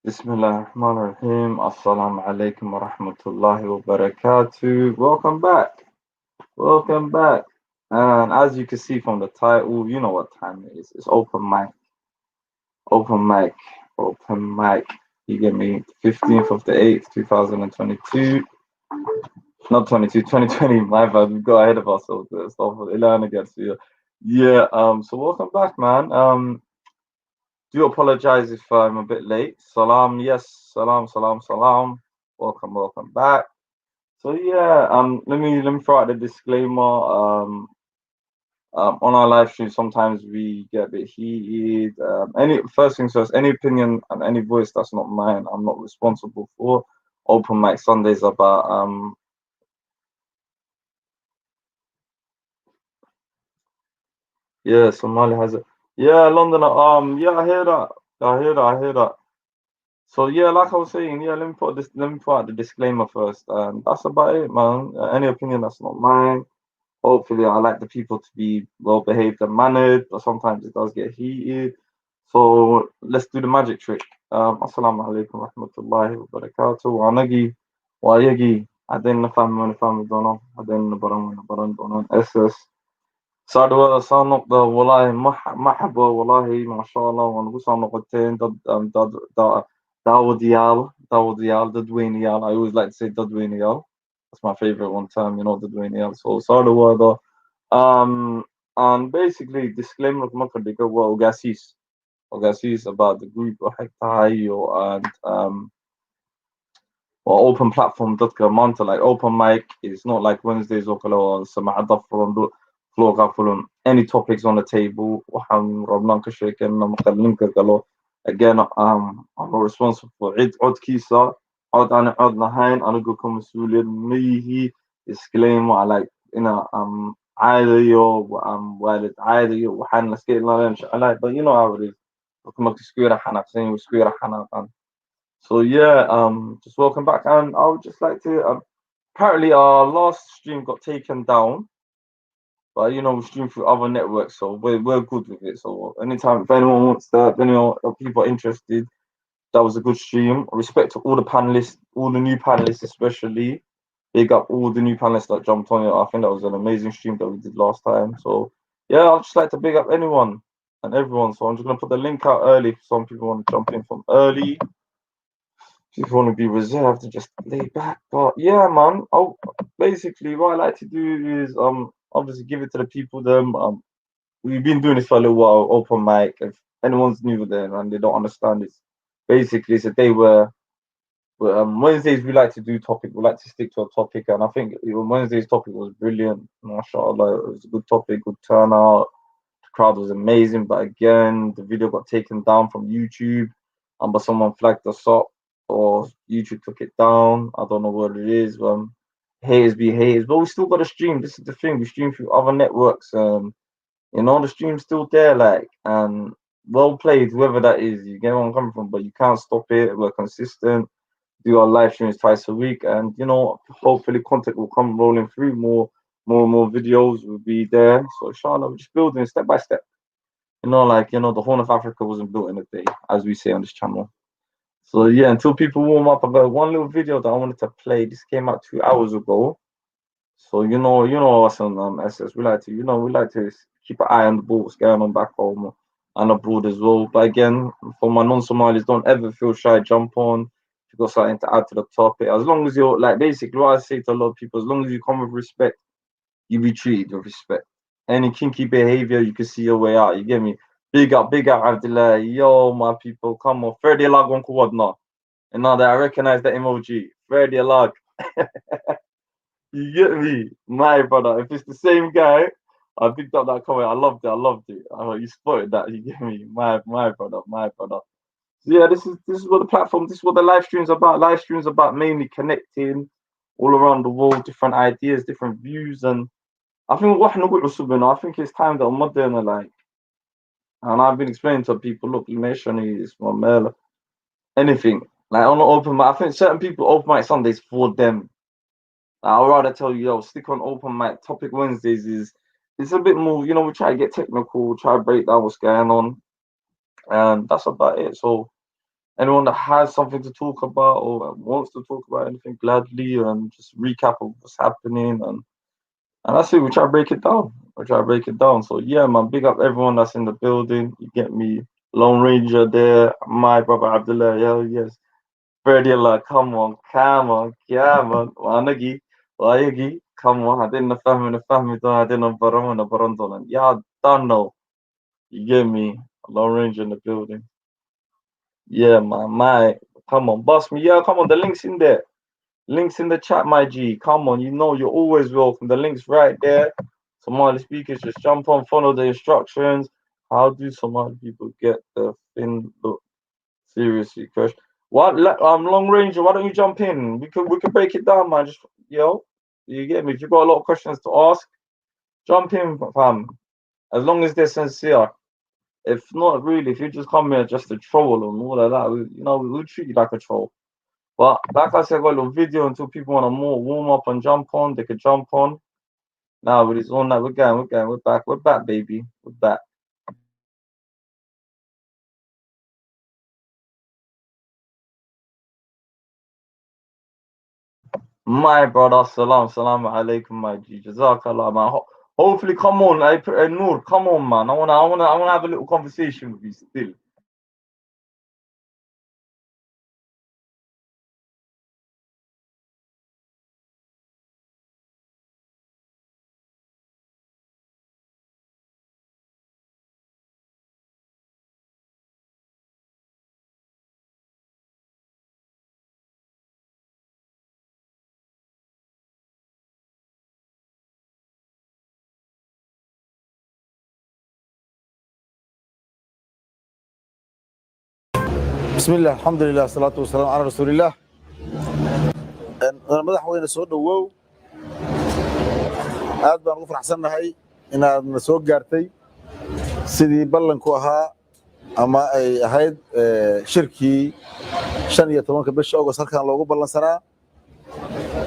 Bismillahirrahmanirrahim. Assalamu alaikum wa rahmatullahi wa barakatuh. Welcome back. Welcome back. And as you can see from the title, you know what time it is. It's open mic. Open mic. Open mic. You get me? 15th of the 8th, 2022. Not 22, 2020. My bad. We got ahead of ourselves there. Stuff with Ilan against you. Yeah, so welcome back, man. Do apologize if I'm a bit late. Salam, yes, salam, salam, salam. Welcome, welcome back. So yeah, let me throw out the disclaimer. On our live stream, sometimes we get a bit heated. Any first things first, any opinion and any voice that's not mine, I'm not responsible for. Open mic Sundays about yeah, Somali has it. Yeah, London. Yeah, I hear that. I hear that. I hear that. So yeah, like I was saying, yeah, let me put out the disclaimer first. That's about it, man. Any opinion that's not mine. Hopefully, I like the people to be well behaved and mannered, but sometimes it does get heated. So let's do the magic trick. Assalamu alaikum wa rahmatullahi wa barakatuh. Wa nagi, wa yagi. Adin na fami dono. Adin na baran dono. SS. صار صار نقطة والله مرحبا والله ما شاء الله ونقول صار نقطتين داود ديال ددوينيال. I always like to say ددوينيال. That's my favorite one term, ددوينيال. So صار the and basically disclaimer ما كان وقاسيس about the group وحكي and or open platform manta like open mic is not like Wednesdays or سمع ضفر floor any topics on the table وحن ربنا كشيء مقلين كقالوا again I'm not responsible for عد كيسة عد نهاين أنا أقولكم مسؤولية ميهي disclaimer I like عادي والد عادي وحن نسكيل لا نمشي على but you know how it is كما تسكير حنا حسين وسكير حنا so yeah, just welcome back, and I would just like to. Apparently, our last stream got taken down, but we stream through other networks, so we're good with it. So anytime, if anyone wants that, if anyone if people are interested, that was a good stream. Respect to all the panelists, all the new panelists, especially. Big up all the new panelists that jumped on it. I think that was an amazing stream that we did last time. So yeah, I'd just like to big up anyone and everyone. So I'm just gonna put the link out early if some people want to jump in from early. If you want to be reserved and just lay back. But yeah, man. Basically what I like to do is obviously give it to the people. We've been doing this for a little while. Open mic. If anyone's new there and they don't understand this, basically it's a day where Wednesdays we like to do topic. We like to stick to a topic, and I think Wednesday's topic was brilliant. Mashallah, it was a good topic, good turnout. The crowd was amazing, but again, the video got taken down from YouTube, but someone flagged us up or YouTube took it down. I don't know what it is. Haters be haters, but we still got to stream. This is the thing. We stream through other networks. The stream's still there. Like, and well played, whoever that is. You get where I'm coming from, but you can't stop it. We're consistent. Do our live streams twice a week, and hopefully content will come rolling through. More videos will be there. So inshallah, we're just building step by step. The Horn of Africa wasn't built in a day, as we say on this channel. So yeah, until people warm up, I got one little video that I wanted to play. This came out 2 hours ago. So us on SS. We like to keep an eye on the ball, what's going on back home and abroad as well. But again, for my non-Somalis, don't ever feel shy. Jump on. If you got something to add to the topic, as long as you're like basically what I say to a lot of people, as long as you come with respect, you be treated with respect. Any kinky behavior, you can see your way out. You get me? Big up, Abdullah. Yo, my people, come on. 30 lag on quad now. And now that I recognize the emoji, 30 lag. You get me? My brother. If it's the same guy, I picked up that comment. I loved it. I loved it. You spotted that. You get me? My brother. My brother. So yeah, this is what the platform, this is what the live stream's about. Live stream's about mainly connecting all around the world, different ideas, different views, and I think I think it's time that modern like, and I've been explaining to people, look, you mentioned is my mail, anything like on the open mic. I think certain people open mic Sundays for them. I'd rather tell you, yo, stick on open mic. Topic Wednesdays is it's a bit more, we try to get technical, try to break down what's going on, and that's about it. So anyone that has something to talk about or wants to talk about anything gladly and just recap of what's happening and that's it. We try to break it down. We try to break it down. So yeah, man, big up everyone that's in the building. You get me, Lone Ranger there, my brother Abdullah. Hell yes, Freddie, like, come on, Wanagi, Wayagi, come on. I didn't the family, I didn't Baron, the Baronton. Yeah, don't know. You get me, Lone Ranger in the building. Yeah, my, come on, bust me. Yeah, come on, the link's in there. Links in the chat, my G. Come on, you know you're always welcome. The link's right there. Somali speakers, just jump on, follow the instructions. How do Somali people get the thing? Look, seriously, Kush. What? Long Ranger, why don't you jump in? We could break it down, man. Just you get me. If you've got a lot of questions to ask, jump in, fam. As long as they're sincere. If not, really, if you just come here just to troll and all of that, we'll treat you like a troll. But like I said, I got a little video until people want to more warm up and jump on. They could jump on. Now with it's on that, we're back, baby, we're back. My brother, salam alaikum, my G, jazakallah, man. Hopefully, come on, Noor, come on, man. I wanna have a little conversation with you still. بسم الله الحمد لله الصلاة والسلام على رسول الله. أنا madaxweyne soo dhawow aad baan ugu faraxsanahay inaad na soo gaartay sidii ballanku ahaa ama ay ahayd shirkii 15 bisha August halkan loogu ballansanaa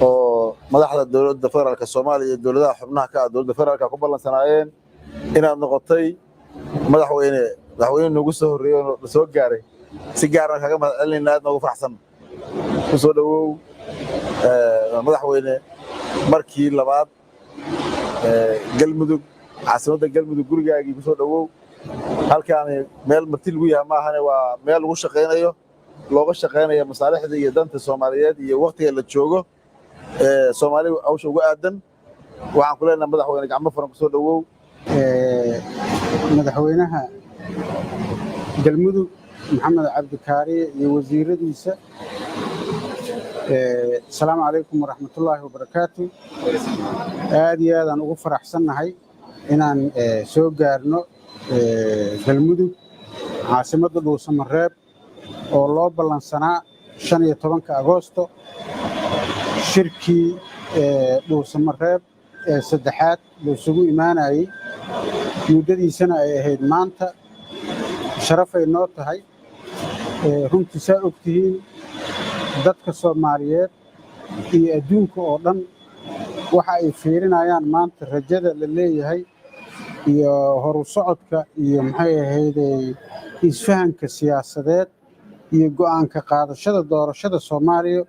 oo madaxda dowladda federaalka Soomaaliya iyo dowladaha xubnaha ka ah dowladda federaalka ku ballansanaayeen inaad noqotay madaxweyne nagu soo horeeyay oo soo gaaray si gaar ah kaga mahadcelinayna aad noogu faraxsan ku soo dhawow madaxweyne markii labaad galmudug caasimadda galmudug gurigaagii ku soo dhawow halkaani meel marti lagu yahay maahane waa meel lagu shaqaynayo looga shaqaynayo masaalixda iyo danta Soomaaliyeed iyo waqtiga la joogo Soomaali awsha ugu aadan waxaan ku leenahay madaxweyne gacmo furan ku soo dhawow madaxweynaha galmudug maxamed cabdi kaariye iyo wasiiradiisa السلام عليكم ورحمة الله وبركاته. آدي هذا أنا أغفر أحسن هاي إن سوق جارنو بالمدن عاصمة دوسة مراب والله بلانسنا شن يتوان كأغسطو شركي دوسة مراب سدحات دوسو إيمانا هاي مدة سنة هيد مانتا شرف النوت هاي هم تساؤكتين dadka Soomaaliyeed iyo adduunka oo dhan waxa ay fiirinayaan maanta rajada la leeyahay iyo horu socodka iyo maxay ahayd isfahanka siyaasadeed iyo go'aanka qaadashada doorashada Soomaaliya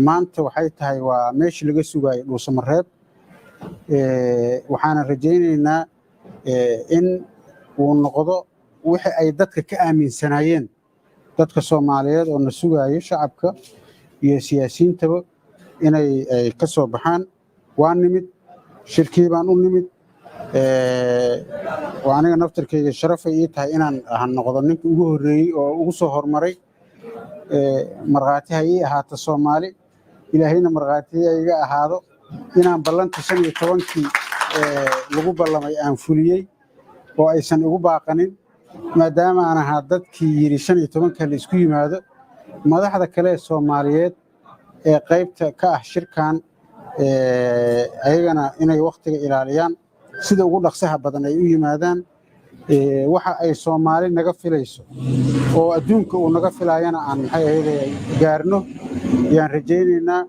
maanta waxay tahay waa meeshii laga sugayay dhuusamareeb waxaan rajaynaynaa in uu noqdo wixii ay dadka ka aaminsanaayeen dadka Soomaaliyeed oo na sugayo shacabka iyo siyaasiyiintaba inay ka soo baxaan waa nimid shirkii baan u nimid waa aniga naftarkeyga sharaf ay tahay inaan noqdo ninka ugu horeeyay oo ugu soo hormaray marqaati hay ahaato Soomaali ilaahayna marqaati iga ahaado inaan ballanta 15kii lagu ballamay aan fuliyay oo aysan ugu baaqanin maadaama aan ahaa dadkii yiri 15ka la isku yimaado madaxda kale Soomaaliyeed ee qaybta ka ah shirkan ayagana inay waqtiga ilaaliyaan sida ugu dhaqsaha badan ay u yimaadaan waxa ay Soomaali naga filayso oo adduunka uu naga filayana aan maxay ahayd gaarno yaan rajaynaynaa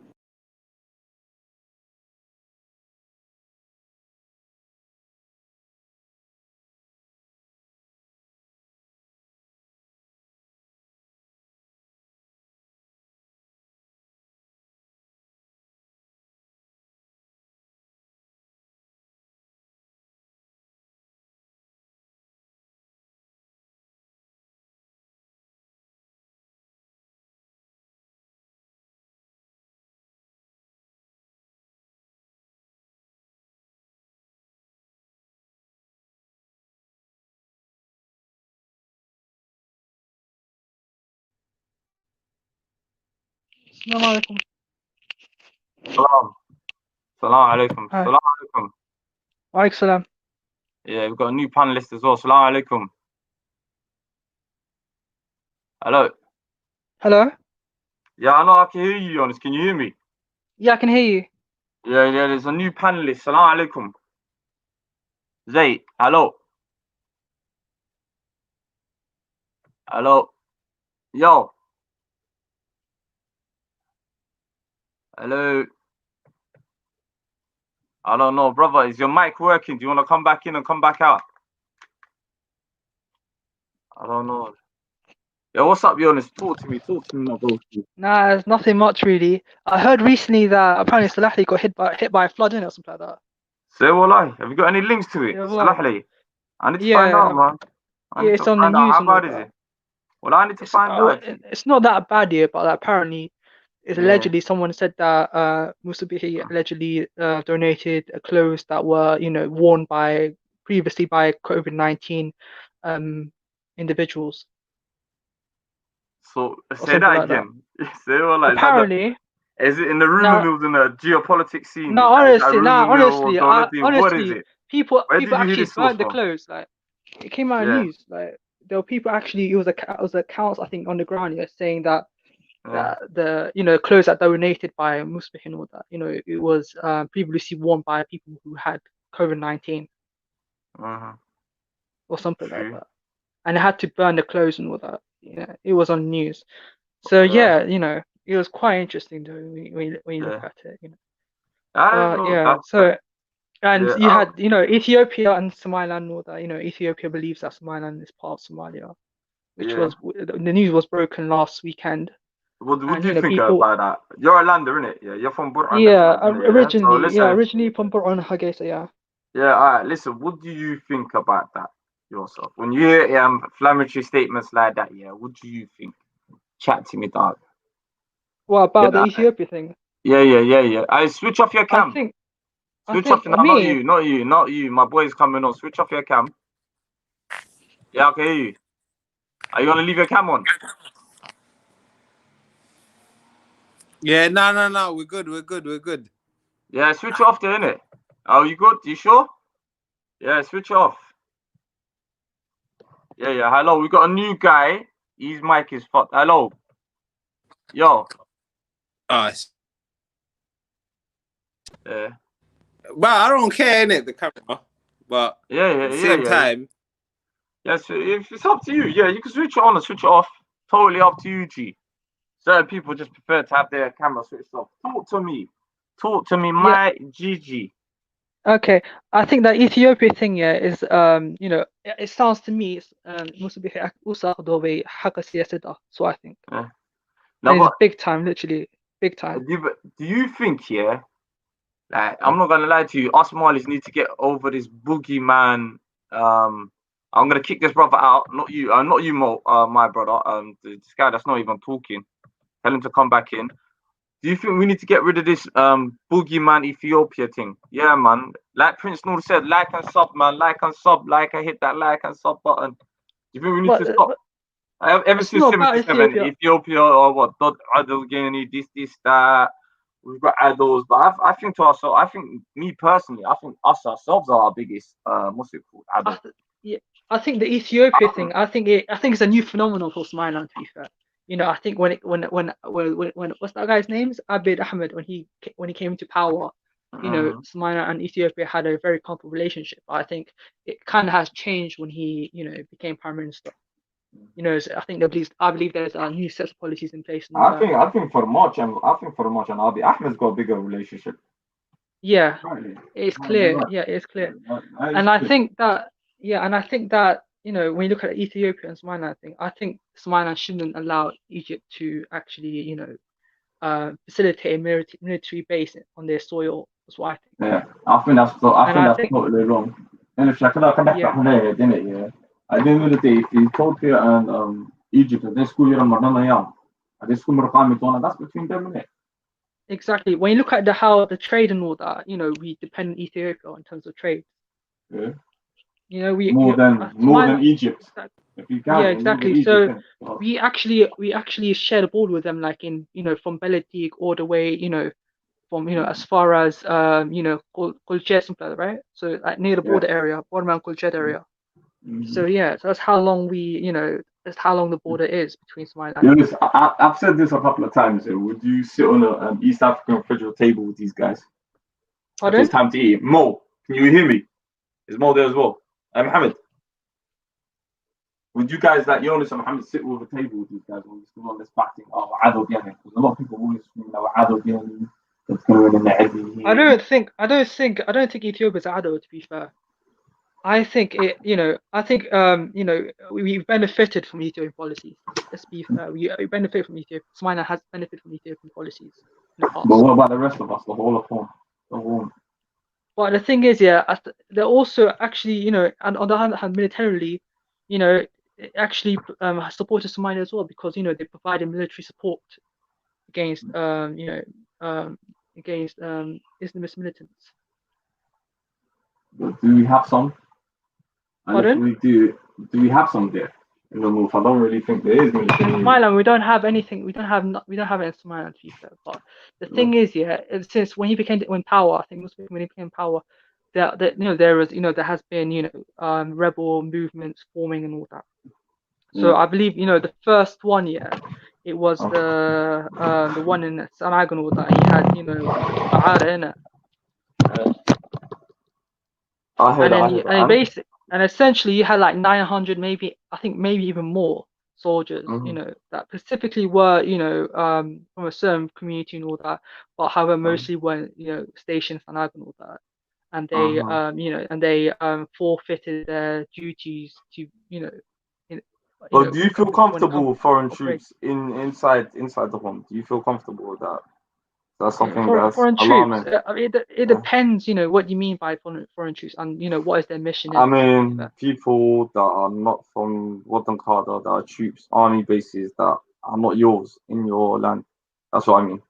Assalamu alaikum. Salam. Salam alaikum. Hi. Salam alaikum. Wa alaikum salam. Yeah, we've got a new panelist as well. Salam alaikum. Hello. Hello? Yeah, I know I can hear you, Jonas. Can you hear me? Yeah, I can hear you. Yeah, there's a new panelist. Salam alaikum. Zay, hello. Hello. Yo. Hello. I don't know, brother. Is your mic working? Do you want to come back in and come back out? I don't know. Yo, what's up, Jonas? Talk to me, my bro. Nah, there's nothing much really. I heard recently that apparently Salahli got hit by a flood in or something like that. Say what lie? Have you got any links to it? Yeah, wallahi. Salahli. I need to find out, man. I need it's to on the find out. news How and all bad is that. it? Well, I need to find out. It's not that bad here, but apparently, it's Yeah. allegedly someone said that Musabihi allegedly donated clothes that were, worn previously by COVID-19 individuals. So or say something that like again. Say what like Apparently, is it in the rumor mills in the geopolitics scene? no, Is that honestly, rumor mill or honestly, what is it? people Where did you hear actually this source burnt the from? clothes. Like, it came out in Yeah. news. Like, there were people actually. It was accounts, I think, on the ground here saying that Yeah. that the clothes that donated by Musbih and all that, it was previously worn by people who had COVID-19 or something like that, and they had to burn the clothes and all that. Yeah, it was on news. So yeah, it was quite interesting though when you look at it. So. And you had, Ethiopia and Somaliland and all that. Ethiopia believes that Somaliland is part of Somalia, which was the news was broken last weekend. What do you think about that? You're a lander, innit? Yeah, you're from Burhan. Originally from Burhan Hagesa, yeah. Yeah, all right. Listen, what do you think about that yourself? When you hear inflammatory statements like that, yeah, what do you think? Chat to me, dog. What about the Ethiopia thing? Yeah. I switch off your cam. Switch off. No, not you. My boy's coming on. Switch off your cam. Yeah, I can hear you. Are you gonna leave your cam on? Yeah, no. We're good. Yeah, switch it off there, innit? Oh, you good? You sure? Yeah, switch it off. Yeah. Hello, we got a new guy. His mic is fucked. Hello. Yo. Yeah. But I don't care, innit, the camera. But at the same time. Yes, if it's up to you. Yeah, you can switch it on or switch it off. Totally up to you, G. Certain people just prefer to have their camera switched off. Talk to me, my GG. Okay, I think that Ethiopia thing, is it sounds to me so I think. Yeah. No, it's big time, literally big time. Do you think, like, I'm not gonna lie to you, us Somalis need to get over this boogeyman. I'm gonna kick this brother out, not you, Mo, my brother. This guy that's not even talking. Tell him to come back in. Do you think we need to get rid of this boogeyman Ethiopia thing? Yeah, man. Like Prince Noor said, like and sub, man. Like and sub. Like I hit that like and sub button. Do you think we need to stop? Ever since 77, Ethiopia or what? Adel Guinea, this, that. We've got idols, but I think to ourselves, me personally, I think us ourselves are our biggest, what's it called? Idol. I think the Ethiopia thing, I think it's a new phenomenon for Somaliland, to be fair. I think when what's that guy's name? Abiy Ahmed, when he came into power, Somalia and Ethiopia had a very comfortable relationship. I think it kind of has changed when he, became prime minister. I believe there's a new set of policies in place. I think for March and Abiy Ahmed's got a bigger relationship. Yeah, it's clear. Yeah, it's clear. And I think that, when you look at Ethiopia and Somaliland thing, I think Somaliland shouldn't allow Egypt to actually, facilitate a military base on their soil. That's what I think. Yeah, I think that's totally wrong. And if I didn't it? Yeah. At the end of the day, if Ethiopia and Egypt, they school that's between them, innit? Exactly. When you look at how the trade and all that, we depend on Ethiopia in terms of trade. Yeah. You know, more than Egypt. If you can, yeah, exactly. Egypt, so we actually shared a border with them, like in from Beledik all the way, from as far as Kuljet, something like that, right? So like near the border area, Borderman Kuljet area. So yeah, so that's how long that's how long the border is between Somalia and Jonas, I've said this a couple of times. Would you sit on an East African federal table with these guys? If it's time to eat. Mo, can you hear me? Is Mo there as well? Mohammed, would you guys like Jonas and Mohammed sit with a table with these guys when you're still on this batting? Oh, Adel Gani. Because a lot of people always Adel Gani. I don't think Ethiopia's Ado, to be fair. I think we benefited from Ethiopian policies. Let's be fair. We benefit from Ethiopia. Somalia has benefited from Ethiopian policies in the past. But what about the rest of us? The whole of them. The whole. But the thing is, they're also actually, and on the other hand, militarily, actually supported Somalia as well, because they provided military support against Islamist militants. Do we have some? And Pardon? if we do we have some there in the north? I don't really think there is military. In Somaliland, we don't have anything. We don't have it in Somaliland, to be fair. But the thing is, since when he became power, I think when he became power, there has been rebel movements forming and all that. So I believe the first one, it was the one in Sanaag and all that. He had Ba'ara in it. And essentially you had like 900, maybe even more soldiers, that specifically were from a certain community and all that, but however mostly were stationed in Sanaag and all that, and they forfeited their duties to But do you feel comfortable with foreign troops inside the home? Do you feel comfortable with that? That's something that's foreign alarming. troops. It depends, what you mean by foreign troops, and what is their mission. I mean, people that are not from Western Carter, that are troops, army bases that are not yours in your land. That's what I mean.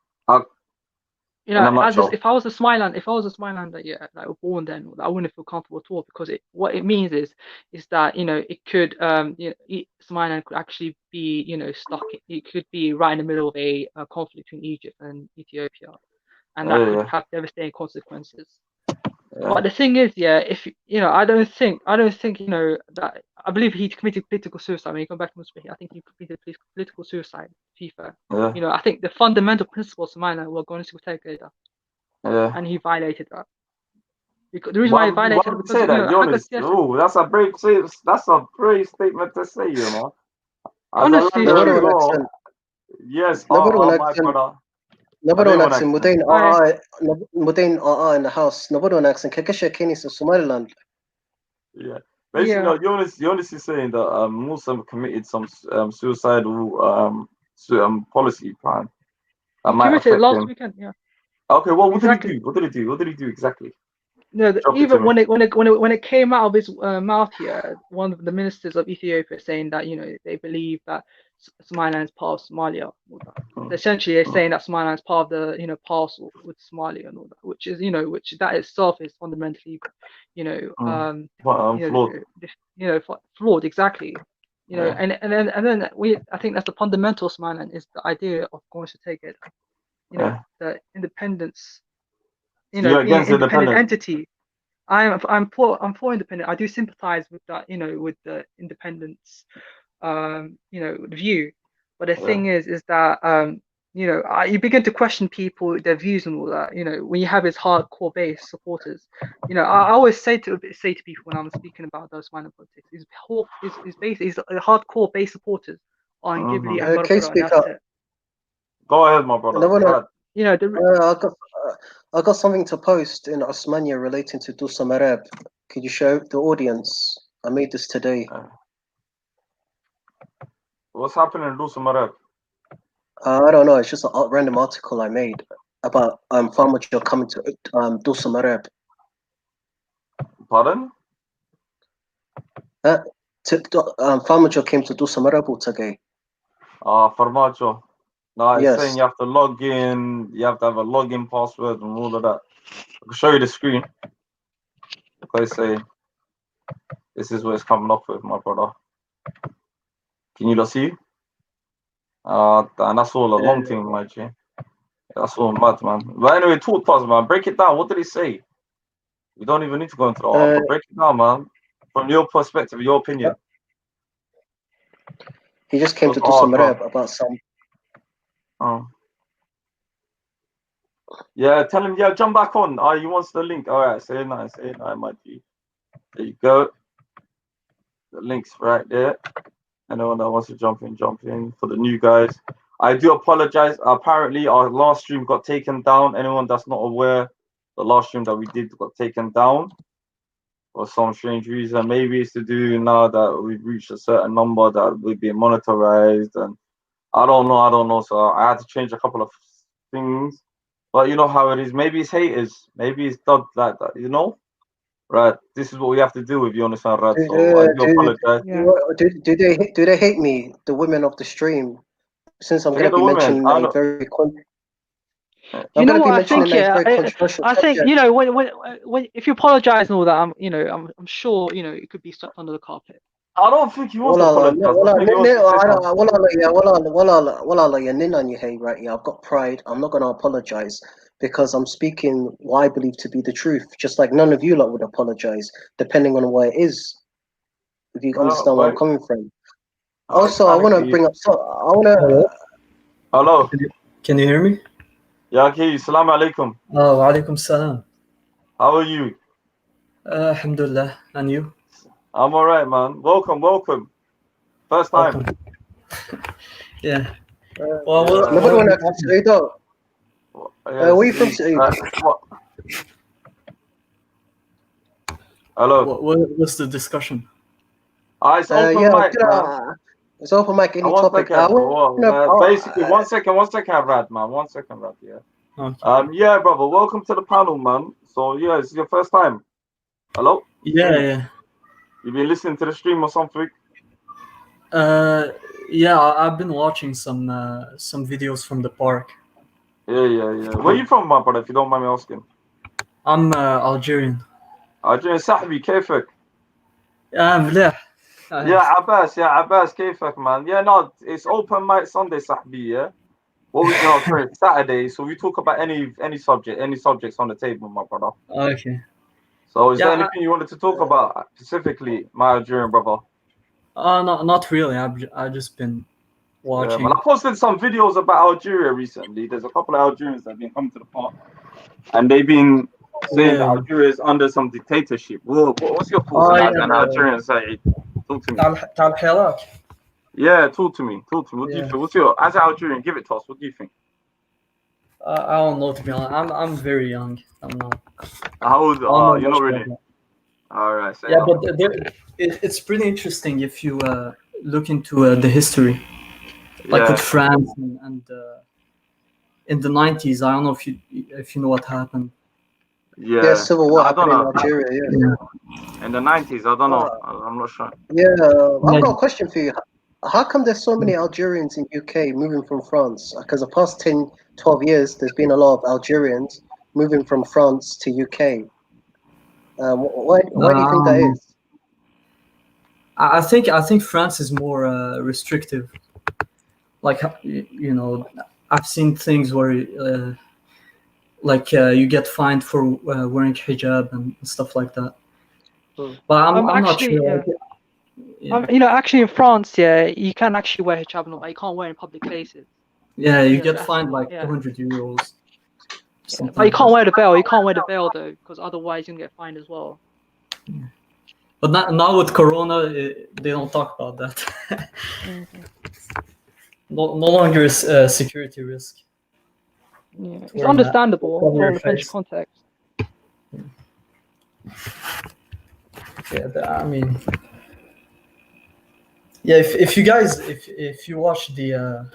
If I was a Somalilander, that were born then, I wouldn't feel comfortable at all, because what it means is that it could Somaliland could actually be stuck. It could be right in the middle of a conflict between Egypt and Ethiopia, and that could have devastating consequences. But the thing is, if I don't think that I believe he committed political suicide when he came back from Spain. I think he committed political suicide. FIFA. I think the fundamental principles of Somaliland were going to take it, and he violated that. Because the reason why he violated it, say that, Jonas, that's a brave statement to say, Honestly, yes, my brother. Nobody wants him. Mudain in the house. Nobody wants him. Kakasha Kenis of Somaliland. Yeah. Basically, Jonas is saying that Muslim committed some suicidal policy plan. He committed last weekend. Yeah. Okay. Well, what did he do? What did he do exactly? No, even when it came out of his mouth here, one of the ministers of Ethiopia saying that they believe that Somaliland is part of Somalia. Essentially, they're saying that Somaliland is part of the parcel with Somalia and all that, which is which that itself is fundamentally flawed. Exactly. And then I think that's the fundamental of Somaliland, is the idea of going to take it. The independence. Being an independent entity. I'm for independent. I do sympathize with that, with the independence, view. But the thing is that you begin to question people, their views and all that. When you have his hardcore base supporters. I always say to people when I'm speaking about those minor politics, is a hardcore base supporters on Ghibli and that's it. Go ahead, my brother. I got something to post in Osmania relating to Dusamareb. Could you show the audience? I made this today. What's happening in Dusamareb? I don't know. It's just a random article I made about Farmer Joe coming to Dusamareb. Pardon? Farmer Joe came to Dusamareb today. Farmacho. No, it's yes. saying you have to log in, you have to have a login password and all of that. I can show you the screen. Okay, say This is what it's coming up with, my brother. Can you not see? And that's all a long thing, my G. That's all mad, man. But anyway, talk to us, man. Break it down. What did he say? We don't even need to go into the art, but break it down, man. From your perspective, your opinion. He just came to do some rap about some. Oh. Yeah, tell him, yeah, jump back on. He wants the link. All right, say it nice, my G. There you go. The link's right there. Anyone that wants to jump in for the new guys. I do apologize. Apparently, our last stream got taken down. Anyone that's not aware, the last stream that we did got taken down for some strange reason. Maybe it's to do now that we've reached a certain number that we're being monetized, and I don't know. So I had to change a couple of things. But you know how it is. Maybe it's haters. Maybe it's done like that. You know, right? This is what we have to do with you, understand, Rad? So I do apologize. Do they hate me, the women of the stream? Since I'm going to be mentioning a very you know what I think? Yeah, I think you know when if you apologize and all that, I'm sure it could be swept under the carpet. I don't think he wants to apologize. I've got pride. I'm not going to apologize because I'm speaking what I believe to be the truth. Just like none of you lot would apologize, depending on where it is. If you understand where I'm coming from. Also, I want to bring up. Hello. Can you hear me? Yeah, okay. Assalamu alaikum. Oh, wa alaikum salam. How are you? Alhamdulillah. And you? I'm all right, man. Welcome. First time. Welcome. Yeah. Nobody want to say though. Where are you from, Saeed? Hello. What's the discussion? It's open mic, man. It's open mic, any topic. Basically, one second, Rad, man. 1 second, Rad, yeah. Okay. Yeah, brother, welcome to the panel, man. So, yeah, it's your first time. Hello? Yeah. You've been listening to the stream or something? Yeah, I've been watching some videos from the park. Yeah. Where are you from, my brother, if you don't mind me asking? I'm Algerian. Algerian, Sahbi, كيفك? مليح. Yeah, Abbas, كيفك, man? Yeah, no, it's open mic Sunday, Sahbi, yeah? What we do for Saturday, so we talk about any subjects on the table, my brother. Okay. So is there anything you wanted to talk about specifically, my Algerian brother? No, not really. I've just been watching. Yeah, man, I posted some videos about Algeria recently. There's a couple of Algerians that have been coming to the park, and they've been saying that Algeria is under some dictatorship. What's your thoughts on that? And Algerian side, talk to me. Yeah, talk to me. What do you think? As an Algerian, give it to us. What do you think? I don't know, to be honest. I'm very young. I'm not. How old? You're not really. All right. Yeah, but it's pretty interesting if you look into the history, like with France and in the 90s. I don't know if you know what happened. Yeah, civil war happened in Algeria. Yeah. In the 90s, I don't know. I'm not sure. Yeah, I've got a question for you. How come there's so many Algerians in UK moving from France? Because the past 10, 12 years, there's been a lot of Algerians moving from France to UK. Why do you think that is? I think France is more restrictive. Like, I've seen things where you get fined for wearing hijab and stuff like that. But I'm not sure. Actually in France, you can actually wear hijab, but you can't wear in public places. Yeah, you get fined like 200 euros. But you can't wear the veil. You can't wear the veil though, because otherwise you can get fined as well. Yeah. But now with Corona, they don't talk about that. No longer is a security risk. Yeah, it's understandable from the French context. Yeah, I mean, yeah. If you guys, if you watch the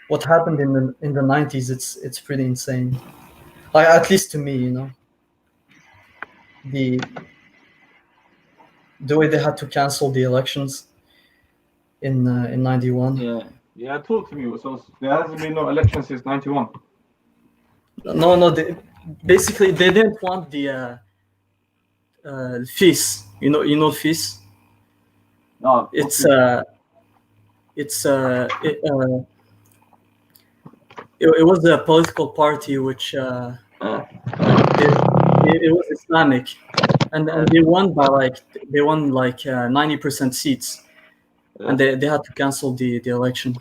what happened in the 90s, it's pretty insane. Like, at least to me, the way they had to cancel the elections in 91. Yeah. Talk to me. So there hasn't been no election since 91. No. Basically, they didn't want the FIS. You know FIS. No, It was a political party which it was Islamic, and they won by 90% seats, and they had to cancel the election.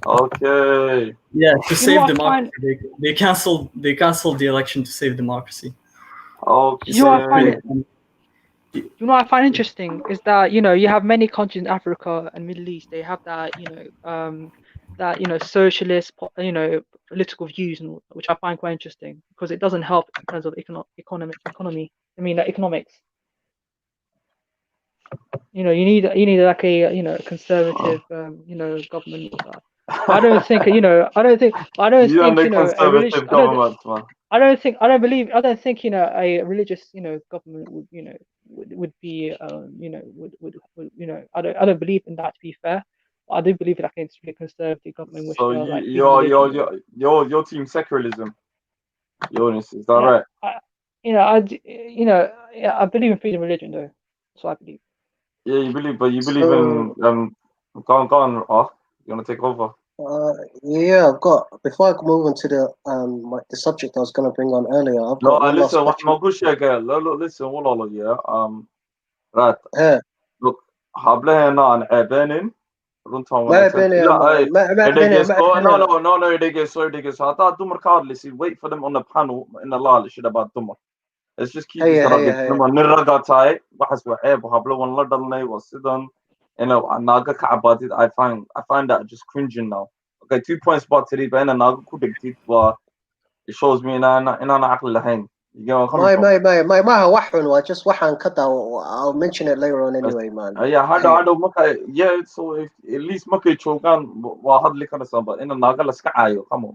Okay. Yeah, to save democracy, they canceled the election to save democracy. Okay. You know what I find interesting is that you have many countries in Africa and Middle East. They have that socialist political views, which I find quite interesting because it doesn't help in terms of economy. I mean economics. You need like a conservative government. I don't think a religious government, man. I don't think a religious government would be I don't believe in that, to be fair. I do believe that it's really conservative government which So your team secularism. Jonas, is that right? I believe in freedom of religion though. That's what I believe. Yeah, you believe in go on, off. You wanna take over? Yeah, I've got. Before I move on to the subject I was going to bring on earlier, I've got one last question. Listen, yeah. Right. Yeah. Look, hableena aan ceebeenin runtan No, haddaad dumarka hadlaysid, wait for them on the panel in the laal shit about dumar. Let's just keep this nin ragaa tahay waxaas waa ceeb hablo wan la dhalnay waa sidan naaga ka cabaadid. I find that just cringing now. Okay, 2 points baa tiri ba ina naaga ku dhigtid waa it shows me inaan aqli lahayn. You get what I'm coming from? just waxaan ka I'll mention it later on anyway, man. Yeah, hadhow marka so if at least markay joogaan waa hadli karaysaa ba ina naaga la iska caayo. Come on,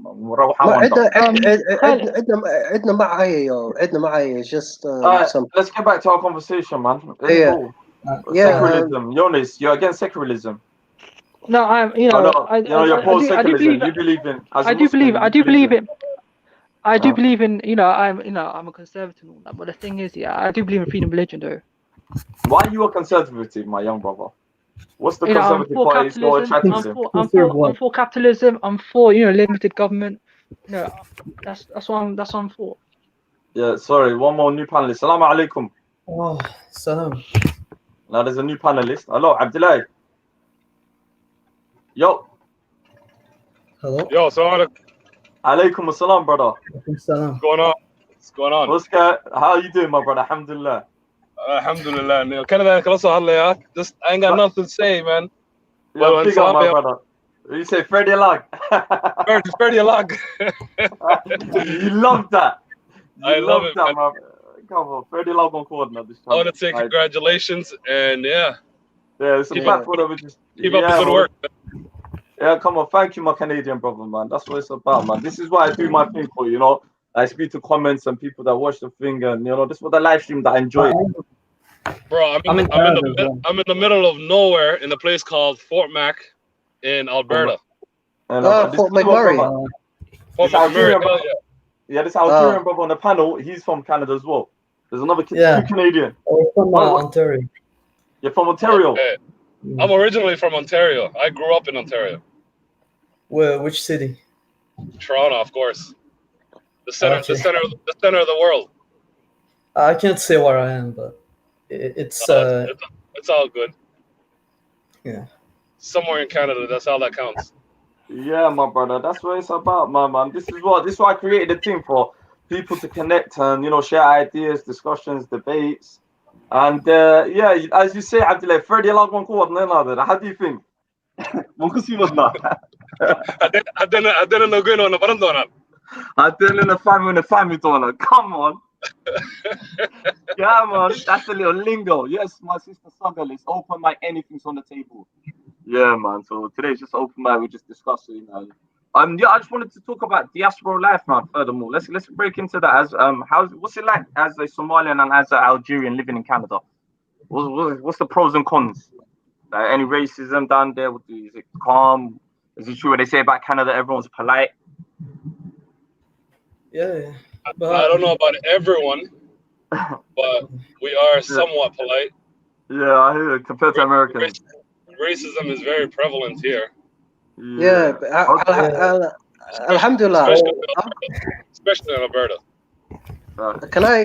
عدنا معايا just let's get back to our conversation, man. Secularism. Jonas, you're against secularism. No, I'm you're pro-secularism. You believe in I do believe in I'm a conservative and all that, but the thing is, I do believe in freedom of religion though. Why are you a conservative, my young brother? What's the conservative party so attractive? I'm for capitalism. I'm for limited government. That's what I'm for. Yeah, sorry. One more new panelist. Assalamu alaikum. Oh, salam. Now there's a new panelist. Hello, Abdullah. Yo. Hello. Yo, salam alaikum assalam, brother. What's going on? How are you doing, my brother? Alhamdulillah. Alhamdulillah. Canada just I ain't got nothing to say, man. Well, big up, my brother. You say Freddie Lag. Freddie Lag. You love that. I love it, man. Come on, Freddie Lag on corner this time. I want to say congratulations and it's a platform of just keep up the good work. Yeah, come on, thank you, my Canadian brother, man. That's what it's about, man. This is why I do my thing for you, I speak to comments and people that watch the thing, and this was the live stream that I enjoy. Bro, I'm in the middle of nowhere in a place called Fort Mac in Alberta. Fort McMurray. Fort McMurray. Yeah, this Algerian brother on the panel. He's from Canada as well. There's another two Canadian. From Ontario. You're from Ontario. Okay. I'm originally from Ontario. I grew up in Ontario. Which city? Toronto, of course. The center of the world. I can't say where I am, but it's all good. Yeah. Somewhere in Canada, that's all that counts. Yeah, my brother. That's what it's about, man. This is what I created the team for. People to connect and share ideas, discussions, debates. And as you say, Abdullah, Freddie Lag won't go on. How do you think? I didn't know going on the barandona. I didn't know the family donor. Come on. Come on. That's a little lingo. Yes, my sister Sagal is open mic, anything's on the table. Yeah, man. So today's just open mic, we're just discussing. I just wanted to talk about diaspora life, man. Furthermore, let's break into that. As what's it like as a Somalian and as an Algerian living in Canada? What's the pros and cons? Any racism down there? Is it calm? Is it true what they say about Canada? Everyone's polite. Yeah. I don't know about everyone, but we are somewhat polite. Yeah, I hear it, compared to Americans. Racism is very prevalent here. Yeah, but Alhamdulillah. Especially in Alberta. Can I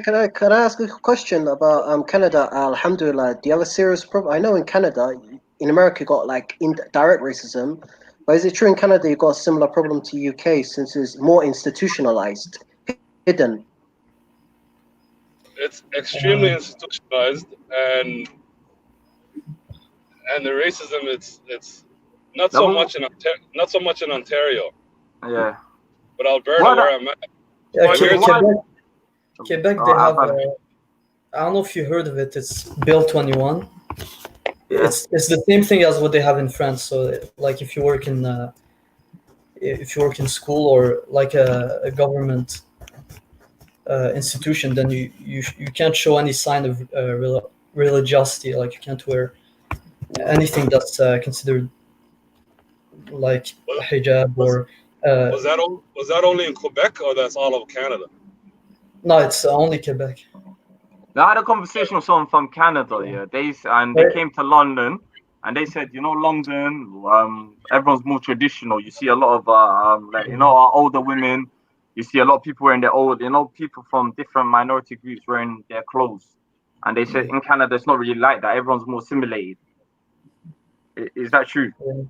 ask a question about Canada? Alhamdulillah, do you have a serious problem? I know in Canada, in America, you got like indirect racism, but is it true in Canada you got a similar problem to UK since it's more institutionalized, hidden? It's extremely institutionalized, and the racism it's not so much in Ontario. Yeah. But Alberta, where I'm at. Quebec, they have. I don't know if you heard of it. It's Bill 21. Yeah. It's the same thing as what they have in France. So, like, if you work in school or like a government institution, then you can't show any sign of religiosity. Like, you can't wear anything that's considered like hijab or. Was that only in Quebec or that's all of Canada? No, it's only Quebec. I had a conversation with someone from Canada. Yeah, they came to London, and they said, London, everyone's more traditional. You see a lot of our older women. You see a lot of people wearing their old, people from different minority groups wearing their clothes. And they said in Canada it's not really like that. Everyone's more assimilated. Is that true? Yeah.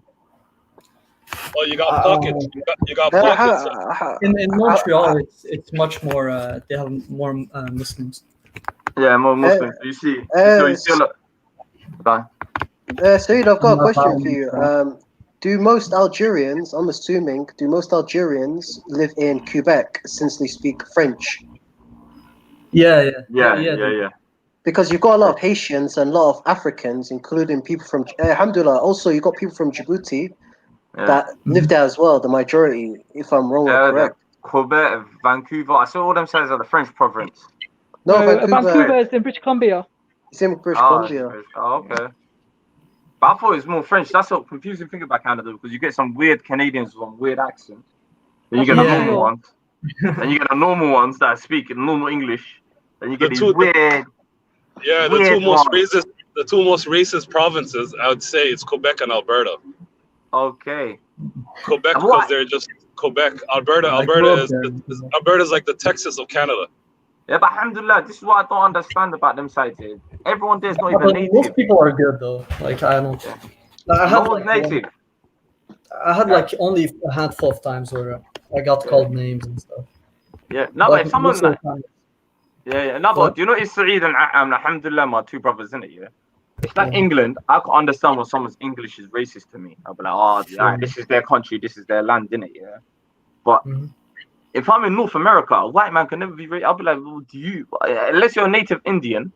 Well, you got pockets. You got pockets. In Montreal, it's much more. They have more Muslims. Yeah, more Muslims. You see a lot. Saeed, I've got a question for you. Do most Algerians live in Quebec since they speak French? Yeah. Because you've got a lot of Haitians and a lot of Africans, including people from Alhamdulillah. Also, you got people from Djibouti that live there as well. The majority, if I'm wrong or correct. Quebec, Vancouver. I saw all them says are the French province. No, Vancouver is in British Columbia. It's in British Columbia. Oh, okay. But I thought it was more French. That's the confusing thing about Canada, because you get some weird Canadians with some weird accents. Then you get the normal ones. Then you get the normal ones that speak in normal English. Then you get these weird. Yeah, the two most racist provinces, I would say, it's Quebec and Alberta. Okay. Quebec, because they're just Quebec. Alberta is like the Texas of Canada. Yeah, but alhamdulillah, this is what I don't understand about them sides here. Everyone there is not even native. Most people are good though. Like, I don't. I had native. I had like only a handful of times where I got called names and stuff. Yeah, no, but if someone. No, but do you know it's Saeed and alhamdulillah, my two brothers, isn't it? Yeah. It's like England. I can understand when someone's English is racist to me. I'll be like, this is their country, this is their land, isn't it? Yeah. But if I'm in North America, a white man can never be racist. I'll be like, well, unless you're a native Indian,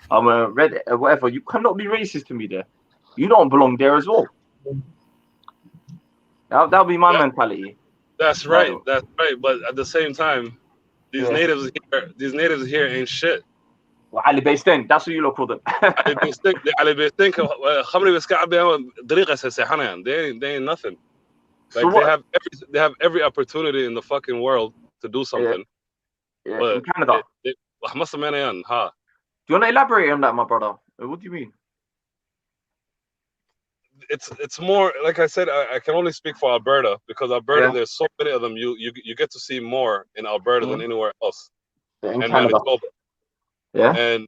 I'm a red, whatever, you cannot be racist to me there. You don't belong there as well. That'll be my mentality. That's right. That's right. But at the same time, these natives here ain't shit. وعلي بيستين, that's what you look for them. علي بيستين خمري بس كعب بيعمل طريقة سيحنا يعني. They ain't nothing. Like they have every opportunity in the fucking world to do something. Yeah, but in Canada. Do you want to elaborate on that, my brother? What do you mean? It's more, like I said, I can only speak for Alberta, because Alberta, there's so many of them. You get to see more in Alberta than anywhere else. In Canada. And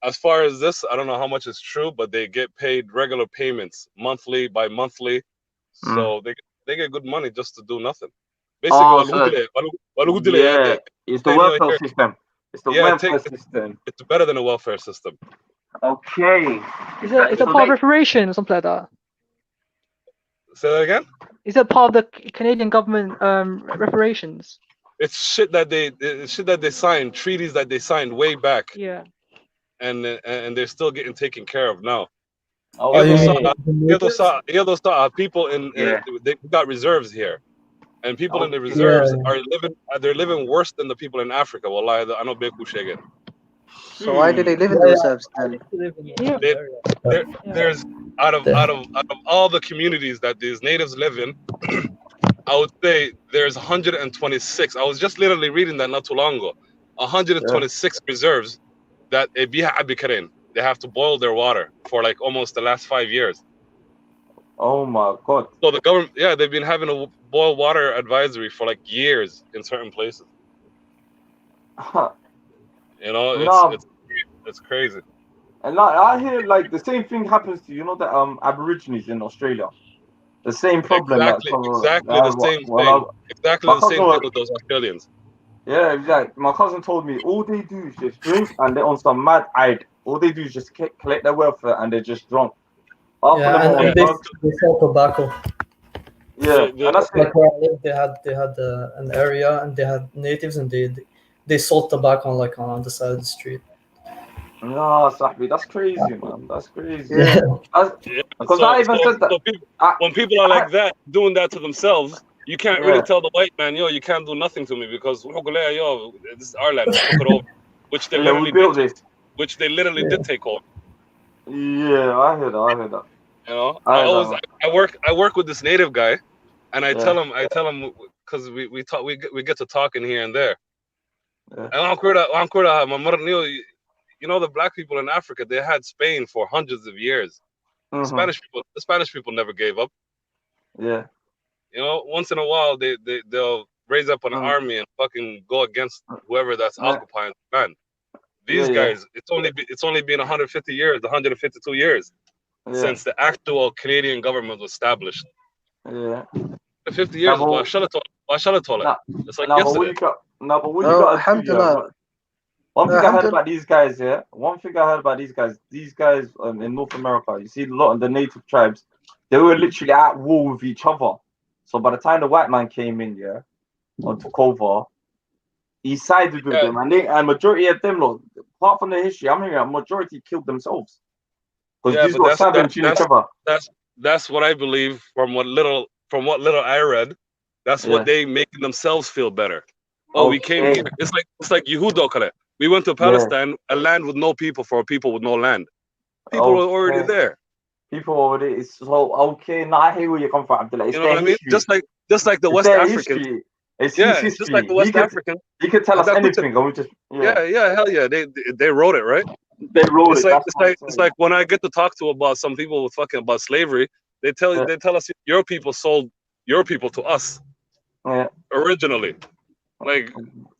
as far as this, I don't know how much is true, but they get paid regular payments, monthly, bi-monthly. So they get good money just to do nothing. Basically, it's the welfare system. It's the welfare system. It's better than a welfare system. Okay. Is it part of reparation or something like that? Say that again? Is it part of the Canadian government reparations? It's shit that they signed, treaties that they signed way back. Yeah. And they're still getting taken care of now. People they got reserves here, and people in the reserves they're living worse than the people in Africa. Wallahi, I know Beku Shegen. So why do they live in the reserves then? There's out of all the communities that these natives live in, I would say there's 126. I was just literally reading that not too long ago. 126 reserves that they have to boil their water for like almost the last 5 years. Oh my God. So the government, they've been having a boil water advisory for like years in certain places. You know, it's crazy. And like, I hear like the same thing happens to the Aborigines in Australia. The same problem. Exactly the same thing. Exactly the same thing with those Australians. Yeah, exactly. My cousin told me all they do is just drink and they're on some mad eyed. All they do is just collect their welfare and they're just drunk. And they sell tobacco. Yeah, and that's like where I lived, they had an area and they had natives and they sold tobacco on the side of the street. No, Sahbi, that's crazy, man. That's crazy. Yeah. Because I even said that. So when people are like that, doing that to themselves, you can't really tell the white man, yo, you can't do nothing to me because yo, this is our land, we took it over, which they literally did. Which they literally did take over. Yeah, I heard that. You know, I work with this native guy, and I tell him because we get to talking here and there. And you know, the black people in Africa, they had Spain for hundreds of years. The Spanish people never gave up. Yeah. You know, once in a while they'll raise up an army and fucking go against whoever that's occupying the land. These guys, it's only been 150 years, 152 years since the actual Canadian government was established. Yeah. 50 years ago, it's like yesterday. But what you got to do, one thing I heard about these guys, these guys in North America, you see a lot of the native tribes, they were literally at war with each other. So by the time the white man came in, and took over, he sided with them, and majority of them, apart from the history, I'm hearing a majority killed themselves. Because these were savage each other. That's what I believe from what little I read. That's what they making themselves feel better. Oh, we came here. It's like Yehudokale. We went to Palestine, a land with no people for people with no land. People were already there. People already. It's so okay. Now I hear where you come from, Abdullah. You know what I mean? Just like the West Africans. It's just like the West Africans. You can tell us anything, and we just hell yeah. They wrote it, right? They wrote it. It's like when I get to talk to about some people with fucking about slavery, they tell us your people sold your people to us originally. Like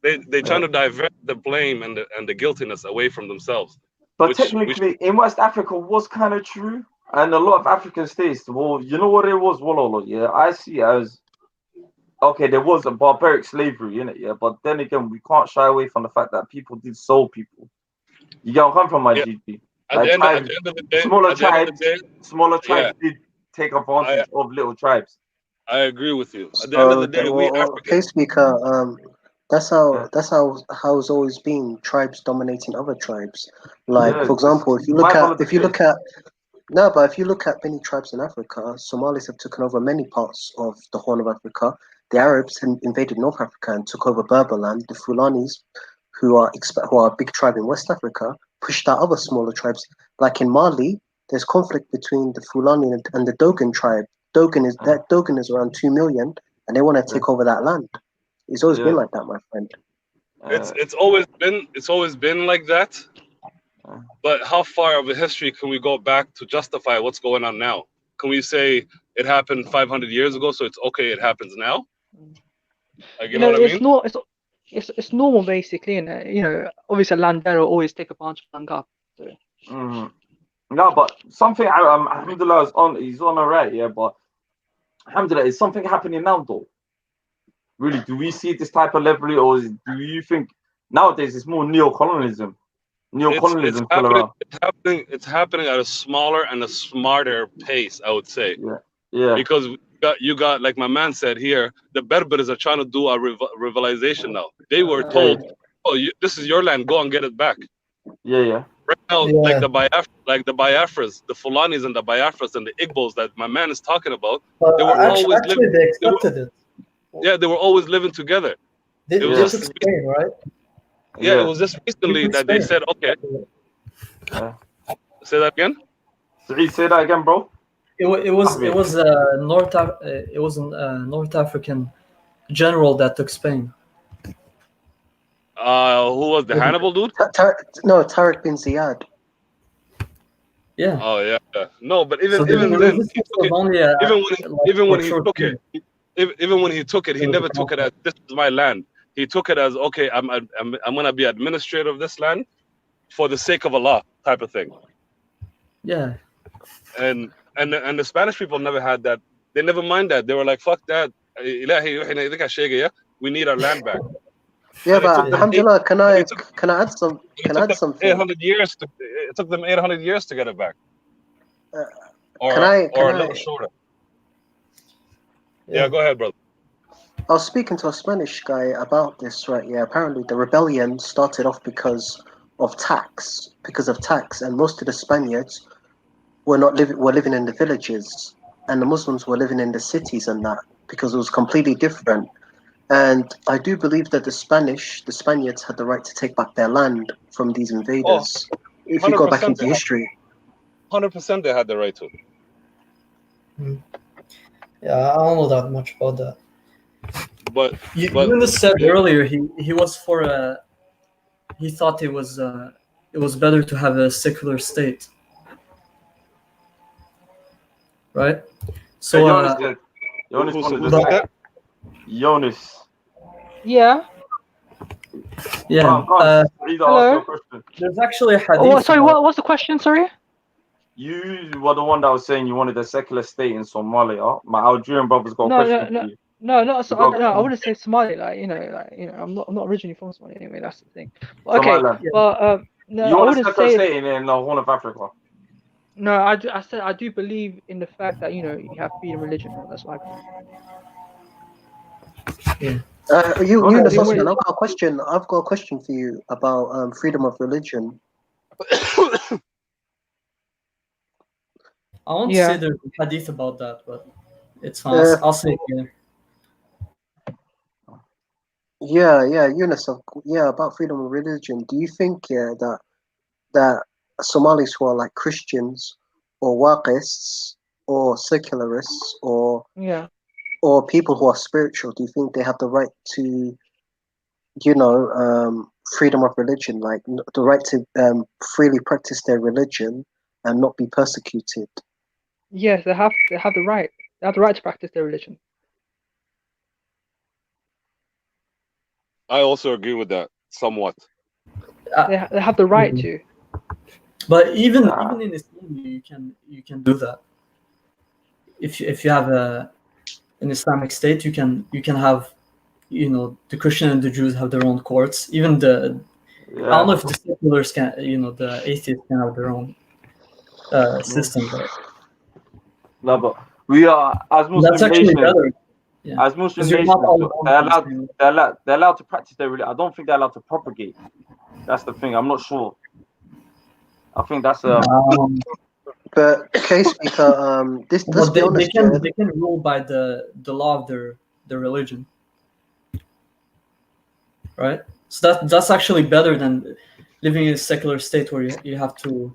they trying to divert the blame and the guiltiness away from themselves. But technically, in West Africa was kind of true, and a lot of African states. Well, you know what it was, Wololo. Yeah, I see it as okay. There was a barbaric slavery in it, but then again, we can't shy away from the fact that people did sold people. You don't come from my GP. At the end of the day, smaller tribes did take advantage of little tribes. I agree with you. At the end of the day, we Africans. Okay, speaker. That's how it's always been. Tribes dominating other tribes. Like for example, if you look at many tribes in Africa, Somalis have taken over many parts of the Horn of Africa. The Arabs invaded North Africa and took over Berberland. The Fulanis, who are a big tribe in West Africa, pushed out other smaller tribes. Like in Mali, there's conflict between the Fulani and the Dogon tribe. Dogon is around 2 million, and they want to take over that land. It's always been like that, my friend. It's always been like that. But how far of a history can we go back to justify what's going on now? Can we say it happened 500 years ago, so it's okay? It happens now. Like, you know what I mean? It's normal basically, and you know, obviously Landero always take a bunch of land up. So. No, but something Alhamdulillah he's on alright, but Alhamdulillah, is something happening now though? Really, do we see this type of level, or do you think nowadays it's more neocolonialism? It's happening at a smaller and a smarter pace, I would say. Yeah. Because you got like my man said here, the Berbers are trying to do a revitalization now. They were told, this is your land, go and get it back. Yeah. Right now, like the Biafras, the Fulanis and the Biafras and the Igbos that my man is talking about, they were always living. They accepted it. Yeah, they were always living together. This is Spain, right? Yeah, it was just recently that they said, okay. Say that again. Say that again, bro. It was a North African general that took Spain. Who was the Hannibal dude? No, Tariq bin Ziyad. Yeah. Oh yeah. No, but even So the then, resistance he took was it. only Even when for he short took it, period. even when he took it, he It was never a took it conflict. as this is my land. He took it as okay. I'm gonna be administrator of this land for the sake of Allah, type of thing. Yeah. And the Spanish people never had that. They never mind that. They were like, fuck that. We need our land back. Yeah, And but alhamdulillah, can I add something? It took them 800 years to get it back. Or Can a I? little shorter. Yeah, go ahead, brother. I was speaking to a Spanish guy about this, right? Yeah, apparently the rebellion started off because of tax, and most of the Spaniards were living in the villages, and the Muslims were living in the cities, and that because it was completely different. And I do believe that the Spaniards had the right to take back their land from these invaders. If you go back into history, 100% they had the right to. Yeah, I don't know that much about that. But Yunus said earlier he was for he thought it was better to have a secular state, right? So Jonas. Yeah. Hello. There's actually a hadith. Oh, sorry. What's the question? Sorry. You were the one that was saying you wanted a secular state in Somalia. My Algerian brother's got a question for you. No, I wouldn't say Somali. I'm not originally from Somalia anyway. That's the thing. Okay, Somaliland. but no, You I want a wouldn't secular say. state in the Horn of Africa? No, I said I do believe in the fact that you have freedom of religion. That's what I believe. Yeah. Yunus Osman, I've got a question for you about freedom of religion. I won't say there's a hadith about that, but it's fine. I'll say it again. Yeah, Yunus, about freedom of religion. Do you think that Somalis who are like Christians or Waqists or secularists or people who are spiritual, do you think they have the right to, freedom of religion, like the right to freely practice their religion and not be persecuted? Yes, they have the right. They have the right to practice their religion. I also agree with that somewhat. They have the right to. But even in Islam, you can do that. If you have an Islamic state, you can have, the Christian and the Jews have their own courts. Even I don't know if the seculars can, the atheists can have their own system. But no, but we are as Muslim that's actually nations. better. Yeah. As Muslim nations, they're allowed to practice their religion. I don't think they're allowed to propagate. That's the thing. I'm not sure. I think that's But case speaker, let's be honest. They can rule by the law of their religion, right? So that's actually better than living in a secular state where you have to.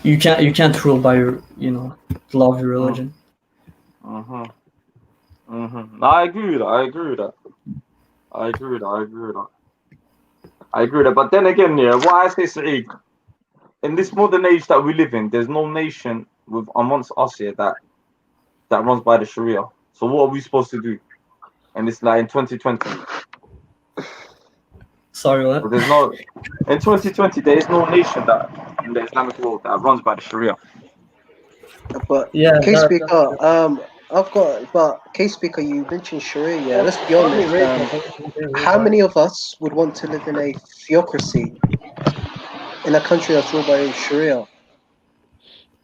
You can't rule by your the law of your religion. No, I agree with that. I agree with that. But then again, what I say, Saeed, in this modern age that we live in, there's no nation amongst us here that runs by the Sharia. So what are we supposed to do? And it's like in 2020. Sorry, what? There's in 2020 there is no nation that in the Islamic world that runs by the Sharia. But case speaker, case speaker, you mentioned Sharia. Yeah, let's be honest. How many of us would want to live in a theocracy in a country that's ruled by Sharia?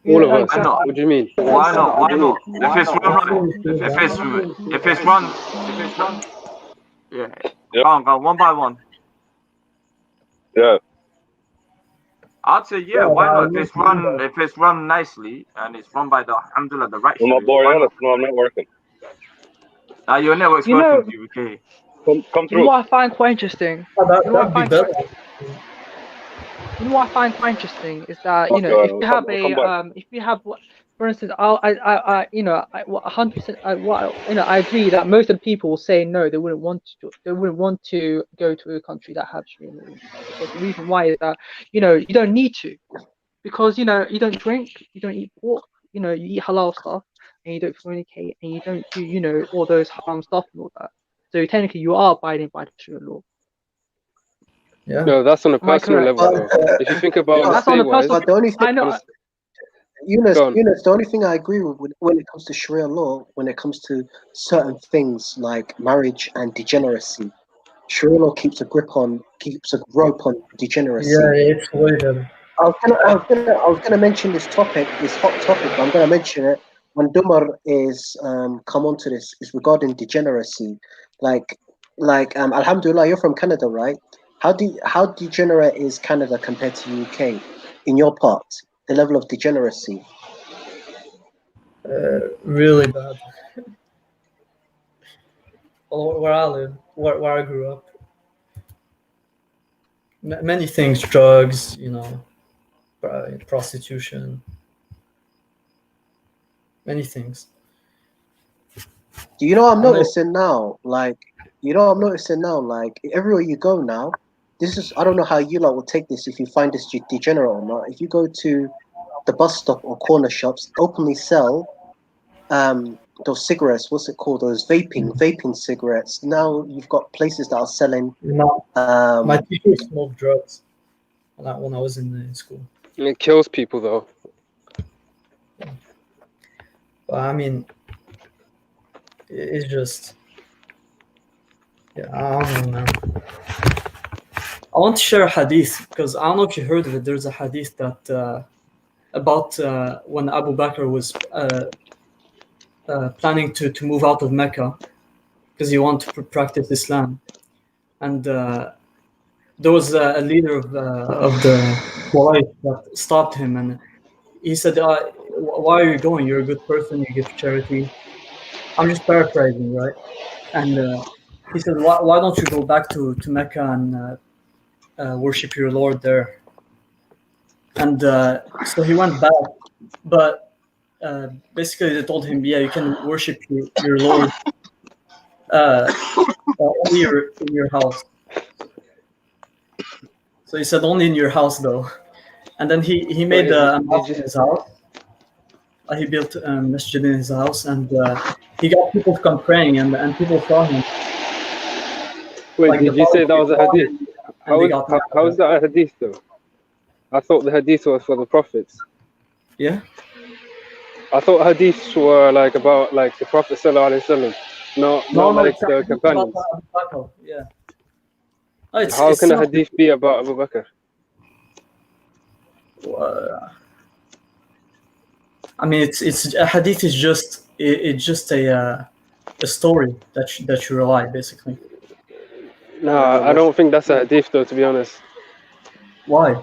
All of us. What do you mean? Why not? If it's run, go one by one. Yeah. I'd say why not? If it's run nicely and it's run by the alhamdulillah the right. No, I'm not working. Your network's working for you, okay? Come through. You know what I find quite interesting? You know what I find quite interesting is that if you have for instance, you know, 100%, I agree that most of the people will say no, they wouldn't want to go to a country that have Sharia law and stuff, because the reason why is that, you know, you don't need to, because, you know, you don't drink, you don't eat pork, you know, you eat halal stuff, and you don't fornicate, and you don't do, you know, all those haram stuff and all that. So technically, you are abiding by the Sharia law. Yeah. No, that's on a Am I personal correct? level, though. If you think about it That's on a state-wise, personal. But the only thing, I know. Eunice, go on. the only thing I agree with when it comes to Sharia law, when it comes to certain things like marriage and degeneracy, Sharia law keeps a rope on degeneracy. Yeah, it's way better. I was gonna mention this hot topic, but I'm gonna mention it when Dumar is come onto this, is regarding degeneracy. Like Alhamdulillah, you're from Canada, right? How degenerate is Canada compared to UK in your part? The level of degeneracy. Really bad. Where I live, where I grew up, many things, drugs, you know, prostitution, many things. Do you know what I'm noticing now? Like, everywhere you go now, I don't know how you lot will take this, if you find this degenerate or not. If you go to the bus stop or corner shops, openly sell those cigarettes, what's it called? Those vaping cigarettes. Now you've got places that are selling. My teacher smoked drugs when I was in school. It kills people, though. But I mean, it's just, yeah, I don't know, man. I want to share a hadith, because I don't know if you heard of it. There's a hadith that about when Abu Bakr was planning to move out of Mecca because he wanted to practice Islam, and there was a leader of the Quraysh that stopped him, and he said, "Why are you going? You're a good person. You give charity." I'm just paraphrasing, right? And he said, "Why don't you go back to Mecca and worship your Lord there?" And so he went back, but basically they told him, "Yeah, you can worship your Lord only in your house." So he said, "Only in your house, though." And then he made a mosque in his house. He built a masjid in his house, and he got people to come praying, and people saw him. Wait, Like, did you say that was a hadith? How is that a hadith, though? I thought the hadith was for the prophets. Yeah? I thought hadiths were like about like the Prophet sallallahu alaihi wasallam, not like the companions. Yeah. How can a hadith be about Abu Bakr? I mean, it's a hadith is just a story that you rely, basically. No, I don't think that's a hadith, though, to be honest. Why?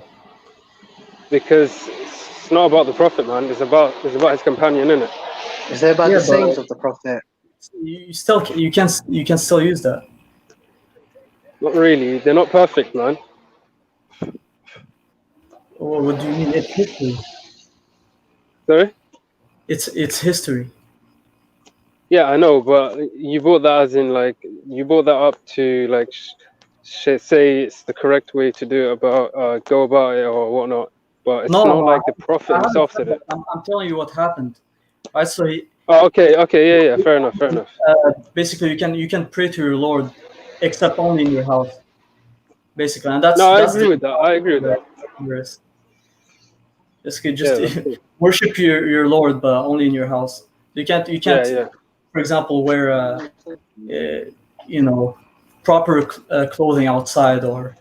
Because it's not about the Prophet, man. It's about his companion, isn't it? Is it about the sayings of the Prophet? You can still use that. Not really. They're not perfect, man. Well, what do you mean? It's history. Sorry? It's history. Yeah, I know, but you brought that as in like you brought that up to like say it's the correct way to do it go about it or whatnot. But it's not like the Prophet himself said it. I'm telling you what happened. Right, so he. Oh, okay, yeah, fair enough. Basically, you can pray to your Lord, except only in your house. Basically, and that's. No, I agree with that. I agree with that. Just worship your Lord, but only in your house. You can't. Yeah. For example, wear proper clothing outside, or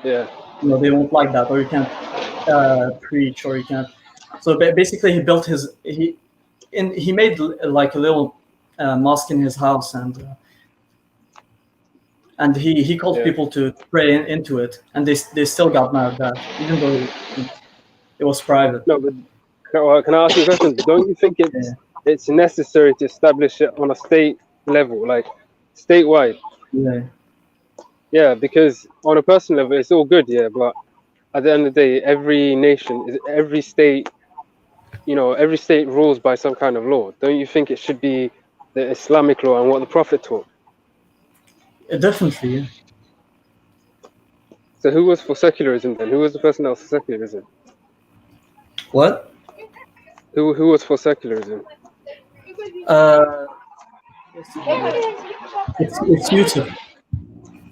they won't like that, or you can't preach, or you can't. So basically, he built he made like a little mosque in his house, and he called people to pray into it, and they still got mad at that, even though it was private. No, but can I ask you a question? Don't you think it's necessary to establish it on a state level, like statewide? Yeah, because on a personal level, it's all good, but at the end of the day, every state you know, every state rules by some kind of law. Don't you think it should be the Islamic law and what the Prophet taught? Definitely, yeah. So who was for secularism then? Who was the person that was for secularism? What? Who was for secularism? It's Yusuf.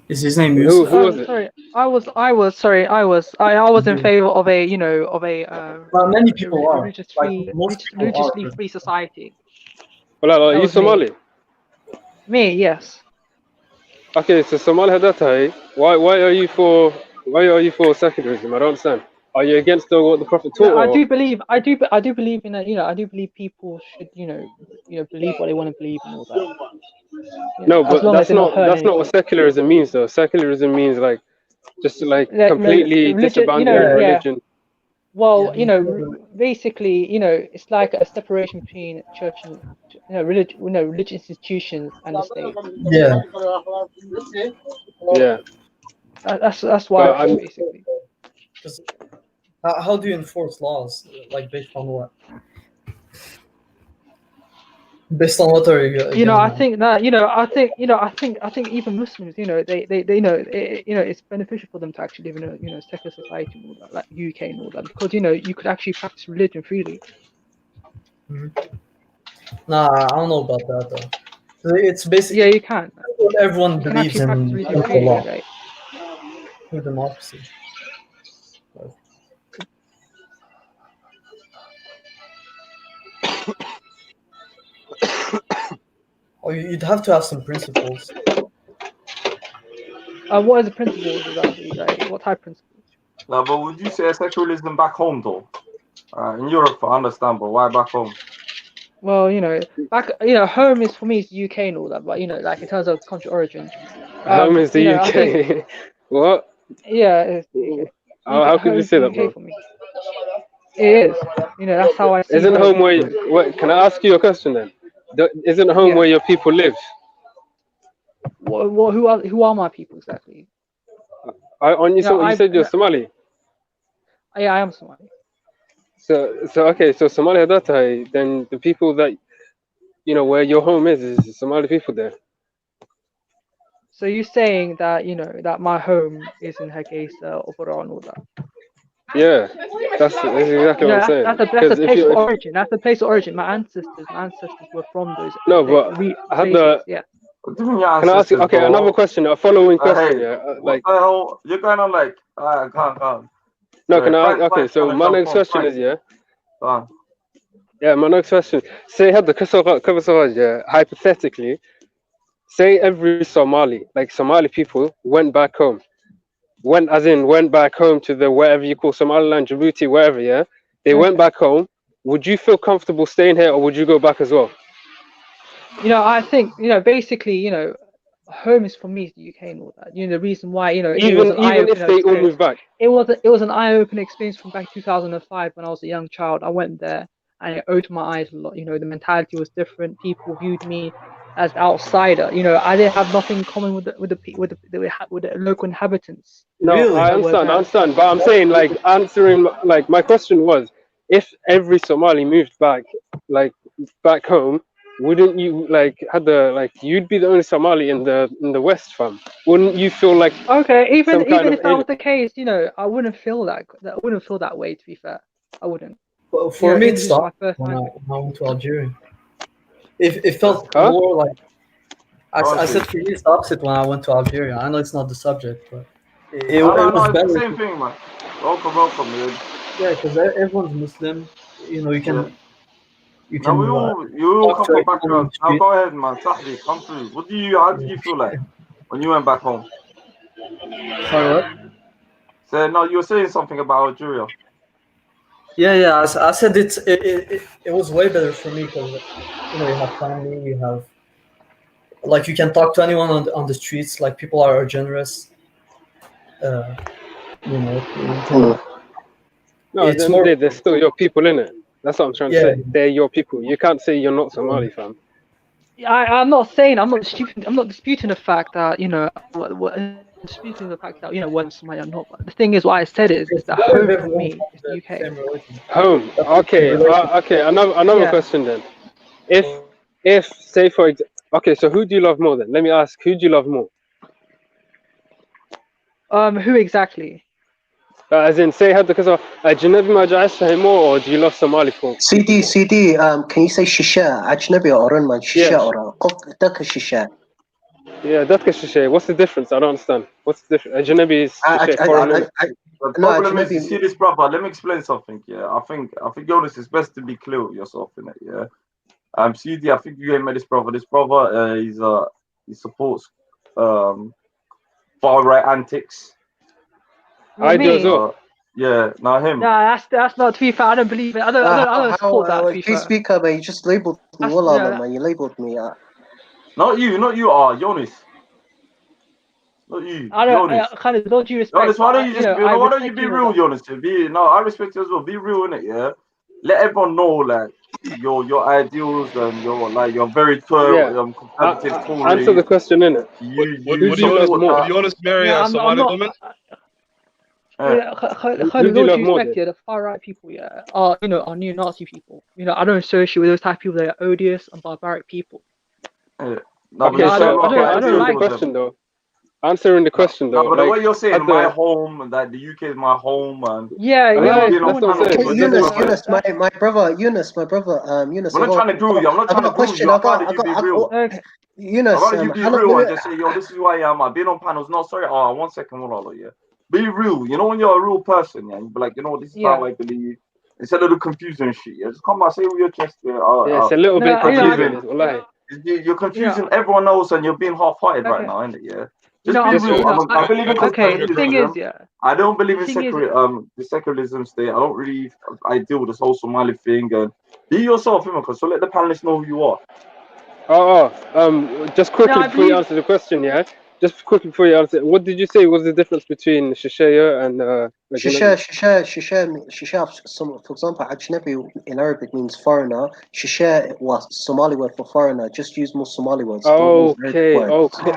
Is his name Who Yusuf? was it? Sorry, I was in favor of a, you know, of a many people are. religiously free society. Well, are you Somali? Me, yes. Okay, so Somali Hadatai, why are you for secularism? I don't understand. Are you against what the Prophet taught? I do believe in a, you know, I do believe people should, you know, believe what they want to believe and all that. No, but that's not what secularism means though. Secularism means like just like completely disabandon religion. Well, you know, basically, you know, it's like a separation between church and, you know, religious institutions and the state. Yeah. Yeah. That's why basically. How do you enforce laws? Like based on what? Based on what are you? You know, I think that, you know, I think even Muslims, you know, they you know, it's beneficial for them to actually live in a, you know, secular society and all that, like UK and all that, because, you know, you could actually practice religion freely. Nah, I don't know about that though. It's basically, yeah, you can. Everyone believes in the law. Right? Through democracy. Oh, you'd have to have some principles. What are the principles exactly? Like, what type of principles? No, but would you say secularism back home though? In Europe, I understand, but why back home? Well, you know, home is for me is the UK and all that, but, you know, like in terms of country origin. Home is the UK. What? Yeah, it's the UK. How could you say that, bro? For me. It is. You know, that's how I see. Isn't home where? Can I ask you a question then? Isn't home where your people live? Who are my people exactly? You said you're Somali. Yeah, I am Somali. So okay, so Somali Hadatai, then the people that, you know, where your home is Somali people there. So you're saying that, you know, that my home is in Hargeisa, Opera and all that? Yeah, that's exactly what I'm saying. That's a place of origin. That's the place of origin. My ancestors were from those. No, but I had the. Yeah. Can I ask you? Okay, another question. A following question. Hey, what the hell? You're kind of like, come. No, can I? Okay, so my next question is yeah, my next question. Say had the hypothetically, say every Somali people went back home. Went back home to the wherever you call Somaliland, Djibouti, wherever, yeah? They went back home. Would you feel comfortable staying here or would you go back as well? You know, I think, you know, basically, you know, home is for me is the UK and all that. You know, the reason why, you know, even if they all move back. It was an eye-opening experience from back 2005 when I was a young child. I went there and it opened my eyes a lot. You know, the mentality was different. People viewed me as the outsider. You know, I didn't have nothing in common with the local inhabitants. No, really? I understand. But I'm saying, like, answering, like, my question was, if every Somali moved back home, wouldn't you you'd be the only Somali in the West, fam? Wouldn't you feel like even if that was the case, you know, I wouldn't feel that way. To be fair, I wouldn't. Well, for me, it stopped when I went to Algeria. It felt more like I said for me, it's the opposite when I went to Algeria. I know it's not the subject, but it was better. It's the same thing, man. Welcome, dude. Yeah, because everyone's Muslim. You know, you can. You come from background. Now go ahead, man. Sahbi, come through. How did you feel like when you went back home? Sorry, what? So no, you were saying something about Algeria. Yeah. I said it was way better for me because, you know, you have family, you have, like, you can talk to anyone on the streets. Like, people are generous. You know. No, it's more. They're still your people, innit? That's what I'm trying to say. They're your people. You can't say you're not Somali, fam. I'm not disputing the fact that, you know, disputing the fact that whether Somali or not. But the thing is, what I said is that home for me is the UK. Home. Okay. Okay. Another question then. If say for okay, so who do you love more then? Let me ask, who do you love more? Who exactly? As in, say هذا كذا أجنبي ما جعلته more, or do you love Somali folk? CD, can you say shisha? أجنبي أورن man shisha أورا قف دك shisha. Yeah, that's shisha. What's the difference? I don't understand. What's the difference? Ajnabi is shisha, foreign. The problem is, you see this, brother. Let me explain something. Yeah, I think Jonas, it's best to be clear with yourself in it. Yeah. CD, I think you ain't met this brother. This brother, he supports far right antics. I do as well. Yeah, not him. No, that's not to be fair. I don't believe it. I don't support that. To be fair. Speaker, but you just labeled me. Man, you labeled me. Not you, Jonas. Not you. I kind of don't you respect. Jonas, why don't you just why don't you be real, Jonas? I respect you as well. Be real in it, yeah. Let everyone know like your ideals and you're very conservative. Answer the question in it. Would Jonas marry a Somali woman? Khalid, don't you respect the far right people, are neo-Nazi people. I don't associate with those type of people that are odious and barbaric people. Okay, I don't like the question though. Answering the question though. No, but the way you're saying my home and that the UK is my home and Eunice, my brother, Eunice. I'm not trying to grill you. I'm not trying to grill you. I'd rather you be real. Eunice, I'd rather you be real and just say, yo, this is who I am. I've been on panels. No, sorry. 1 second, yeah. Be real. When you're a real person, yeah, you be like, this is how I believe. Instead of the confusion shit, yeah, just come out, say with your chest. It's a little bit confusing. You're confusing everyone else, and you're being half-hearted right now, isn't it? Yeah. Just be real. I believe in the thing is, I don't believe in the secularism state. I don't really. I deal with this whole Somali thing, and be yourself, because so let the panelists know who you are. Just quickly before you answer the question, yeah. Just quickly before you answer, what did you say was the difference between Shishaya and Shisha, for example, Ajnabi in Arabic means foreigner. Shisha was Somali word for foreigner. Just use more Somali words. Okay.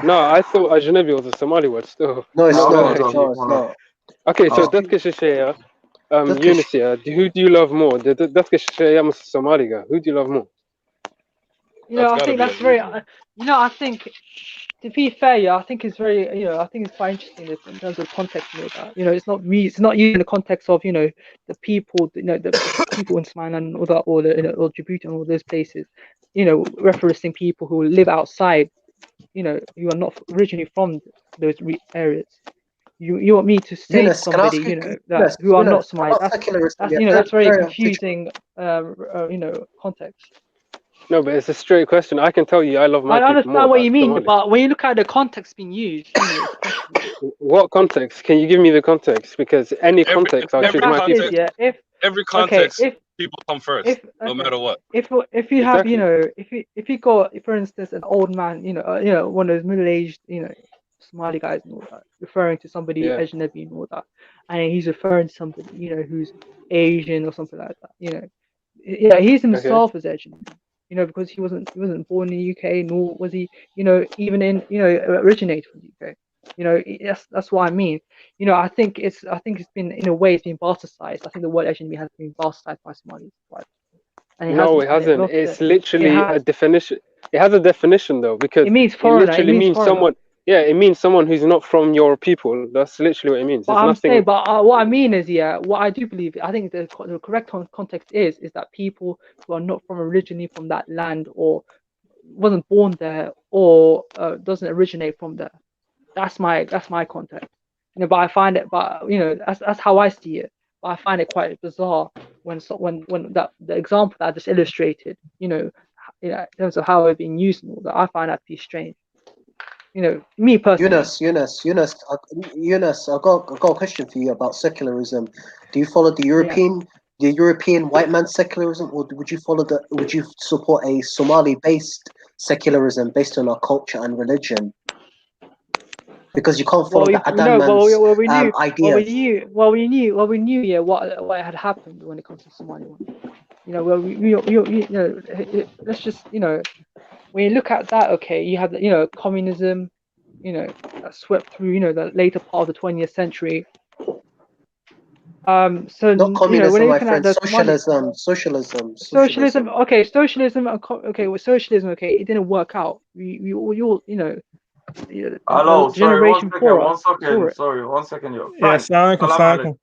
No, I thought Ajnabi was a Somali word still. No, it's not. Okay, so that's Shishaya. Eunice, who do you love more? That's Shishaya and Somali guy. Who do you love more? I think that's very. I think. To be fair, I think it's very, I think it's quite interesting in terms of context. It's not used in the context of, the people, the people in Somaliland or Djibouti and all those places, referencing people who live outside, who are not originally from those areas. You want me to say to somebody, who are not Somali? That's very confusing, context. No, but it's a straight question. I can tell you, I love my people more. I understand what you mean, but when you look at the context being used, what context? Can you give me the context? Because any context, I'll choose my people. Every context, people come first, no matter what. If you have, if you got, for instance, an old man, one of those middle-aged, Somali guys and all that, referring to somebody Ajnabi and all that, and he's referring to somebody, who's Asian or something like that, he's himself as Ajnabi. Because he wasn't born in the UK, nor was he, even in, originated from the UK. That's what I mean. I think it's been, in a way, it's been bastardized. I think the word Ajnabi has been bastardized by Somalis. No, it hasn't. It's literally a definition. It has a definition though, because it means foreigner. It literally means someone. Yeah, it means someone who's not from your people. That's literally what it means. But what I mean is, what I do believe, I think the correct context is that people who are not originally from that land, or wasn't born there, or doesn't originate from there. That's my context. But I find it, that's how I see it. But I find it quite bizarre when the example that I just illustrated, in terms of how it's being used and all that, I find that to be strange. Me personally. Eunice, I got a question for you about secularism. Do you follow the European white man's secularism, or would you support a Somali-based secularism based on our culture and religion? Because you can't follow the Adam man's ideas. We knew what had happened when it comes to Somaliland. Let's just when you look at that, okay, you have communism, that swept through, the later part of the 20th century. So Not communism, when my looking at friend. the Socialism. socialism, okay, socialism, okay, with socialism, okay, it didn't work out. We all, Hello, the sorry, generation before us saw it. sorry, 1 second, yo. Yeah, Frank, Assalamu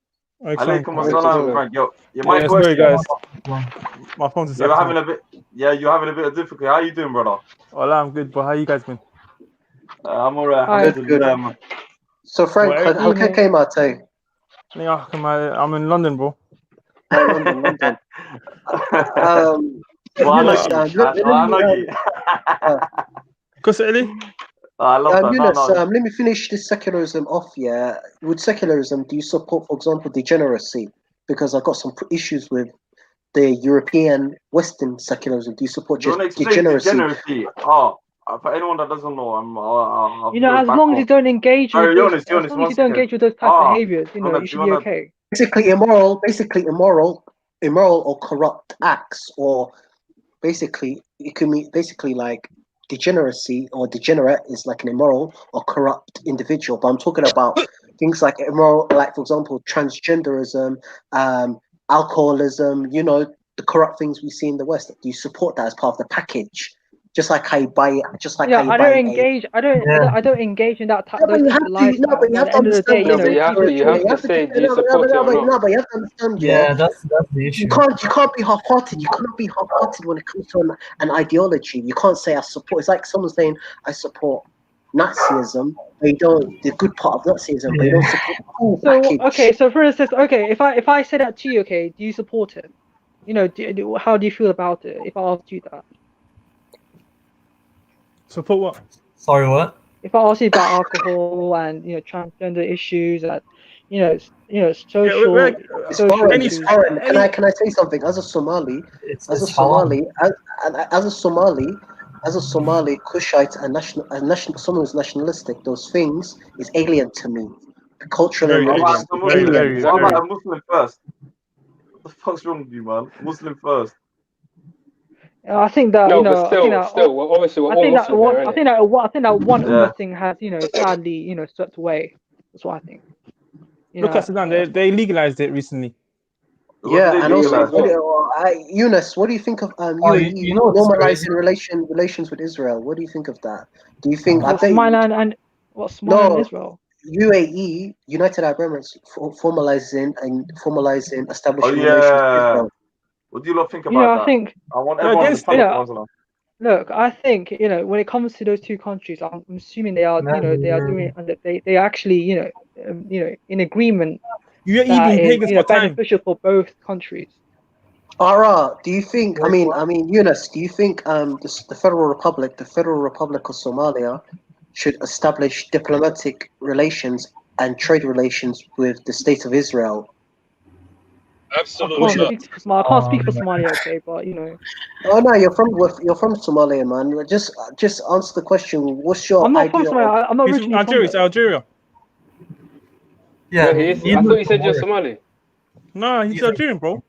alaikum alaikum. assalam, Frank. Yo, my Yeah, sorry question. guys. My phone's just You're acting having up. a bit, you're having a bit of difficulty. How you doing, brother? Well, I'm good, but how you guys been? I'm alright. Hi. Good. So Frank, halka came out, I'm in London, bro. London. I love that. Yunus, let me finish this secularism off. Yeah, with secularism, do you support, for example, degeneracy? Because I've got some issues with the European Western secularism. Do you support degeneracy? Oh, for anyone that doesn't know, as long as you don't engage with those, as long as you don't engage with those type of behaviors, you should be okay. Basically immoral or corrupt acts, or basically it can be basically like degeneracy or degenerate is like an immoral or corrupt individual. But I'm talking about things like immoral, like for example, transgenderism, alcoholism, the corrupt things we see in the West. Do you support that as part of the package? Just like how you buy it, I don't engage in that type of lifestyle. But you have to understand. But you have to say, do you support it or not? No, but you have to understand. Yeah, that's the issue. You can't be half-hearted. You cannot be half-hearted when it comes to an ideology. You can't say I support. It's like someone saying I support Nazism. They don't. The good part of Nazism, but you don't support the full package. Okay, so for instance, if I say that to you, okay, do you support it? How do you feel about it? If I asked you that. Support what? Sorry, what? If I ask you about alcohol and transgender issues and social issues. Can I say something? As a Somali, Kushite and someone who's nationalistic, those things is alien to me. Culturally, very. What about a Muslim first? What the fuck's wrong with you, man? Muslim first. I think that obviously we're all Muslim there, I think that one Ummah thing has sadly swept away. That's what I think. Look at Sudan. They legalized it recently. Yeah, and also, Yunus, what do you think of normalizing relations with Israel? What do you think of that? Do you think Somaliland and Israel? UAE, United Arab Emirates, formalizing establishing relations with Israel? What do you lot think about that? I want everyone to look, I think when it comes to those two countries, I'm assuming they are doing, and they actually in agreement. That is beneficial for both countries. Ara, do you think? I mean, Yunus, do you think the Federal Republic of Somalia, should establish diplomatic relations and trade relations with the State of Israel? Absolutely. I can't speak for Somalia, okay, but Oh no, you're from Somalia, man. Just answer the question. What's your? I'm not from Somalia. I'm not originally Algeria. It's Algeria. Yeah, he is. I thought you said you're Somali. No, he's Algerian, bro.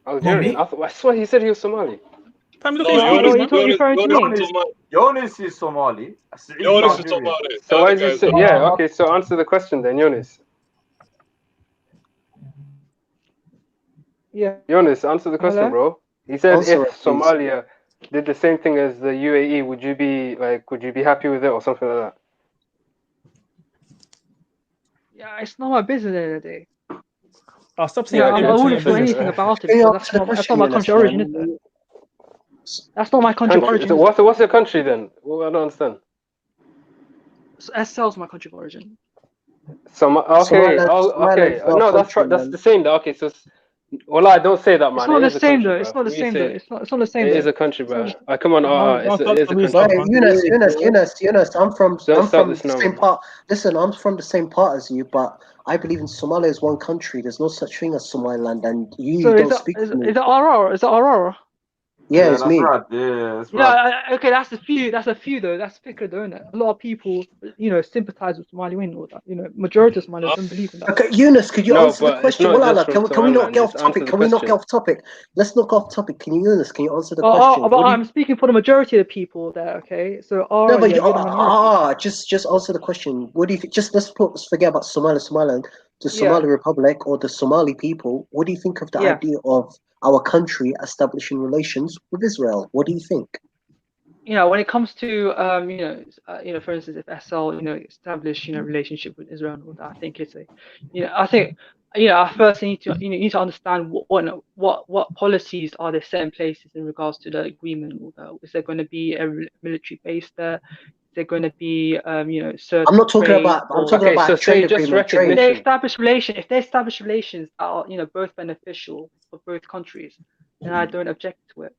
Algerian. I swear he said he was Somali. Jonas is Somali. Jonas is Somali. So why is he say? Yeah, okay. So answer the question then, Jonas. Yeah. Jonas, answer the question, bro. He said if Somalia did the same thing as the UAE, would you be happy with it or something like that? Yeah, it's not my business at the end of the day. I'll stop saying I wouldn't do anything about it because that's not my country origin, is it? That's not my country origin. So what's your country then? Well, I don't understand. SL is my country of origin. Okay. No, that's the same. Okay, so. Well, I don't say that, man. It's not the same though. It's not the same though. It's not the same. It is a country, bro. Come on, it is a country. Yunus, I'm from the same part. Listen, I'm from the same part as you, but I believe in Somalia as one country. There's no such thing as Somaliland, and you don't speak to me. Is it Aurora? Is it Aurora? Yeah, it's me. Right. Yeah, that's right. Okay, that's a few though. That's thicker though, isn't it? A lot of people, sympathize with Somali and all that. Majority of Somalis don't believe in that. Okay, Eunice, could you answer the but it's question? not Well, just from can we not get off Somaliland, topic? Can we not get off topic? Let's not go off topic. Eunice, can you answer the question? But I'm speaking for the majority of the people there. Okay, so No, but you're the minority. just answer the question. What do you think? Just let's forget about Somaliland, the Somali Republic or the Somali people. What do you think of the idea of our country establishing relations with Israel? What do you think? When it comes to for instance, if SL establish relationship with Israel and all that, I think it's I first need to need to understand what policies are they set in places in regards to the agreement. Is there going to be a military base there? Is there going to be certain? I'm not talking about. I'm talking about trade agreement. If they establish relations that are both beneficial for both countries, then I don't object to it.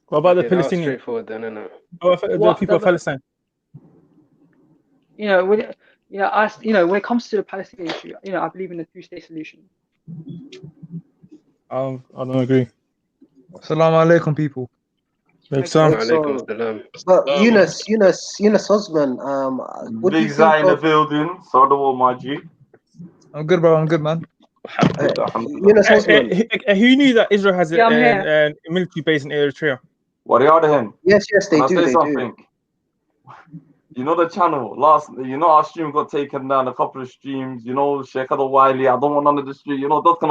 What about the Palestinians? Palestinians? Straightforward then, isn't it? The people of Palestine. When it comes to the Palestinian issue, I believe in a two-state solution. I don't agree. Assalamu alaikum, people. But Eunice Osman, what do you Big think Zai in the building. So the war, my G. I'm good, bro. I'm good, man. Eunice Osman. Who knew that Israel has a military base in Eritrea? What are you him? Yes, they do. Say something. You know the channel. Our stream got taken down. A couple of streams. Sheikh Wiley. I don't want none of the stream. That can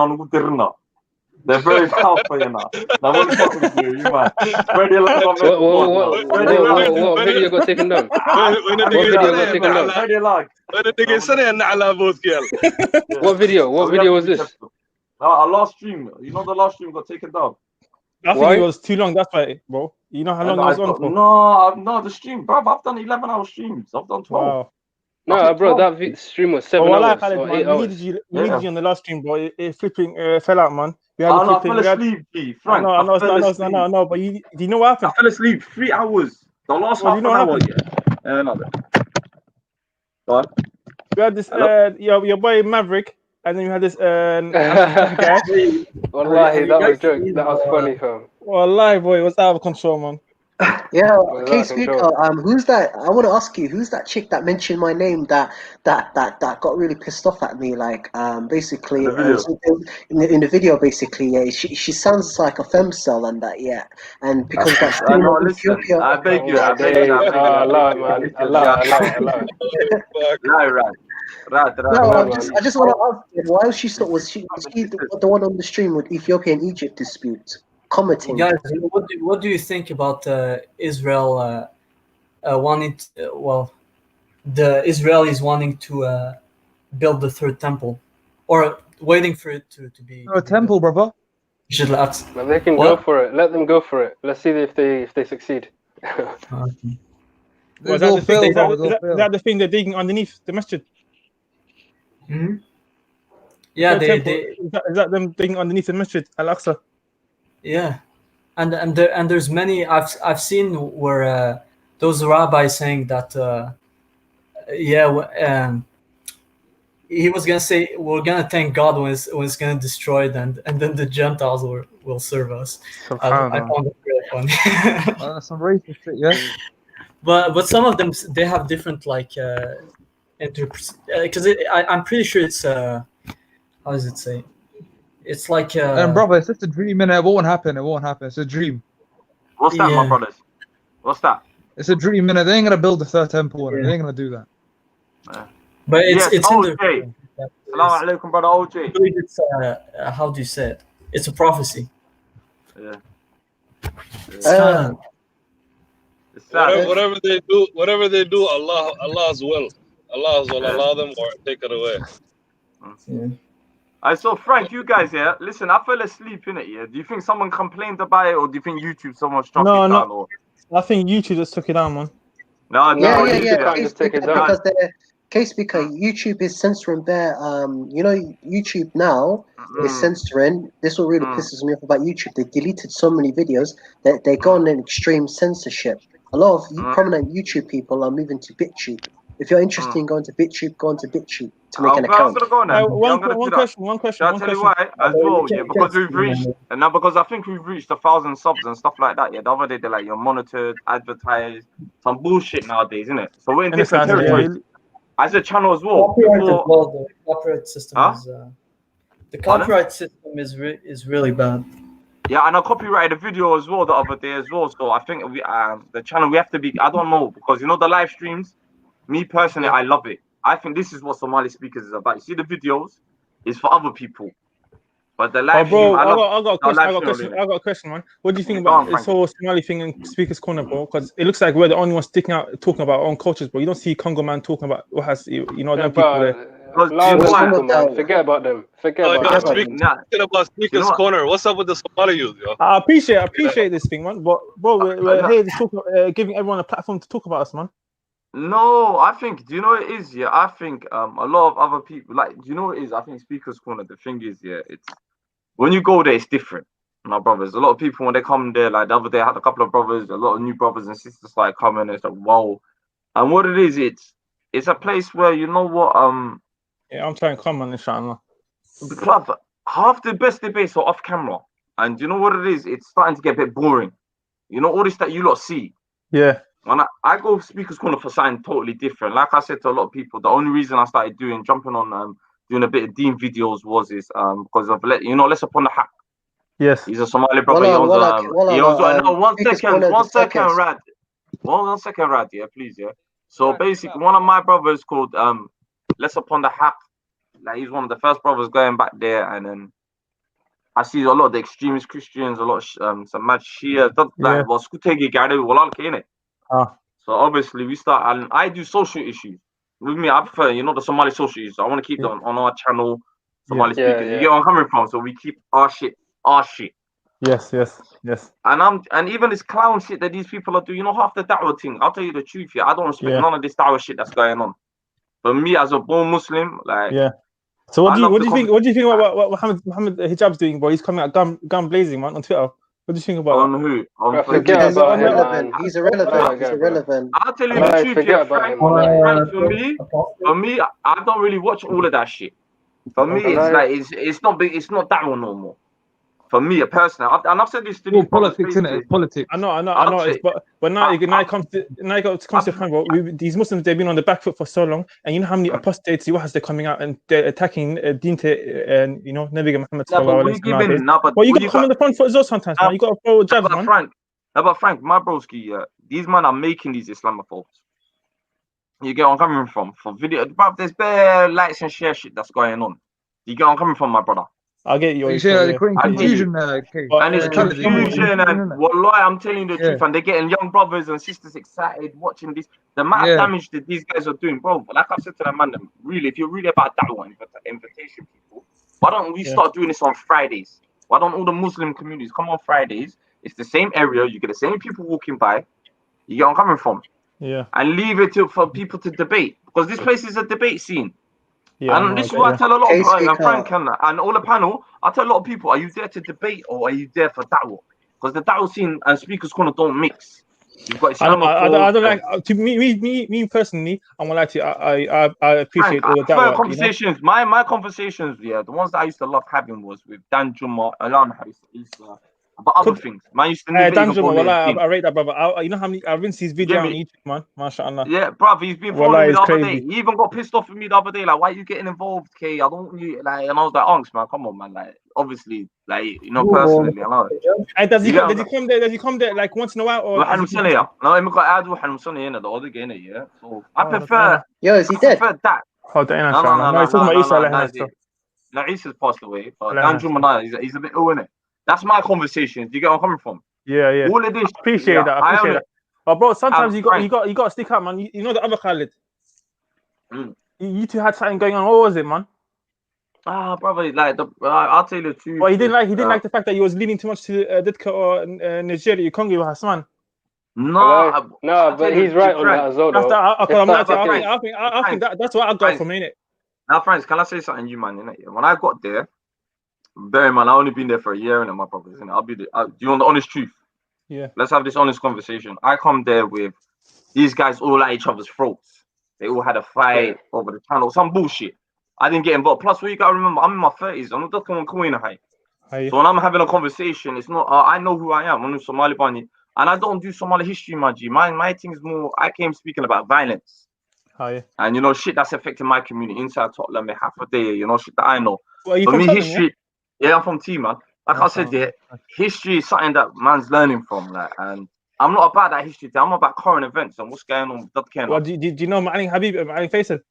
they're very powerful, Now what fucking do you, man? Spread your love. What video got taken down? What video got taken down? Spread your love. What video? What video was this? Our last stream. The last stream got taken down. I think it was too long. That's why, bro. You know how long it was on for? No, the stream, bro. I've done 11-hour streams. I've done 12. Wow. No, bro, that stream was 7 hours or 8 hours. We needed you on the last stream, bro. It flipping fell out, man. I fell asleep, G. Frank. No, but do you know what happened? I fell asleep 3 hours. The last half an hour. Go on. We had this, your boy Maverick, and then you had this guy. Wallahi, that was a joke. That was funny, fam. Wallahi, boy, it was out of control, man. Yeah, okay, speaker. Who's that? I want to ask you, who's that chick that mentioned my name that got really pissed off at me? Basically, in the video, basically, she sounds like a femcel and that, and because that's Ethiopia. I beg you. Allah, man. Allah. Right. No, I just want to ask you, why was she the one on the stream with Ethiopia and Egypt dispute? Commenting. Guys, what do you think about Israel wanting the Israelis wanting to build the third temple, or waiting for it to be a temple, brother? Well, they can go for it. Let them go for it. Let's see if they succeed. Is that the thing they're digging underneath the masjid? Mm-hmm. Yeah, is that them digging underneath the masjid Al-Aqsa? Yeah, and there's many I've seen where those rabbis saying that he was gonna say we're gonna thank God when it's gonna destroy it, and then the Gentiles will serve us. I found it really funny. That's some racist shit, yeah. But some of them, they have different because I'm pretty sure it's how does it say? It's like and brother, it's just a dream, and it won't happen. It's a dream. What's that, my brothers? What's that? It's a dream, and they ain't gonna build the third temple. They ain't gonna do that. But it's in the. Assalamu alaikum, brother OJ. It's how do you say it? It's a prophecy. Yeah. Whatever they do, Allah's will. Allah's will allow them or take it away. Yeah. I saw Frank, you guys here. Listen, I fell asleep in it. Yeah. Do you think someone complained about it, or do you think YouTube someone struck it down? Or... I think YouTube just took it down, man. No. Because speaker, YouTube is censoring their. YouTube now is censoring. This what really pisses me off about YouTube. They deleted so many videos that they go on an extreme censorship. A lot of prominent YouTube people are moving to BitChute. If you're interested in going to BitTube, go on to BitTube to make an account. I'm gonna go now. One question. I'll tell you why as well. Yeah, because we've reached, and now because I think we've reached 1,000 subs and stuff like that. Yeah, the other day they're like you're monitored, advertised, some bullshit nowadays, isn't it? So we're in different territories. As a channel as well. The copyright system is the copyright system is really bad. Yeah, and I copyrighted a video as well the other day as well. So I think we the channel we have to be. I don't know because you know the live streams. Me personally, I love it. I think this is what Somali speakers is about. You see the videos, it's for other people. But the live stream, I got a question, man. What do you think about this whole Somali thing in Speaker's Corner, bro? Because it looks like we're the only ones sticking out talking about our own cultures, bro. You don't see Congo man talking about what has them people there. Forget about them. Forget about them. Speaking about Speaker's Corner, what's up with the Somali youth, yo? I appreciate this thing, man. But bro, we're here to talk, giving everyone a platform to talk about us, man. No, I think, do you know what it is? Yeah, I think a lot of other people, like, do you know what it is? I think Speaker's Corner, the thing is, yeah, it's when you go there, it's different. My brothers, a lot of people when they come there, like the other day, I had a couple of brothers, a lot of new brothers and sisters started coming. And it's like, whoa. And what it is, it's a place where you know what, yeah, I'm trying to come on, inshallah. Half the best debates are off camera, and you know what it is? It's starting to get a bit boring. You know all this that you lot see. Yeah. When I go Speaker's Corner for something totally different. Like I said to a lot of people, the only reason I started jumping on doing a bit of Dean videos was because of Let's Upon the Hack. Yes. He's a Somali brother. One second, Rad, yeah, please, yeah. So basically, one of my brothers called Let's Upon the Hack. Like he's one of the first brothers going back there, and then I see a lot of the extremist Christians, a lot of some mad Shia. Like was innit? So obviously we start, and I do social issues. With me, I prefer, the Somali social issues. I want to keep them on our channel, Somali speakers. You get where I'm coming from. So we keep our shit. Yes. And even this clown shit that these people are doing, half the da'wah thing. I'll tell you the truth here. I don't respect none of this da'wah shit that's going on. For me, as a born Muslim, like So what do you think? What do you think about what Muhammad Hijab's doing, bro? He's coming out gun blazing, man, on Twitter. What do you think about on who? He's irrelevant. He's irrelevant. I'll tell you the truth here, Frank. For me, I don't really watch all of that shit. For me, it's like it's not big. It's not that one no more. For me, personally, and I've said this to politics, isn't it? It's politics. I know. But now it comes to the point, bro. These Muslims, they've been on the back foot for so long, and you know how many apostates they're coming out and they're attacking Deen and Nabi Muhammad sallallahu alaihi wasallam. Well, you got to come on the front foot as well sometimes, man. You got to throw jabs, man. But Frank, my broski, these men are making these Islamophobes. You get where I'm coming from? For video, bro, there's bare likes and share shit that's going on. You get where I'm coming from, my brother? I get you. They're creating confusion, and it's confusion, and wallahi, I'm telling you the truth, and they're getting young brothers and sisters excited watching this. The amount of damage that these guys are doing, bro. Like I said to them, man, really, if you're really about da'wah invitation people, why don't we start doing this on Fridays? Why don't all the Muslim communities come on Fridays? It's the same area, you get the same people walking by. You get where I'm coming from? Yeah. And leave it for people to debate, because this place is a debate scene. Yeah, and this is what I tell a lot of Frank and all the panel. I tell a lot of people: are you there to debate or are you there for da'wah? Because the da'wah scene and Speaker's Corner don't mix. You've got I don't like. To me personally, I'm gonna lie to you. I appreciate all the da'wah. Conversations. My conversations, the ones that I used to love having was with Dan Juma, Alan Harris, but other things. Man used to Dan Juma, I rate that, brother. You know how many I rinsed his video on YouTube, man. MashaAllah. Yeah, bruv, he's been following me the other day. He even got pissed off with me the other day. Like, why are you getting involved, K? I don't you like. And I was like, Unks, man, come on, man. Like, obviously, like personally, I know. And does he come there? Does he come there like once in a while? Or no, I'm got the other game, yeah. So I prefer. Yo, is he dead? I prefer that. Oh, no, he's talking about Isa. No, Isa's passed away, but Dan Juma, he's a bit ill, innit? That's my conversation. Do you get where I'm coming from? Yeah. All of this. Appreciate that. But bro, sometimes you got to stick up, man. You know the other Khalid. You two had something going on. What was it, man? Probably like I'll tell you the truth. Well, he didn't like the fact that you was leaning too much to Ditka or Nigeria, Congo, Hassan. No, but he's right on that as well. I think that's what I got from it. Now, friends, can I say something, you man? When I got there, bear in mind, I only been there for a year, and my brothers, do you want the honest truth? Yeah. Let's have this honest conversation. I come there with these guys all at each other's throats. They all had a fight over the channel, some bullshit. I didn't get involved. Plus, what you gotta remember, I'm in my 30s. I'm not just going to high. So when I'm having a conversation, it's not. I know who I am. I'm Somali Bani, and I don't do Somali history, my G. My thing is more. I came speaking about violence. And you know, shit that's affecting my community inside Tottenham, half a day. You know, shit that I know. Well, you For from me, Tottenham, history. Yeah, I'm from T, man. Like I said, history is something that man's learning from. Like, and I'm not about that history thing. I'm about current events and what's going on with that kind of. Well, do you know Ma'aling Habib, Ma'aling Faisal?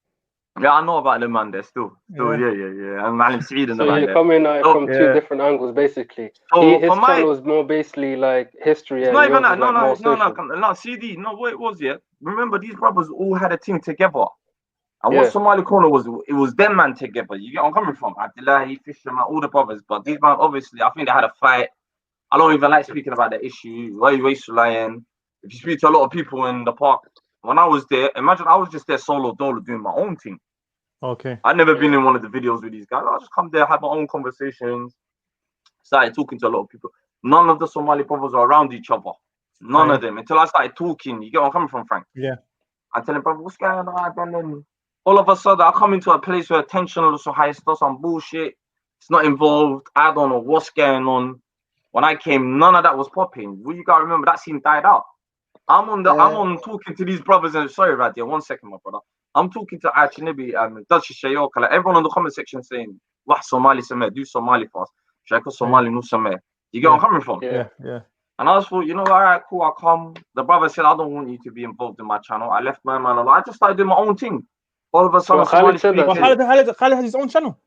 Yeah, I know about them, man. They're still, yeah. And Ma'aling Saeed and So that. you're coming at it from two different angles, basically. So His channel is more basically like history, and yours is like more social. No, CD. No, what it was, remember, these brothers all had a team together. And what Somali Corner was, it was them man together. You get where I'm coming from? Abdullahi, Fisherman, all the brothers. But these man, obviously, I think they had a fight. I don't even like speaking about the issue. Why you waste lying? If you speak to a lot of people in the park, when I was there, imagine I was just there solo dolo doing my own thing. Okay. I'd never been in one of the videos with these guys. I just come there, had my own conversations, started talking to a lot of people. None of the Somali brothers are around each other. None of them. Until I started talking. You get where I'm coming from, Frank? Yeah. I tell him, brother, what's going on? And then all of a sudden, I come into a place where tension is so high, still some bullshit. It's not involved. I don't know what's going on. When I came, none of that was popping. Well, you gotta remember that scene died out. I'm on talking to these brothers, and sorry, Radia, 1 second, my brother. I'm talking to Achinibi and Dutch Shayoka, like everyone in the comment section saying, "Wah Somali Sameh, do Somali fast. Shayko Somali no Sameh." You get where I'm coming from? Yeah. And I was thought, you know, all right, cool, I'll come. The brother said, I don't want you to be involved in my channel. I left my man alone. I just started doing my own thing. All of a sudden, Somali speakers. Khalid has his own channel.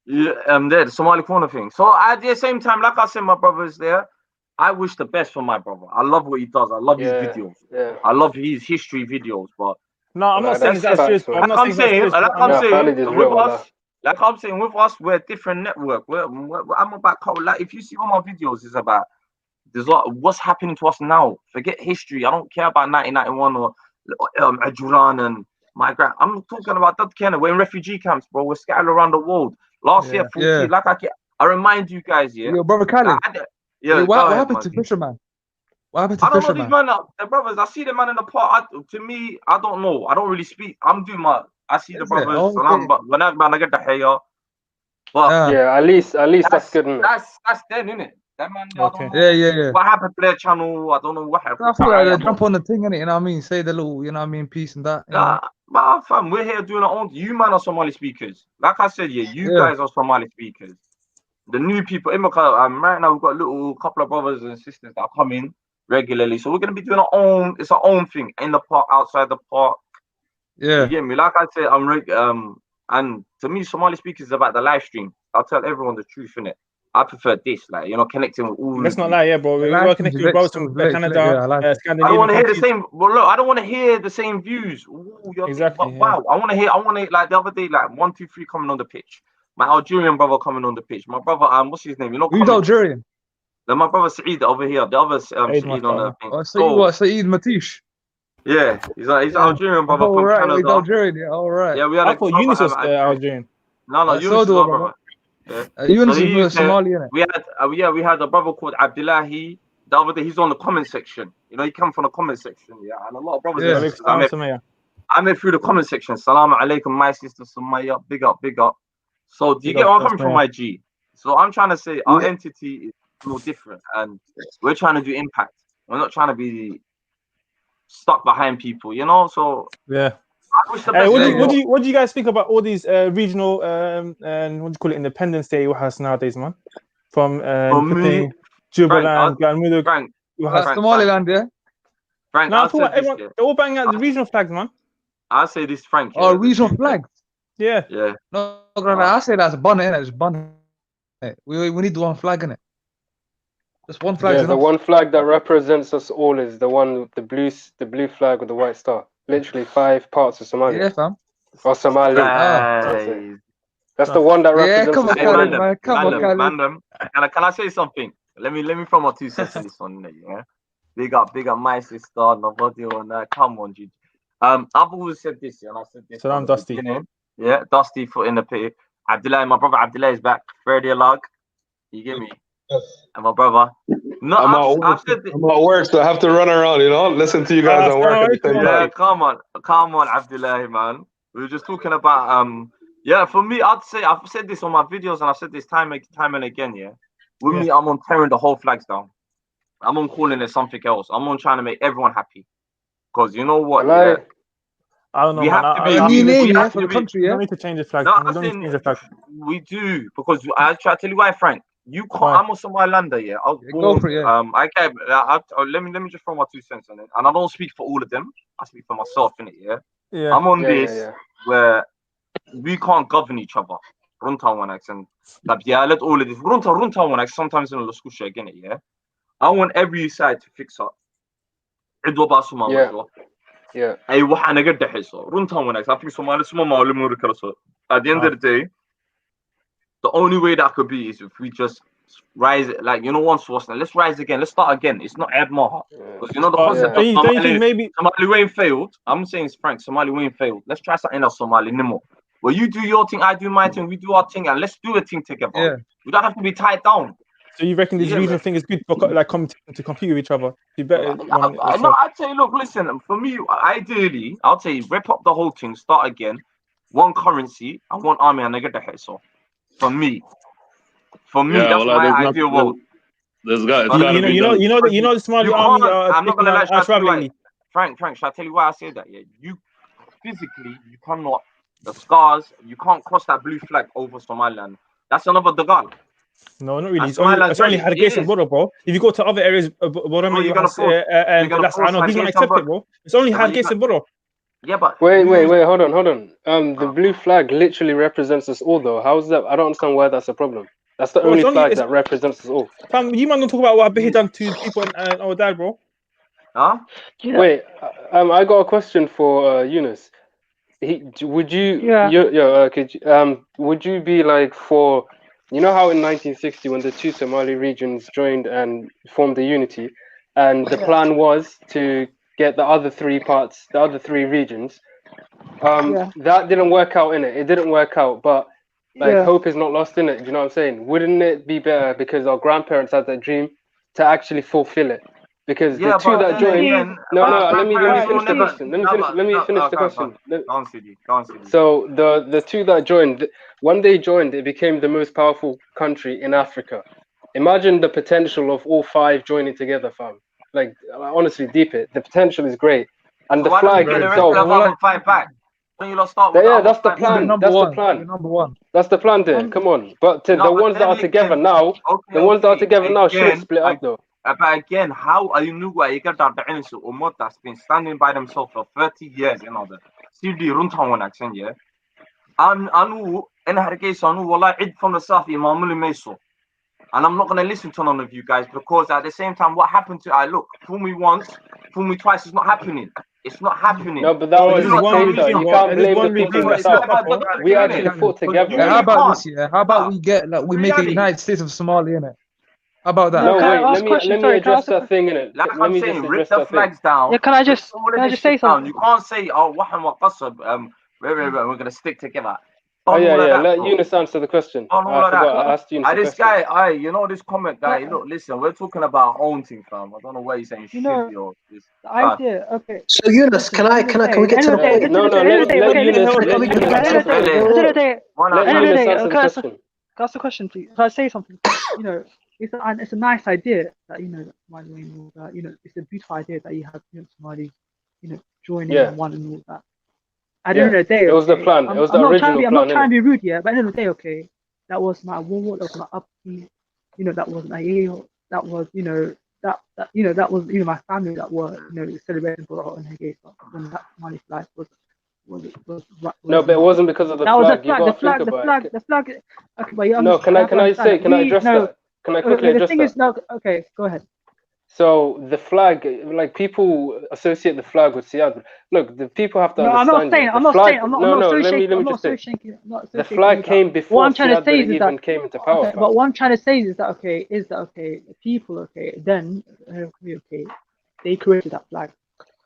Yeah, there, the Somali Corner thing. So at the same time, like I said, my brother's there. I wish the best for my brother. I love what he does. I love his videos. I love his history videos. But no, I'm not saying it's that serious. Like I'm saying, with us, we're a different network. I'm about like if you see all my videos, is about what's happening to us now. Forget history. I don't care about 1991 or Ajuran and my grand. I'm talking about that kind of. We're in refugee camps, bro. We're scattered around the world. Last year, 14. Like I remind you guys, Yo, brother Khalid. What happened to Fisherman? What happened to Fisherman? I don't know these men, the brothers. I see the man in the park. To me, I don't know. I don't really speak. I'm doing my. I see the brothers. But when I get the hair, but at least that's good enough. That's them, innit? That man. Okay. Yeah. What happened to their channel? I don't know what happened. I feel like they jump on the thing, innit? You know what I mean? Say the little, you know what I mean, peace and that. But fam, we're here doing our own. You man are Somali speakers. Like I said, you guys are Somali speakers. The new people, right now we've got a little couple of brothers and sisters that are coming regularly. So we're gonna be doing our own. It's our own thing in the park, outside the park. Yeah. You get me? Like I said, and to me, Somali speakers is about the live stream. I'll tell everyone the truth, innit? I prefer this, like, you know, connecting with all. Let's not lie, bro. We're connecting with brothers from Canada, Scandinavia. I don't want to hear the same. Well, look, I don't want to hear the same views. Exactly. Wow, I want to hear like the other day, like 1, 2, 3 coming on the pitch. My Algerian brother coming on the pitch. My brother, what's his name? You know, who's Algerian? Then my brother Saeed over here. The other Saeed on the thing. Saeed Matish. Yeah, he's an Algerian brother from Canada. He's Algerian. Yeah, all right. Yeah, we had. I thought Yunus was Algerian. No, Yunus is our brother. Yunus is Somali, innit? We had a brother called Abdullahi. The other day, he's on the comment section. You know, he come from the comment section. Yeah, and a lot of brothers and sisters. I met through the comment section. Salaam alaikum, my sister Sumaya. Big up. So do you get where I'm coming from, my G? So I'm trying to say our entity is no different, and we're trying to do impact. We're not trying to be stuck behind people, you know. So what do you guys think about all these regional and what do you call it, Independence Day has nowadays, man? From Jubaland, Somaliland, yeah. Frank, now they're all banging out the regional flags, man. I'll say this, Frank. Oh, regional flags. Yeah. No, I say that's bun, innit? It's bun. We need one flag, innit? Just one flag. Yeah, the one flag that represents us all is the one with the blue flag with the white star. Literally 5 parts of Somalia. Yeah, fam. Or Somali. That's the one that represents us all. Come on, can I say something? Let me throw my 2 cents on this one, yeah. Big up my sister, nobody on that. Come on, Gigi. I've always said this, and I said this. So I'm Dusty. Yeah, Dusty foot in the pit. Abdullah, my brother Abdullah is back. Ferdi Alag. You get me? And my brother. No, I've said this. I'm at work, so I have to run around, listen to you guys at work at the same Yeah, time. come on, Abdullahi, man. We were just talking about yeah, for me, I've said this on my videos and I've said this time and again, yeah. With me, I'm on tearing the whole flags down. I'm on calling it something else. I'm on trying to make everyone happy. Because you know what, yeah. I don't know, We man. have to be I new name, we yeah, have for to the be country, you yeah. don't need to change the flag. No, You don't need to change the flag. we do, because I try to tell you why, Frank. You can't. Why? I'm a Somalilander, yeah. I was Yeah, born. go for it, yeah. Let me just throw my 2 cents on it, and I don't speak for all of them. I speak for myself, innit, yeah. Yeah. I'm on this where we can't govern each other. Runta one accent. Yeah, let all of this. Runta one accent. Sometimes in the school share again, yeah. I want every side to fix up. Yeah. Ay waxaa naga dhaxayso runtan wanaagsan afkii Soomaali suma maamuli karo so at the end of the day the only way that could be is if we just rise, like, once was, let's rise again, let's start again. It's not Ed Maha, because the concept of Somali Wayne failed. I'm saying it's Frank, Somali Wayne failed. Let's try something else, Somali Nimo. Well, you do your thing, I do my thing, we do our thing, and let's do a thing together. Yeah. We don't have to be tied down. So you reckon this regional thing is good for like to compete with each other? You better. No, I'd say, look, listen. For me, ideally, I'd say rip up the whole thing, start again, one currency and one army, and I get the head off. For me, that's my ideal world. There's got the Somali army. I'm not gonna lie, lately. Frank, shall I tell you why I say that? Yeah, you physically, you cannot. The scars, you can't cross that blue flag over Somaliland. That's another Dagal. No, not really. It's only Hargeisa and Boro, bro. If you go to other areas, Borome, you have he's gonna accept it, bro. It's only Hargeisa and Boro. Yeah, but wait, hold on. The blue flag literally represents us all, though. How's that? I don't understand why that's a problem. That's the only flag that represents us all. Fam, you man don't talk about what Abiy done to people and our dad, bro. Huh? Wait, I got a question for Yunus. Would you be like for, how in 1960 when the two Somali regions joined and formed the unity, and the plan was to get the other three regions, that didn't work out in it. It didn't work out, but hope is not lost in it. Do you know what I'm saying? Wouldn't it be better because our grandparents had that dream to actually fulfill it? Because the two that joined. Let me finish the question. Let me finish the question. Go on, Sidi. So the two that joined, when they joined, it became the most powerful country in Africa. Imagine the potential of all five joining together, fam. Like, honestly, deep it. The potential is great, and the flag itself. Fight back. When you start with that's the plan. That's the plan. Number one. That's the plan, there. Come on, but the ones that are together now, shouldn't split up though. But again, how are you that's been standing by themselves for 30 years, CD runtan wanaagsan, yeah. Anu in Hargeysa, wallahi cid from the south imamuli mayso. And I'm not going to listen to none of you guys, because at the same time, what happened to look, fool me once, fool me twice, it's not happening. It's not happening. No, but that was the case. You can't blame the people in the south. We actually fought together. How about this? Yeah, how about we make a United States of Somalia, innit? How about that? No, wait. Let me address that thing in it. Like I'm saying, rip the flags down. Yeah, can I just say something? You can't say, oh, we're gonna stick together. Oh yeah. Let Yunus answer the question. I asked Yunus this guy, this comment guy. Look, listen, we're talking about haunting, fam. I don't know why he's saying shit or this. The idea, okay. So Yunus, can we get to the point? No, let Yunus answer the question. Ask the question, please. Can I say something? It's a nice idea that Somali and all that. It's a beautiful idea that you have Somali, joining one and all that. At the end of the day, it was the plan. It was the original plan. I'm not trying to be rude, yeah. But at the end of the day, okay, that was my war. That was my upkeep. That was my that was that was my family that were celebrating for the Hargeisa when that Somali flag was. No, but it wasn't because of the flag. The flag. Okay, but no, can I address that? Can I quickly address that? The thing is, okay, go ahead. So the flag, like people associate the flag with Siad. Look, the people have to understand. The flag came before Siad even came into power. Okay, but what I'm trying to say is that the people, then they created that flag,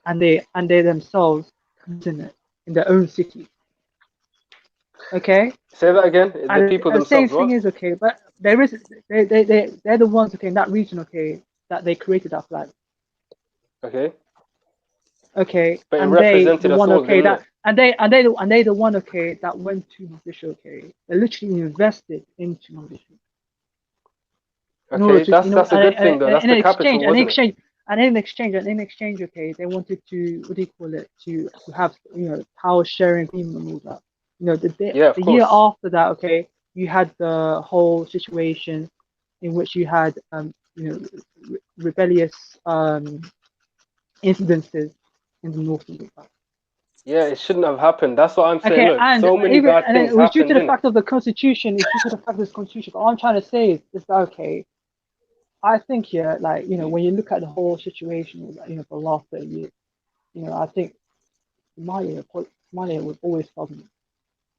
and they themselves in their own city. Okay. Say that again. And The people the same themselves. thing What? is okay, but they're the ones okay in that region okay that they created that flag. Okay. Okay, But it and they represented the us one all, okay didn't that and they the one okay that went to Mogadishu okay. They literally invested into Mogadishu. it? Okay, that's a good thing though. That's the capital, wasn't it? In exchange, okay, they wanted to what do you call it to have power sharing agreement and all that. Yeah, The of year course. after that, okay, you had the whole situation in which you had rebellious incidences in the north of the country. Yeah, it shouldn't have happened. That's what I'm saying. Okay, Look, and so many bad then things it was due happened, to the didn't it? fact of the constitution. It's due to the fact of this constitution. All I'm trying to say is that okay. I think when you look at the whole situation, for the last 30 years, I think Somalia was always stubborn.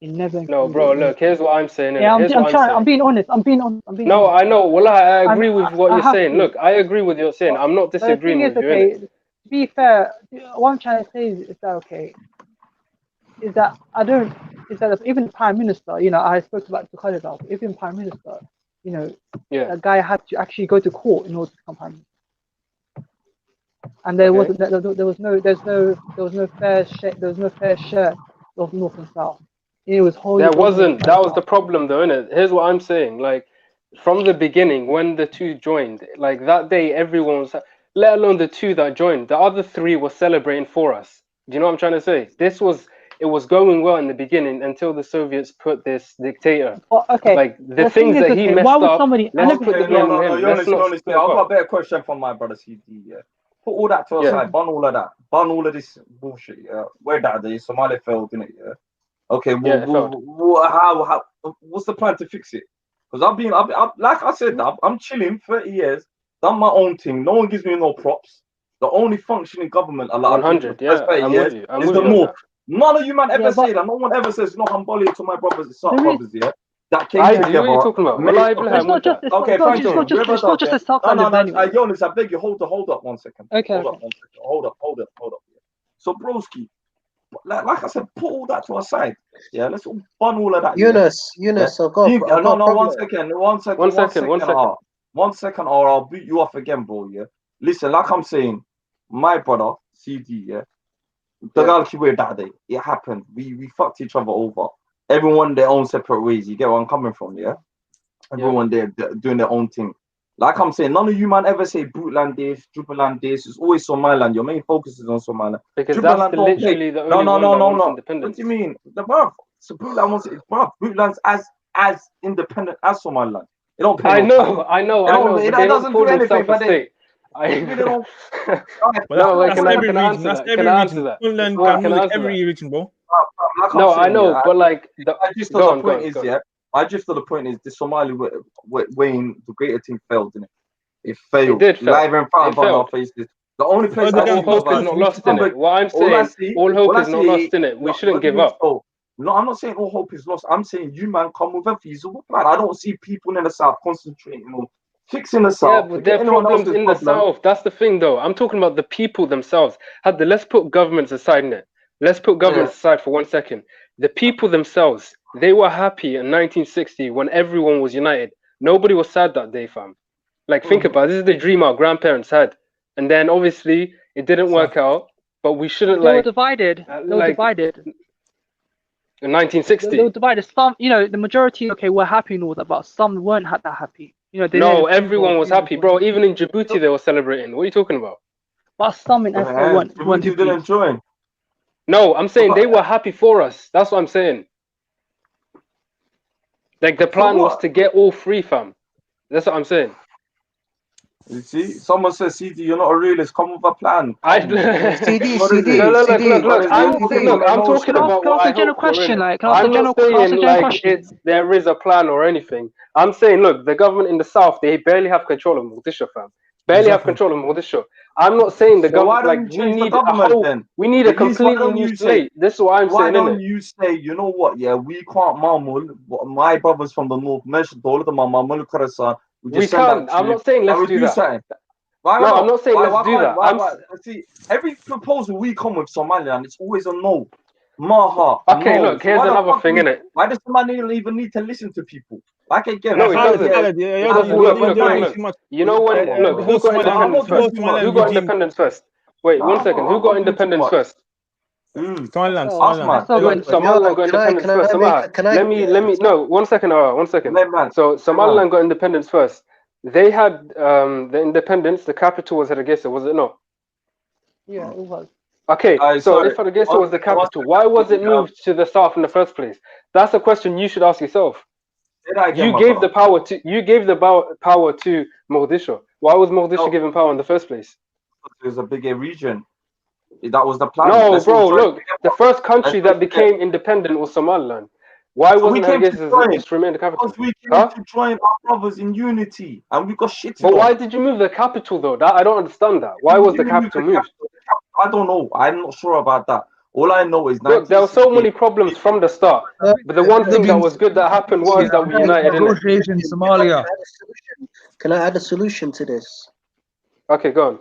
It never No, included. bro, look, here's what I'm saying. Yeah, Here's what I'm saying. I'm being honest. I'm being honest. No, honest. I know. Well, I agree with what I you're have saying. to. Look, I agree with what you're saying. I'm not But the thing disagreeing is, with you, okay, innit? to be fair, what I'm trying to say is that okay, is that even the Prime Minister, I spoke about the Khalid about, even Prime Minister, Yeah. that guy had to actually go to court in order to become Prime Minister. And there was no fair share of North and South. It was wholly There dominated wasn't. by That was the South. problem, though, innit? Here's what I'm saying. Like, from the beginning, when the two joined, like that day, everyone was, let alone the two that joined, the other three were celebrating for us. Do you know what I'm trying to say? It was going well in the beginning until the Soviets put this dictator. Well, okay. Like, the The things thing is, that he okay, messed why would up, somebody? let's put the blame on him. Let's not I've step up. got a better question from my brother CD. Yeah, put all that to a side. Ban all of that. Ban all of this bullshit. Yeah, where that the Somali failed, didn't it? Yeah. Okay, how what's the plan to fix it? Because I've like I said, I'm chilling 30 years, done my own thing. No one gives me no props. The only functioning government a lot of people 100. the first Yeah, 30 I'm years with you. I'm is with the you on North. that. None of you man ever Yeah, say that. No one ever says, I'm bullying to my brothers, it's our There is- brothers, yeah. That came I together. do. What are you talking about? made- Well, I okay, believe it's not just. It's okay, not fine, just. It's not Jonas. just. It's not just a South No, Island anyway. Jonas, I beg you, hold up 1 second. Okay. Hold up 1 second. Hold up. Yeah. So, broski, like I said, put all that to a side. Yeah, let's all bun all of that. Eunice, I've got a No, problem. 1 second, or I'll beat you off again, bro. Yeah. Listen, like I'm saying, my brother, CD, yeah. It happened. We fucked each other over. Everyone their own separate ways. You get where I'm coming from, yeah? Everyone they're doing their own thing. Like I'm saying, none of you man ever say Brutland this, Jubaland this. It's always Somaliland. Your main focus is on Somaliland. Because Jubaland that's literally the only one that wants independence. What do you mean? So Brutland wants it. Brutland's as independent as Somaliland. It don't pay I no know. It But they doesn't don't call do anything, themselves a but state. Well, No, that's every region. That's every region. Puntland, Ganmuluk, every region, bro. No, I know, but like my gist of the point is the Somali weighing the greater thing failed, didn't it? It failed. It did fail. Live in front of our faces. The only place all hope is not lost in it. What I'm saying, all hope is not lost in it. We shouldn't give up. No, I'm not saying all hope is lost. I'm saying you man come with a feasible plan. I don't see people in the south concentrating on fixing the south. Yeah, but there are problems in the south. That's the thing, though. I'm talking about the people themselves. Let's put governments aside in it. Let's put governments aside for 1 second. The people themselves, they were happy in 1960 when everyone was united. Nobody was sad that day, fam. Like, think about it. This is the dream our grandparents had. And then, obviously, it didn't work out. But we shouldn't, They were divided. They were divided. In 1960. They were divided. Some, the majority, were happy and all that, but some weren't that happy. No, everyone was happy, bro. Even in Djibouti, they were celebrating. What are you talking about? But some in SA weren't happy. Didn't join. No, I'm saying they were happy for us. That's what I'm saying. Like, the plan was to get all three, fam. That's what I'm saying. You see, someone says, CD, you're not a realist. Come with a plan. CD. Look. I'm talking about what I hope for. I'm not saying like there is a plan or anything. I'm saying, look, the government in the south, they barely have control of Mogadishu, fam. Barely have control of Mogadishu. I'm not saying the government, like, we need a completely new slate. This is what I'm saying. Why don't you say, you know what, yeah, we can't mamul, my brothers from the north, we can't. I'm not saying let's do that. Why no, I'm not saying let's do that. See, every proposal we come with Somaliland, it's always a no. Maha. Okay, No. look, here's Why the another fuck thing, we- innit? Why does somebody even need to listen to people? Like again, No, it doesn't. Khaled, yeah, Look, too much. you know when? Come on, Look, bro. who got Somaliland- independence the whole first? Somaliland Who got regime- independence first? Wait, Nah, one second. bro, Who I'm got not doing too independence much. first? Somaliland. Somaliland got independence first. Let me. No, 1 second. 1 second. So Somaliland got independence first. They had the independence. The capital was Hargeisa, was it not? Yeah, it was. Okay, so sorry. if Hargeisa was the capital, why was it moved to the south in the first place? That's a question you should ask yourself. You gave the power to Mogadishu. Why was Mogadishu given power in the first place? It was a bigger region. That was the plan. No, Let's bro, all join look, together. the first country Let's that became independent was Somaliland. Why So we wasn't came to Hargeisa join. just remain the capital? Because we came Huh? to join our brothers in unity, and we got shit. But why did you move the capital though? That I don't understand that. Why was the capital moved? I don't know. I'm not sure about that. All I know is Look, there were so many problems from the start. But the one thing that was good that happened was that we united in it. Negotiation in Somalia. Can I add a solution to this? Okay, go on.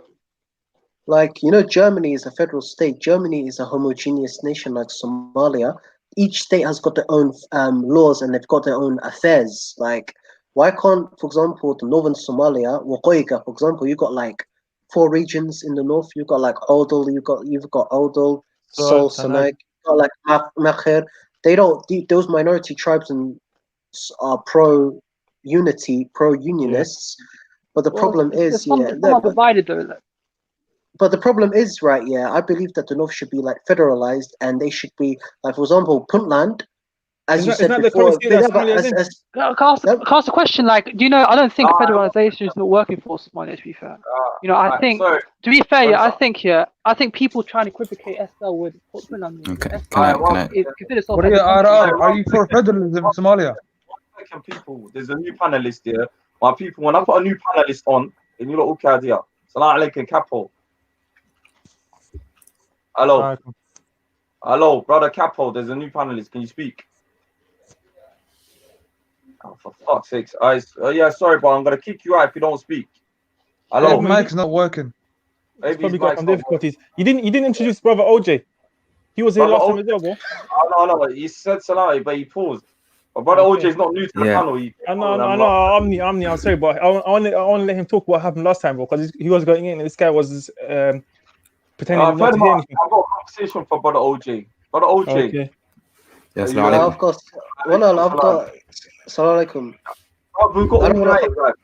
Like, you know, Germany is a federal state. Germany is a homogeneous nation like Somalia. Each state has got their own laws and they've got their own affairs. Like, why can't, for example, the northern Somalia, Waqooyiga, for example, you got like 4 regions in the north. You've got like Odal, you've got Odal, Sol, Sanaik, you've got like Makhir. They don't, those minority tribes are pro-unity, pro-unionists. But the problem is, some are divided though. Like. But the problem is, right, I believe that the North should be like federalized and they should be, like, for example, Puntland, as you said before. Can I ask a question? Like, do you know, I don't think federalization is not working for Somalia, to be fair. You know, I think, to be fair, I think people trying to equivocate SL with Puntland. Okay, are you for federalism in Somalia? People, there's a new panelist here. My people, when I put a new panelist on, and you lot all here. Salam alaikum, Capo. Hello. Hello, brother Capo. There's a new panelist. Can you speak? Oh, for fuck's sake. Yeah, sorry, but I'm going to kick you out if you don't speak. Hello. His mic's not working. He's probably got some difficulties. You didn't introduce brother OJ. He was here last time as well, bro. No. He said salam, but he paused. But brother OJ is not new to the panel. I know. I'm sorry, but I want to let him talk what happened last time, bro, because he was going in and this guy was pretending not to hear anything. I've got a conversation for brother OJ. Brother OJ. Okay. Yes, I've got Assalamu alaikum. We've got all night, right?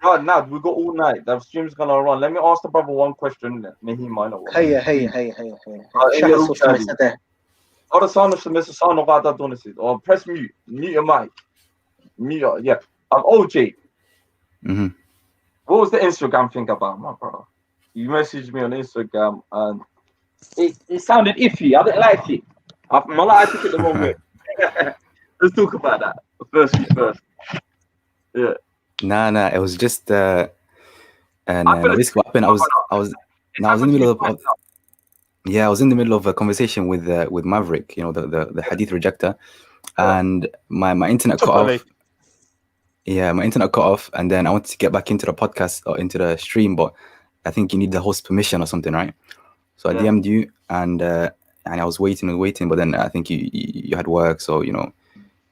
God, now we got all night. The stream's gonna run. Let me ask the brother one question. Maybe he might know. Hey. Or press mute your mic. Yeah. I'm OJ. What was the Instagram thing about, my brother? You messaged me on Instagram and it sounded iffy. I didn't like it. I took it the wrong way. Let's talk about that. First. Yeah. Nah. It was just basically what happened. I was in the middle of I was in the middle of a conversation with Maverick, you know, the hadith rejector, and my internet cut off. Yeah, my internet cut off, and then I wanted to get back into the podcast or into the stream, but I think you need the host permission or something, right? So I DM'd you, and I was waiting, but then I think you had work, so you know.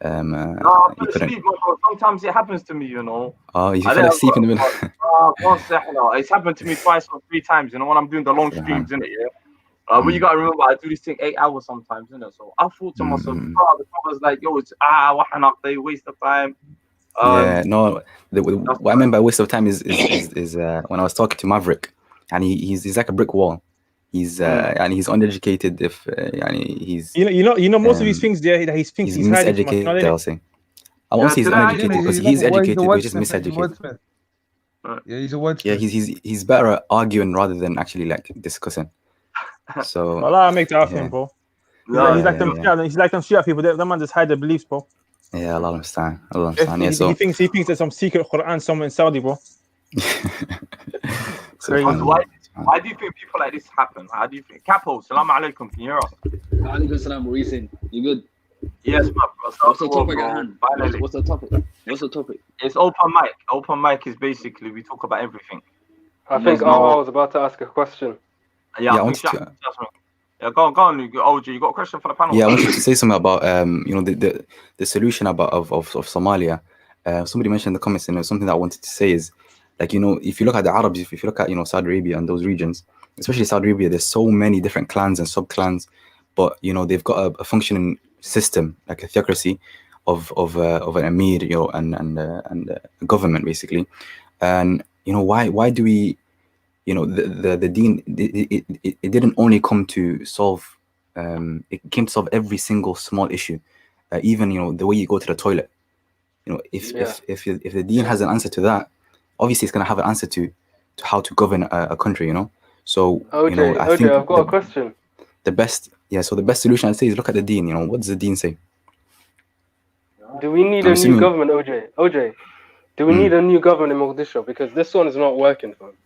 You couldn't. Sometimes it happens to me, you know. Oh, you fell asleep in the middle. One second, it's happened to me twice or 3 times, you know, when I'm doing the long streams, innit, but you gotta remember, I do this thing 8 hours sometimes, innit? So I thought to myself, the brother's like, yo, it's they waste of time. What I meant by waste of time is when I was talking to Maverick, and he's like a brick wall. He's and he's uneducated. He's you know most of these things there that he thinks he's miseducated. I'll say. I won't say he's uneducated because he's educated, but he's just miseducated. Yeah, he's a wordsmith. Yeah, he's better at arguing rather than actually like discussing. So I make that happen, bro. He's like them Shia people. That man just hide their beliefs, bro. Yeah, Allah understand. He thinks there's some secret Quran somewhere in Saudi, bro. Why do you think people like this happen? How do you think? Capo, salam alaikum. Can you hear us? Alaikum salam. What are you saying? You good? Yes, my bro. What's the topic at hand? What's the topic? It's open mic. Open mic is basically we talk about everything. I think I was about to ask a question. Yeah, I wanted to. Yeah, go on, OG. You got a question for the panel? Yeah, I wanted to say something about the solution of Somalia. Somebody mentioned in the comments, and something that I wanted to say is, like, if you look at the Arabs, if you look at Saudi Arabia and those regions, especially Saudi Arabia, there's so many different clans and sub clans, but they've got a functioning system, like a theocracy of an emir, and a government basically. And why do we, the deen, it didn't only come to solve. It came to solve every single small issue, even the way you go to the toilet. If the deen has an answer to that, obviously it's gonna have an answer to how to govern a country. So OJ, I think I've got a question. The best solution I'd say is look at the deen. What does the deen say? Do we need a new government, OJ? Do we need a new government in Mogadishu, because this one is not working for him?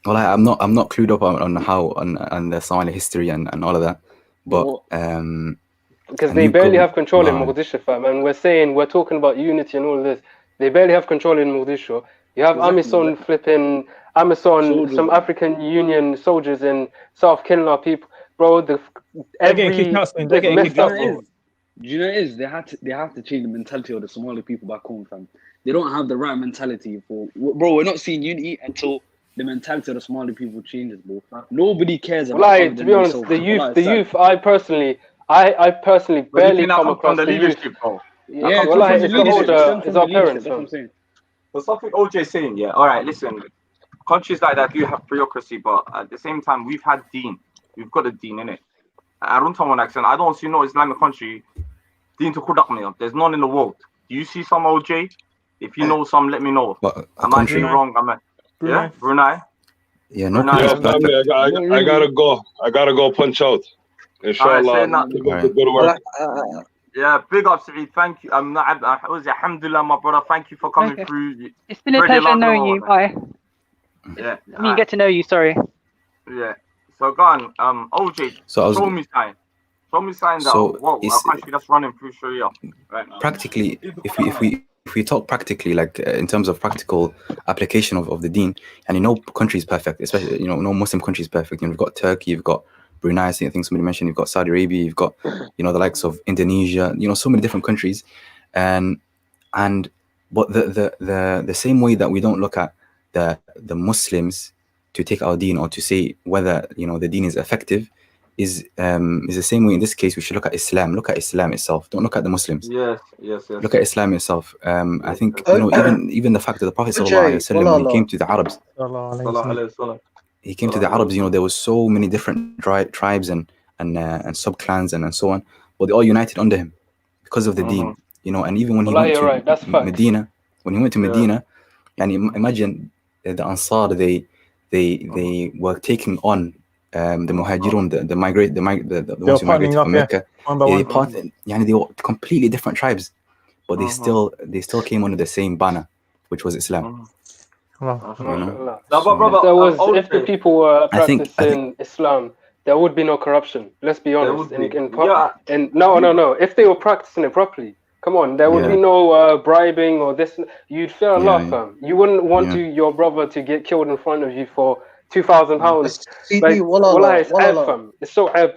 Well, I'm not clued up on how on the Somali history and all of that, but because they barely have control in Mogadishu, fam, and we're talking about unity and all of this. They barely have control in Mogadishu. You have Amazon, some African Union soldiers in South killing our people, bro. Do you know what it is? They have to change the mentality of the Somali people back home, fam. They don't have the right mentality bro. We're not seeing unity until the mentality of the Somali people changes, bro. Nobody cares about. To be honest, the youth. I personally barely come across the leadership, bro. Yeah, it's our parents. That's what I'm saying. But something OJ's saying, yeah. All right, listen. Countries like that do have bureaucracy, but at the same time, we've had deen. We've got a deen in it. I don't have an accent. I don't see no Islamic country. Deen to Kudakmi. There's none in the world. Do you see some, OJ? If you know some, let me know. Am I being wrong? Yeah, Brunei. Yeah, no. I gotta go. I gotta go punch out. Inshallah. Good work. Yeah, big up, Saeed. Thank you. Alhamdulillah, my brother. Thank you for coming through. It's been a pleasure knowing you. Bye. Yeah. I mean, get to know you. Sorry. Yeah. So go on, OJ. Show me sign. Show me sign that. Whoa, a country that's running through Sharia right now. Practically, if we talk practically, like in terms of practical application of the deen, and no country is perfect, especially no Muslim country is perfect. You've got Turkey, you've got Brunei, I think somebody mentioned, you've got Saudi Arabia, you've got the likes of Indonesia, so many different countries, but the same way that we don't look at the Muslims to take our deen or to say whether the deen is effective is the same way in this case we should look at Islam. Look at Islam itself. Don't look at the Muslims. Yes. Look at Islam itself. I think even the fact that the Prophet ﷺ, he came to the Arabs. He came to the Arabs. There was so many different tribes and sub clans and so on, but they all united under him because of the deen. And even when he went to Medina, and imagine the Ansar, they were taking on the Muhajirun, the ones who migrated from Mecca. They were completely different tribes, but they still came under the same banner, which was Islam. If the people were practicing Islam, there would be no corruption. Let's be honest. No. If they were practicing it properly, come on, there would be no bribing or this. You'd fear Allah, fam. You wouldn't want your brother to get killed in front of you for £2,000. It's eb, fam. It's so eb.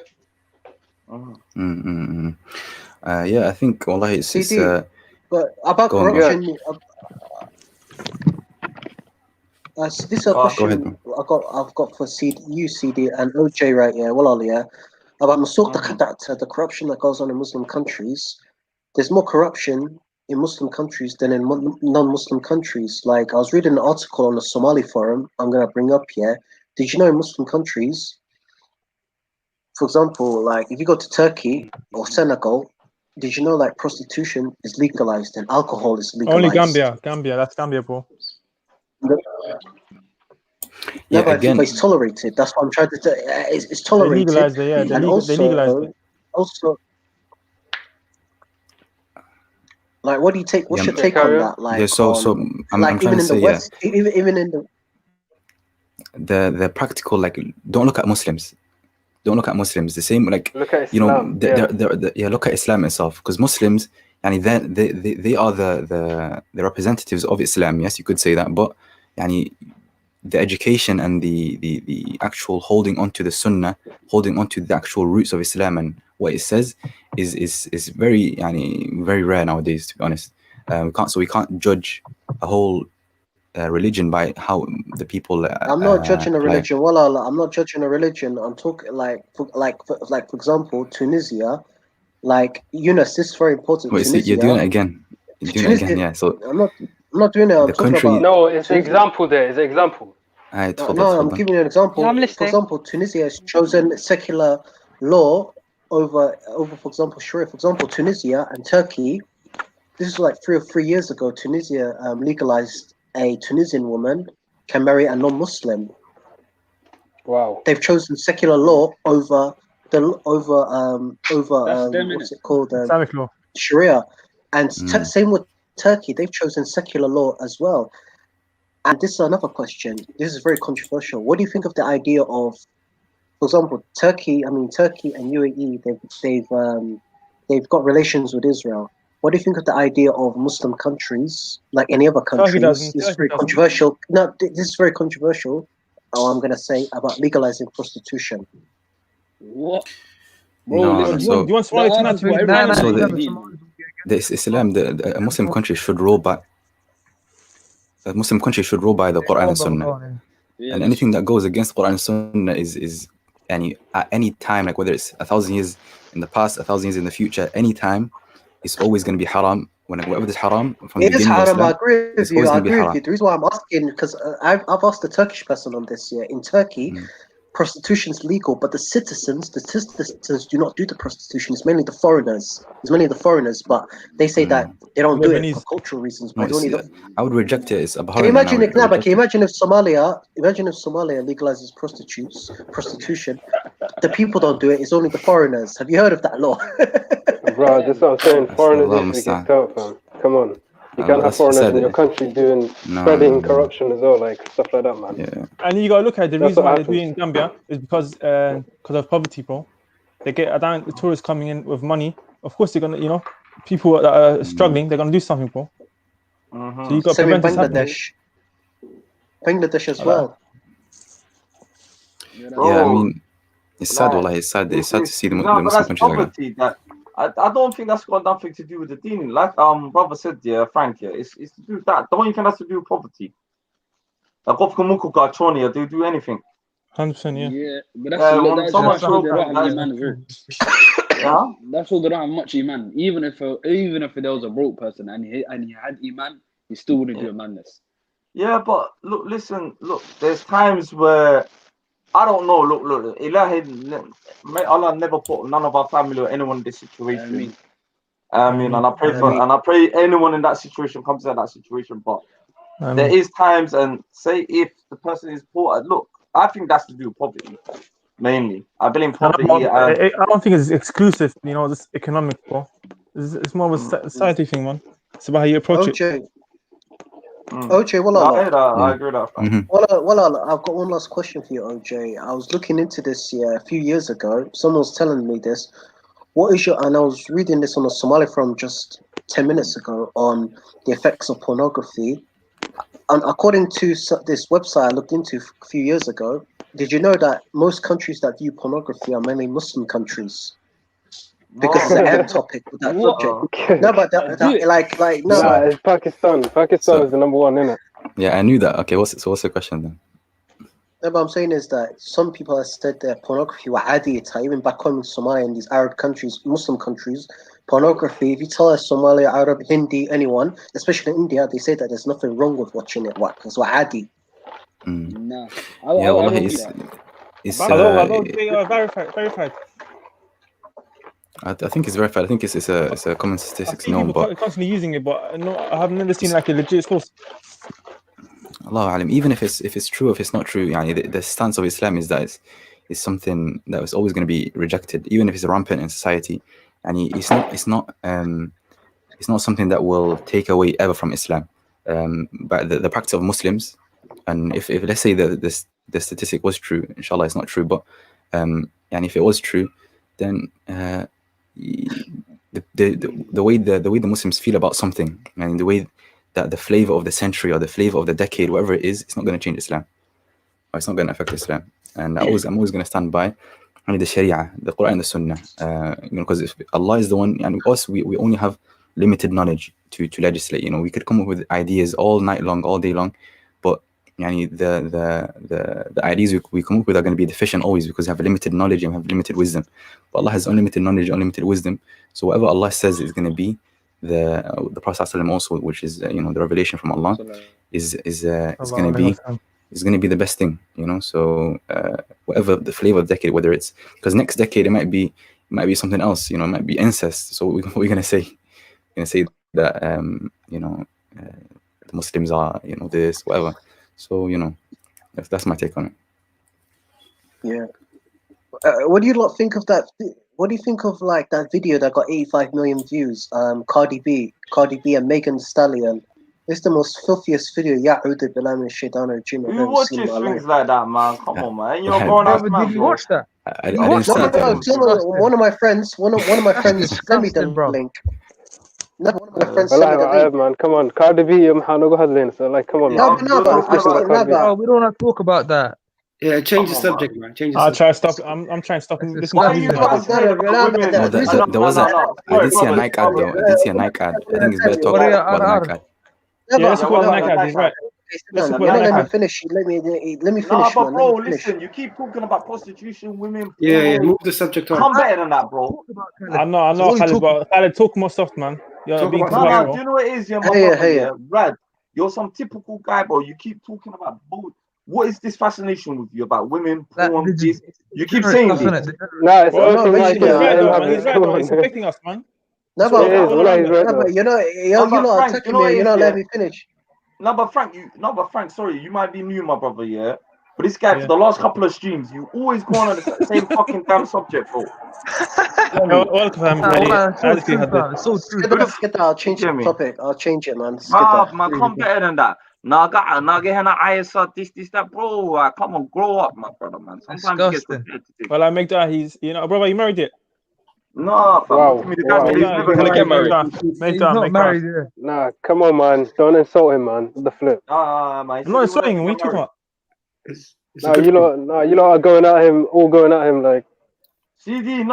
Yeah, I think wallahi it's but about corruption. This is a question I've got for CD and OJ right here. About the corruption that goes on in Muslim countries. There's more corruption in Muslim countries than in non-Muslim countries. Like I was reading an article on the Somali forum. I'm gonna bring up here. Did you know in Muslim countries, for example, like if you go to Turkey or Senegal, did you know like prostitution is legalized and alcohol is legalized? Only Gambia. That's Gambia, bro. Yeah, but it's tolerated. That's what I'm trying to say. It's tolerated. They legalized it, yeah. They legalized it. Also, like, what do you take? What's your take on that? Like, I'm trying to say, West, even in the practical, like, don't look at Muslims. Don't look at Muslims. The same, like, look at Islam, look at Islam itself, because Muslims, they are the representatives of Islam. Yes, you could say that, but the education and the actual holding onto the Sunnah, holding onto the actual roots of Islam and what it says is very very rare nowadays, to be honest. We can't judge a whole religion by how the people I'm not judging a apply. religion. Well, I'm not judging a religion. I'm talking for example, Tunisia. Like Yunus, this is very important. Wait, so Tunisia. you're doing it again. You're doing it again, yeah. So I'm not doing it. I'm talking country. about. No, it's an example there. It's an example. No, I'm giving you an example. For example, Tunisia has chosen secular law over, for example, Sharia. For example, Tunisia and Turkey. This is like 3 years ago. Tunisia legalized a Tunisian woman can marry a non-Muslim. Wow. They've chosen secular law over what's it called? Islamic law. Sharia. And same with Turkey. They've chosen secular law as well. And this is another question. This is very controversial. What do you think of the idea of, for example, Turkey and UAE? They've got relations with Israel. What do you think of the idea of Muslim countries, like any other countries? This is very controversial. No, this is very controversial. I'm going to say about legalizing prostitution. What? Bro, do you want Somali to not so the Islam, a Muslim country should rule by. A Muslim country should rule by the Quran and Sunnah, and anything that goes against Quran and Sunnah is at any time, like whether it's 1,000 years in the past, 1,000 years in the future, any time, it's always going to be haram. Whenever it's haram, from it the is beginning haram. of Islam, I agree with it's you. always I going to be agree haram. with you. The reason why I'm asking, because I've asked a Turkish person on this. In Turkey, prostitution is legal, but the citizens do not do the prostitution. It's mainly the foreigners. But they say that they don't do it for cultural reasons. But I would reject it. It's can you imagine if Somalia legalizes prostitution? The people don't do it. It's only the foreigners. Have you heard of that law? Bro, that's what I'm saying. Foreigners need to get out, fam. Come on. You can't have foreigners in your country spreading corruption as well, like stuff like that, man. Yeah. And you gotta look at the reason why they're doing Gambia is because of poverty, bro. They get the tourists coming in with money. Of course, they're gonna, people that are struggling, they're gonna do something, bro. So you got to prevent this happening. Bangladesh as well. Yeah, I mean, it's sad. Wallah, it's sad. It's sad to see the Muslim countries like that. I don't think that's got nothing to do with the deen. Like brother said, Frank, it's to do with that. Don't you think that's to do with poverty? Like they do anything. 100%, yeah. But that's all they don't have iman as well. That's all they don't have much iman. Even if there was a broke person and he had iman, he still wouldn't do a madness. Yeah, but listen, there's times where I don't know. Look. Allah never put none of our family or anyone in this situation. I mean, and I pray anyone in that situation comes out of that situation. But there is times, and say if the person is poor, look, I think that's to do with poverty mainly. I believe poverty. I don't think it's exclusive. This economic, bro. It's more of a society thing, man. It's about how you approach it. OJ, I agree with that. I've got one last question for you, OJ. I was looking into this a few years ago. Someone was telling me this. And I was reading this on a Somali forum just 10 minutes ago on the effects of pornography. And according to this website I looked into a few years ago, did you know that most countries that view pornography are mainly Muslim countries? Because it's an end topic with that subject. No, but no. It's Pakistan. Pakistan is the number one, isn't it? Yeah, I knew that. Okay, what's the question then? No, but I'm saying is that some people have said that pornography were adiyata, even back home in Somalia and these Arab countries, Muslim countries, pornography, if you tell a Somali, Arab, Hindi, anyone, especially in India, they say that there's nothing wrong with watching it. Because we're adi. No. Yeah, well, it's verified. I think it's verified. I think it's a common statistics known, but constantly using it, but no, I have never seen like a legit source. Allahu alim. Even if it's true, if it's not true, the stance of Islam is that it's something that is always going to be rejected, even if it's rampant in society, and it's not something that will take away ever from Islam. But the practice of Muslims, and if let's say the statistic was true, inshallah it's not true, but and if it was true, then the way the Muslims feel about something, and the way that the flavor of the century or the flavor of the decade, whatever it is, it's not going to change Islam. it's not going to affect Islam. And I'm always going to stand by the Sharia, the Quran and the Sunnah, because if Allah is the one, and us, we only have limited knowledge to legislate. We could come up with ideas all night long, all day long, but the ideas we come up with are going to be deficient always, because we have limited knowledge and we have limited wisdom. But Allah has unlimited knowledge, unlimited wisdom. So whatever Allah says is going to be the Prophet ﷺ also, which is the revelation from Allah, is going to be the best thing. So whatever the flavor of the decade, whether it's, because next decade it might be something else. It might be incest. So what we're going to say? We're going to say that the Muslims are this, whatever. So that's my take on it. Yeah. What do you lot think of that? What do you think of like that video that got 85 million views? Cardi B and Megan Thee Stallion. It's the most filthiest video. Ya'udhu billahi min shaitan rajim. Who watches things like that, man? Come on, man. And you're a grown ass man. Did you watch that? I didn't see it. One of my friends. One of my friends sent me the link. No, one of my friends sent me the link. Man, come on, Cardi B, go ahead, Lynn. So like, come on, man. Oh, we don't want to talk about that. Yeah, change the subject, man. Change the I'll subject. try to stop. I'm trying to stop him. Listen, I did see a Nike ad though. I think it's better talk about the Nike ad. Yeah, let's talk about the Nike ad. He's right. Let me finish. Let me finish. But bro, listen. You keep talking about prostitution, women. Yeah, move the subject on. I'm better than that, bro. I know, Khaled, but Khaled, talk more soft, man. Do you know what it is, Brad? You're some typical guy, bro. You keep talking about both. What is this fascination with you about women? Porn, you keep saying this. No, it's It's affecting us, man. No, but you know, attacking me. You know, let me finish. No, but Frank, sorry, you might be new, my brother, yeah. But this guy, for the last couple of streams, you always go on the same fucking damn subject, bro. Welcome, it's so true. I'll change the topic. I'll change it, man. Man, come better than that. Nah, get him this, that, bro. Come on, grow up, my brother, man. Sometimes disgusting. Well, I make that he's, brother, you married it? No, wow. He's never get married. He's not married, yeah. Nah, come on, man. Don't insult him, man. The flip. Man. I'm not insulting him. What are you talking about? You lot are going at him, like. CD,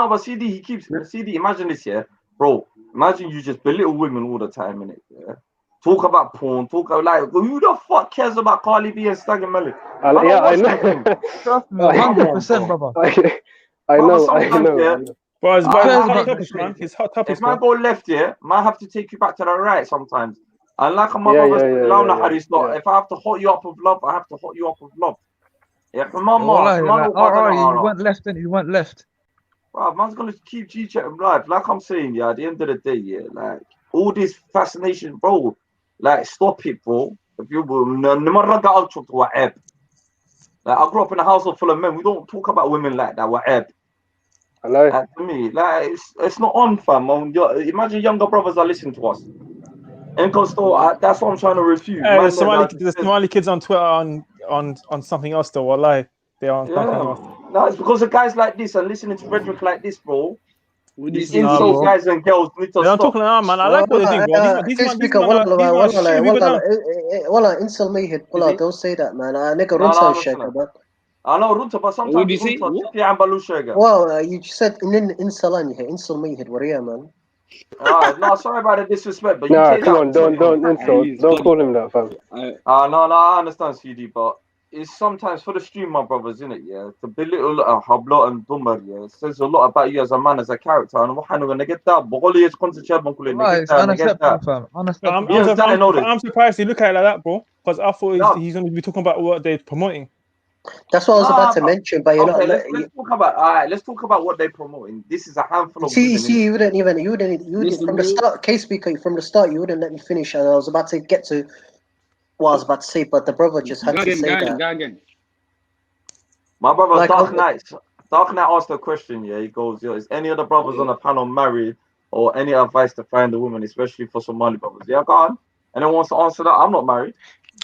he keeps, CD, imagine this, yeah? Bro, imagine you just belittle women all the time, innit? Yeah? Talk about porn, talk about, like, who the fuck cares about Cardi B and Stag and Melly? I know. 100%, brother. I know. But hot topics, man. His hot topics. If man go left here, might have to take you back to the right sometimes. And like my brother said, if I have to hot you up with love, I have to hot you up with love. Yeah, you went left and you went left. Wow, man's gonna keep G-chatting live. Like I'm saying, yeah, at the end of the day, yeah, like all this fascination, bro. Like, stop it, bro. If you like, I grew up in a household full of men. We don't talk about women like that. Hello. Like, to me, like it's not on, fam. Imagine younger brothers are listening to us. And that's what I'm trying to refute. The Somali kids on Twitter on something else though. Wallahi, they are on something else. No, it's because of guys like this and listening to rhetoric like this, bro. These insult guys and girls need to stop. Talking about, man. I like what they do, bro. Insult me, don't say that, man. Nigga, Runta shaker, man. I know Runta, but sometimes what do you say? Well, you said insult me, man. No, sorry about the disrespect, but come on, don't insult. Don't call him that, fam. No, I understand, CD, but it's sometimes for the stream, my brothers, isn't it? Yeah, to belittle Hablo and Dumar, yeah, it says a lot about you as a man, as a character. And we're going to get that. It's unacceptable, fam. I'm surprised you look at it like that, bro. Because I thought he's going to be talking about what they're promoting. That's what I was about to mention, but let's talk about what they're promoting. This is a handful of you wouldn't from the start, case speaker, from the start, you wouldn't let me finish, and I was about to get to what I was about to say, but the brother just had to say that. My brother, Dark Knight asked a question, yeah, he goes, is any of the brothers on the panel married, or any advice to find a woman, especially for Somali brothers? Yeah, go on. Anyone wants to answer that? I'm not married.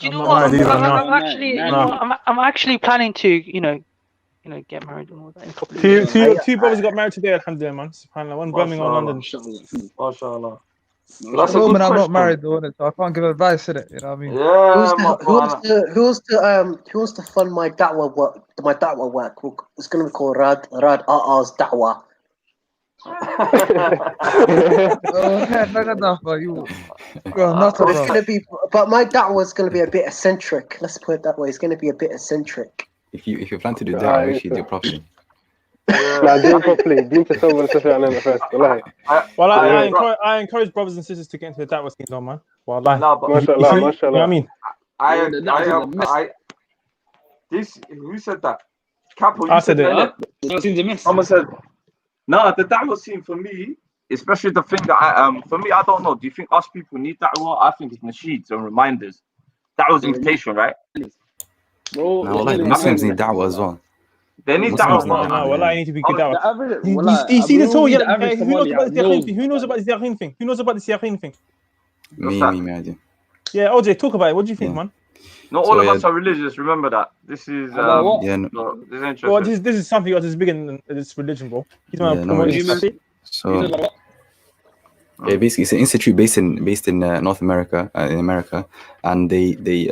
You know what? I'm actually planning to, get married and all that. Two brothers got married today, alhamdulillah, man. SubhanAllah. One Birmingham, London. MashaAllah. At the moment, I'm not married though, innit? So I can't give advice, innit? You know what I mean? Who wants to fund my da'wah work? My da'wah work. It's gonna be called Rad A'a's Da'wah. But it's gonna be, but my da'wah is gonna be a bit eccentric. Let's put it that way. It's gonna be a bit eccentric. If you plan to do that, I wish you do it properly. Nah, do it properly. Deen تصور السفر عننا first. والله. Well, I encourage brothers and sisters to get into the da'wah scheme, though, man. Wallahi. MashaAllah, You know what I mean? Who said that? Capo, I said it. Someone said, no, the da'wah scene for me, especially the thing that for me, I don't know. Do you think us people need da'wah? I think it's nasheeds and reminders. Da'wah's invitation, right? No, wallahi, the Muslims need da'wah as well. They need Muslims da'wah. No, wallahi, need to be good da'wah. You see this whole, who knows about the Yaqeen thing? Who knows about the Yaqeen thing? Who knows about the Yaqeen thing? Me, I do. Yeah, OJ, talk about it. What do you think, man? Not all of us are religious. Remember that. This is this is interesting. Well, this is something else is bigger than this religion, bro. He's going to promote his So yeah, basically, it's an institute based in North America, in America, and they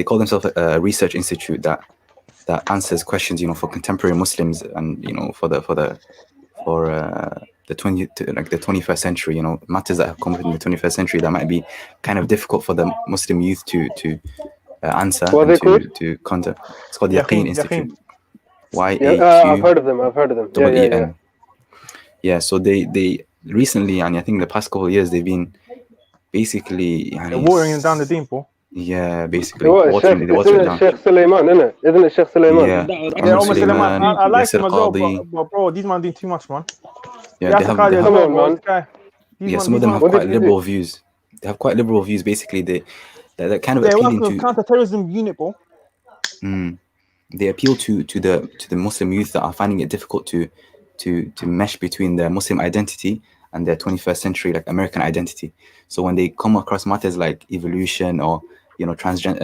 call themselves a research institute that answers questions, for contemporary Muslims and for the 21st century, matters that have come up in the 21st century that might be kind of difficult for the Muslim youth to answer and to contact. It's called the Yaqeen Institute. YAQ. I've heard of them. Yeah. So they recently, and I think the past couple of years, they've been basically watering down the deen, bro. Yeah, basically. Isn't it Sheikh Suleiman, isn't it Sheikh Suleiman? Yeah, almost Suleiman. I like him as well, but bro, these man doing too much, man. Yeah, they have some of them have quite liberal views. They have quite liberal views. Basically, they're kind of appealing to counter-terrorism unit, bro. They appeal to the Muslim youth that are finding it difficult to mesh between their Muslim identity and their 21st century American identity. So when they come across matters like evolution or transgender,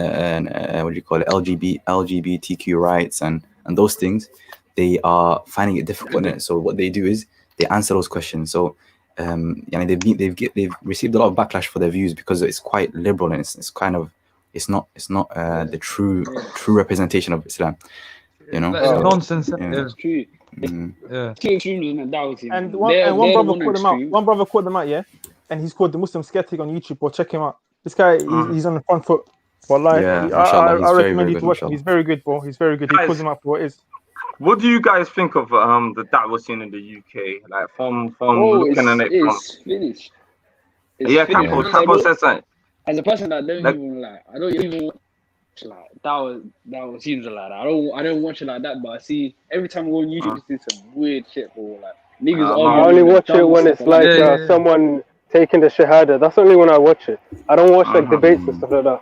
LGBTQ rights and those things, they are finding it difficult. So what they do is they answer those questions. So they've received a lot of backlash for their views because it's quite liberal and it's not the true representation of Islam. That's nonsense. Yeah. True. And one brother called them out, yeah, and he's called the Muslim Skeptic on YouTube. Or check him out. This guy, he's on the front foot. Wallahi, I recommend you to watch him. He's very good, bro. He's very good. He calls him out for what it is. What do you guys think of the da'wah scene in the UK? Like from looking at it, it's finished. Capo says something. As a person that I don't even watch that seems like that. I don't watch it like that, but I see every time I go on YouTube, I see some weird shit, bro. Like niggas. I only watch it when it's like someone taking the shahada. That's only when I watch it. I don't watch debates and stuff like that.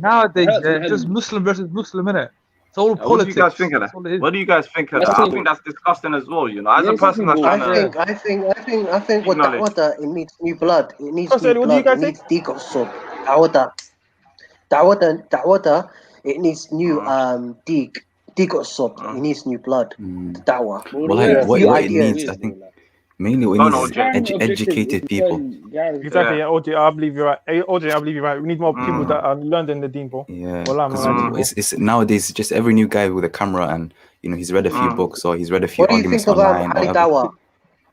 Nowadays, it's just Muslim versus Muslim, innit? It's all politics. What do you guys think of that? What do you guys think of that? I think that's disgusting as well. As a person that's trying to. I think what da'wah, it needs new blood. It needs new blood. It needs diqsub. Da'wah, it needs new diqsub. It needs new blood. Da'wah. Well, what it needs, I think. Mainly, we need educated people. Exactly, yeah, OJ, I believe you're right. OJ, I believe you're right. We need more people that are learned in the deen, bro. Yeah, it's nowadays just every new guy with a camera and he's read a few books or he's read a few arguments online.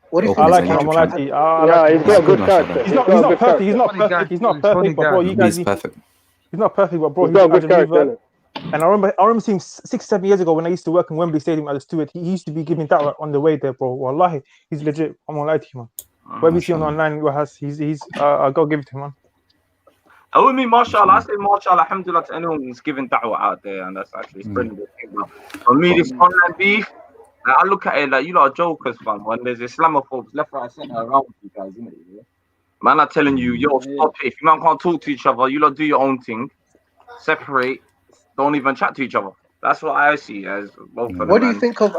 What do you think? I like him. I'm like he's got a good character. He's not perfect. He's not perfect, but bro, you guys. He's perfect. He's not perfect, but bro, he's got a good character. And I remember seeing 6-7 years ago when I used to work in Wembley Stadium as a steward. He used to be giving that on the way there, bro. Wallahi, he's legit. I'm gonna lie to you, man. Whatever you see online, he's I gotta give it to him, man. With me, mashallah, I say mashallah, alhamdulillah to anyone who's giving da'wah out there, and that's actually spreading the thing. For me, this online beef, I look at it like you lot are jokers, fam. When there's Islamophobes left, right, center around you guys, isn't it? Yeah? Man, I'm telling you, stop it. If you man can't talk to each other, you lot do your own thing. Separate. Don't even chat to each other. That's what I see as both of them. What do you think of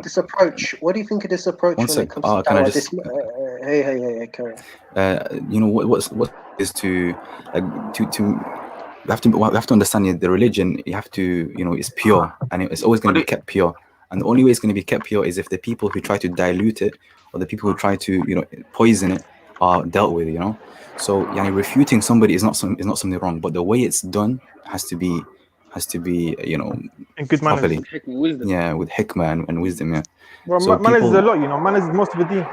this approach? What do you think of this approach when it comes to da'wah? Hey, carry on. What is to we have to understand the religion. You have to it's pure and it's always going to be kept pure. and the only way it's going to be kept pure is if the people who try to dilute it or the people who try to poison it are dealt with. So refuting somebody is not something wrong, but the way it's done has to be in good manners. properly. With hikmah and wisdom. Well, so manners is a lot, manners is most of the deen.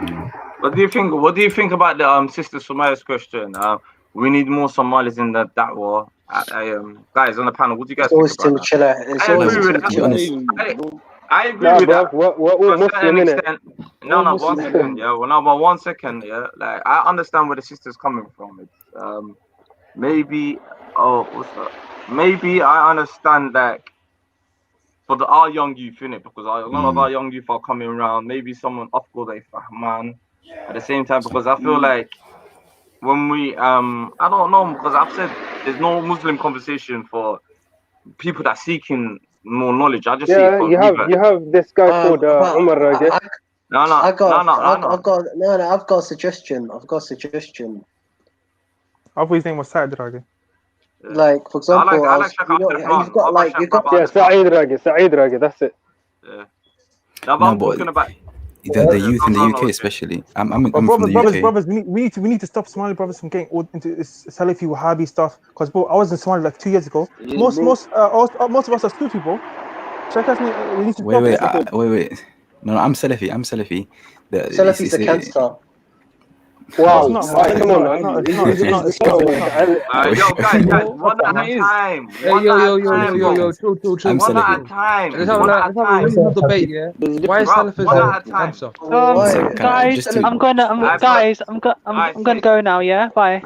What do you think about the Sister Somalia's question? We need more Somalis in the da'wah. Guys on the panel, what do you guys think about that? I agree with that. I agree with that. We're all Muslim, innit? No, 1 second, yeah. Well, no, but 1 second, yeah. Like, I understand where the sister's coming from. It's maybe I understand, like, for our young youth, innit? Because a lot of our young youth are coming around. Maybe someone upload a fahman at the same time, because I feel like when we I don't know, because I've said there's no Muslim conversation for people that are seeking more knowledge. I just see it for you have this guy called Umar Rage. I've got a suggestion. I thought his name was Saad Rage. Like, for example, you've got Saeed Rage, that's it. Yeah. Now, but I'm talking about the youth in the UK, especially. I'm from the UK. Brothers, we need to stop Somali brothers from getting all into this Salafi Wahhabi stuff. Because bro, I was in Somalia like 2 years ago. Most of us are Sufi, bro. Check us. We need to wait. No, I'm Salafi. Salafi's a cancer. Wow, come on, man. Yo, guys, one at a time. Yo, chill. One at a time. Let's have a reasonable debate, yeah? Why is Salafism cancer? I'm gonna go now, yeah? Bye.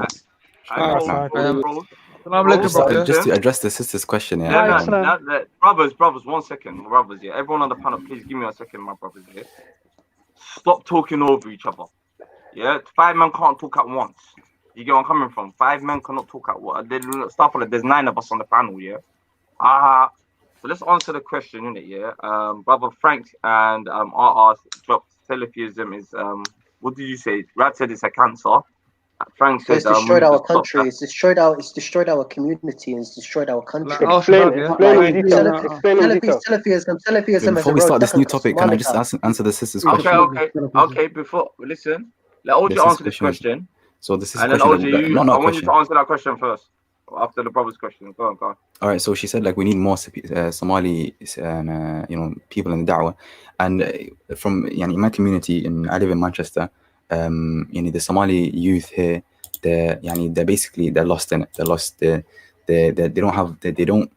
Just to address the sister's question, Brothers, 1 second. Brothers, yeah. Everyone on the panel, please give me a second, my brothers, yeah? Stop talking over each other. Yeah, 5 men can't talk at once. You get where I'm coming from? 5 men cannot talk at once. There's 9 of us on the panel, yeah? So let's answer the question, innit, yeah? Brother Frank and RR dropped Salafism is, what did you say? Rad said it's a cancer. Frank said it's destroyed our country, it's destroyed our community, and it's destroyed our country. Salafism. Before we start this new topic, can I just answer the sister's question? Okay, before, listen. Let OJ answer this question. So this is and then OJ, I want you to answer that question first, after the brother's question. Go on. All right. So she said like we need more Somali, people in the da'wah, and from in my community, I live in Manchester. The Somali youth here, they're lost in it. They're lost. They don't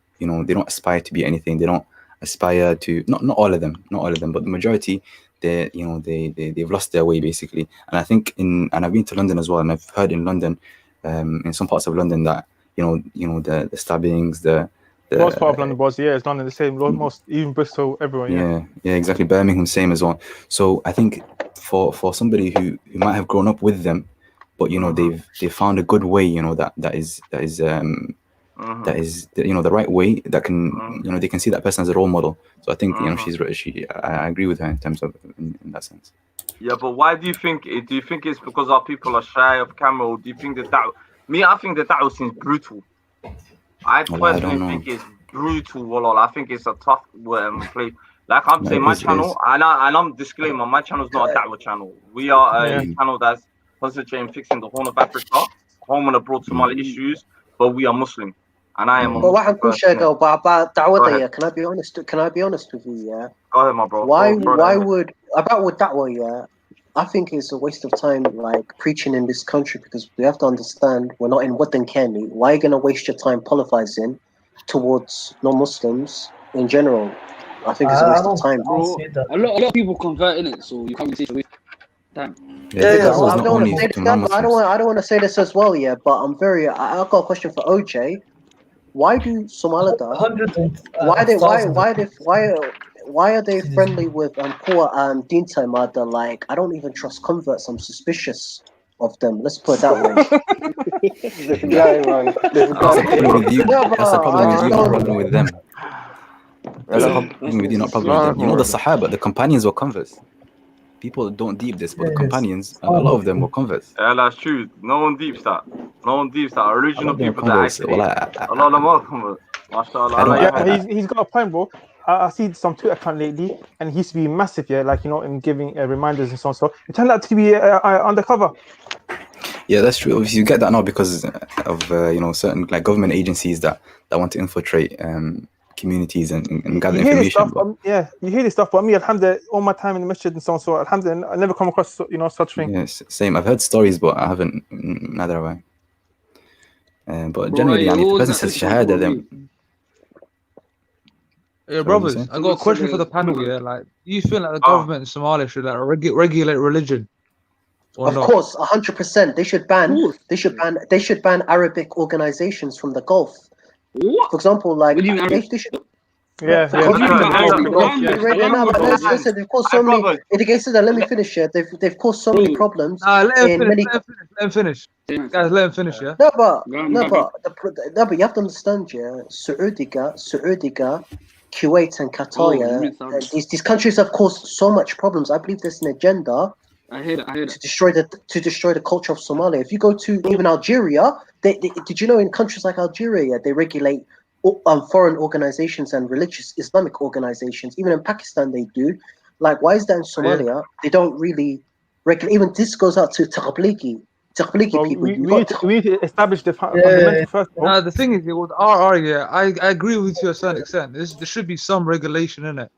aspire to be anything. They don't aspire to not all of them, but the majority. They've lost their way basically, and I think and I've been to London as well, and I've heard in London, in some parts of London that the stabbings, the most part of London was it's London the same, most even Bristol, everywhere. Yeah, exactly. Birmingham same as well. So I think for somebody who might have grown up with them, but they've found a good way, that is the right way that can they can see that person as a role model. So I think I agree with her in terms of in that sense. Yeah, but why do you think it's because our people are shy of camera, or do you think that I think the da'wah seems brutal. I personally think it's brutal, Wallah. I think it's a tough play. Like I'm saying, my channel, and I'm disclaimer, my channel's not a da'wah channel. We are a channel that's concentrating fixing the Horn of Africa, home and abroad Somali issues, but we are Muslim. And I am a Muslim. But about da'wah, can I be honest with you, yeah? Go ahead, my bro. Why would da'wah, yeah? I think it's a waste of time, like, preaching in this country, because we have to understand we're not in Watan Kani. Why are you going to waste your time apologizing towards non-Muslims in general? I think it's a waste of time. A lot of people convert in it, so you can't say it's a waste of time. I don't want to say this as well, yeah, but I've got a question for OJ. Why do Somalida? Why are they friendly with poor Deen Taimada? Like, I don't even trust converts. I'm suspicious of them. Let's put it that way. That's the problem with you. That's the problem with you, not problem with them. That's the problem with you, not problem with them. The Sahaba, the companions were converts. People don't deep this, but the companions, a lot of them were converts. Yeah, that's true. No one deeps that. Original people that actually. A lot of them are converts. He's got a point, bro. I see some Twitter account lately, and he used to be massive, yeah, like in giving reminders and so on. So it turned out to be undercover. Yeah, that's true. Obviously, you get that now because of certain like government agencies that want to infiltrate communities and gather information. You hear this stuff, but me, alhamdulillah, all my time in the masjid and so on. So alhamdulillah, I never come across such thing. Yes, same. I've heard stories, but I haven't. Neither have I. But generally, if the person says shahada, then. Yeah, brothers, I got a question for the panel. Yeah, like, do you feel like the government in Somalia should like regulate religion? Of course, 100%. They should ban. They should ban Arabic organizations from the Gulf. For example, like they should. Let me finish here. They've caused so many problems. Let him finish. Guys, let him finish. Yeah. No, but you have to understand, yeah. Saudiga, Kuwait, and Qatar. These countries have caused so much problems. I believe there's an agenda. I hear it. To destroy the culture of Somalia. If you go to even Algeria, did you know in countries like Algeria they regulate foreign organizations and religious Islamic organizations? Even in Pakistan they do. Like, why is that in Somalia? They don't really regulate. Even this goes out to Tablighi people. We need to establish the fundamental first. The thing is, with RR, I agree with you to a certain extent. There should be some regulation in it.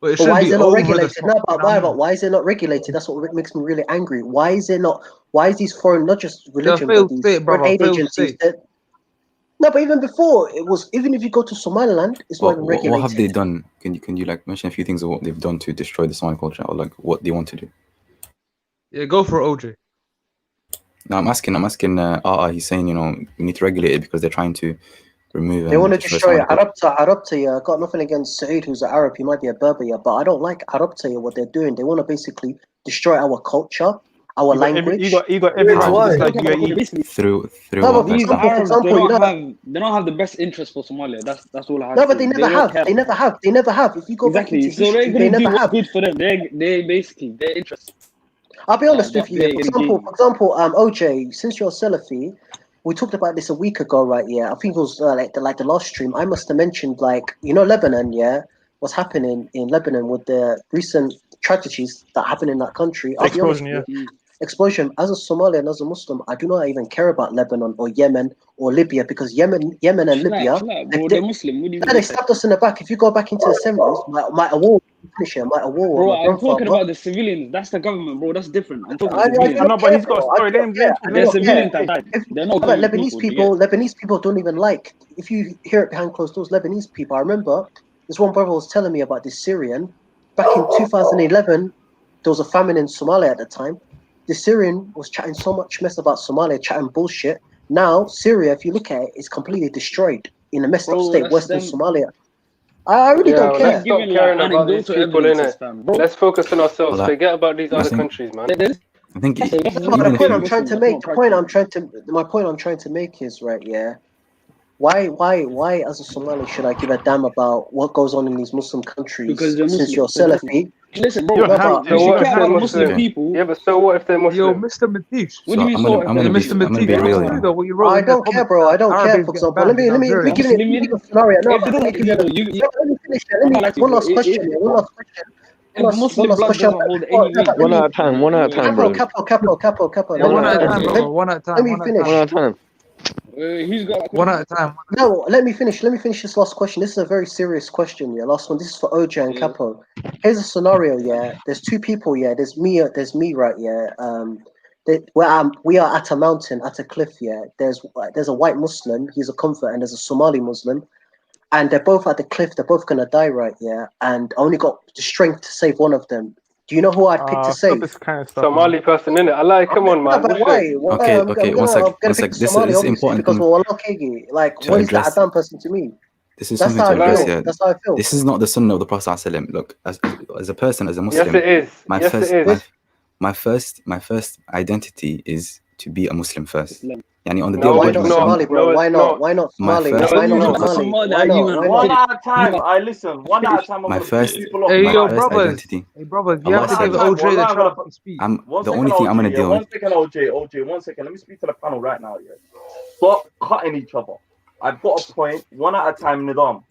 But why is it not regulated? Why is it not regulated? That's what makes me really angry. Why is it not? Why is these foreign, not just religion, but these foreign aid agencies? No, but even before it was. Even if you go to Somaliland, it's not even regulated. What have they done? Can you like mention a few things of what they've done to destroy the Somali culture, or like what they want to do? Yeah, go for OJ. No, I'm asking. He's saying we need to regulate it because they're trying to remove. They want to destroy Arabta. I've got nothing against Saeed, who's an Arab. He might be a Berber, but I don't like Arabta. What they're doing, they want to basically destroy our culture, our language. You got everyone like through. No, these Arabs, they don't have the best interest for Somalia. That's all I have. No, but they never have. If you go back into history, they never have. Good for them. They basically their interest. I'll be honest with you. For example, OJ, since you're Salafi, we talked about this a week ago, right? Yeah, I think it was like the last stream. I must have mentioned, like, Lebanon, yeah, what's happening in Lebanon with the recent tragedies that happen in that country. I'll be honest with you. Explosion. As a Somalian, as a Muslim, I do not even care about Lebanon or Yemen or Libya, because Yemen and Libya, they're Muslim. They stabbed us in the back. If you go back into the 70s, my war finisher, my war. Bro, I'm talking about the civilians. That's the government, bro. That's different. I'm talking about civilians. No, but he's got a story. They're civilians that died. They're not Lebanese people don't even like. If you hear it behind closed doors, Lebanese people. I remember this one brother was telling me about this Syrian. Back in 2011, there was a famine in Somalia at the time. The Syrian was chatting so much mess about Somalia, chatting bullshit. Now, Syria, if you look at it, is completely destroyed in a messed up state, Western Somalia. I really don't care. Let's stop caring about these people, innit? Let's focus on ourselves. Forget about these other countries, man. I think the point I'm trying to make. My point I'm trying to make is right. Yeah. Why, as a Somali, should I give a damn about what goes on in these Muslim countries? Because since you're Salafi. Listen, bro. Muslim people. Yeah, but so what if they're Muslim? Yo, Mr. Matish. What do you mean? Mr. Matish. I don't care, bro. I don't care. For example, let me give you a scenario. No, let me finish. One last question. One at a time, bro. Capo. One at a time. Let me finish. One at a time. He's got one at a time. No, let me finish this last question. This is a very serious question. Yeah, last one. This is for OJ and Capo. Here's a scenario. Yeah, there's two people. Yeah, there's me, right? Yeah. We are at a mountain, at a cliff. Yeah. There's a white Muslim. He's a convert, and there's a Somali Muslim, and they're both at the cliff. They're both gonna die, right? Yeah. And I only got the strength to save one of them. Do you know who I'd pick to save? This kind of stuff, Somali person, innit? I like. Come on, man. But why? Okay. One sec. This is important. Because like, what is that a damn person to me? This is something to address. Yeah. That's how I feel. This is not the sunnah of the Prophet ﷺ. Look, as a person, as a Muslim, yes, it is. My first identity is to be a Muslim first. Yani on the day why not Somali, bro? Why not Somali? Why not Somali? One at a time. I listen. One at a time. My first identity. Hey, brothers, you have to give OJ the chance to speak. The only thing I'm gonna deal with. 1 second, OJ. 1 second. Let me speak to the panel right now. Yeah. Stop cutting each other. I've got a point. One at a time, Nidam.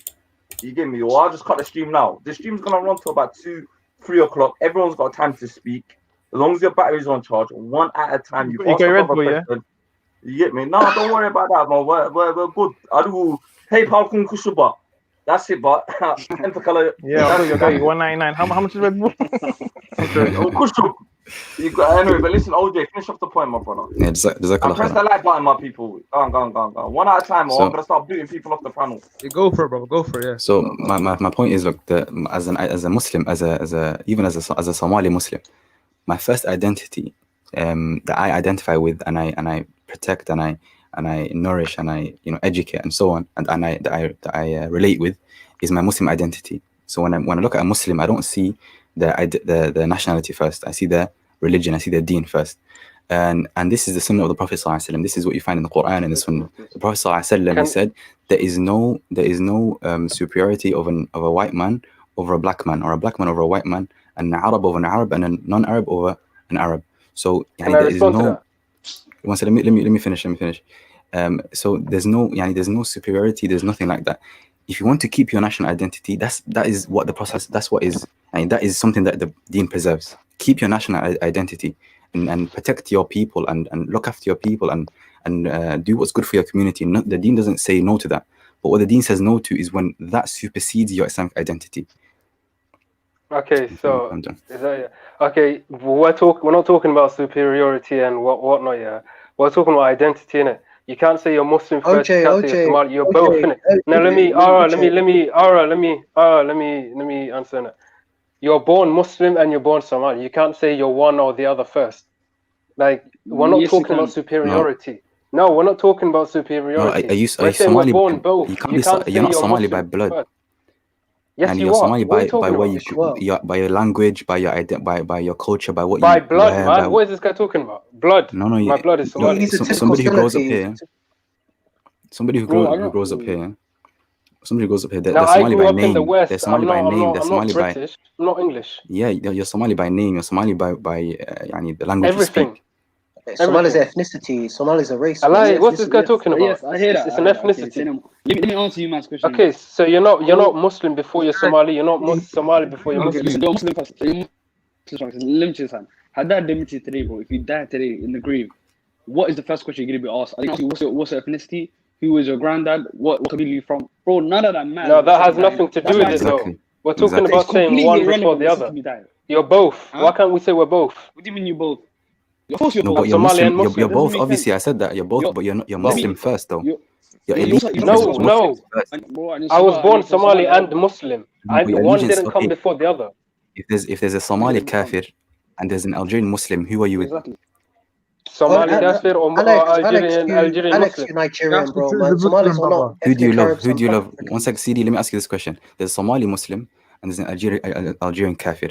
You get me? Or I'll just cut the stream now. The stream's gonna run to about 2, 3 o'clock. Everyone's got time to speak. As long as your battery's on charge, one at a time. You ask the question. You get me? No, don't worry about that, man. We're good. I do PayPal kun kushuba. That's it, but yeah, you got $1.99. How much is Red Bull? You got anyway, but listen, OJ, finish off the point, my brother. Yeah, does that press the like button, my people. Go on. One at a time, or I'm gonna start booting people off the panel. Go for it, bro. Go for it. Yeah. So my point is, look, as a Muslim, as a Somali Muslim, my first identity that I identify with and I protect and I nourish and I educate and so on and I relate with is my Muslim identity. So when I look at a Muslim, I don't see the nationality first. I see the religion. I see the deen first. And this is the sunnah of the Prophet sallallahu alaihi wasallam. This is what you find in the Quran and the Sunnah. The Prophet sallallahu alaihi wasallam, he said there is no superiority of a white man over a black man, or a black man over a white man, and an Arab over an Arab, and a non-Arab over an Arab. So there is no. One second, let me finish. So there's no superiority. There's nothing like that. If you want to keep your national identity, that is what the process. That is something that the deen preserves. Keep your national identity and protect your people and look after your people and do what's good for your community. The deen doesn't say no to that, but what the deen says no to is when that supersedes your Islamic identity. Okay, so is that, okay? We're not talking about superiority and whatnot. Yeah, we're talking about identity, innit? You can't say you're Muslim first. You can't say you're Somali. You're both, innit? Now let me answer that. You're born Muslim and you're born Somali. You can't say you're one or the other first. Like, we're not talking about superiority. No, we're not talking about superiority. Are you Somali? Born both. You're not Somali by blood. First. Yes, and you you're are. Somali by by your language, by your culture, by what by you blood, wear, man. What is this guy talking about? Blood. No, my blood is Somali. Somebody who grows up here. Somebody who grows up here. Somebody goes up here. They're Somali by name. They're Somali by name. They're Somali by. I'm not English. Yeah, you're Somali by name. You're Somali by the language everything. you speak. Somali's ethnicity. Somali's a race. What's this guy talking about? Yes, I hear that. It's an ethnicity. Let me answer you, man's question. Okay, so you're not Muslim before you're Somali. You're not Somali before you're Muslim. You're Muslim first. So you're Muslim. Let me tell you something. Had that dignity today, bro. If you die today in the grave, what is the first question you're gonna be asked? I think what's your ethnicity? Who was your granddad? What community are you from? Bro, none of that matters. No, that has nothing to do with it, though. We're talking about saying one before the other. You're both. Why can't we say we're both? What do you mean you're both? Of course you're both. Somali and Muslim. You're both. Obviously, I said that you're both, but you're Muslim first, though. No. I was born Somali and Muslim. One didn't come before the other. If there's a Somali kafir and there's an Algerian Muslim, who are you with? Exactly. Somali kafir or Algerian Muslim? Nigerian, bro. Man. Somalis are not. Who do you love? Who do you love? One sec, CD. Let me ask you this question. There's a Somali Muslim and there's an Algerian kafir.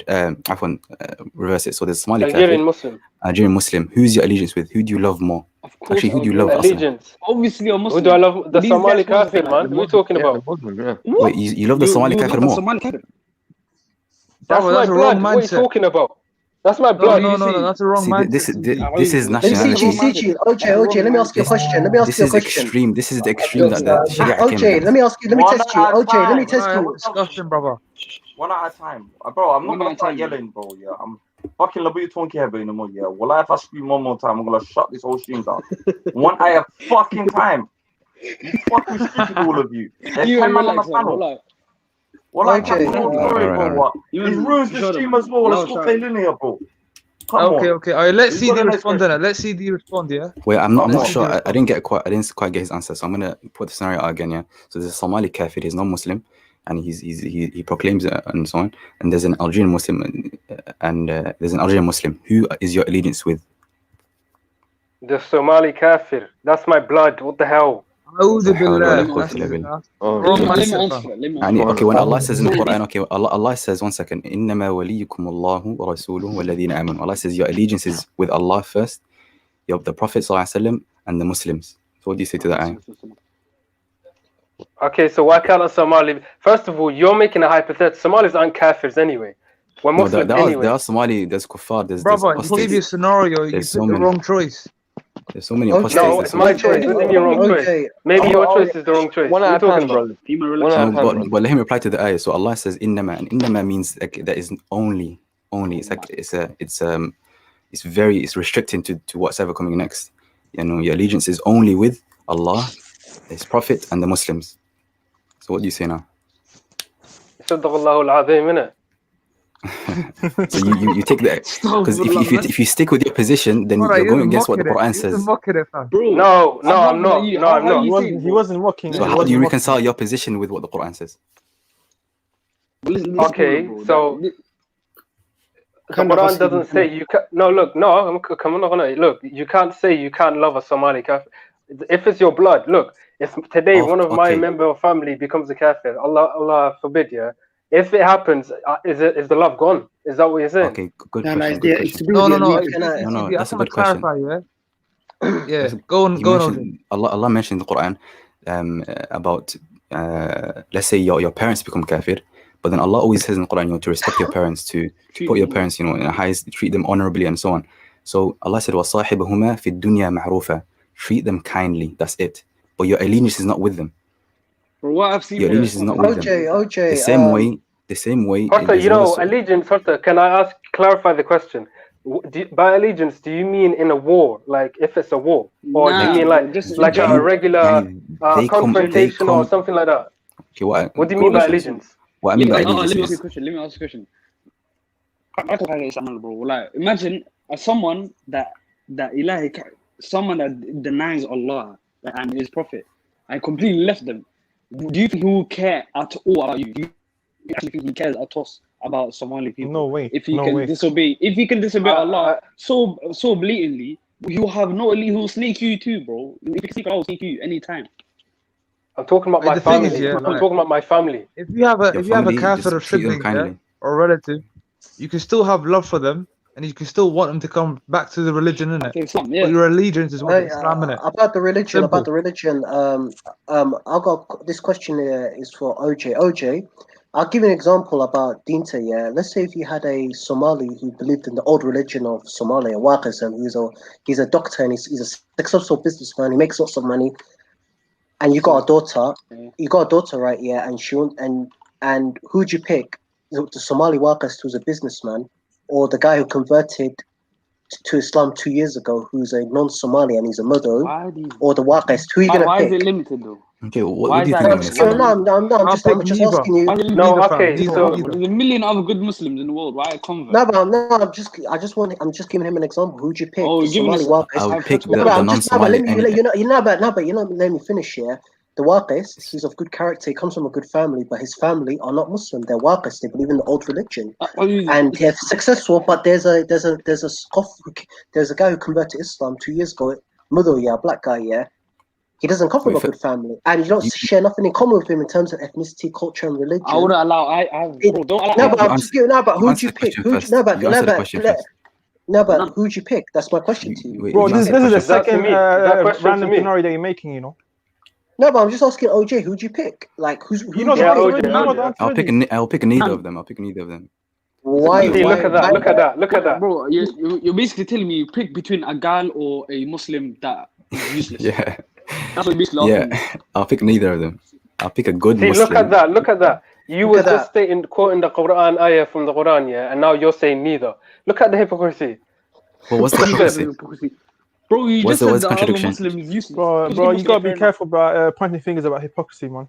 Reverse it. So there's Somali Algerian kafir, Algerian Muslim. Who's your allegiance with? Who do you love more? Actually, who do you love? Allegiance. Obviously, a Muslim. Who do I love? The Somali kafir, man. What are you talking about? Wait, you love the Somali kafir more? That's my blood. What are you talking about? That's my blood. No, that's a wrong mindset. This is nationality. OJ, let me ask you a question. This is extreme. This is the extreme that the Sharia came. OJ, let me test you. OJ, let me test you. Discussion, brother. One at a time. Bro, I'm not gonna start yelling, bro. Yeah, I'm fucking love you talking here anymore. Yeah, well, if I scream one more time, I'm gonna shut this whole stream down. One at a fucking time. You fucking stupid, all of you. There's 10 man on the panel. Well, I can't bro. He ruins the stream as well. Let's go play linear, bro. Okay. All right, let's see the respond then. Let's see the respond, yeah. Wait, I'm not sure. I didn't quite get his answer, so I'm gonna put the scenario out again. Yeah. So there's a Somali kafir. He's not Muslim, and he proclaims it and so on. And there's an Algerian Muslim, and there's an Algerian Muslim. Who is your allegiance with? The Somali kafir. That's my blood. What the hell? Okay, when Allah says in the Quran, Allah says, one second, إِنَّمَا وَلِيُّكُمُ اللَّهُ وَرَسُولُهُ وَالَّذِينَ آمَنُوا. Allah says your allegiance is with Allah first, you have the Prophet ﷺ and the Muslims. So what do you say to that ayah? Okay, so why can't a Somali? First of all, you're making a hypothetical. Somalis aren't kafirs anyway. We're Muslims anyway. There are Somali, there's kuffar, there's brother, you gave you a scenario, you picked the wrong choice. There's so many OJ, apostates. No, it's my choice. It's your wrong choice. OJ, Maybe your choice is the wrong choice. One What are at you a talking time, about? bro. One at a time, bro. But let him reply to the ayah. So Allah says innama, and innama means like that is only. It's like it's restricting to what's ever coming next. You know, your allegiance is only with Allah, His Prophet, and the Muslims. So what do you say now? Sadaqallahu al-azim, innit? So you take that, because if you stick with your position, then you're going against what the Quran says. Bro, no, I'm not. No, I'm not. He wasn't mocking. So how do you reconcile your position with what the Quran says? Okay, so the Quran doesn't say you can. No, look, no, I'm not gonna look. You can't say you can't love a Somali kafir if it's your blood. Look, if today one of my member of family becomes a kafir, Allah forbid, yeah. If it happens, is the love gone? Is that what you're saying? Okay, good No, question. no, Good question. No, That's a good question. Yeah, go on. Allah mentioned in the Quran about let's say your parents become kafir, but then Allah always says in the Quran, you know, to respect your parents, to put your parents, you know, in a highest, treat them honorably, and so on. So Allah said, وَصَاحِبَهُمَا فِي الدُّنْيَا مَعْرُوفًا. Treat them kindly. That's it. But your allegiance is not with them. For what I've seen, Your allegiance is not with them. OJ, the same way. Horta, you know, allegiance. Horta, can I clarify the question? By allegiance, do you mean in a war, like if it's a war, or do you mean like just like a regular confrontation or something like that? Okay, what do you mean by allegiance? What I mean by let allegiance me ask you a question. Bro, like imagine someone that denies Allah and His Prophet and completely left them. Do you think he will care at all about you? Do you actually think he cares at all about Somali people? No way. If he can disobey Allah so blatantly, you have no. He will snake you too, bro. If you can sneak, I will snake you anytime. I'm talking about my family. I'm talking about my family. If you have a kafir or sibling, or relative, you can still have love for them, and you can still want them to come back to the religion, innit? But your allegiance is with Islam, innit? About the religion, I've got this question here is for OJ. OJ, I'll give you an example about Dinta. Yeah, let's say if you had a Somali who believed in the old religion of Somalia, Waqasam, he's a doctor and he's a successful businessman. He makes lots of money, and you got a daughter. You got a daughter, right? Yeah, and who'd you pick? The Somali Waqas, who's a businessman, or the guy who converted to Islam 2 years ago, who's a non-Somali and he's a Muslim, or the Waqas? Who are you gonna pick? Why is it limited though? Okay, what do you think? I'm just asking you. No, okay. So there's a million other good Muslims in the world. Why a convert? I'm just giving him an example. Who'd you pick? Oh, give me I would pick the non-Somali. Let me finish here. The Waqis, he's of good character. He comes from a good family, but his family are not Muslim. They're Waqis. They believe in the old religion, and they're successful. But there's a guy who converted to Islam 2 years ago. Black guy, yeah. He doesn't come from a good family, and you don't share nothing in common with him in terms of ethnicity, culture, and religion. I wouldn't allow. But who'd you pick? Who'd you pick? That's my question to you. Bro, this is the second random scenario that you're making, you know. No, but I'm just asking OJ, who'd you pick? Like, who's you know? I'll pick neither of them. Why? Look at that. Bro, you're basically telling me you pick between a gal or a Muslim that is useless. Yeah. That's what basically asking me. I'll pick neither of them. I'll pick a good Muslim. Look at that. You were just quoting the Quran ayah from the Quran, yeah, and now you're saying neither. Look at the hypocrisy. Well, what's the hypocrisy? Bro, you just said that other Muslim is useless. Bro, you gotta be careful about pointing fingers about hypocrisy, man.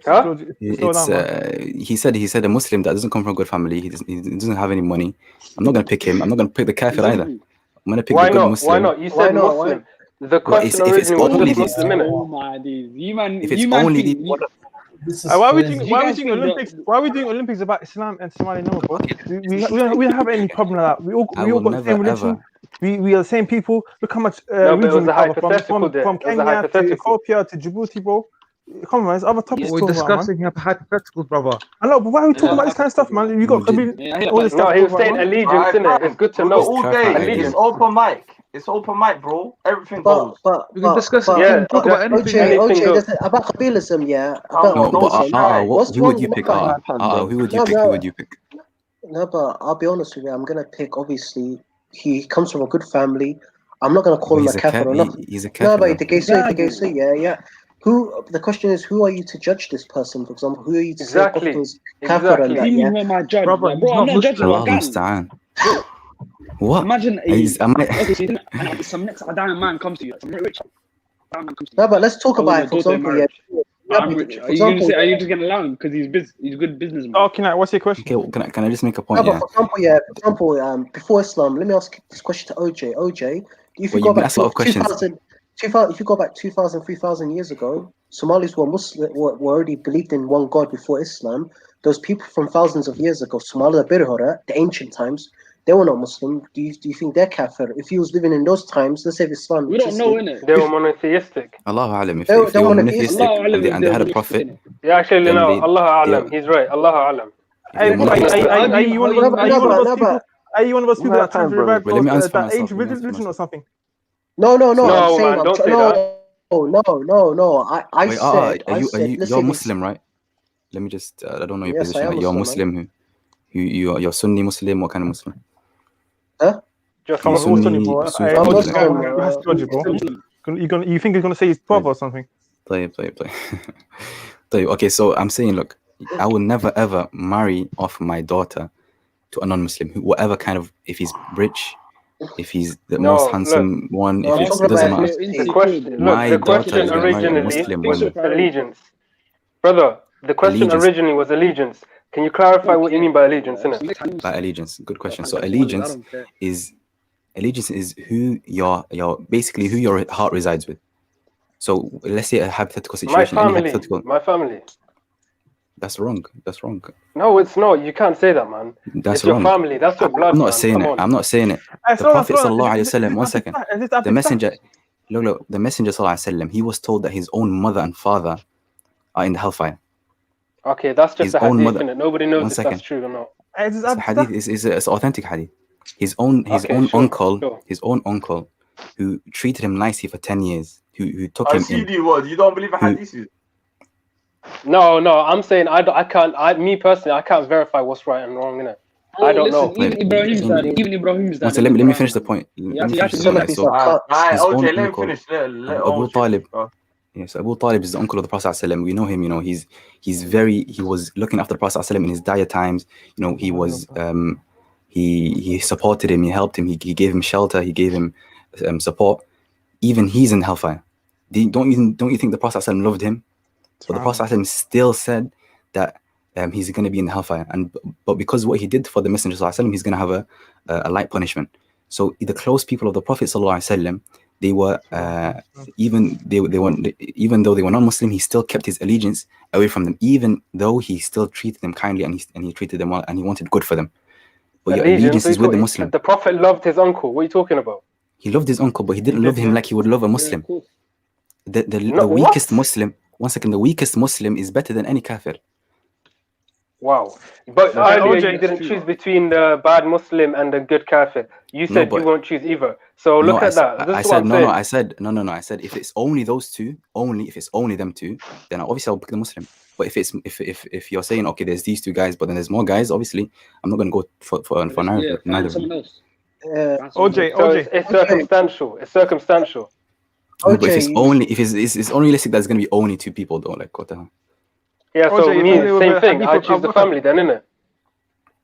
Huh? He said a Muslim that doesn't come from a good family. He doesn't have any money. I'm not gonna pick him. I'm not gonna pick the kafir either. I'm gonna pick the good Muslim. Why not? You said Muslim. The question originally was Muslim, innit? Oh my days, if it's only why are we doing Olympics? Why are we doing Olympics about Islam and Somali? No, bro. We don't have any problem with that. We all got the same religion. We are the same people. Look how much region we cover from Kenya to Ethiopia to Djibouti, bro. Come on, man. There's other topics. We're discussing hypotheticals, brother. I know, but why are we talking about this kind of stuff, man? You got all this stuff. No, he was saying allegiance, innit? It's good to know. All day. It's open mic. It's open mic, bro. Everything goes. But we can discuss it. Yeah, talk about anything. OJ, about Kabilism, yeah. Who would you pick? Who would you pick? No, but I'll be honest with you. I'm gonna pick. Obviously, he comes from a good family. I'm not going to call him a kafir or nothing. He's a kafir. No, but yeah. The question is, who are you to judge this person? For example, who are you to say is kafir and that? Yeah? Not my judge. Bro, I'm not judging. What? Imagine some next Adamian man comes to you, some rich man comes to you. No, but let's talk about it. For example, I'm rich. Are you just gonna allow him because he's a good businessman? Oh, what's your question? Okay, can I just make a point? No, but for example, before Islam, let me ask this question to OJ. OJ, if you go back 2,000, if you go back 2,000, 3,000 years ago, Somalis were Muslim, were already believed in one God before Islam. Those people from thousands of years ago, Somali, the ancient times, they were not Muslim. Do you think they're kafir? If he was living in those times, let's say Islam. We don't know, innit? They were monotheistic. Allahu Alam. If they were monotheistic and they had a prophet. Yeah, actually, no. Allahu Alam. He's right. Allahu Alam. Are you one of those people that trying to revive that ancient religion or something? No. No, man, don't say that. No. I said. You're Muslim, right? Let me just. I don't know your position. You're Muslim. You're Sunni Muslim. What kind of Muslim? Huh? Just you think he's gonna say his brother or something? Play. Okay, so I'm saying, look, I will never ever marry off my daughter to a non-Muslim, whatever kind of, if he's rich, if he's the most handsome one, if it doesn't matter. The question originally was allegiance, brother. The question originally was allegiance. Can you clarify what you mean by allegiance, innit? By allegiance, good question. So allegiance is who your basically who your heart resides with. So let's say a hypothetical situation. My family. That's wrong. No, it's not. You can't say that, man. That's your wrong. family. That's your blood. I'm not saying it. The Prophet sallallahu alaihi wasallam. One second. The messenger. Look. The messenger sallallahu alaihi wasallam. He was told that his own mother and father are in the hellfire. Okay, that's just a hadith, innit? Nobody knows if that's true or not. It's a hadith. It's authentic hadith. His own uncle, who treated him nicely for 10 years, who took him in. You don't believe a hadith? No, I'm saying me personally, I can't verify what's right and wrong, innit? I don't know. Even Ibrahim's dad. So let me finish the point. Let me finish. Abu Talib. Yes, Abu Talib is the uncle of the Prophet ﷺ. We know him. He was looking after the Prophet ﷺ in his dire times. He was he supported him, he helped him, he gave him shelter, he gave him support. Even he's in hellfire. Don't you think the Prophet ﷺ loved him? But the Prophet ﷺ still said that he's going to be in hellfire, but because what he did for the Messenger ﷺ, he's going to have a light punishment. So the close people of the Prophet ﷺ, they were even though they were non-Muslim, he still kept his allegiance away from them, even though he still treated them kindly and he treated them well and he wanted good for them. But your allegiance is with the Muslim. The Prophet loved his uncle. What are you talking about? He loved his uncle, but he didn't love him like he would love a Muslim. The weakest Muslim. One second. The weakest Muslim is better than any kafir. Wow. But earlier you didn't choose between the bad Muslim and the good kafir. You said you won't choose either. So look at that. I said if it's only those two, if it's only them two, then obviously I'll pick the Muslim. But if you're saying, okay, there's these two guys, but then there's more guys, obviously I'm not going to go for neither. Someone else. OJ. It's circumstantial. It's circumstantial. No, but it's only realistic that it's going to be only two people though. Like what the hell? Yeah, so same thing. I choose the family then, innit?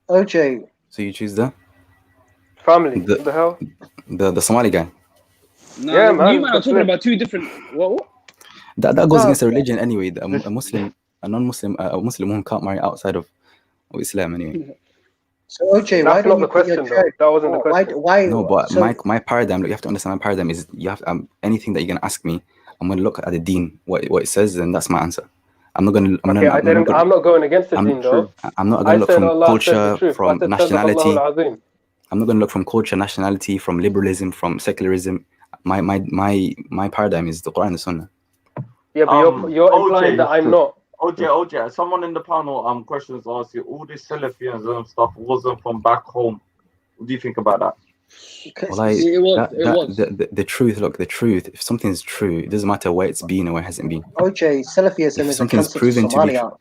OJ. So you choose the family. What the hell? The Somali guy. No, yeah, man. You are talking about two different. What? That goes against the religion anyway. A Muslim, a non-Muslim, a Muslim who can't marry outside of Islam anyway. So OJ, why don't you put your choice? That wasn't the question. Why? No, but my paradigm. Look, you have to understand my paradigm is you have anything that you're gonna ask me, I'm gonna look at the deen, what it says, and that's my answer. I'm not going against the deen though. I'm not going to look from culture, from nationality. I'm not going to look from culture, nationality, from liberalism, from secularism. My paradigm is the Quran and the Sunnah. Yeah, but you're implying that I'm not. OJ, someone in the panel questions asked you, all these Salafians and stuff wasn't from back home. What do you think about that? Well, the truth. Look, the truth. If something's true, it doesn't matter where it's been or where it hasn't been. OJ, Salafism is something's proven to be true.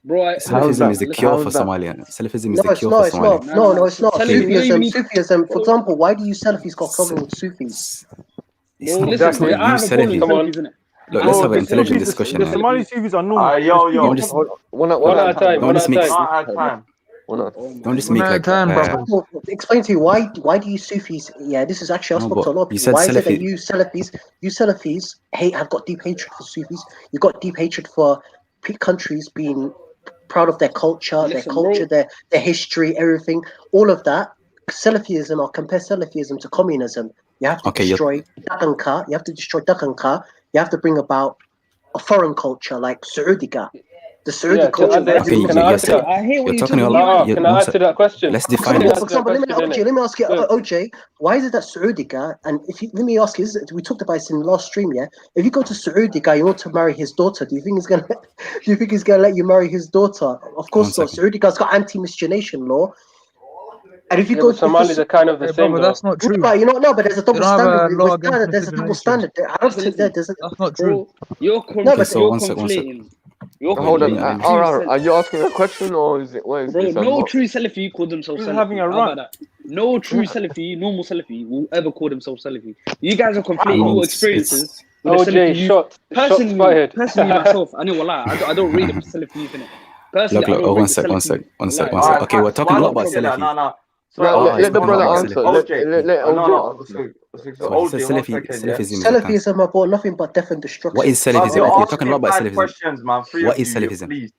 Bro, Salafism is the cure for Somalia. Salafism is the cure for Somalia. No, it's not. Salafi, Sufism, for example, why do you Salafis got a problem with Sufis? It's not you, Salafi. Look, let's have an intelligent discussion. The Somali Sufis are normal. Don't just one at a time. Don't just make like. Explain to you why do you Sufis? Yeah, this is actually I spoke to a lot of people. Why is it that you Salafis have got deep hatred for Sufis? You've got deep hatred for countries being proud of their culture, their history, everything, all of that. Salafism, or compare Salafism to communism. You have to destroy Dakanka. You have to destroy Dakanka. You have to bring about a foreign culture like Saudiga. The Saudi culture. I hate what you're talking about. Can I answer that question? Let's define it. For example, let me ask you, OJ, why is it that Saudiga, and let me ask you, we talked about this in the last stream, yeah? If you go to Saudiga, you want to marry his daughter, do you think he's gonna let you marry his daughter? Of course not. Saudiga's got anti-miscegenation law. And if you go to Somalis are kind of the same. But that's not true. But but there's a double standard. There's a double standard. I don't think that's not true. You're conflating. Hold on. Are you asking a question or is it? What is Bro, this? no true Salafi call themselves Salafi. Having a run. No true Salafi, normal Salafi will ever call themselves Salafi. You guys are conflating your experiences. OJ, shot fired. Personally, myself, I know a lot. I don't read the Salafi in it. Personally, look, one sec. Okay, we're talking a lot about Salafi. No. Let the brother answer. Salafism are about nothing but death and destruction. What is Salafism? You're talking a lot about Salafism. Questions, man. What is Salafism? Please.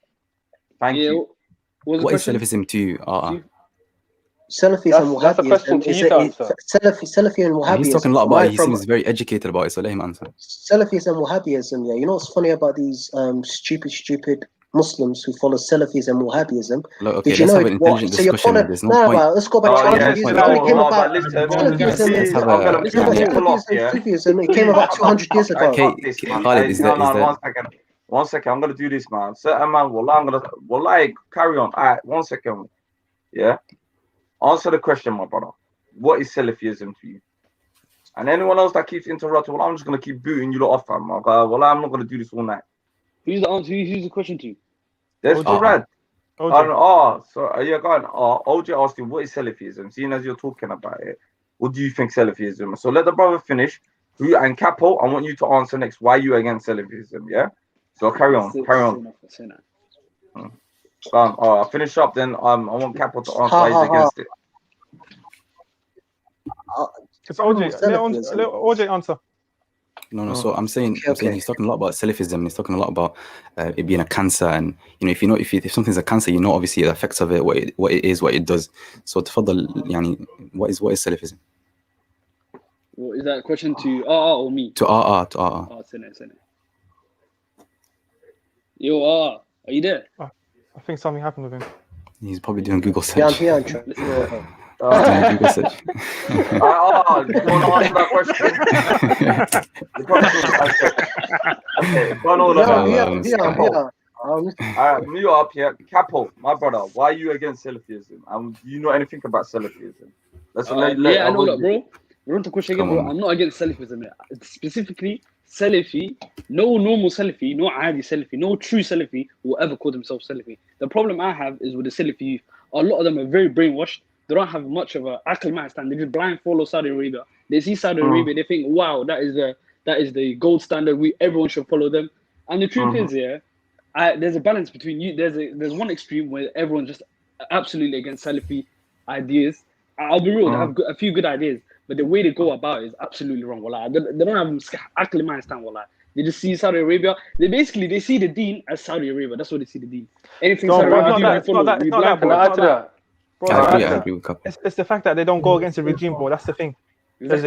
Thank you. What is Salafism to you? Salafism that's a question to you to answer. Salafi and Wahhabism. He's talking a lot about it. He seems very educated about it, so let him answer. Salafism and Wahhabism, yeah. You know what's funny about these stupid Muslims who follow Salafism and Wahhabism? Look, okay, let's have an intelligent discussion. There's no point. Let's go back 200 years ago. It came about Sufism. It came about 200 years ago. Khalid, is that? One second. I'm gonna do this, man. Certain man, wallah, carry on. All right, 1 second. Yeah. Answer the question, my brother. What is Salafism to you? And anyone else that keeps interrupting, well, I'm just gonna keep booting you lot off, fam. Well, I'm not gonna do this all night. Who's the answer? Who's the question to you? There's Red. OJ. Go on. OJ asked you, what is Salafism? Seeing as you're talking about it, what do you think Salafism? So let the brother finish. And Capo, I want you to answer next. Why are you against Salafism? Yeah. So carry on. I'll finish up. Then I want Capo to answer why he's against it. It's OJ. Let OJ answer. No. So I'm saying he's talking a lot about Salafism. He's talking a lot about it being a cancer, and if something's a cancer, obviously the effects of it, what it is, what it does. So تفضل يعني what is Salafism? Well, is that a question to or me? To Sene. Yo, are you there? I think something happened with him. He's probably doing Google search. Yeah. Google search. You want to answer that question? Okay, me up here. Capo, my brother, why are you against Salafism? Do you know anything about Salafism? I know that, bro. We're on to question again, bro. I'm not against Salafism. Specifically, Salafi, no normal Salafi, no Adi Salafi, no true Salafi will ever call themselves Salafi. The problem I have is with the Salafi youth. A lot of them are very brainwashed. They don't have much of a aql stand. They just blind follow Saudi Arabia. They see Saudi Arabia, they think, wow, that is the gold standard. Everyone should follow them. And the truth is, there's a balance between you. There's one extreme where everyone's just absolutely against Salafi ideas. I'll be real, they have a few good ideas, but the way they go about it is absolutely wrong. Wallah. They don't have aql stand. Wallah. They just see Saudi Arabia. They see the deen as Saudi Arabia. That's what they see the deen. Anything Saudi Arabia, I agree with Capo. It's the fact that they don't go against the regime, bro. That's the thing. But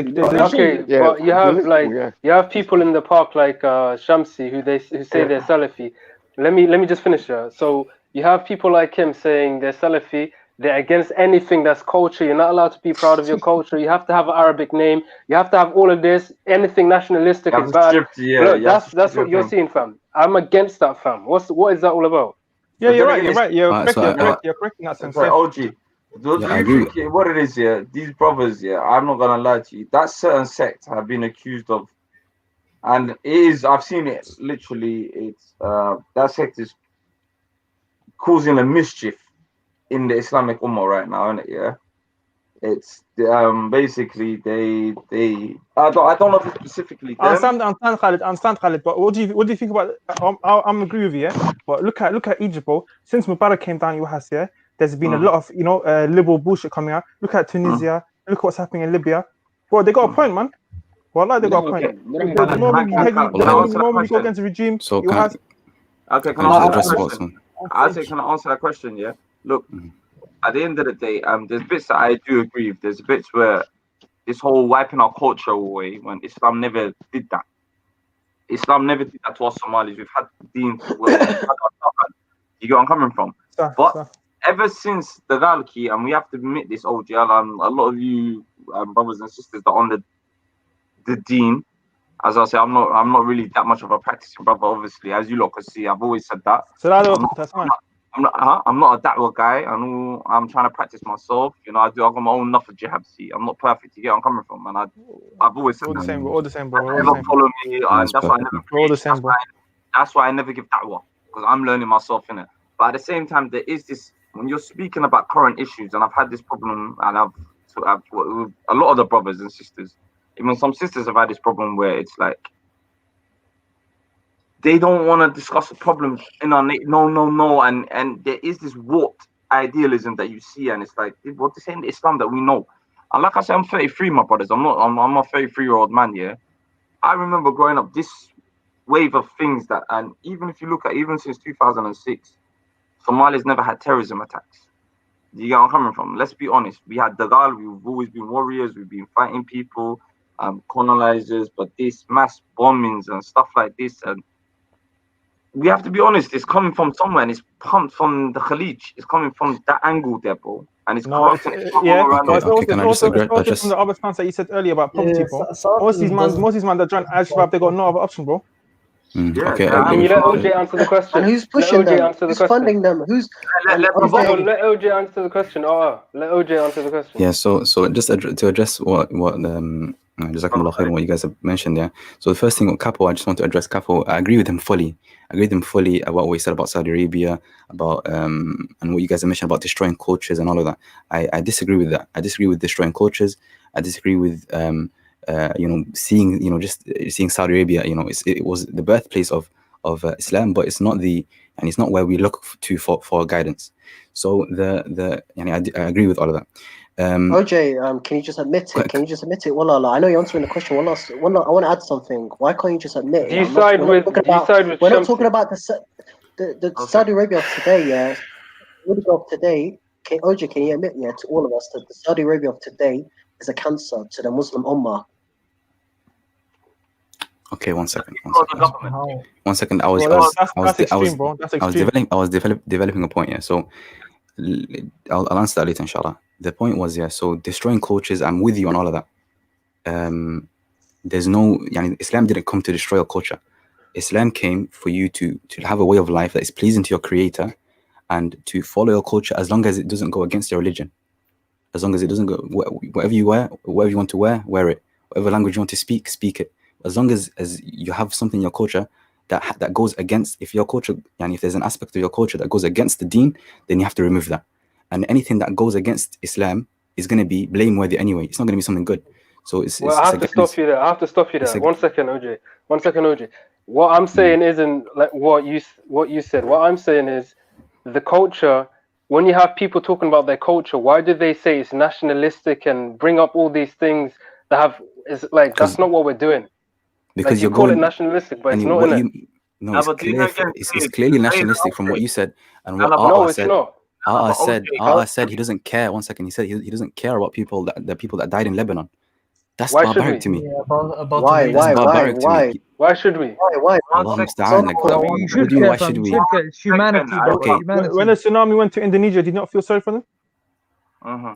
you have people in the park like Shamsi who say they're Salafi. Let me just finish here. So you have people like him saying they're Salafi. They're against anything that's culture. You're not allowed to be proud of your culture. You have to have an Arabic name. You have to have all of this. Anything nationalistic is bad. Look, that's what you're seeing, fam. I'm against that, fam. What is that all about? Yeah, you're right. You're correct in that sense. OG. What it is, these brothers, I'm not gonna lie to you. That certain sect have been accused of, and it is. I've seen it literally. It's that sect is causing a mischief in the Islamic Ummah right now, isn't it? Yeah. It's basically they I don't know if it's specifically them. I understand, Khalid. But what do you think about? I'm agree with you. Yeah? But look at Egypt, bro. Since Mubarak came down, there's been a lot of liberal bullshit coming out. Look at Tunisia. Look what's happening in Libya. Bro, they got a point, man. Well, they got a point. The moment you go against the regime, so you have. Okay, can I answer that question? I say, can I answer that question? Yeah. Look, at the end of the day, there's bits that I do agree with. There's bits where this whole wiping our culture away, when Islam never did that. Islam never did that to us Somalis. We've had Deen. You get where I'm coming from. But ever since the Galki, and we have to admit this, OG, a lot of you brothers and sisters that are on the Deen. As I say, I'm not really that much of a practicing brother, obviously. As you lot can see, I've always said that. So that's fine. I'm not a da'wah guy. I know I'm trying to practice myself. I've got my own enough of jihad. I'm not perfect. You get where I'm coming from, and I've always said that. All the same, bro. Never follow me, and that's why I never. All the same, bro. That's why I never give da'wah, because I'm learning myself in it. But at the same time, there is this when you're speaking about current issues, and I've had this problem, and I've with a lot of the brothers and sisters. Even some sisters have had this problem where it's like they don't want to discuss the problems in our no, and there is this warped idealism that you see, and it's like what they say in the Islam that we know. And like I said, I'm 33, my brothers. I'm a 33-year-old man. Yeah, I remember growing up this wave of things that, and even if you look at even since 2006, Somalia's never had terrorism attacks. You get where I'm coming from? Let's be honest. We had Dagal. We've always been warriors. We've been fighting people, colonizers, but this mass bombings and stuff like this, and we have to be honest, it's coming from somewhere, and it's pumped from the Khalij. It's coming from that angle there, bro. And it's corrupting. Can I just address from the other stance that you said earlier about poverty, bro? Most of these man that join Al-Shabaab, they got no other option, bro. Okay, Can you let OJ answer the question? And who's pushing them? Who's funding them? Who's let OJ answer the question. Let OJ answer the question. Yeah, so just to address what Jazakumullah khair, what you guys have mentioned, yeah. So the first thing with Capo, I just want to address Capo. I agree with him fully. About what he said about Saudi Arabia, about and what you guys have mentioned about destroying cultures and all of that. I disagree with that. I disagree with destroying cultures. I disagree with seeing Saudi Arabia. It was the birthplace of Islam, but it's not where we look to for guidance. So I agree with all of that. OJ, can you just admit it? Can you just admit it? Wallah, I know you're answering the question. Wallah, I want to add something. Why can't you just admit it? We're not talking about the Saudi Arabia of today, yeah. Saudi Arabia of today, OJ, can you admit, yeah, to all of us that the Saudi Arabia of today is a cancer to the Muslim Ummah? Okay, one second. I was developing a point, yeah. So I'll answer that later, inshallah. The point was, yeah, so destroying cultures, I'm with you on all of that. There's no, Islam didn't come to destroy a culture. Islam came for you to have a way of life that is pleasing to your creator and to follow your culture as long as it doesn't go against your religion. As long as it doesn't go, whatever you want to wear it. Whatever language you want to speak it. As long as you have something in your culture that goes against, if your culture, if there's an aspect of your culture that goes against the deen, then you have to remove that. And anything that goes against Islam is going to be blameworthy anyway. It's not going to be something good. So I have to stop you there. 1 second, OJ. What I'm saying isn't like what you said. What I'm saying is the culture. When you have people talking about their culture, why do they say it's nationalistic and bring up all these things that that's not what we're doing. Because you call it nationalistic, but it's not in it. No, it's clearly nationalistic from what you said and what it's not. said he doesn't care. 1 second, he said he doesn't care about the people that died in Lebanon. That's why barbaric to me. Yeah, Why should we? Why? Allah musta'an. Why should we? It's humanity. When the tsunami went to Indonesia, did you not feel sorry for them?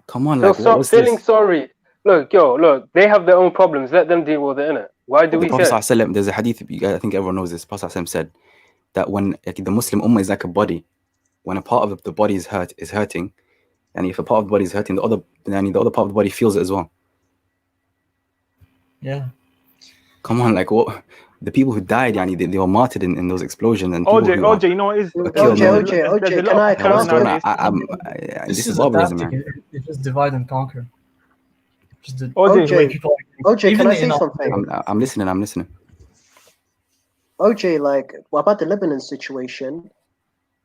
Come on, stop feeling sorry. Look, they have their own problems. Let them deal with it, innit? Why do we care? Prophet, there's a hadith, I think everyone knows this. Prophet said that when the Muslim ummah is like a body, when a part of the body is hurting, and if a part of the body is hurting, the other part of the body feels it as well. Yeah. Come on, what the people who died, yani, they were martyred in those explosions, and OJ, you know what it is? OJ, this is barbarism, man. It's just divide and conquer. OJ, can I say something? I'm listening. OJ, like, what about the Lebanon situation?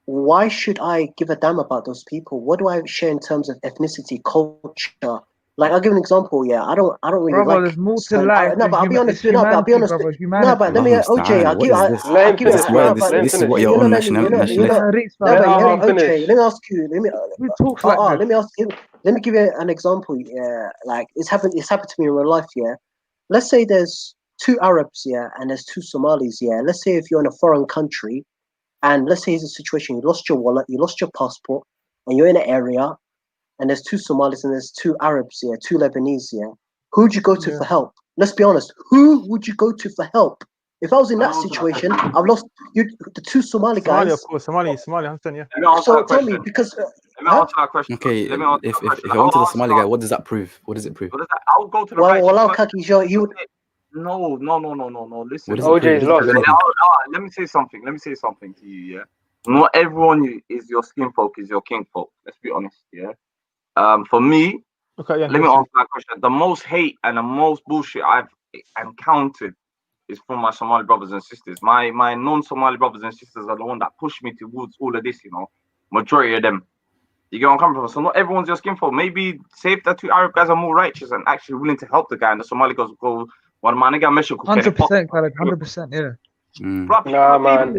Why should I give a damn about those people? What do I share in terms of ethnicity, culture? Like, I'll give an example. Yeah, I don't really brother, like. there's more to life. No, but I'll be honest. No, but I'll be honest. No, but let me, OJ. I'll give. This is what your own nationality. OJ, let me ask you. Let me give you an example. Yeah, like it's happened to me in real life. Yeah, let's say there's 2 Arabs. Yeah, and there's 2 Somalis. Yeah, let's say if you're in a foreign country, and let's say it's a situation you lost your wallet, you lost your passport, and you're in an area. And there's 2 Somalis and there's 2 Arabs here, 2 Lebanese here. Who would you go to for help? Let's be honest. Who would you go to for help? If I was in that situation, I've lost the 2 Somali guys. Somali, of course. Somali, 100%, yeah. So tell me, because... Let me answer that question. Okay, if you went to the Somali guy, what does that prove? What does it prove? I'll go to the No. Listen. OJ is lost. Let me say something to you, yeah? Not everyone is your skin folk, is your king folk. Let's be honest, yeah? For me, let me answer that question. The most hate and the most bullshit I've encountered is from my Somali brothers and sisters. My non-Somali brothers and sisters are the one that pushed me towards all of this, you know. Majority of them. You get where I'm coming from? So not everyone's your skin folk. Maybe say if the 2 Arab guys are more righteous and actually willing to help the guy, and the Somali guys go, well, man, I got 100%, Khaled, 100%, yeah. Nah, man.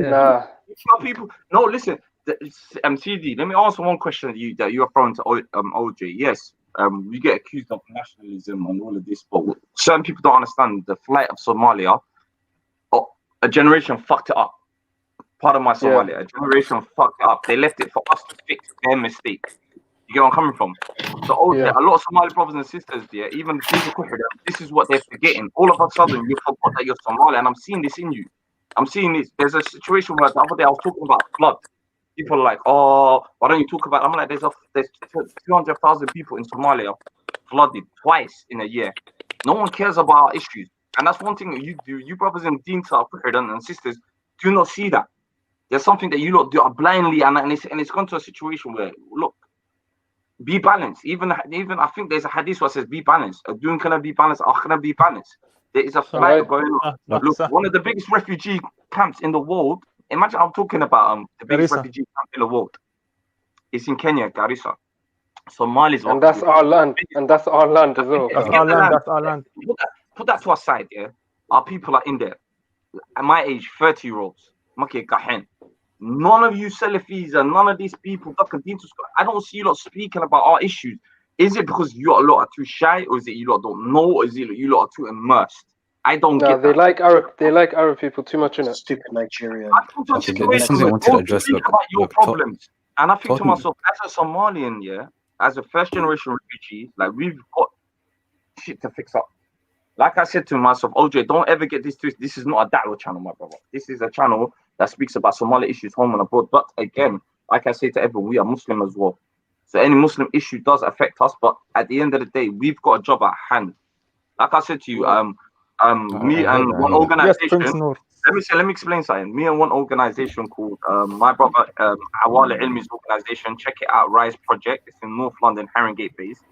People, no, listen. CD, let me answer one question that you are throwing to OJ. Yes, we get accused of nationalism and all of this, but certain people don't understand the flight of Somalia. A generation fucked it up. Part of my Somalia, a generation fucked it up. They left it for us to fix their mistake. You get where I'm coming from? So OJ, a lot of Somali brothers and sisters, yeah, even people, this is what they're forgetting. All of a sudden, you forgot that you're Somali, and I'm seeing this in you. I'm seeing this. There's a situation where the other day I was talking about flood. People are like, oh, why don't you talk about it? I'm like, there's 200,000 people in Somalia flooded twice in a year. No one cares about our issues. And that's one thing that you do. You brothers and Dinta and sisters do not see that. There's something that you lot do blindly, and it's gone to a situation where, look, be balanced. Even I think there's a hadith where it says be balanced. Doing can be balanced, can be balanced. There is a fight going on. Look, one of the biggest refugee camps in the world. Imagine I'm talking about the biggest refugee camp in the world. It's in Kenya, Garissa. Somalis. And that's our land. And that's our land as well. That's our land. Put that to our side, yeah. Our people are in there. At my age, 30-year-olds. None of you Salafis and none of these people, I don't see you lot speaking about our issues. Is it because you lot are too shy, or is it you lot don't know, or is it you lot are too immersed? I don't get they that. They like Arab people too much, innit? Stupid Nigerian. I think about your problems. And I think to myself, as a Somalian, yeah, as a first-generation refugee, like, we've got shit to fix up. Like I said to myself, OJ, don't ever get this twisted. This is not a da'wah channel, my brother. This is a channel that speaks about Somali issues home and abroad. But again, like I say to everyone, we are Muslim as well. So any Muslim issue does affect us, but at the end of the day, we've got a job at hand. Like I said to you, me and one organization. Let me explain something. Me and one organization called my brother Awali Ilmi's organization. Check it out, Rise Project. It's in North London, Haringey based.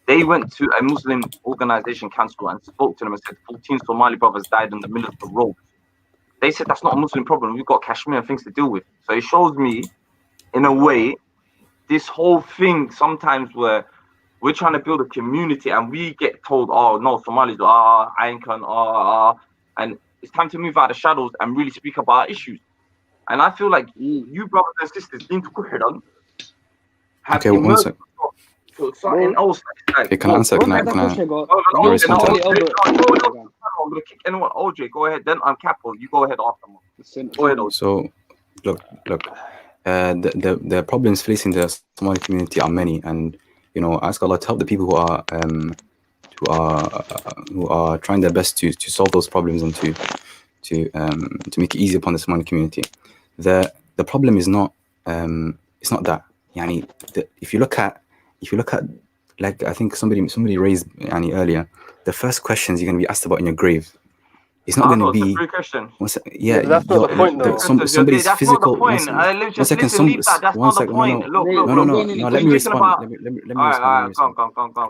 They went to a Muslim organization council and spoke to them and said 14 Somali brothers died in the middle of the road. They said that's not a Muslim problem. We've got Kashmir and things to deal with. So it shows me, in a way, this whole thing sometimes where we're trying to build a community and we get told, oh no, Somalis are Ainkan, and it's time to move out of the shadows and really speak about our issues. And I feel like you brothers and sisters need to put it on. Okay, one second. Something else. Okay, can I answer? Can I respond to that? I'm gonna kick anyone. OJ, go ahead. Then I'm Capo. You go ahead after. Go ahead, OJ. So, look. The problems facing the Somali community are many, and you know, ask Allah to help the people who are trying their best to solve those problems and to make it easy upon the Somali community. The problem is not it's not that. Yani, if you look at like I think somebody raised earlier, the first questions you're going to be asked about in your grave It's not going to be. Yeah, that's not the point, though. Somebody's that's physical. not the point. One second. Leave that. That's not the point. Look. No. Let me respond. Let me respond.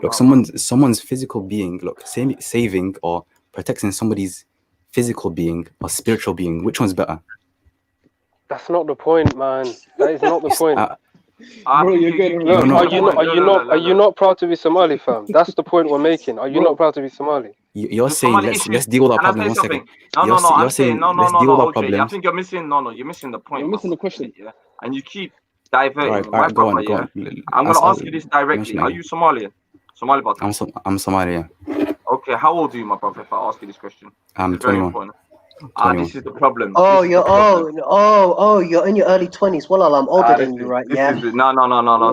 Look, someone's physical being. Look, saving or protecting somebody's physical being or spiritual being. Which one's better? That's not the point, man. That is not the point. Bro, you're getting Are you not proud to be Somali, fam? That's the point we're making. Are you not proud to be Somali? You're saying let's deal with our problem. 1 second. I'm saying let's deal with our problems. I think you're missing. You're missing the point. You're missing the question. Yeah, and you keep diverting. All right, go on. I'm gonna ask you this directly. Are you Somalian? Somali brother. I'm Somali. Yeah. Okay, how old are you, my brother? If I ask you this question, I'm 21. This is the problem. You're in your early 20s. Well, I'm older than you, right? Yeah. No.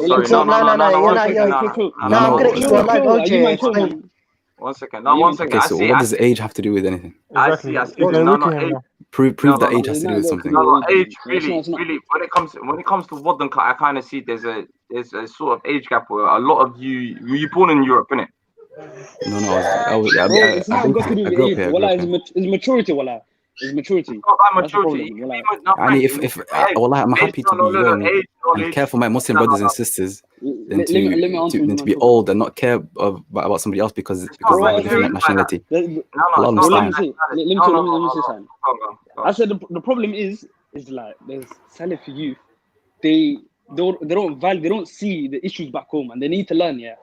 Sorry, no. I'm gonna eat your life, OJ. 1 second. No, 1 second. Okay, so what does age have to do with anything? I see. Prove that age has to do with something. No, age really. When it comes to Wadden, I kind of see there's a sort of age gap where a lot of you were you born in Europe, innit? No, it's not got to do with age. It's maturity, wallah. It's maturity. I'm happy to be young and care for my Muslim brothers and sisters than to be old and not care about somebody else because of a different nationality. Let me say something. I said the problem is like there's Salafi youth. They don't see the issues back home and they need to learn. Yeah,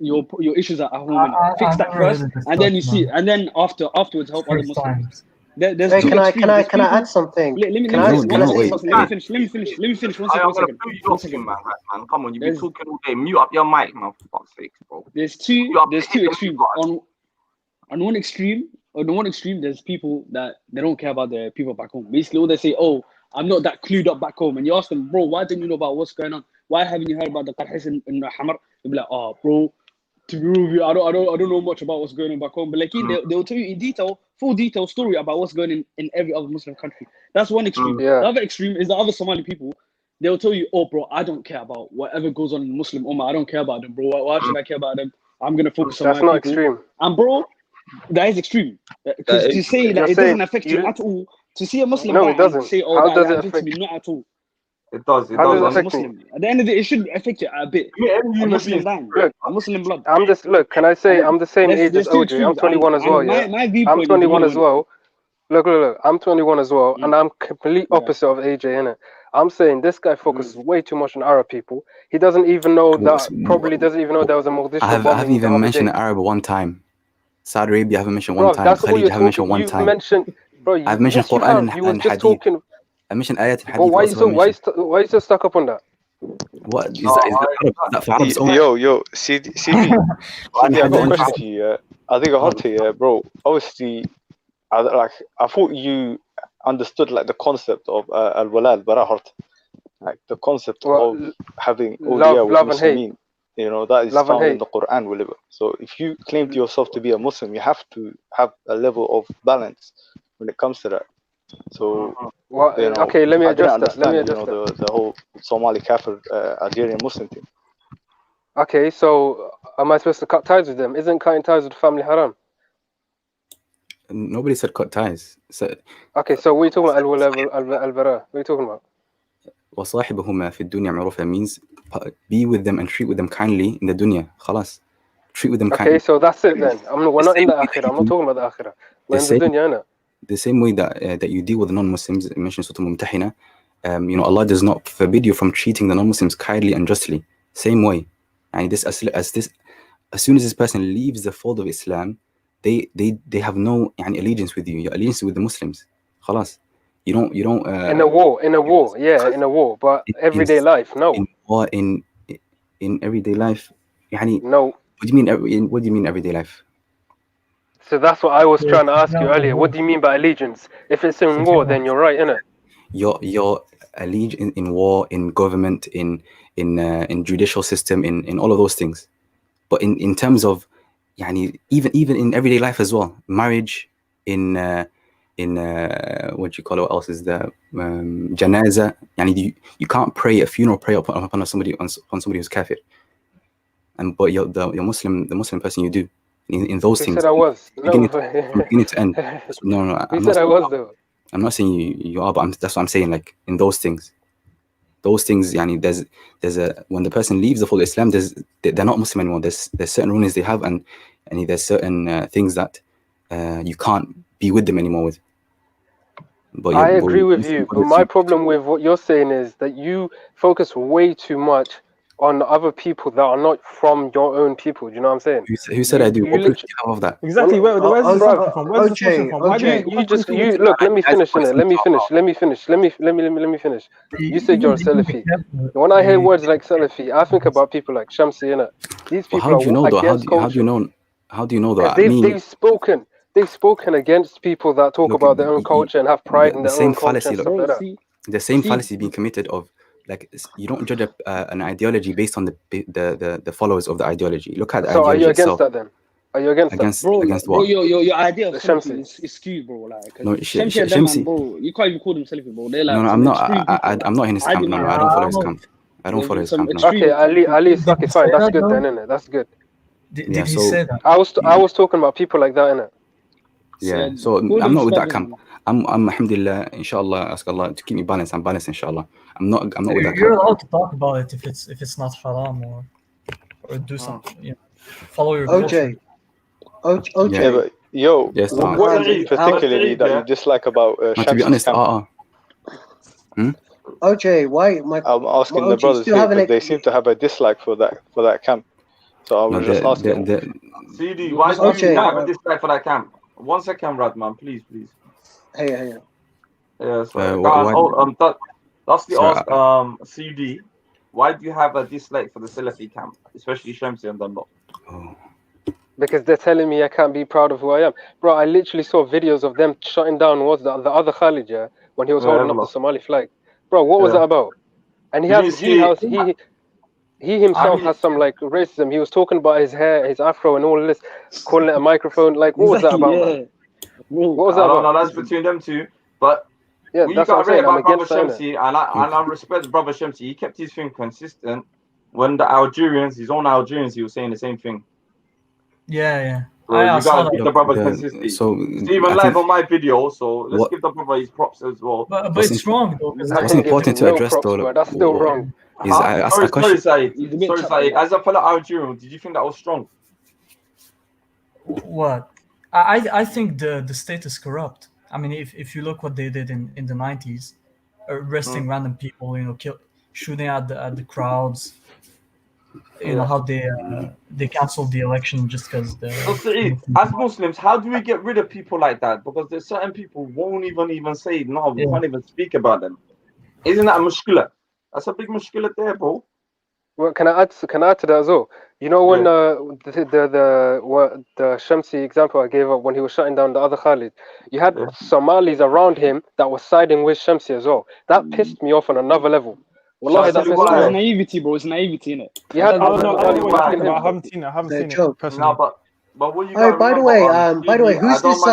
your issues at home. Fix that first, and then you see, and then afterwards help other Muslims. There's can I add something? Let me finish. 1 second. Man. Come on, you've been talking all day. Mute up your mic, man. For fuck's sake, bro. There's two extremes. On one extreme, there's people that they don't care about the people back home. Basically, all they say, "Oh, I'm not that clued up back home." And you ask them, "Bro, why didn't you know about what's going on? Why haven't you heard about the Qarhis in Hamar?" They'll be like, "Oh, bro, to be real with you, I don't know much about what's going on back home." But like, they'll tell you in full detail story about what's going on in every other Muslim country. That's one extreme. Yeah. The other extreme is the other Somali people. They'll tell you, "Oh, bro, I don't care about whatever goes on in Muslim Ummah. I don't care about them, bro. Why should I care about them? I'm gonna focus on my people." That's not extreme. And bro, that is extreme. Because to say that it doesn't affect you at all, to see a Muslim it doesn't. Say, "Oh, how does it affect me?" Not at all. It does. How does it affect Muslim. At the end of the day, it should affect you a bit. Muslim blood. Can I say I'm the same age as OJ? I'm 21 as well. Yeah, I'm 21 as well. Look. I'm 21 as well, and I'm complete opposite of AJ, innit? I'm saying this guy focuses way too much on Arab people. He doesn't even know that. Probably doesn't even know there was a Mogadishu bombing. I haven't even mentioned Arab one time. Saudi Arabia, I haven't mentioned one time. Khalid, I haven't mentioned one time. I've mentioned Quran and Hadith. I mentioned ayat and hadith. Why are you so stuck up on that? What is that for Arabs only? Yo, CB. I got a question to you. I think I heard to you, bro. Obviously, I thought you understood like the concept of al-wala al-bara, like the concept of having love and hate. You know, that is found in the Quran, whatever. So if you claim to yourself to be a Muslim, you have to have a level of balance when it comes to that. So, okay, let me address that. The whole Somali Kafir Algerian Muslim thing. Okay, so am I supposed to cut ties with them? Isn't cutting ties with family haram? Nobody said cut ties. Okay, so what are you talking about? Al-Bara. What are you talking about? وصاحبهما في الدنيا معروفة means be with them and treat with them kindly in the dunya. خلاص. Treat with them kindly. Okay, so that's it then. We're not in the akhirah. I'm not talking about the akhirah. We're in the dunya, innit? The same way that you deal with the non-Muslims, mentioned Surah Mumtahina, Allah does not forbid you from treating the non-Muslims kindly and justly. Same way. And as soon as this person leaves the fold of Islam, they have no allegiance with you. Your allegiance is with the Muslims. خلاص. You don't in a war, but everyday life, no. In everyday life, no. What do you mean everyday life? So that's what I was trying to ask you earlier. What do you mean by allegiance? If it's in war, then you're right, innit? Your allegiance in war, in government, in judicial system, in all of those things. But in terms of, even in everyday life as well, marriage, in what you call it, what else is there? Janaza. You can't pray a funeral prayer upon somebody who's kafir. But the Muslim person you do. in those Who things. said I was? From No. beginning to end. No, Who said I was though? I'm not saying you are, but that's what I'm saying. Like in those things, yani, there's a when the person leaves the fold of Islam, they're not Muslim anymore. There's certain rulings they have, and there's certain things that you can't be with them anymore with. But I agree with you, but my problem with what you're saying is that you focus way too much on other people that are not from your own people. Do you know what I'm saying? Who said I do? What proof do you have of that? Exactly. Where's the discussion from? Where's the discussion from? Why You look. Let me finish. Let me finish. Let me finish. You said you're a Salafi. When I hear words like Salafi, I think about people like Shamsi. Innit? These people how do you know though? against culture. How do you know though? They've spoken against people that talk about their own culture and have pride in their own culture and stuff like that. The same fallacy being committed of, like, you don't judge an ideology based on the followers of the ideology. Look at the So ideology are you against itself. that then? Are you against that? Bro, against bro, what? your idea of Shamsi is skewed, bro. Like, No, Shamsi and them, man, bro, you can't even call them Salafi, bro. They're like No, some I'm extreme not. people. I'm not in his camp. No, I don't follow his camp. I don't follow his camp. No. Okay, at least okay, fine. That's good then, innit? That's good. Did he say that? I was talking about people like that, innit? Yeah, so I'm not with that camp. I'm alhamdulillah, inshallah, ask Allah to keep me balanced. I'm balanced, inshallah. I'm not with that You're camp. allowed to talk about it if it's not haram or do something. You know, follow your OJ. Yeah, but yo, yes, what is it particularly that you dislike about to be honest, OJ, why? I'm asking the brothers here because they seem to have a dislike for that camp. So I was just asking. CD, why do you have a dislike for that camp? 1 second, Radman, please. Hey. Yeah, so lastly ask CD, why do you have a dislike for the Salafi camp, especially Shamsi and them lot? Because they're telling me I can't be proud of who I am. Bro, I literally saw videos of them shutting down the other Khalid, yeah, when he was holding up the Somali flag. Bro, what was that about? And he himself has some like racism. He was talking about his hair, his afro and all this, calling it a microphone. Like, what was that about, man? What was that about? No, that's between them two. But yeah, you that's got what I'm saying. about Brother Against Shamsi, and I respect Brother Shamsi. He kept his thing consistent. When the Algerians, his own Algerians, he was saying the same thing. Yeah. So you gotta keep the brother consistent. So Steven live on my video, so let's give the brother his props as well. But it's wrong though. What's important to address though? That's still wrong. Sorry, Saeed. As a fellow Algerian, did you think that was strong? What? I think the state is corrupt. I mean, if you look what they did in the 90s, arresting random people, shooting at the crowds, how they canceled the election just because as Muslims, how do we get rid of people like that? Because there's certain people won't even say no, we can't even speak about them. Isn't that a mushkila? That's a big mushkila there, bro. Well, can I add to that as well? You know when the Shamsi example I gave up when he was shutting down the other Khalid, you had Somalis around him that was siding with Shamsi as well. That pissed me off on another level. Wallahi, that pissed me off. It's naivety, bro. It's naivety, innit? You had I haven't seen it personally. No, but what you by the way, who's this?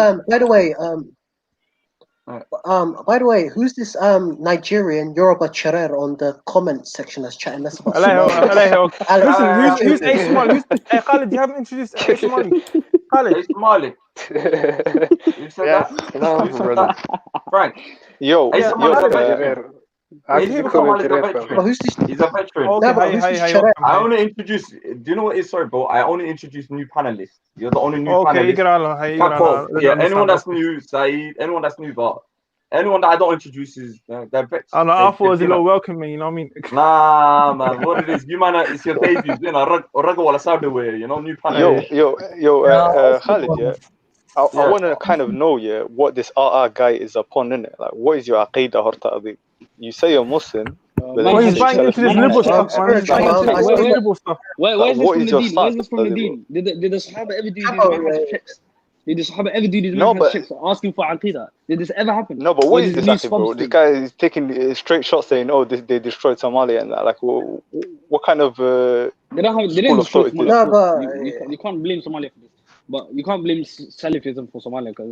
By the way, who's this Nigerian Yoruba Cherer on the comment section that's chatting? That's about Listen, who's A Somali? Hey, Khalid, you haven't introduced A Somali. Khalid. A Somali. You said that? No, brother. Frank. Yo, A Somali. Who's this? He's a veteran. Okay, I only introduce. Do you know what it is? Sorry, bro. I only introduce new panelists. You're the only new panelist. Yeah, anyone that's new, Saeed. Anyone that's new, but anyone that I don't introduce is they're vets. I thought it was a little welcoming. You know what I mean? Nah, man. What it is? You man, it's your debut. You know, new panelist. Yo, Khalid. Yeah. I want to kind of know, what this RR guy is upon, innit? Like, what is your aqidah, Horta? You say you're Muslim. Well, he's buying into this liberal stuff, man. He's buying into this liberal stuff. Where's this from the deen? Did the Sahaba ever do these manhaj checks? Did the Sahaba ever do these manhaj checks asking for aqidah? Did this ever happen? No, but what is this actually, bro? This guy is taking straight shots saying, they destroyed Somalia and that. Like, what kind of they didn't destroy Somalia. No, but you can't blame Somalia for this. But you can't blame Salafism for Somalia because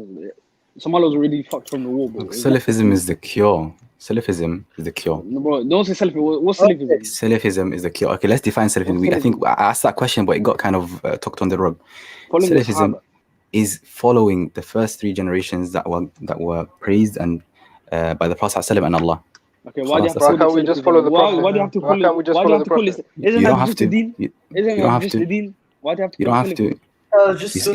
Somalia was already fucked from the war, bro. Salafism is the cure. Salafism is the cure. No, bro, don't say Salafi. What's Salafism? Salafism is the cure. Okay, let's define Salafism. I think I asked that question, but it got kind of tucked on the rug. Following Salafism is following the first 3 generations that were praised and by the Prophet ﷺ and Allah. Okay, why do you have to call it? Can't we just follow the Prophet? Why do you have to call it? Why can't we just follow the Prophet? Isn't that just the deen? Isn't that just the deen? Why do you have to? You don't have to.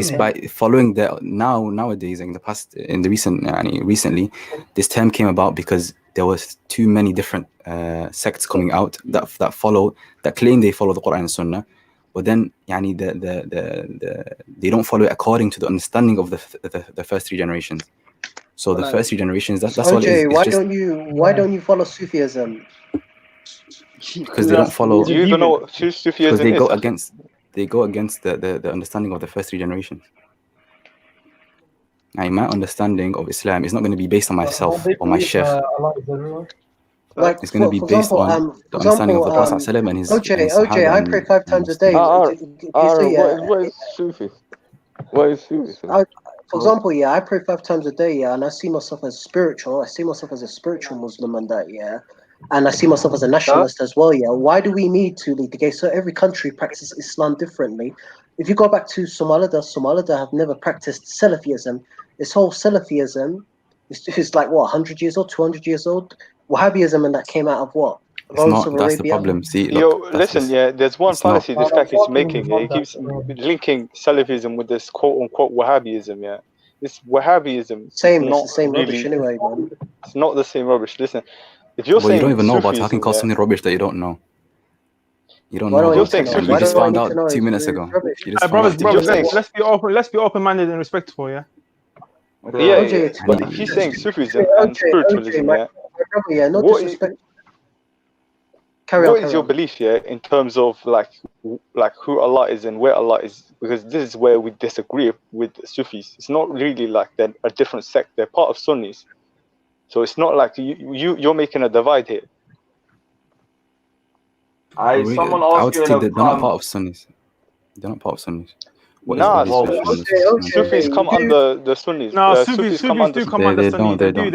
It's by following the nowadays in the past, in the recently, this term came about because there was too many different sects coming out that claim they follow the Quran and Sunnah, but then they don't follow it according to the understanding of the first 3 generations. So the first 3 generations, that's what it is. Why don't you follow Sufism? Because they don't follow. You don't know what Sufism because they is. go against the understanding of the first 3 generations. Now, my understanding of Islam is not going to be based on myself or my sheikh. It's going to be based on the understanding of the Prophet ﷺ and his OJ, I pray 5 times a day. What is Sufi? What is Sufi? For example, I pray 5 times a day, and I see myself as spiritual. I see myself as a spiritual Muslim and that, and I see myself as a nationalist as well, Why do we need to litigate? So every country practices Islam differently. If you go back to Somalida have never practiced Salafism. This whole Salafism is like, 100 years old, 200 years old? Wahhabism, and that came out of what? That's the problem. See, look, listen, there's one fallacy this guy keeps making. He keeps linking Salafism with this quote-unquote Wahhabism, This Wahhabism it's the same rubbish anyway, man. It's not the same rubbish. Listen, if you're saying you don't even know about it, Sufism, how can you call something rubbish that you don't know? You don't Why know. do I About need it. to know? You Why just do I found need out to know? 2 minutes It's ago. rubbish. You just Brothers, found out. let's be open-minded and respectful, yeah. But if he's saying Sufism and spiritualism, no what disrespect. What is your belief, in terms of like who Allah is and where Allah is? Because this is where we disagree with Sufis. It's not really like they're a different sect. They're part of Sunnis, so it's not like you're making a divide here. Someone I asked would you say in that they're not part of Sunnis. They're not part of Sunnis. Sufis come under the Sunnis. No, Sufis come under Sunnis. They do.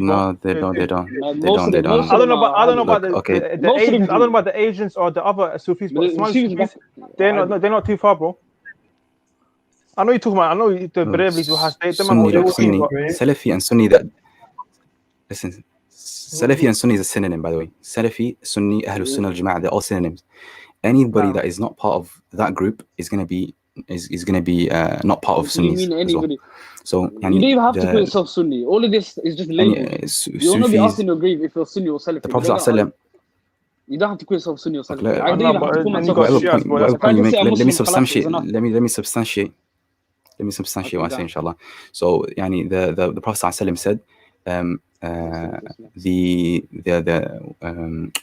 No, they don't. I don't know about the Asians or the other Sufis, but Somali Sufis, they're not too far, bro. I know you're talking about. I know the Bravlis who has Sunni, Salafi and Sunni. Listen, Salafi and Sunni is a synonym, by the way. Salafi, Sunni, Ahlus Sunnah al-Jama'ah, they're all synonyms. Anybody that is not part of that group is going to be not part of Sunnis. You mean anybody? So you don't even have to call yourself Sunni. All of this is just labels. You'll not be asked in your grave if you're Sunni or Salafi. The Prophet ﷺ. You don't have to call yourself Sunni or Salafi. Okay, I don't even have to call myself whatever point you make, let me substantiate. Let me substantiate what I say, inshallah. So, the Prophet ﷺ said,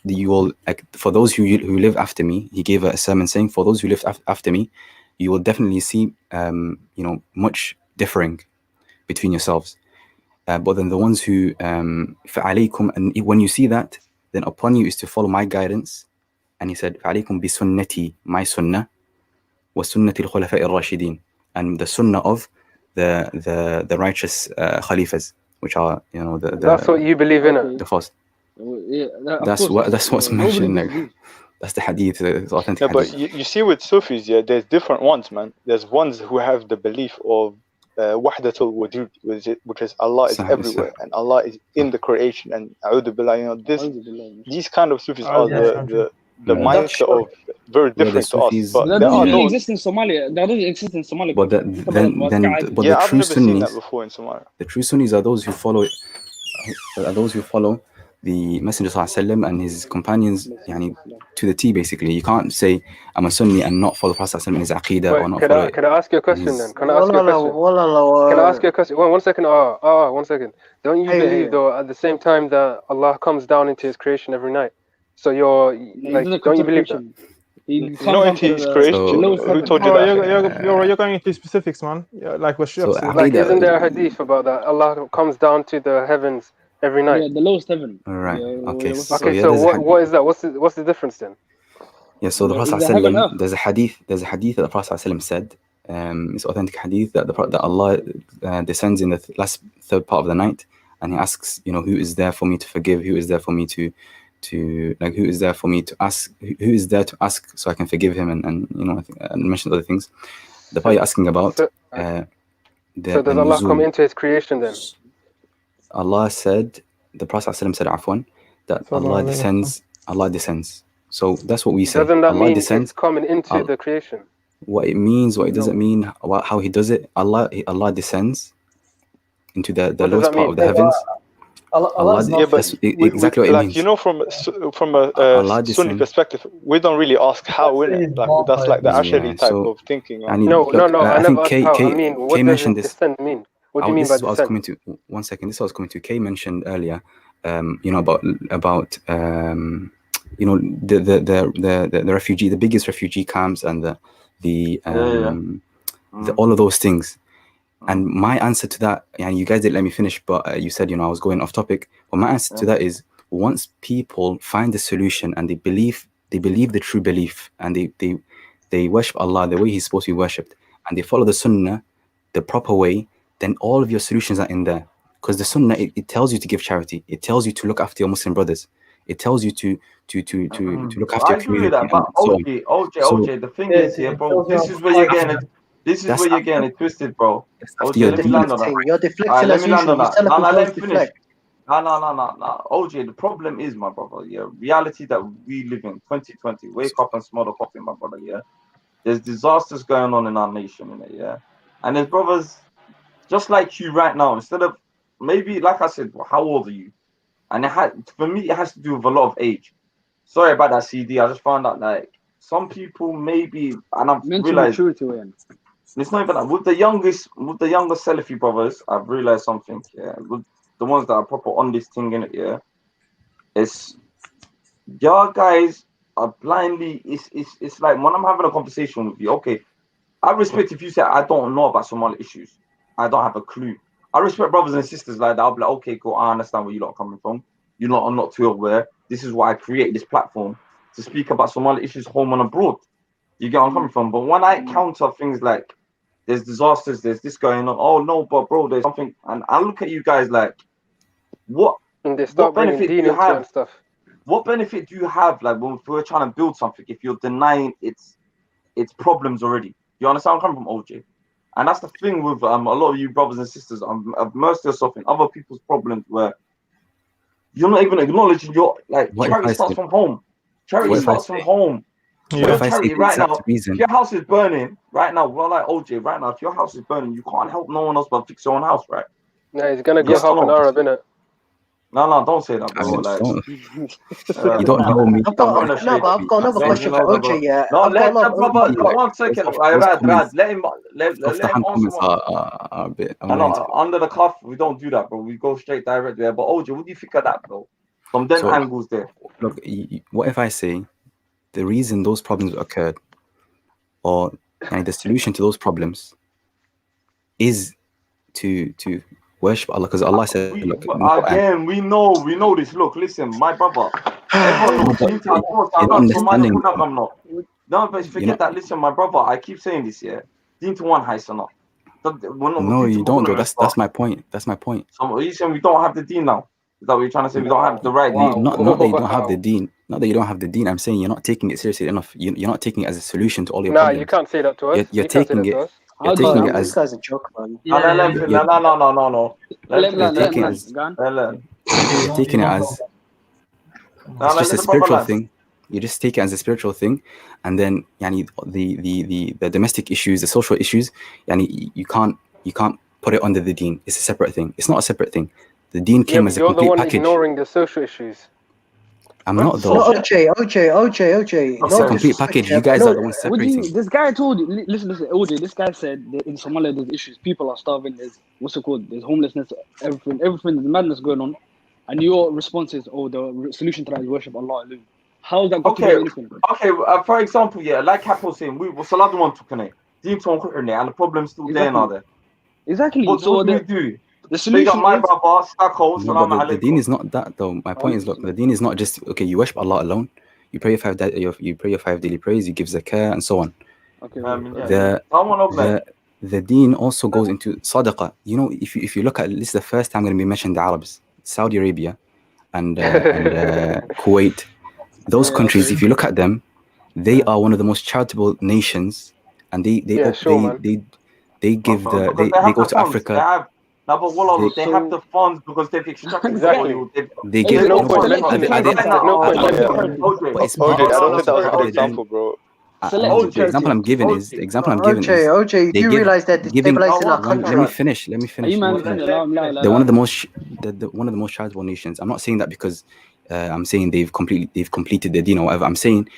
you will, for those who live after me, he gave a sermon saying, for those who live after me, you will definitely see much differing between yourselves, but then the ones who فَعَلَيْكُمْ, and when you see that, then upon you is to follow my guidance. And he said فَعَلَيْكُمْ بِسُنَّتِي, my sunnah, وَسُنَّةِ الْخُلَفَاءِ الرَّاشِدِينَ, and the sunnah of the righteous khalifas, which are that's what you believe in it. The first. That's what's mentioned. That's the hadith. It's authentic hadith. But you see with Sufis, there's different ones, man. There's ones who have the belief of wahdatul wujud, which is Allah is everywhere and Allah is in the creation, and a'udhu billah, these kind of Sufis are the mindset of very different to us. But that doesn't really exist in Somalia. That doesn't exist in Somalia. But the I've true never seen that Sunnis, before in Somalia. the true Sunnis are those who follow the Messenger ﷺ and his companions, to the T. Basically, you can't say I'm a Sunni and not follow Prophet ﷺ in his aqeedah or not follow. Can I ask you a question then? Can I ask you a question? 1 second. 1 second. Don't you believe though at the same time that Allah comes down into His creation every night? So you're like, don't you believe that? Not into His creation. Who told you that? You're going into specifics, man. Like what So, like, isn't there a hadith about that? Allah comes down to the heavens every night. Yeah, the lowest heaven. All right. Okay. So what is that? What's the difference then? Yeah. So the Prophet ﷺ, there's a hadith that the Prophet ﷺ said. It's authentic hadith that Allah descends in the last third part of the night, and he asks, you know, who is there for me to forgive? Who is there for me to like? Who is there for me to ask? Who is there to ask so I can forgive him? And you know, I think I mentioned other things. The part you're asking about. So does Allah come into His creation then? Allah said, the Prophet ﷺ said, Afwan, that Allah descends. So that's what we say. Doesn't that Allah mean descends. it's coming into the creation? What it means, what it doesn't mean, how He does it. Allah descends into the lowest part of the heavens. That's exactly what it means. You know, from a Sunni perspective, we don't really ask how, innit? Like that's like the Ashari type of thinking. No, I never asked how. I mean, what does mentioned descend mean? What do you mean by descent? One second. This is what I was coming to. Kay mentioned earlier, you know, about you know, the refugee, the biggest refugee camps, and the all of those things. And my answer to that, and you guys didn't let me finish, but you said, you know, I was going off topic. But my answer to that is, once people find the solution and they believe the true belief, and they worship Allah the way He's supposed to be worshipped, and they follow the Sunnah the proper way, then all of your solutions are in there. Because the Sunnah, it tells you to give charity. It tells you to look after your Muslim brothers. It tells you to look after your community. I agree with that, but OJ, the thing is here, bro. This is where you're getting it. This is where you're getting it twisted, bro. OJ, let me land on that. You're deflecting as usual. Let me finish. No. OJ, the problem is, my brother, yeah, reality that we live in, 2020. Wake up and smell the coffee, my brother, yeah. There's disasters going on in our nation, innit, yeah. And there's brothers just like you right now. Instead of maybe, like I said, how old are you? And for me, it has to do with a lot of age. Sorry about that, CD. I just found out like some people maybe, and I've realized it's not even that. With the younger Salafi brothers, I've realized something. Yeah, with the ones that are proper on this thing in it. Yeah, it's your guys are blindly. It's like when I'm having a conversation with you. Okay, I respect if you say I don't know about Somali issues. I don't have a clue. I respect brothers and sisters like that. I'll be like, okay, cool. I understand where you lot are coming from. You lot are not too aware. This is why I create this platform to speak about Somali issues home and abroad. You get where I'm coming from. But when I counter things like there's disasters, there's this going on. Oh no, but bro, there's something. And I look at you guys like, what benefit do you have? What benefit do you have? Like when we're trying to build something, if you're denying its problems already. You understand where I'm coming from, OJ? And that's the thing with a lot of you brothers and sisters. Immerse yourself in other people's problems where you're not even acknowledging your charity starts from home. Charity starts from home. Your charity right now. If your house is burning right now, well, like OJ, right now, if your house is burning, you can't help no one else but fix your own house, right? Yeah, he's gonna go help an Arab, innit? No, don't say that, bro. You don't know me. I've got another question for OJ. Yeah. No, let the brother. 1 second. Rad, let him answer. Are a bit under the cuff, we don't do that, bro. We go straight direct there. But OJ, what do you think of that, bro? From them angles there. Look, what if I say the reason those problems occurred, or the solution to those problems, is to worship Allah, because Allah said, look, again, we know this. Look, listen, my brother. Everyone knows. No, but forget that. Listen, my brother, I keep saying this, yeah. Deen to one Haisana. No, you don't, though. That's my point. So are you saying we don't have the deen now? Is that what you're trying to say? We don't have the right deen? Not that you don't have the deen. Not that you don't have the deen. I'm saying you're not taking it seriously enough. You're not taking it as a solution to all your problems. You can't say that to us. You're taking it. You're taking it as. This guy's a joke, man. No. You're taking it as. It's just a spiritual thing. You just take it as a spiritual thing, and then the domestic issues, the social issues, you can't put it under the deen. It's a separate thing. It's not a separate thing. The deen came as a complete you're the one package. Ignoring the social issues. I'm not though. No, OJ. It's a complete package. You guys are the ones separating. This guy told you. Listen, OJ. This guy said that in Somalia there's issues. People are starving. There's There's homelessness. Everything. There's madness going on. And your response is, the solution to that is worship Allah alone. How is that got to do anything? Okay. For example, like Cap was saying, we were Salah one took it. Deen to and the problem's still there now. There. Exactly. What do we do? The solution the deen is not that though. My point is, look, the deen is not just okay. You worship Allah alone. You pray your 5 daily prayers. You give zakah and so on. Okay. the deen also goes into sadaqah. You know, if you look at this, is the first time I'm going to be mentioning the Arabs, Saudi Arabia, and Kuwait. Those countries, if you look at them, they are one of the most charitable nations, and they give because they go to Africa. They have the funds because they've extracted the oil. They give no point. OJ, I don't think that was a good example, bro. The example I'm giving is OJ, you realize they're destabilizing our country. Let me finish. They're one of the most one of the most charitable nations. I'm not saying that because I'm saying they've completed the deen or whatever. I'm saying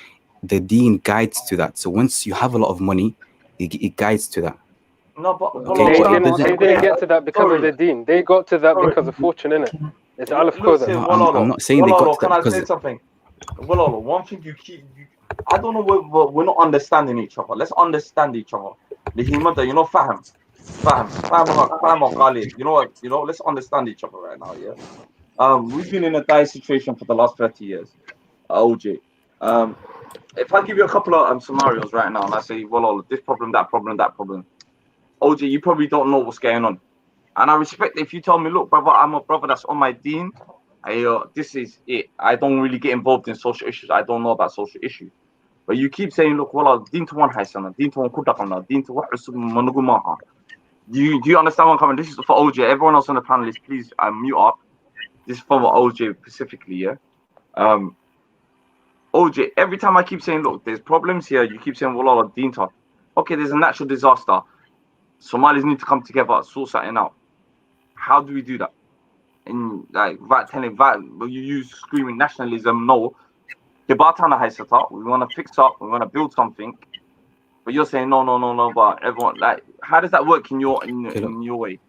the deen guides to that. So once you have a lot of money, it guides to that. No, but they didn't get to that because of the deen. They got to that because of fortune, innit? It's alif qadar. No, I'm not saying they got to that because. Can I say something? Well, one thing I don't know, we're not understanding each other. Let's understand each other. The human, you know, faham or Khalid. You know what? You know, let's understand each other right now. Yeah. We've been in a dire situation for the last 30 years. OJ. If I give you a couple of scenarios right now, and I say, well, this problem, that problem, that problem. OJ, you probably don't know what's going on. And I respect if you tell me, look, brother, I'm a brother that's on my deen. This is it. I don't really get involved in social issues. I don't know about social issues. But you keep saying, look, well, deen to one haisana, deen to one kudakana, deen to what manugumaha. Do you understand what I'm coming? This is for OJ. Everyone else on the panel is please mute up. This is for OJ specifically, yeah. OJ, every time I keep saying, look, there's problems here, you keep saying, well, deen to. Okay, there's a natural disaster. Somalis need to come together, sort something out. How do we do that? And like you use screaming nationalism. No, we want to fix up. We want to build something. But you're saying no. But everyone, like, how does that work in your way?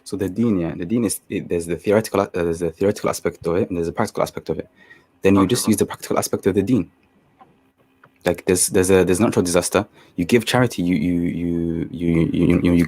So the deen is there's the theoretical aspect of it, and there's a practical aspect of it. Then you just use the practical aspect of the deen. Like there's natural disaster. You give charity. You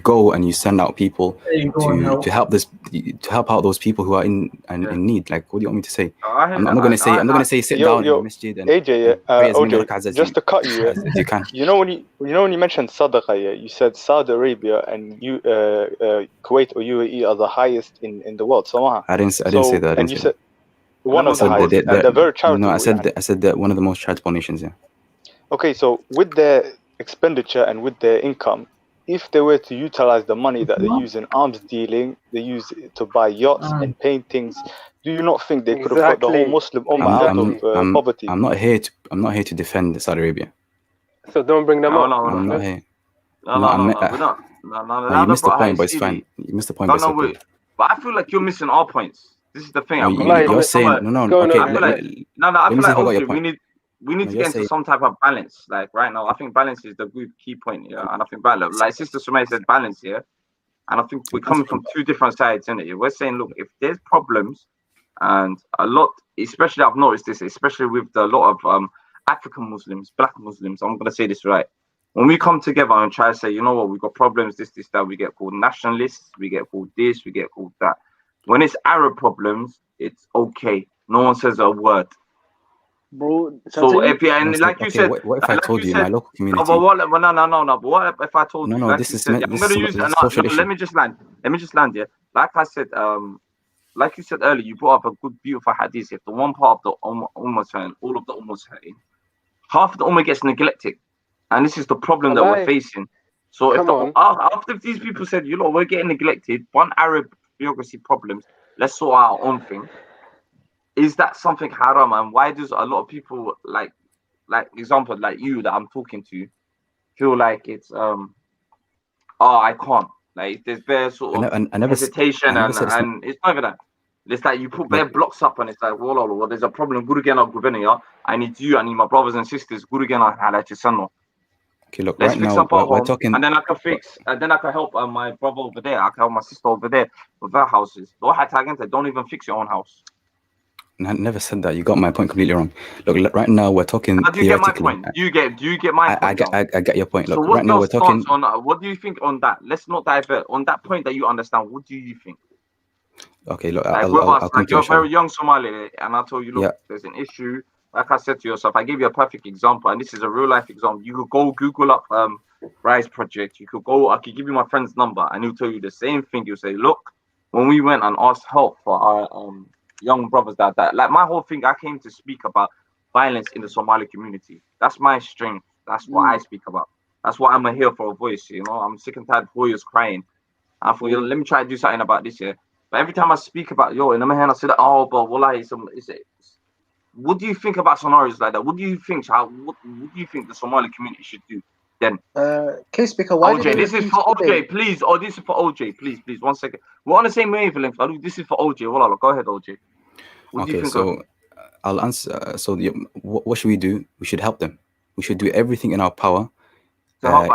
go and you send out people to help out those people who are in need. Like, what do you want me to say? I'm not going to say sit down in the masjid and AJ, just to cut you, as you can. You know when you mentioned sadaqah, you said Saudi Arabia and Kuwait or UAE are the highest in the world. So I didn't say that. And you said one of the highest. And they're very charitable. No, I said that one of the most charitable nations. Yeah. Okay, so with their expenditure and with their income, if they were to utilize the money that they use in arms dealing, they use it to buy yachts and paintings, do you not think they could have put the whole Muslim Ummah out of poverty? I'm not here to defend Saudi Arabia. So don't bring them up. I'm not here. You missed the point, but it's fine. You missed the point, but it's okay. But I feel like you're missing our points. This is the thing. You're saying no. Okay, I feel like we need to get into some type of balance. Like right now, I think balance is the good key point here. And I think balance, like Sister Sumaya said, balance here. And I think we're coming from two different sides, isn't it? We're saying, look, if there's problems, and a lot, especially I've noticed this, especially with a lot of African Muslims, Black Muslims, I'm gonna say this right. When we come together and try to say, you know what, we've got problems, this, that, we get called nationalists, we get called this, we get called that. When it's Arab problems, it's okay. No one says a word. Bro, so if and like you said, what if I told you in my local community? No. But what if I told you? No. This is social issue. Let me just land. Yeah. Like I said, like you said earlier, you brought up a good, beautiful hadith. If the one part of the Ummah saying, all of the Ummah saying, half of the Ummah gets neglected, and this is the problem that we're facing. So after these people said, you know, we're getting neglected, one Arab bureaucracy problems, let's sort out our own thing. Is that something haram? And why does a lot of people like example like you that I'm talking to feel like it's I can't, like there's bare sort of hesitation and it's not even that. It's like you put bare blocks up and it's like well there's a problem. I need you, I need my brothers and sisters. Okay, look, let's right fix now up our we're home, talking, and then I can fix, and then I can help my brother over there. I can help my sister over there with their houses. Don't even fix your own house. I never said that. You got my point completely wrong. Look, right now we're talking theoretically. Do you get my point? I get your point. Look, so right now we're talking. What do you think on that? Let's not divert. On that point that you understand, what do you think? Okay, look, I'll you're very young Somali, and I told you, look, there's an issue. like I said to yourself, I gave you a perfect example, and this is a real life example. You could go Google up Rise Project. You could go. I could give you my friend's number, and he'll tell you the same thing. He'll say, look, when we went and asked help for our young brothers that like my whole thing, I came to speak about violence in the Somali community. That's my strength. That's what I speak about. That's why I'm here for a voice. You know, I'm sick and tired of boys crying. I thought, let me try to do something about this here. But every time I speak about in my hand, I say that, oh, but what do you think about scenarios like that? What do you think, child? What do you think the Somali community should do then? Case speaker, why OJ, this is for OJ, please. Oh, this is for OJ, please, 1 second. We're on the same wavelength. This is for OJ. Well, go ahead, OJ. What do you think? So I'll answer. So what should we do? We should help them. We should do everything in our power to help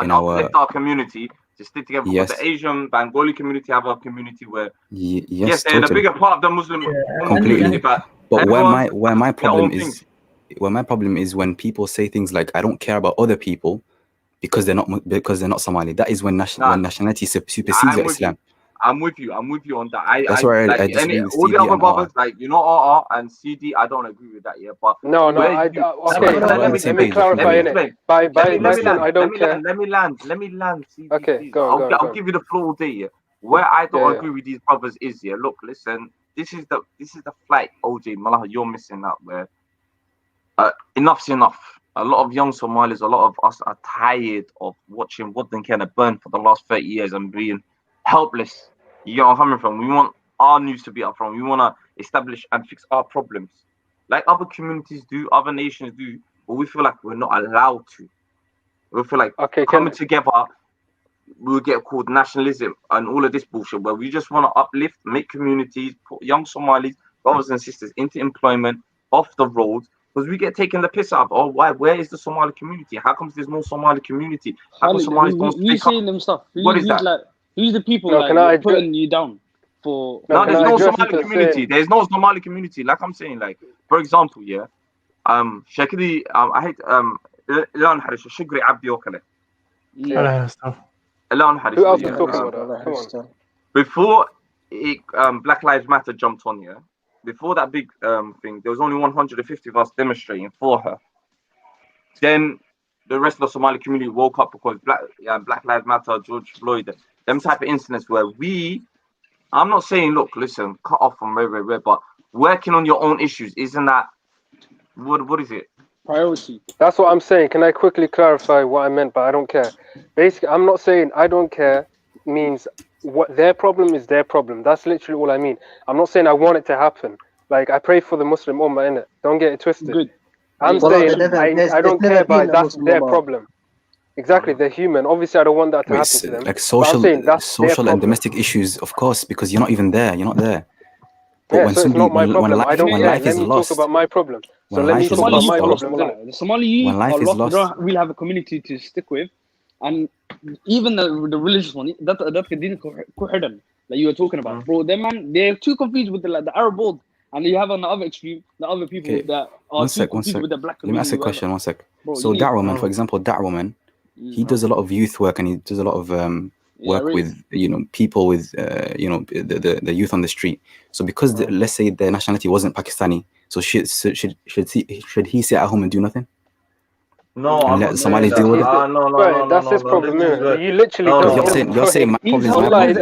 our community to stick together. Yes. Because the Asian Bengali community have a community where yes, they're the bigger part of the Muslim community, but where my problem is when people say things like, I don't care about other people because they're not Somali. That is when nationality supersedes Islam. I'm with you on that. That's where I disagree with all the other brothers, like RR and CD. I don't agree with that. Yeah, but no. Let me clarify it. By I don't care. Let me land. CD, okay, I'll give you the floor all day. Yeah. Where I don't agree with these brothers is look, listen. This is the flight, OJ Malaha. You're missing out. Where enough's enough. A lot of young Somalis, a lot of us are tired of watching Wadden Kenna burn for the last 30 years and being helpless. You know where I'm coming from? We want our news to be up front. We want to establish and fix our problems like other communities do, other nations do, but we feel like we're not allowed to. We feel like coming together, we'll get called nationalism and all of this bullshit where we just want to uplift, make communities, put young Somalis, brothers and sisters into employment, off the road, because we get taken the piss out of. Oh, why? Where is the Somali community? How comes there's no Somali community? How come Somalis don't speak up? Saying them stuff. What is that? Who's the people putting you down for? No, there's no Somali community. There's no Somali community. Like I'm saying, like for example, Shakiri, I hate Ilan Harish, Shugri Abdi Okale. Ilan Harish. Who else is talking about that? Come on. Before Black Lives Matter jumped on, before that big thing, there was only 150 of us demonstrating for her. Then the rest of the Somali community woke up because Black Lives Matter, George Floyd, them type of incidents where I'm not saying, look, listen, cut off from where, but working on your own issues, isn't that, what is it? Priority. That's what I'm saying. Can I quickly clarify what I meant by I don't care? Basically, I'm not saying I don't care means what their problem is their problem. That's literally all I mean. I'm not saying I want it to happen. Like, I pray for the Muslim Ummah, innit? Don't get it twisted. Good. I'm saying I don't care, but that's their problem. Exactly, they're human. Obviously, I don't want that to happen to them. Like social and domestic issues, of course, because you're not even there. You're not there. But when it's not my problem. I don't care. Let me talk about my problem. So let me talk about my problem. The Somali youth are lost. They don't really have a community to stick with, and even the religious one. That's the that you were talking about, bro. They're too confused with the Arab world, and you have on the other extreme the other people that are too confused with the black community. Let me ask a question. 1 sec. So Da'waman, for example, Da'waman, he does a lot of youth work and he does a lot of work with people with the youth on the street. So because let's say their nationality wasn't Pakistani, so should he sit at home and do nothing? No, and let the Somalis deal with it. No, that's his problem. You literally you're saying my problem is my problem.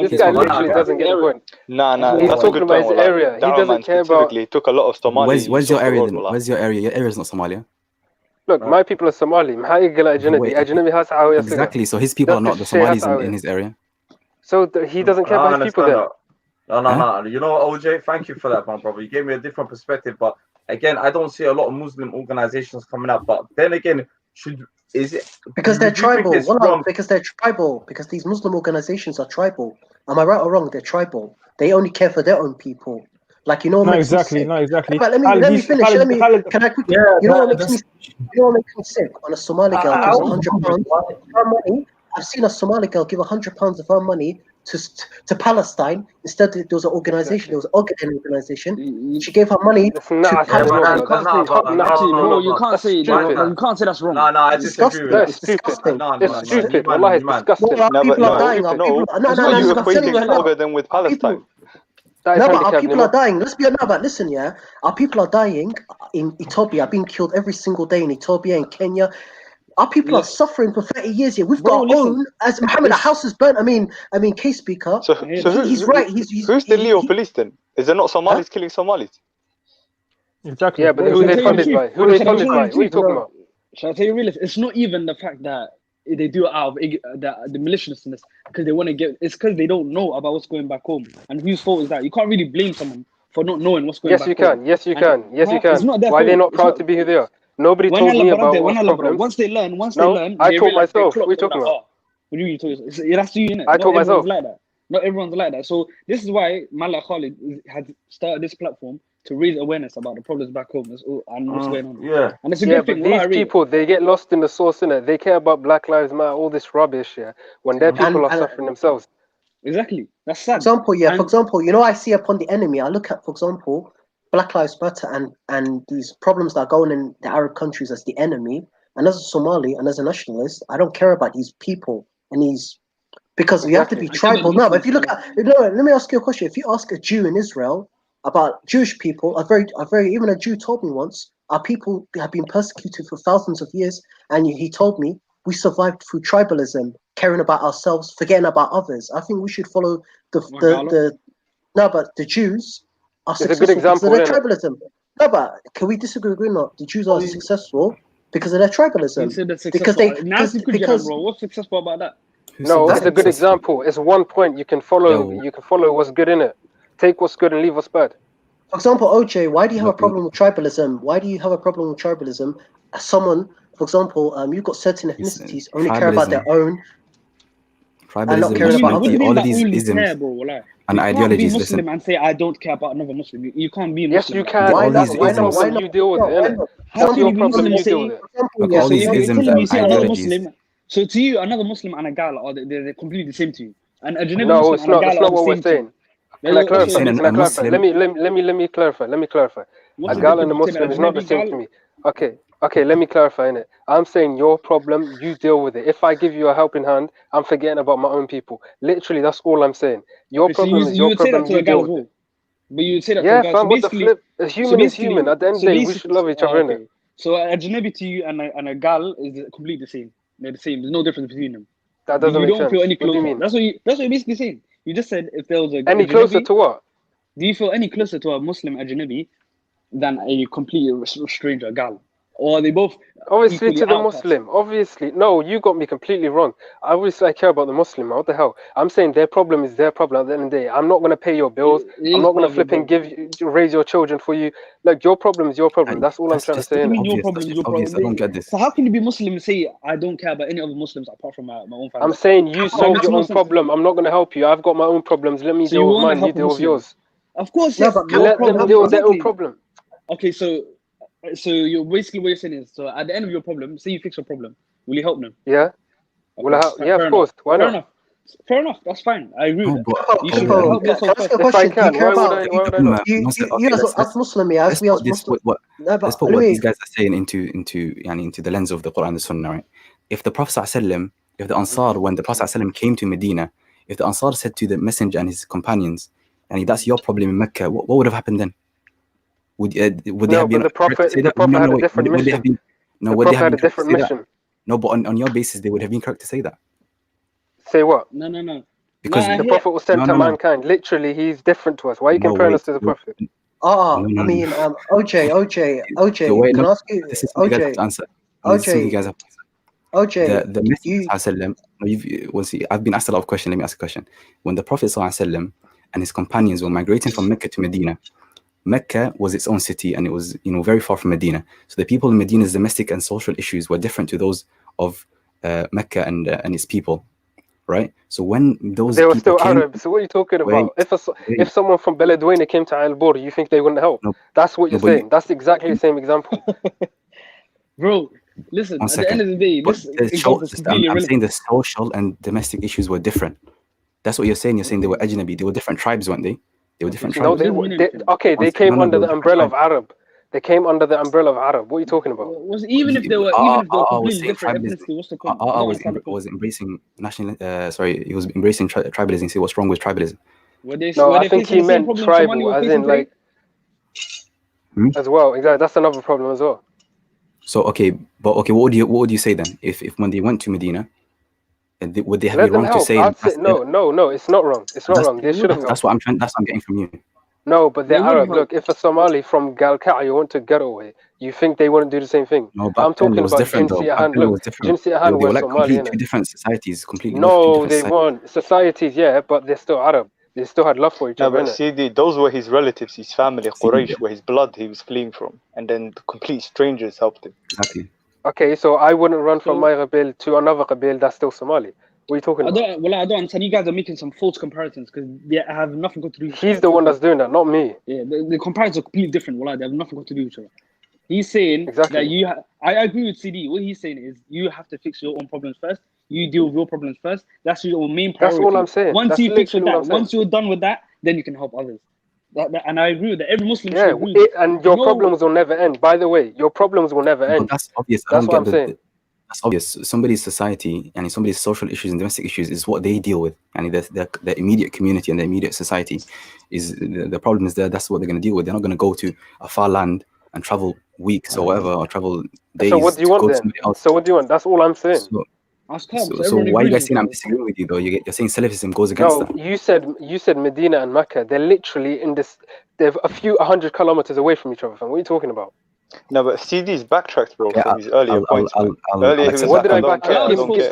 This guy literally doesn't get the point. Nah. He's talking about his area. He doesn't care about. Took a lot of Somali. Where's your area then? Where's your area? Your area is not Somalia. Look, my people are Somali. Exactly. So his people are not the Somalis in his area. So he doesn't care about his people then. No. You know what, OJ? Thank you for that, my brother. You gave me a different perspective, but again, I don't see a lot of Muslim organizations coming up. But then again, because they're tribal? Because they're tribal. Because these Muslim organizations are tribal. Am I right or wrong? They're tribal. They only care for their own people. Like, you know, not exactly. But let me finish. Can I quickly? You know what makes me sick? On a Somali girl gives £100 her money. I've seen a Somali girl give £100 of her money to Palestine. Instead, there was an organization. There was an Algerian organization. She gave her money to Palestine. No, you can't say that. You can't say that's wrong. No, I disagree with that. It's stupid. It's stupid. Wallahi, it's disgusting. People are dying. No, you're equating Algerian with Palestine. That is No, but our handicap, people are dying. Let's be honest. No, but listen, yeah, our people are dying in Ethiopia, being killed every single day in Ethiopia, in Kenya. Our people are suffering for 30 years here. We've got our own. As Muhammad, our house is burnt. I mean, case speaker. So He's right. Who's the Leo police then? Is it not Somalis killing Somalis? Exactly. Yeah, but who they funded by? Who they funded by? What are you talking about? Shall I tell you real? It's not even the fact that they do it out of the maliciousness because they want to get. It's because they don't know about what's going back home. And whose fault is that? You can't really blame someone for not knowing what's going back home. Yes, you can. It's not their Why are they fault. not proud to be who they are? Nobody told me about what's problems. Once they learn, I taught myself. What are you talking about? What do you mean? That's you, innit? I taught myself. Like that. Not everyone's like that. So this is why Mala Khalid had started this platform to raise awareness about the problems back home and what's going on. Yeah. And it's a good thing. But these people, they get lost in the source, innit? They care about Black Lives Matter, all this rubbish, yeah, when their people are suffering themselves. Exactly. That's sad. For example, I see upon the enemy, I look at, for example, Black Lives Matter and these problems that are going in the Arab countries as the enemy. And as a Somali and as a nationalist, I don't care about these people and these, because we have to be tribal. No, but if you look at, let me ask you a question. If you ask a Jew in Israel about Jewish people, even a Jew told me once, our people have been persecuted for thousands of years, and he told me we survived through tribalism, caring about ourselves, forgetting about others. I think we should follow the Jews are successful because of their tribalism. No, but can we disagree or not? The Jews are successful because of their tribalism. What's successful about that? No, it's a good example. It's one point you can follow. You can follow what's good in it. Take what's good and leave what's bad. For example, OJ, why do you have a problem with tribalism? Why do you have a problem with tribalism? As someone, for example, you've got certain ethnicities only care about their own. Tribalism, all of these isms and ideologies. You can't be Muslim and say I don't care about another Muslim. You can't be Muslim. Yes, you can. Why not? You deal with it. That's your problem. You deal with it. All these isms and ideologies. So to you, another Muslim and a gal they're completely the same to you. And a Ajnabi no, Muslim it's not. That's not what we're saying. Can I clarify? Let me clarify. A gal and a Muslim is not the same to me. Okay, let me clarify it. I'm saying your problem, you deal with it. If I give you a helping hand, I'm forgetting about my own people. Literally, that's all I'm saying. Your problem is your problem, you deal with it. But you would say that to a gal. Fam, what the flip? A human is human. At the end of the day, we should love each other, innit? So a Ajnabi to you and a gal is completely the same. They're the same. There's no difference between them. That doesn't make sense. You don't feel any closer. What do you mean? That's what you're basically saying. You just said if there was any closer to what? Do you feel any closer to a Muslim Ajnabi than a complete stranger gal? Or are they both obviously to the Muslim? Obviously, no, you got me completely wrong. Obviously, I care about the Muslim. What the hell? I'm saying their problem is their problem. At the end of the day, I'm not gonna pay your bills. I'm not gonna flip and raise your children for you. Like your problem is your problem. That's all I'm trying to say. Your problem is your problem. I don't get this. So how can you be Muslim and say I don't care about any other Muslims apart from my own family? I'm saying you solve your own problem. I'm not gonna help you. I've got my own problems. Let me deal with mine. You deal with yours. Of course, yes. Let them deal with their own problem. Okay, so you're basically what you're saying is, so at the end of your problem, say you fix your problem, will you help them? Yeah. Will I help? Yeah, of course. Why not? Fair enough. That's fine. I agree with that. You should help yourself first. If I can, you as Muslim, as we as Muslim. Let's put what these guys are saying into the lens of the Quran and the Sunnah, right? If the Prophet ﷺ, if the Ansar, when the Prophet ﷺ came to Medina, if the Ansar said to the Messenger and his companions, and that's your problem in Mecca, what would have happened then? Would they have been? The Prophet had a different mission. Would they have been correct to say that? No, but on your basis, they would have been correct to say that. Say what? No. Because the Prophet was sent to mankind. Literally, he's different to us. Why are you comparing us to the Prophet? I mean, OJ, can I ask you? This is what you guys have to answer. OJ, the Messenger, I've been asked a lot of questions. Let me ask a question. When the Prophet ﷺ and his companions were migrating from Mecca to Medina, Mecca was its own city and it was very far from Medina. So the people in Medina's domestic and social issues were different to those of Mecca and its people, right? So when those they were still Arabs. So what are you talking about? If someone from Beledweyne came to Al Bor, you think they wouldn't help? No. That's what you're saying. That's exactly the same example. Bro, listen, at the end of the day, I'm saying the social and domestic issues were different. That's what you're saying. You're saying they were Ajnabi. They were different tribes, weren't they? They were different tribes. No, they came under the umbrella of Arab. They came under the umbrella of Arab. What are you talking about? Even if they were completely different ethnicity, what's the problem? was embracing national. He was embracing tribalism. See what's wrong with tribalism. No, I think he meant tribal, as in like as well. Exactly, that's another problem as well. So what would you say then if when they went to Medina, would they have been wrong to say? I'd say no, it's not wrong. It's not wrong. They should have. That's what I'm trying. That's what I'm getting from you. No, but they're Arab. Look, if a Somali from Galka'i went to Getaway, you think they wouldn't do the same thing? No, I'm talking about Jinsi Ahan. Look, Jinsi Ahan were like Somali. Two different societies, completely. No, they weren't societies. Yeah, but they're still Arab. They still had love for each other. But CD, those were his relatives, his family, Quraysh, were his blood he was fleeing from, and then the complete strangers helped him. Exactly. Okay, so I wouldn't run from my Qabil to another Qabil that's still Somali. What are you talking about? I don't understand. You guys are making some false comparisons because they have nothing to do with each other. He's the one that's doing that, not me. Yeah, the comparisons are completely different. They have nothing to do with each other. He's saying that I agree with CD. What he's saying is you have to fix your own problems first. You deal with your problems first. That's your main priority. That's all I'm saying. Once you fix with that, once you're done with that, then you can help others. And I agree with that. Every Muslim should agree with that. And your problems will never end. By the way, your problems will never end. That's obvious. That's what I'm saying. That's obvious. Somebody's society and somebody's social issues and domestic issues is what they deal with. And their immediate community and their immediate society is the problem is there. That's what they're going to deal with. They're not going to go to a far land and travel weeks or whatever, or travel days. So what do you want then? So what do you want? That's all I'm saying. So why are you guys saying I'm disagreeing with you though? You're saying Salafism goes against that. You said Medina and Mecca. They're literally in this. They're a few 100 kilometers away from each other. Fam. What are you talking about? No, but CD's backtracked, bro, from his earlier points. Earlier, what did I backtrack?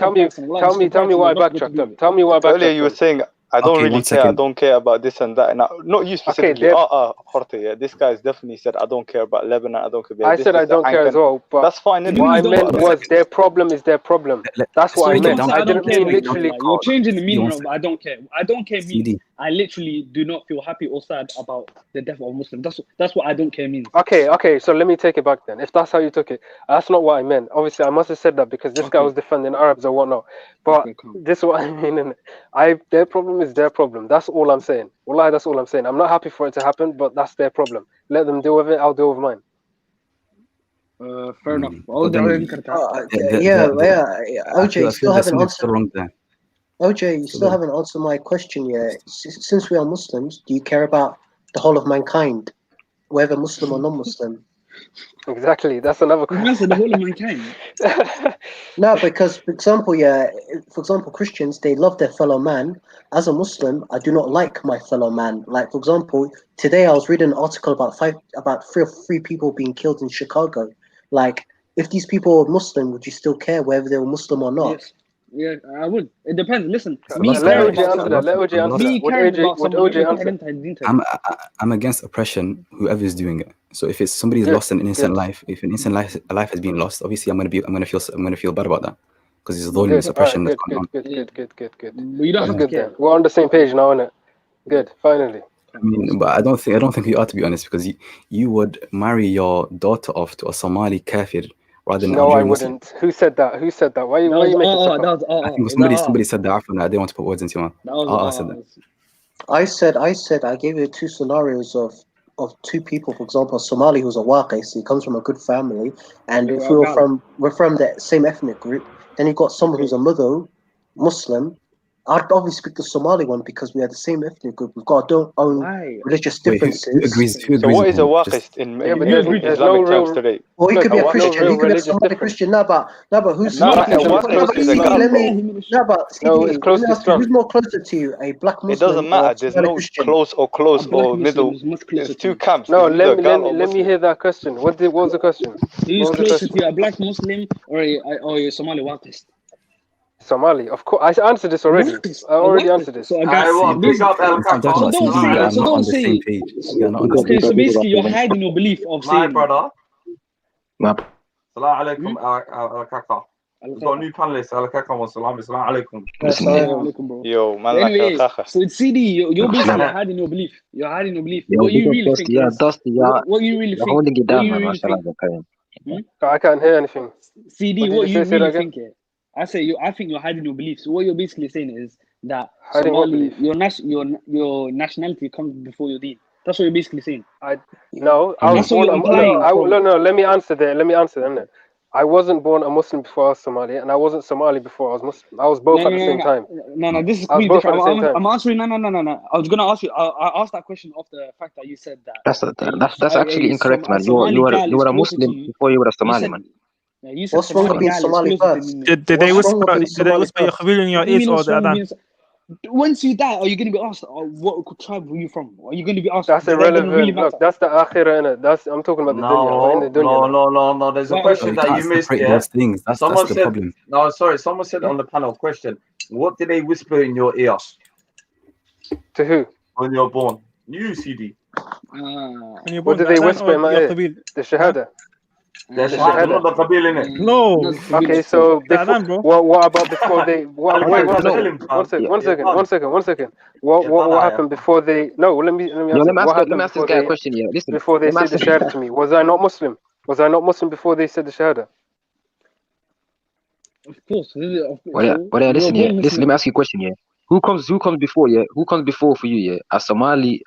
Tell me why I backtracked up. Tell me why I backtracked. Earlier you were saying I don't really care. I don't care about this and that. And not you specifically. Horte, yeah. This guy's definitely said I don't care about Lebanon. I don't care. I said I don't care as well. But that's fine. What I meant was their problem is their problem. That's what I meant. I didn't mean literally. You're changing the meaning of I don't care. I don't care means I literally do not feel happy or sad about the death of a Muslim. That's what I don't care means. Okay. So let me take it back then. If that's how you took it, that's not what I meant. Obviously, I must have said that because this guy was defending Arabs or whatnot. But this is what I mean. Their problem is their problem. That's all I'm saying. Wallahi, that's all I'm saying. I'm not happy for it to happen, but that's their problem. Let them deal with it. I'll deal with mine. Fair enough. OJ, you still haven't answered. OJ, you still haven't answered my question yet. Since we are Muslims, do you care about the whole of mankind, whether Muslim or non-Muslim? Exactly. That's another question. The whole of mankind. No, because for example, Christians, they love their fellow man. As a Muslim, I do not like my fellow man. Like, for example, today I was reading an article about three people being killed in Chicago. Like, if these people were Muslim, would you still care whether they were Muslim or not? Yes. Yeah, I would. It depends. Listen, let OJ answer. I'm against oppression, whoever is doing it. So if it's somebody's lost an innocent life, if an innocent life has been lost, obviously I'm gonna feel bad about that because it's volume oppression that's going on. Good. You don't have to care. We're on the same page now, innit? Good. Finally. I mean, but I don't think you are, to be honest, because you would marry your daughter off to a Somali kafir rather than no, I wouldn't. Muslim. Who said that? Why are you making stuff up? I think somebody said that. I didn't want to put words into your mouth. said that. I said I gave you two scenarios of two people. For example, a Somali who's a Waqis, he comes from a good family, and if we're from the same ethnic group, then you've got someone who's a Muslim. I'd obviously pick the Somali one because we are the same ethnic group. We've got our own religious differences. Who agrees so what is a Waqist in Islamic terms today? Well, he could be a Christian. He could be a Somali Christian. No, but who's who's more closer to you? A black Muslim? It doesn't matter. There's no close or middle. There's two camps. No, let me hear that question. What was the question? Who's closer to you, a black Muslim or a Somali Waqist? Somali, of course. I answered this already. I already answered this. So don't say. Okay, so basically you're hiding your belief of saying. My brother. Assalamu alaikum, Al-Kaka. We've got a new panelist, Al-Kaka wa salam. Assalamu alaikum. Yo, man, anyway, so it's CD, you're basically hiding your belief. You're hiding your belief. What you really think what you really think. Holding it down, man. I can't hear anything. CD, what you really think? I think you're hiding your beliefs. So what you're basically saying is that Somali, your nationality comes before your deen. That's what you're basically saying. No. Let me answer there. I wasn't born a Muslim before I was Somali, and I wasn't Somali before I was Muslim. I was both at the same time. No, this is I was completely both at different. the same time. I'm answering. No. I was gonna ask you. I asked that question off the fact that you said that. That's actually incorrect, man. You were a Muslim before you were a Somali, man. Yeah, you said What's wrong with being Somali first? Did they whisper your Khabil in your ears or the Adhan? Once you die, are you going to be asked, what tribe were you from? Are you going to be asked? That's irrelevant. Really Look, that's the akhirah, innit? I'm talking about the dunya. We're in the dunya. No. There's a question that you missed. Yeah. Those things. That's the problem. No, sorry. Someone said on the panel question. What did they whisper in your ear? To who? When you're born. You, CD. What did they whisper in my ear? The shahada. There's a shahada, not the Khabil in it. No. Okay, so what about before they? One second. What happened before they? No, let me ask this guy a question here. Listen, before they said the shahada to me, was I not Muslim? Was I not Muslim before they said the shahada? Of course. Well, listen here. Listen, let me ask you a question here. Who comes before? Yeah, who comes before for you? Yeah, a Somali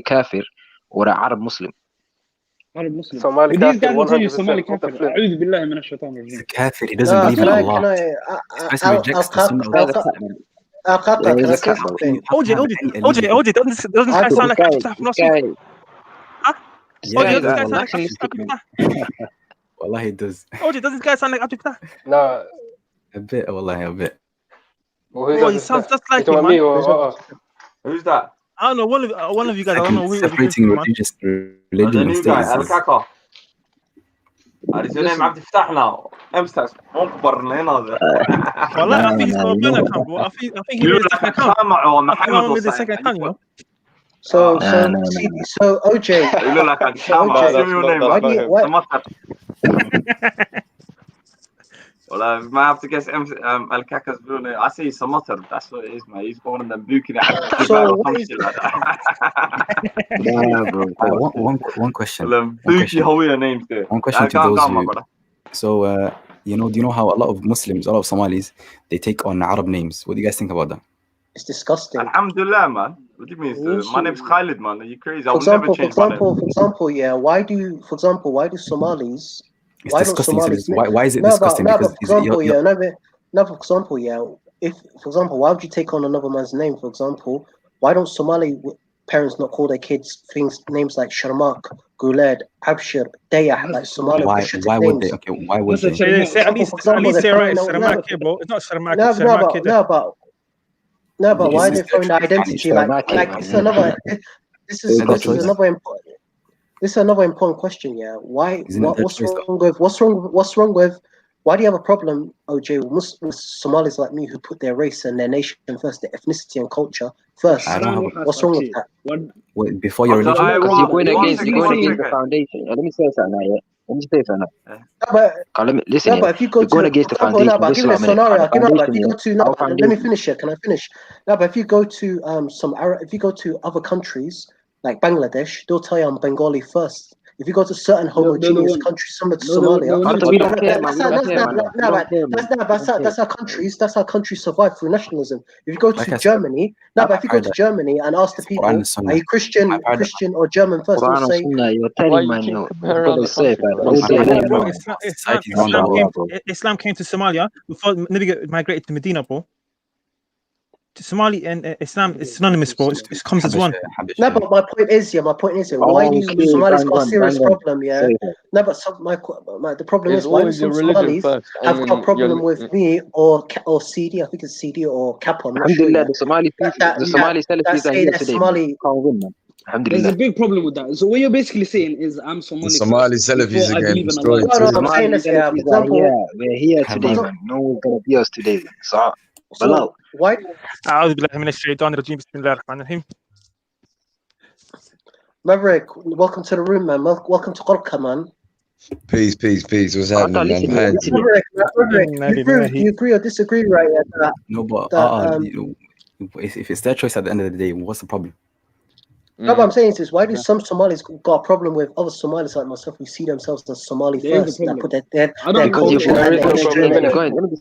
kafir or an Arab Muslim? Arab Muslim. Somali these guys will kafir, tell you Somali 100%. kafir. A'udhu billahi minash shaitanir rajim. He's a kafir. He doesn't believe in Allah. This guy rejects the sunnah of OJ, doesn't this guy sound like Abdullah from last week? Huh? OJ, doesn't this guy sound like Abdullah? Wallahi, it does. OJ, doesn't this guy sound like Abdullah? Nah. A bit, wallahi, a bit. Oh, he sounds just like him, man. Who's that? I don't know. One of you guys. I don't know who. Separating religion and state. Al-Kaka. Is your name Abd Fattah now? امسك مكبر لنا هذا. والله I think he's got a burner account, bro. I think he made a second account. I made a second account, you know. So OJ. Well, I might have to guess Al-Kaka's blue name. I say he's Samatar. That's what it is, man. He's born in the Buki. So what is One question. Buki Hawiya names there. One question to those who... So, do you know how a lot of Muslims, a lot of Somalis, they take on Arab names? What do you guys think about that? It's disgusting. Alhamdulillah, man. What do you mean? My name's Khalid, man. Are you crazy? I For will never change my name. example, yeah. Why do Somalis? It's disgusting. Why is it disgusting? For example, if, for example, why would you take on another man's name? For example, why don't Somali parents not call their kids names like Sharmak, Guled, Abshir, Dayah, like Somali? Why would they? Okay, why would they? At least say right, Sharmak, bro. It's not Sharmak. No, but why are they throwing the identity like it's another? This is another important. This is another important question, yeah. What's wrong with? Why do you have a problem, OJ, with Somalis like me who put their race and their nation first, their ethnicity and culture first? What's wrong with that? Wait, before your religion, because you're going against the foundation. Let me say something now, Listen, but if you go going against the foundation, I'll give you a scenario. Let me finish it. Can I finish? No, but if you go to if you go to other countries like Bangladesh, they'll tell you I'm Bengali first. If you go to certain homogeneous countries similar to Somalia, that's how countries survive through nationalism. If you go to Germany, if you go to Germany and ask the people, are you Christian or German first, they'll say, Islam came to Somalia before Nabi migrated to Medina, bro. Somali and Islam is synonymous, bro. It comes as one. No, but my point is, why do Somalis got a serious problem? Yeah. No, but the problem is why do some Somalis have got a problem with me or CD? I think it's CD or Kappa. Alhamdulillah, the Somali Salafis are here today. There's a big problem with that. So what you're basically saying is I'm Somali. The Somali Salafis are getting destroyed. I'm saying this, yeah. For example, we're here today, man. No one's gonna be us today. So why? أعوذ بالله من الشيطان الرجيم بسم الله الرحمن الرحيم. Maverick, welcome to the room, man. Welcome to Qorka, man. Peace. What's happening, man? Maverick, do you agree or disagree, right? No, but if it's their choice at the end of the day, what's the problem? No, what I'm saying is, why do some Somalis got a problem with other Somalis like myself who see themselves as Somali first? That put their culture and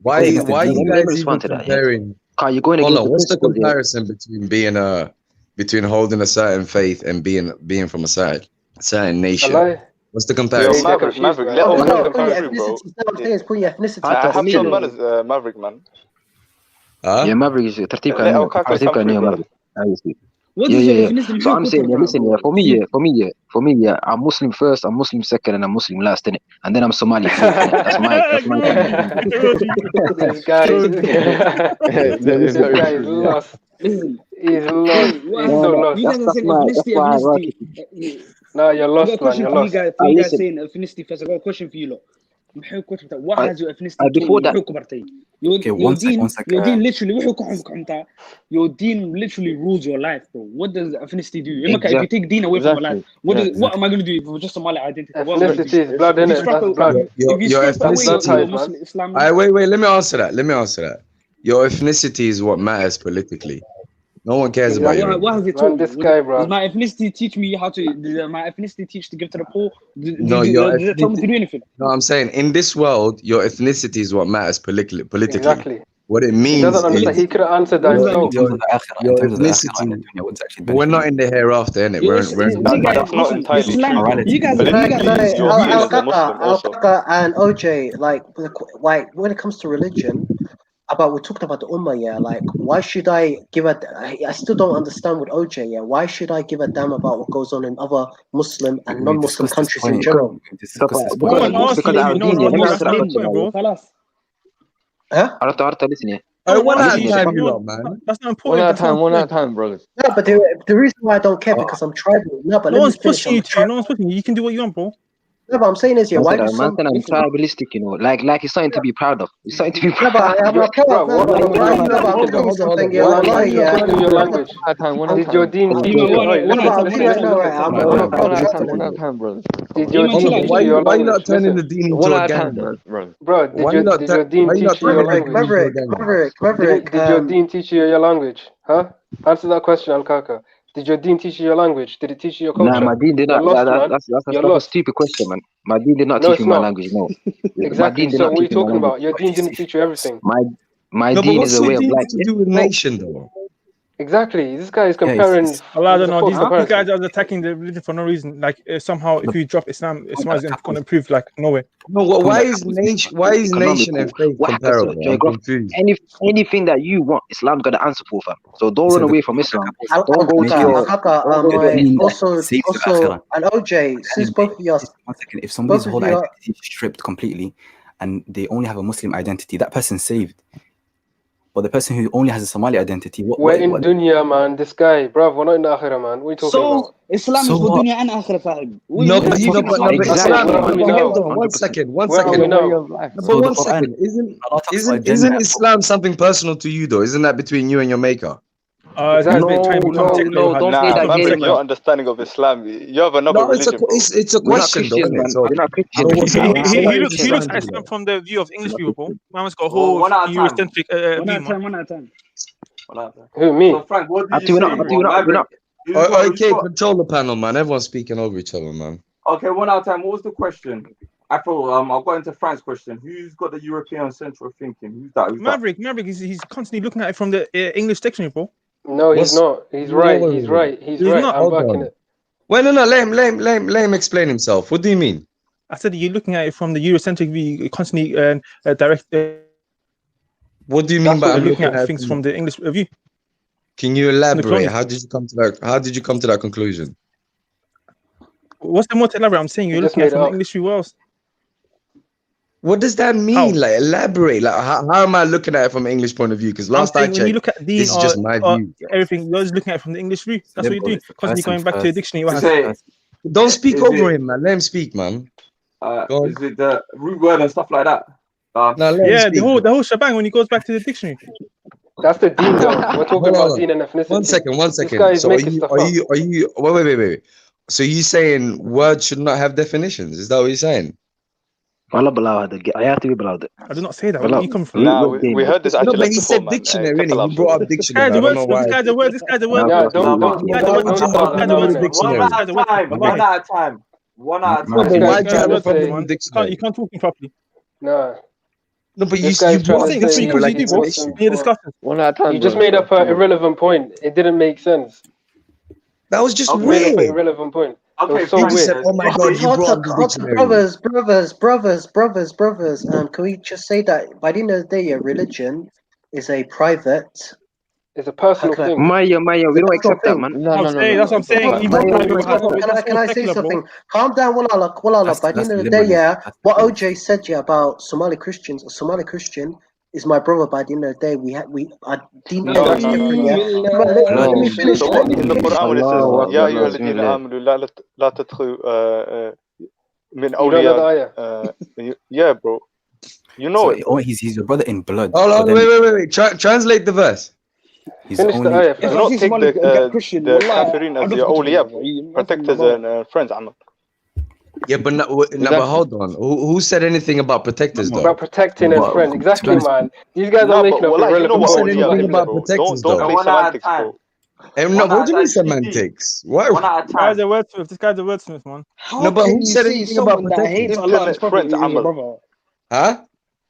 Why you guys even comparing? What's the comparison between holding a certain faith and being from a certain nation? What's the comparison? Maverick, let Oh, Okan no, come put your through, bro. ethnicity. No, I'm saying is put your ethnicity. Have some manners, Maverick, man. Yeah, Maverick is ترتيب Let كان Okan ترتيب come كان through, هي brother. Maverick. What Yeah, is your yeah, yeah. ethnicity? So I'm saying, yeah, Bro, listen, yeah, for me, yeah, I'm Muslim first, I'm Muslim second, and I'm Muslim last, innit? And then I'm Somali fourth, innit? That's my This guy, this guy is lost. Listen, He's lost. He's so lost. you guys are saying ethnicity. No, you're I got a lost, man. question You're for you lost. guys. For you guys saying ethnicity first, I got a question for you, lot. What has your ethnicity before that, your deen literally your deen literally rules your life, bro. What does ethnicity do? If you take deen away from my life, what am I going to do if we're just Somali identity? Ethnicity is blood, innit? That's blood. If you Your strip away your ethnicity. Muslim Islam, Wait. Let me answer that. Your ethnicity is what matters politically. No one cares about you. What has it taught me? This guy, bro. Does my ethnicity teach me how to? Does my ethnicity teach to give to the poor? Does it tell me to do anything? No, I'm saying in this world, your ethnicity is what matters politically. Exactly. What it He means doesn't understand. He could have answered that himself. Your ethnicity. We're not in the hereafter, innit? That's not entirely true. You guys, Al-Qaqa and OJ, like when it comes to religion, we're talking about the Ummah, yeah. Like, why should I give I still don't understand with OJ, yeah. Why should I give a damn about what goes on in other Muslim and non-Muslim countries in general? One at a time, you lot, man. That's not important. One at a time, brothers. No, but the reason why I don't care because I'm tribal. No, but no one's pushing you to. No one's pushing you. You can do what you want, bro. No, but I'm saying is, yeah, why do some... I'm tribalistic, you know, like it's something to be proud of. It's something to be proud of. Did your dean teach you? Why you not turning the dean into a gang, bro? Did your dean teach you your language? Maverick, did your dean teach you your language? Huh? Answer that question, Al-Kaka. Did your dean teach you your language? Did it teach you your culture? Nah, my dean did not. That's a stupid question, man. My dean did not teach me my language. No. Exactly. So what are you talking about? Your dean didn't teach you everything. My dean is a way of life. To do with nation, though. Exactly. This guy is comparing. I don't know. These guys are attacking the religion for no reason. Like somehow, if you drop Islam is going to improve. Like no way. No. Why is nation and faith comparable? I'm confused. Anything that you want, Islam's got to answer for, fam. So don't run away from Islam. Don't go to your. Also, and OJ, since both of you. 1 second. If somebody's whole identity is stripped completely, and they only have a Muslim identity, that person's saved. But the person who only has a Somali identity, we're in dunya, man. This guy, bro, we're not in the akhirah, man. What are you talking about? Islam is for dunya and akhirah, fahim. No, but Islam. Hold on, 1 second. 1 second. But 1 second. Isn't Islam something personal to you, though? Isn't that between you and your maker? Exactly. No, don't say that. Maverick, your understanding of Islam, you have another religion. It's a question, though, isn't it? So, he looks at Islam from the view of English people, bro. Man's got a whole Eurocentric view. One at a time. Who, me? So Frank, what did you say? Okay, control the panel, man. Everyone's speaking over each other, man. Okay, one at a time. What was the question? I thought I'll go into Frank's question. Who's got the European central thinking? Who's that? Maverick, he's constantly looking at it from the English dictionary, bro. No, he's not. He's right. He's right. I'm backing it. Well, no. Let him explain himself. What do you mean? I said you're looking at it from the Eurocentric view, constantly direct. What do you mean by looking at things from the English view? Can you elaborate? How did you come to that conclusion? What's the more to elaborate? I'm saying you're looking at it from the English view. What else? What does that mean? How? Like, elaborate. Like, how am I looking at it from an English point of view? Because last I checked, when you look at this is just my view. Everything you're just looking at it from the English view. That's what you do. Constantly going back to the dictionary. Don't speak over him, man. Let him speak, man. Is it the root word and stuff like that? The whole shebang when he goes back to the dictionary. That's the deen, though. We're talking about deen and ethnicity. 1 second. This guy is making stuff up. Wait. So you saying words should not have definitions? Is that what you're saying? I have to be allowed. I did not say that. Where you come from? Nah, we heard this actually. No, but he said dictionary, innit? He brought up dictionary. This guy's a word. One at a time. You can't talk properly. No. No, but you one at a time. You just made up an irrelevant point. It didn't make sense. That was just weird. Irrelevant point. Okay, was so You just weird. said, "Oh my God, you brought up the dictionary." brothers. Can we just say that by the end of the day, yeah, religion is a private. It's a personal thing. Maya, we don't accept that, man. No. That's what I'm saying. Even Can I say something? Calm down, Walala. By the end of the day, liberalism. yeah, That's what liberalism. OJ said, yeah, about Somali Christians. A Somali Christian is my brother. By the end of the day, our deen No. is different, yeah. But let me finish. So Let me in the finish. Quran when it says Allahu يا Akbar, أيها الذين Bismillah. آمنوا لا تدخلوا من You don't know the أولياء yeah, bro. You know So it, bro. he's your brother in blood. Hold but on, then wait. Translate the verse. he's Finish the only. ayah, If fam. I Do see not take somebody get Christian, the wallah, kafirin I as don't your fuck with awliya, them, bro. You protectors and friends, Ahmad. Yeah, but but hold on. Who said anything about protectors though? About protecting and friends. Exactly, man. These guys are No, making but up wallah, you know irrelevant Who what said points. awliya anything means, about bro. protectors Don't though? play semantics, bro. No, what do you mean semantics? What? This guy's a wordsmith. This guy's a wordsmith, man. No, How but can who you said say anything about someone that hates protectors? Allah and His Intimate Prophet friends, is your Amal. brother? Huh?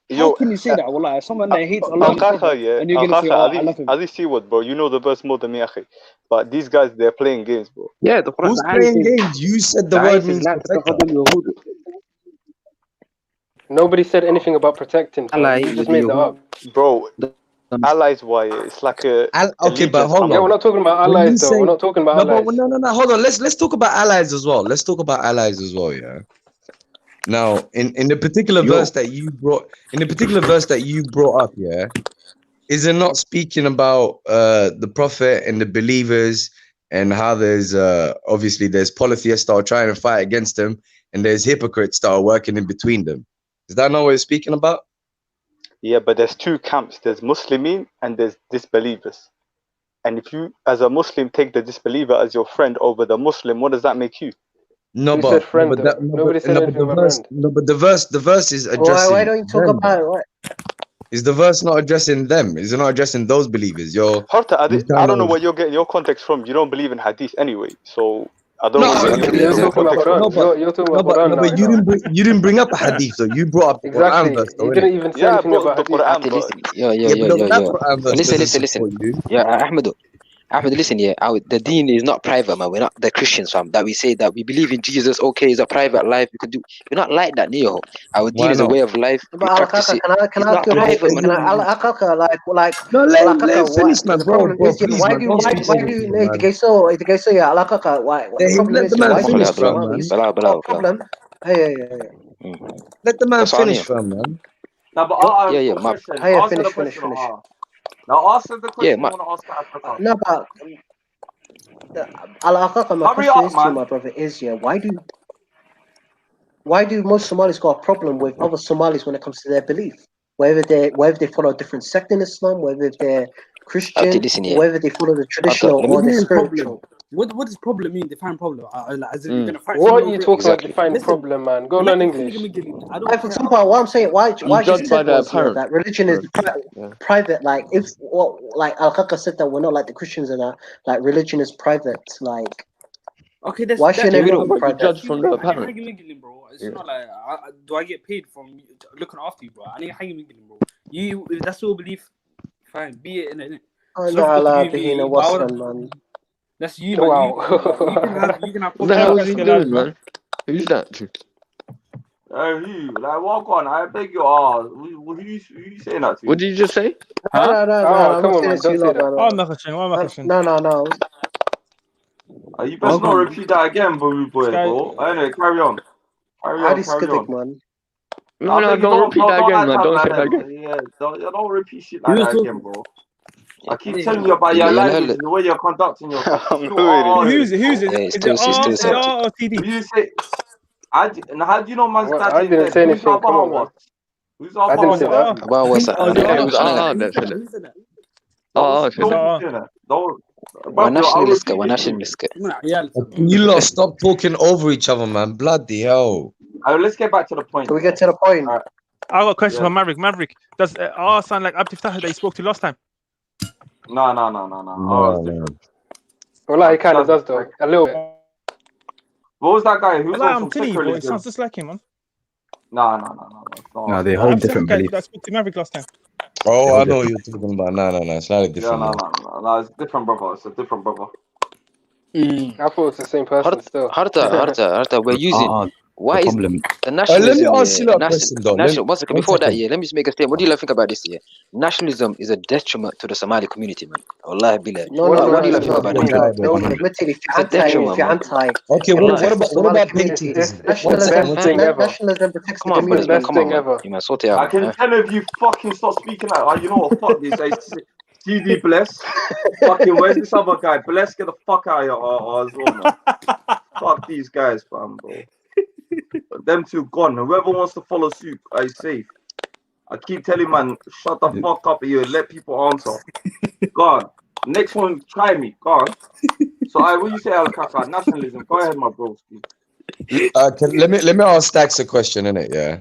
How can you say that, wallah? Someone that hates Allah and His Prophet, and you're gonna say, "Oh, I love him." Adi see what, bro. You know the verse more than me, akhi. But these guys, they're playing games, bro. Yeah, the Quran, Who's the ayah playing says, games? You said the the ayah word says, means لا protector. تتخذوا اليهود Nobody said anything about protecting, fam. allies You just with the made that Yahud. up. Bro, allies, why? It's like a Okay, but allegiance, hold Yeah, we're on. not talking about When you allies, though. say We're not talking about allies. no, hold on. Let's talk about allies as well. Let's talk about allies as well. Yeah. Now, in the particular verse that you brought up, yeah, is it not speaking about the prophet and the believers and how there's obviously there's polytheists that are trying to fight against them and there's hypocrites that are working in between them? Is that not what it's speaking about? Yeah, but there's two camps. There's Muslimin and there's disbelievers. And if you, as a Muslim, take the disbeliever as your friend over the Muslim, what does that make you? Who said friend, though? Nobody said anything about friend. The verse is addressing Why don't you talk them. about what? Is the verse not addressing them? Is it not addressing those believers? Horta, I don't know where you're getting your context from. You don't believe in hadith anyway, so I don't know where you're getting your context from. You're talking about Quran now. But you didn't bring up a hadith though. You brought up the Quran verse though. You didn't even say anything about hadith. Listen. Yeah, Ahmed, listen, yeah, the deen is not private, man. We're not the Christians, fam. That we say that we believe in Jesus. Okay, it's a private life. We can do. We're not like that, Neo. Our deen is a way of life. We practice it. Can I It's ask not you a private, question? man. No, let him finish, man, the bro. problem is, Please, why man, do don't why speak do over you people, need man. to get so yeah, why the problem Let is, the man why do you finish, need fam, man. problem? Yeah. Let the man That's finish, on fam, man. No, but yeah, question. Hey, Answer finish. the question. Now answer the question yeah, you want to ask Africa. No, but my Hurry question up, is to you, man. my brother, is why do most Somalis got a problem with other Somalis when it comes to their belief? Whether they follow a different sect in Islam, whether they're Christian, listen, or yeah. whether they follow the traditional or the spiritual. What does problem mean? Define problem. As if you're gonna fight What someone are you over it. talking about defining problem, man? Go learn English. Like, for example, what I'm saying, why You you judge by said their was that religion is private. Like if like Al-Qaqa said that we're not like the Christians and that, like religion is private. Like Okay, that's why shouldn't everyone be you private? judge from the parent. Bro. It's not like do I get paid from looking after you, bro? I need bro. You if that's your belief, fine. Be it in it. man. That's you, man. Wow. You can have What the hell is he doing, man? Who's that? Who? Like, walk on. I beg you all. Who you saying that to? What did you just say? No, I'm come not on, saying man. it to you, Don't say that. No. You best not repeat that again, boo boy, bro. Anyway, carry on. Man. No, don't repeat that again, man. Don't say that again. Yeah, don't repeat shit like that again, bro. I keep telling you about your Yeah, language and the way you're conducting yourself. Who's it? Is it R or TD? You say, how do you know man's dad I is didn't dead? say Who's anything. Come on, man. Who's I didn't say that. About what's that? It was that said it. We're nationalist. You lot stop talking over each other, man. Bloody hell. Let's get back to the point. Can we get to the point? I got a question for Maverick. Maverick, does R sound like Abdi Fatah that you spoke to last time? No. Well, he kind of does, though. A little bit. What was that guy? Who's I'm telling you, bro. It sounds just like him, man. No, they hold different beliefs. I spoke to Maverick last time. Oh, I know what you're talking about. No. Slightly different. No. It's different, brother. It's a different brother. I thought it's the same person still. Harta, we're using. Why is problem? the nationalism? Let me ask you that question, though. One second, before that, let me just make a statement. What do you think about this? Nationalism is a detriment to the Somali community, man. Wallahi billah. What do you think about it? If you're anti. Okay, what about patriotism? Nationalism protects the community. Come on, man. You man, sort it out. I can tell if you fucking stop speaking out. You know what? Fuck this. CD Bless. Fucking where's this other guy? Bless, get the fuck out of here as well, man. Fuck these guys, fam, bro. Them two gone. Whoever wants to follow suit, I safe. I keep telling man, shut the fuck up here. Let people answer. Go on. Next one, try me. Go on. So what you say, Al Kaka? Nationalism. Go ahead, my bro. Let me ask Stacks a question, innit? Yeah.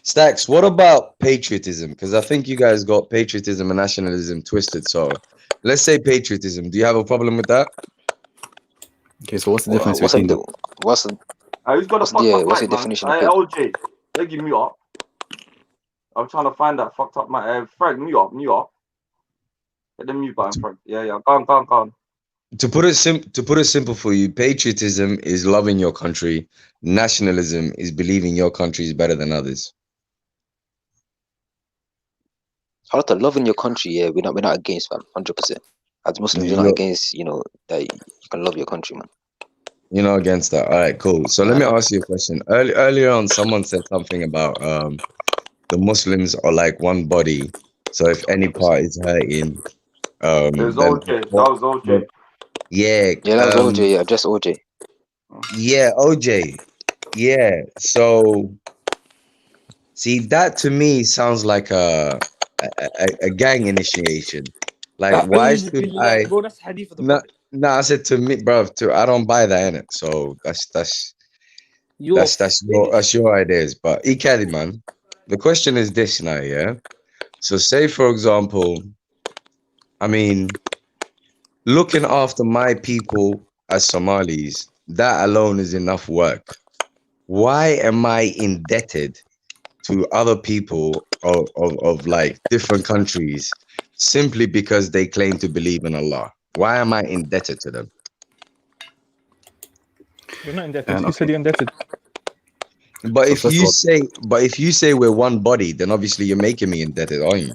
Stacks, what about patriotism? Because I think you guys got patriotism and nationalism twisted. So let's say patriotism. Do you have a problem with that? Okay, so what's the difference between them? What's the definition of OJ, they give me up. I'm trying to find that fucked up my Frank, mute up. Hit the mute button, Frank. Yeah, go on. To put it simple for you, patriotism is loving your country. Nationalism is believing your country is better than others. Harta, loving your country, yeah, we're not against, man, 100%. As Muslims, you're not against, that you can love your country, man. You're not against that. All right, cool. So let me ask you a question. Earlier on, someone said something about the Muslims are like one body. So if any part is hurting, it was OJ. That was OJ. Yeah. Yeah, that was OJ. Yeah, just OJ. Yeah, OJ. Yeah. So, see, that to me sounds like a gang initiation. Like, why should I? Bro, that's hadith of the Prophet. No, I said to me, bro. I don't buy that in it. So that's your ideas. But Ikadi, man, the question is this now, yeah. So say for example, I mean, looking after my people as Somalis, that alone is enough work. Why am I indebted to other people of like different countries simply because they claim to believe in Allah? Why am I indebted to them? You're not indebted. You said you're indebted. But if you say we're one body, then obviously you're making me indebted, aren't you?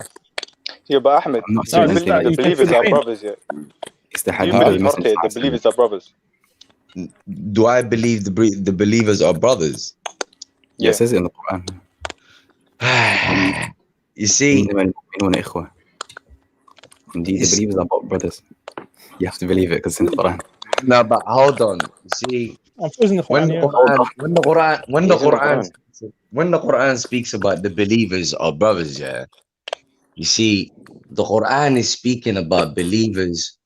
Yeah, but Ahmed, the believers are brothers, yeah. It's the hadith. The believers are brothers. Do I believe the believers are brothers? Yeah, it says it in the Quran. You see, indeed, the believers are brothers. You have to believe it because it's in the Quran. No, but hold on. You see, when the Quran speaks about the believers are brothers, yeah. You see, the Quran is speaking about believers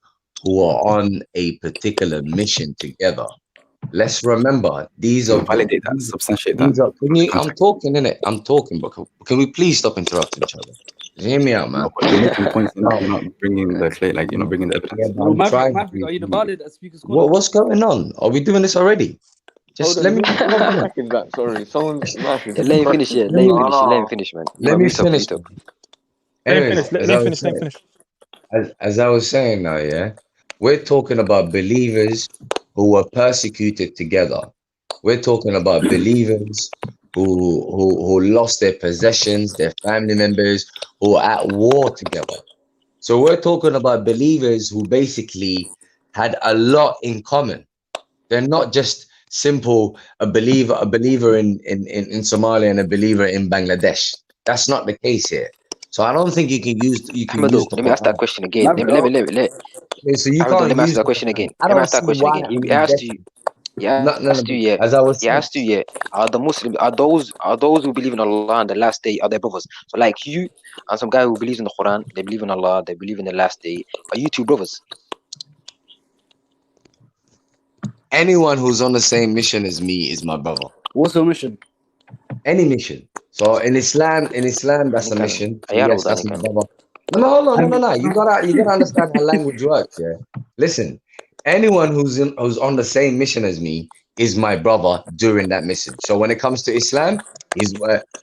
who are on a particular mission together. Let's remember, these are validate that, substantiate that. I'm talking, innit? I'm talking, but can we please stop interrupting each other? Hear me out, man. You're making points, you're not bringing the clay, like you're not bringing the evidence. Yeah, Maverick, are you the valid that speakers? What's going on? Are we doing this already? Just let me. Sorry, someone's laughing. Let me finish, yeah. Let me finish, man. Let me finish. Anyways, let me finish. As I was saying now, yeah, we're talking about believers who were persecuted together. We're talking about believers who lost their possessions, their family members, who are at war together. So we're talking about believers who basically had a lot in common. They're not just simple a believer in Somalia and a believer in Bangladesh. That's not the case here. So I don't think you can use. Let me ask that question again. Let me. So you can't. Let me ask that question again. Let me ask that question again. He asked you. As I was saying, he asked you, yeah. Are the Muslims? Are those who believe in Allah and the last day? Are their brothers? So like you and some guy who believes in the Quran, they believe in Allah, they believe in the last day. Are you two brothers? Anyone who's on the same mission as me is my brother. What's the mission? Any mission. So in Islam, that's a mission. So yes, that's my brother. No, hold on, no. You gotta understand how language works. Yeah. Listen, anyone who's on the same mission as me is my brother during that mission. So when it comes to Islam, he's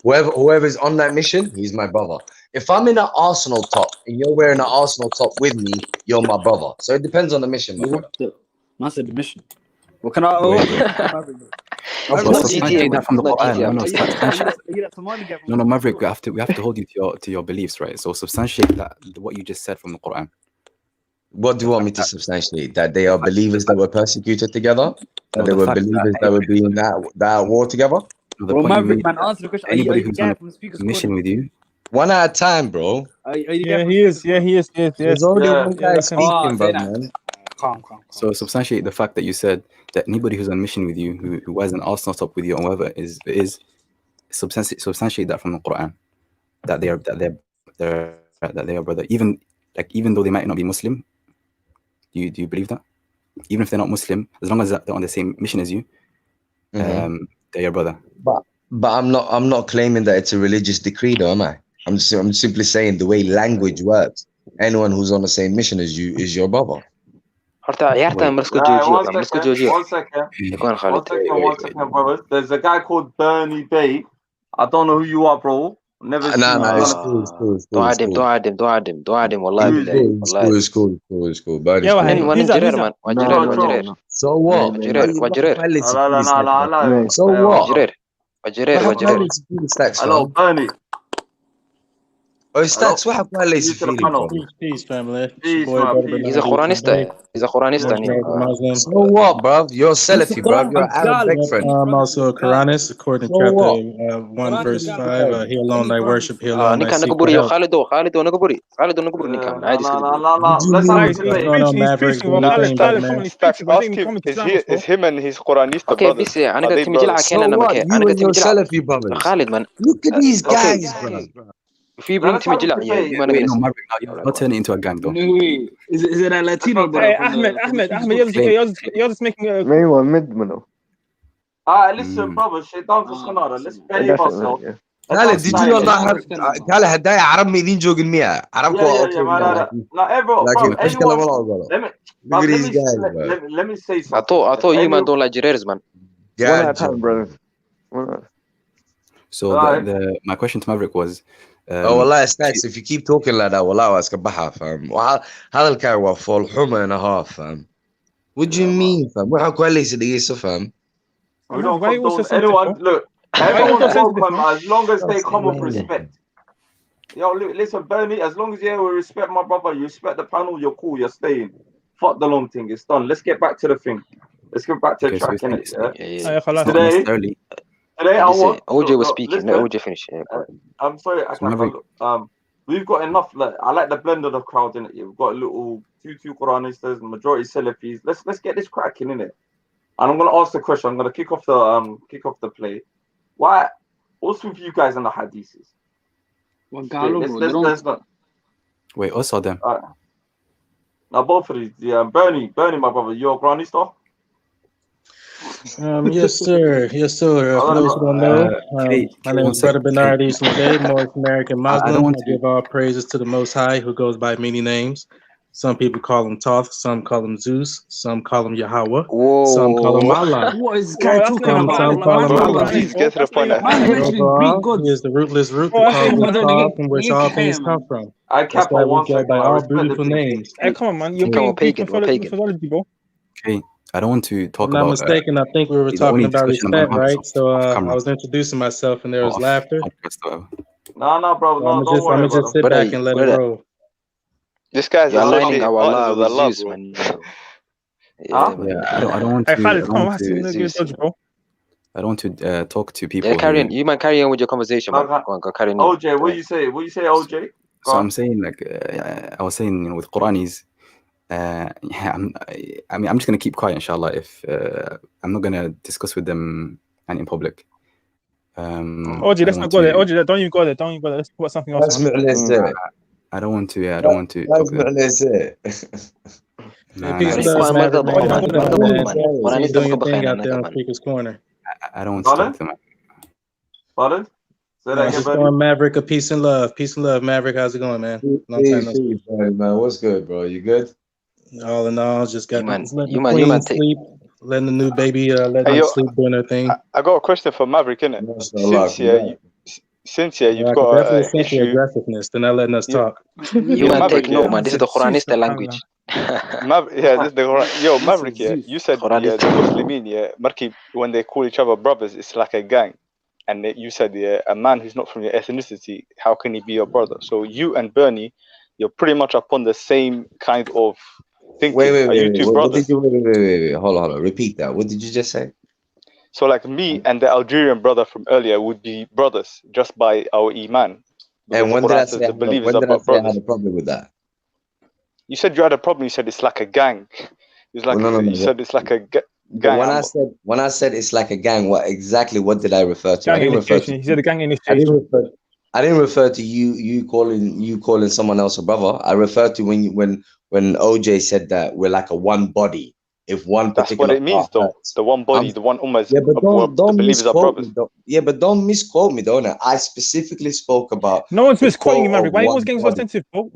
whoever's on that mission, he's my brother. If I'm in an Arsenal top and you're wearing an Arsenal top with me, you're my brother. So it depends on the mission, my brother. Man said the mission. What can I? Substantiate that from the Quran. No, Maverick, we have to hold you to your beliefs, right? So substantiate that what you just said from the Quran. What do you want me to substantiate? That they are believers that were persecuted together? That they were believers that were being that war together? Bro, Maverick, man, answer the question. Anybody who's on a mission with you. One at a time, bro. Yeah, he is. There's only one guy speaking, bro, man. Calm. So substantiate the fact that you said that anybody who's on mission with you, who has an arsenal top with you, or whoever is substantiate that from the Quran, that they are brother. Even though they might not be Muslim, do you believe that? Even if they're not Muslim, as long as they're on the same mission as you, they're your brother. But I'm not claiming that it's a religious decree, though, am I? I'm simply saying the way language works. Anyone who's on the same mission as you is your brother. One second, brothers. There's a guy called Bernie Bay. I don't know who you are, bro. Never seen It's cool. It's cool. Bernie's So what? So what? Hello, Bernie. Oh, Stacks, what happened? Peace, family. Peace, He's a Quranista. So what, bruv? You're Salafi, bruv. You're an Arabic friend. I'm also a Quranist, according to chapter 1, verse 5. He alone I worship, he alone I seek for help. It's him and his Quranista brothers. So what? You and your Salafi brothers. Look at these guys, bro. Wait, no, Maverick, you're turning into a gang, though. No way. Is it a Latino, bro? Hey, Ahmed, you're just making a... listen, brother, shit, don't just let's bury ourselves. Khaled, did you know that Khaled هدايا عرب ميدين جوج المياه عربكو let me say something. I thought you man don't like Gerard's, man. Yeah, so my question to Maverick was والله Stacks, if you keep talking like that والله اسكبحها فاهم هذا الكاي هو فول حمى and a half فاهم. What do you mean فاهم؟ مو كويس اللي يفهم. We don't condone anyone. Look, everyone's welcome as long as they come with respect. Yo, listen, Bernie, as long as you respect my brother, you respect the panel, you're cool, you're staying. Fuck the long thing, it's done. Let's get back to the thing. Let's get back to the track, innit? Today I want... OJ was speaking. Let OJ finish. I'm sorry, I can't... We've got enough. I like the blend of the crowd, innit? We've got a little two Quranistas, majority Salafis. Let's get this cracking, innit? And I'm gonna ask the question. I'm gonna kick off the play. Why? What's with you guys in the hadiths? Let's not. Wait, us or them? Now both of these. Yeah, Bernie, my brother. You're a Quranista? Yes, sir. For those who don't know, my name is Brother Bernard Eastman, North American Muslim. I give all praises to the Most High, who goes by many names. Some people call him Thoth, some call him Zeus, some call him Yahweh, some call him Allah. What is this guy talking about? Some call him Allah. Please get to the point. Overall, he is the rootless root, from which all things come from. That's why we go by all beautiful names. Hey, come on, man. You're pagan. Okay. I don't want to talk about... If I'm not mistaken, I think we were talking about respect, right? So I was introducing myself and there was laughter. No, bro. No, I'm going to just sit back and let it roll. This guy's aligning our Allah with Zeus, man. I don't want to... I don't want to talk to people... Yeah, carry on with your conversation, man. Go carry on. OJ, what you say, OJ? So I'm saying, I was saying, with Quranis, I'm just gonna keep quiet, inshallah. If I'm not gonna discuss with them and in public. OJ, let's not go there. OJ, don't even go there. Let's put something else. I don't want to. Yeah, I don't want to. I don't want to talk to them. Pardon? Say that again, buddy. Maverick, of peace and love. Peace and love, Maverick. How's it going, man? Long time no see. Man, what's good, bro? You good? All in all, just got sleep, letting the new baby let them sleep doing their thing. I got a question for Maverick, innit? Since you've got aggressiveness, they're not letting us talk. You man, take note, man. This is the Quranista language. This the yo Maverick. Yeah, you said the Muslimin. Yeah, Marki, when they call each other brothers, it's like a gang. And you said a man who's not from your ethnicity, how can he be your brother? So you and Bernie, you're pretty much upon the same kind of thinking. Wait. Are you two brothers? Wait. Hold on. Repeat that. What did you just say? So like me and the Algerian brother from earlier would be brothers just by our iman. And when did I say I had a problem with that? You said you had a problem. You said it's like a gang. It's like you said it's like a gang. When I said it's like a gang, what did I refer to? Gang initiation. He said a gang initiation. I didn't refer to you calling someone else a brother. I referred to when OJ said that we're like a one body. If one that's what it means, though. The one body, the one ummah. Yeah, but don't misquote me. Yeah, but don't misquote me, though. I specifically spoke about. No one's misquoting you, Maverick. Why are you always getting so sensitive, bro?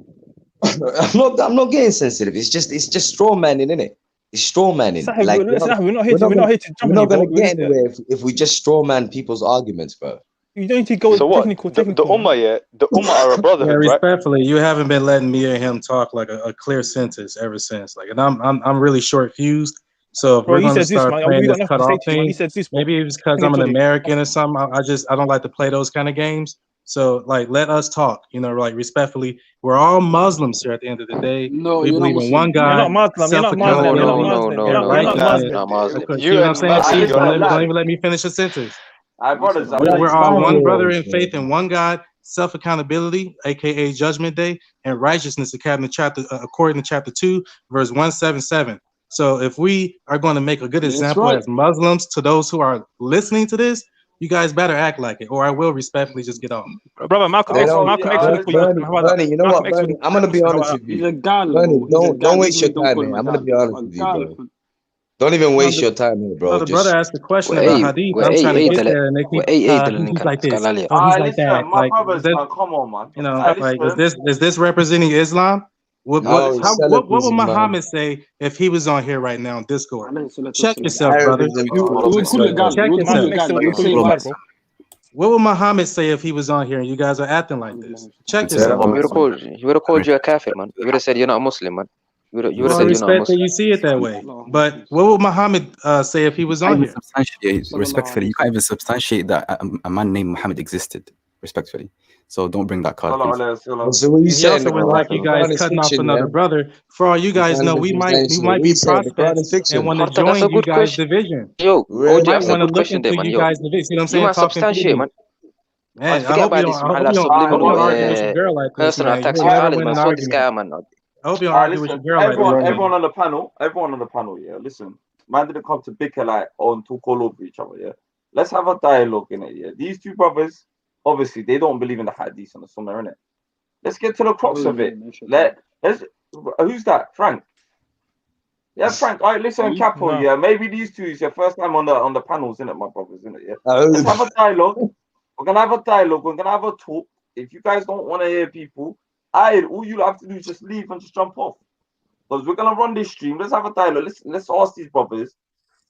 I'm not getting sensitive. It's just straw manning, isn't it? It's straw manning. Like we're not here to jump. We're not gonna get anywhere if we just straw man people's arguments, bro. You don't need to go technical. The ummah, the ummah are a brotherhood, right? Respectfully, you haven't been letting me and him talk like a clear sentence ever since. Like, and I'm really short fused. So if we're going to start playing this cut off thing, maybe it's because I'm an American or something. I don't like to play those kind of games. So like, let us talk. You know, like respectfully, we're all Muslims here at the end of the day. No, we believe in one God. You're not Muslim. You're not Muslim. You know what I'm saying? Don't even let me finish a sentence. We're all one brother in faith and one God, self-accountability, aka Judgment Day, and righteousness, according to chapter 2, verse 177. So if we are going to make a good example as Muslims to those who are listening to this, you guys better act like it, or I will respectfully just get off. Brother, Malcolm X. Bernie, you know what, Bernie? I'm going to be honest with you. Bernie, don't waste your time, man. I'm going to be honest with you, bro. Don't even waste your time here, bro. The brother asked a question about hadith. I'm trying to get there, and they keep he's like this. He's like that. Like, come on, man. You know, like is this representing Islam? What would Muhammad say if he was on here right now on Discord? Check yourself, brother. Check yourself. What would Muhammad say if he was on here and you guys are acting like this? Check yourself. He would have called you a kafir, man. He would have said you're not a Muslim, man. You would have said you're not a Muslim. You see it that way. But what would Muhammad say if he was on here? Respectfully, you can't even substantiate that a man named Muhammad existed. Respectfully. So don't bring that card. So what you saying? Also, like you guys cutting off another brother. For all you guys know, we might be prospects and want to join you guys' division. Yo, we might want to look into you guys' division. See what I'm saying? You substantiate, man. Man, I hope you don't argue with your girl like this. Personal attacks on Khalid, man. Fuck this guy, man. I hope you don't argue with your girl like this. Everyone on the panel, yeah. Listen, man didn't come to bicker like on to call over each other, yeah. Let's have a dialogue in it, yeah. These two brothers, obviously, they don't believe in the hadith and the sunnah, innit? Let's get to the crux of it. Who's that? Frank? Yeah, Frank. All right, listen, Capo, yeah. Maybe these two is your first time on the panels, innit, my brothers, innit? Yeah. Let's have a dialogue. We're gonna have a dialogue. We're gonna have a talk. If you guys don't want to hear people, all you have to do is just leave and just jump off. Because we're gonna run this stream. Let's have a dialogue. Let's ask these brothers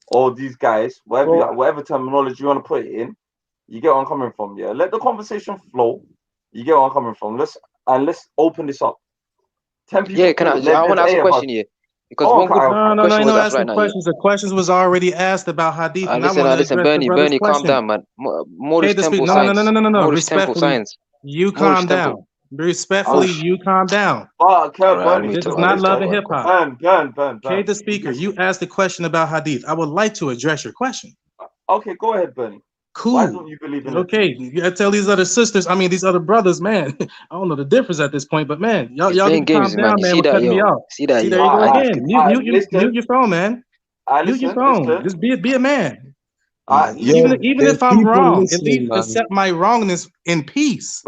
or these guys, whatever terminology you want to put it in. You get where I'm coming from, yeah. Let the conversation flow. You get where I'm coming from. Let's open this up. 10 people. Yeah, I want to ask a question here. Because no, ask the questions. The questions was already asked about hadith. Listen, Bernie, calm down, man. More temple science. No. Respectfully, you calm down. Respectfully, you calm down. This is not love and hip hop. Okay, the speaker, you asked a question about hadith. I would like to address your question. Okay, go ahead, Bernie. Cool. Why don't you believe in it? You gotta tell these other sisters, these other brothers, man. I don't know the difference at this point, but man, y'all can calm down, man. We're cutting me off. See that? There you go again. Mute your phone, man. Mute your phone. Just be a man. Even if I'm wrong, at least accept my wrongness in peace.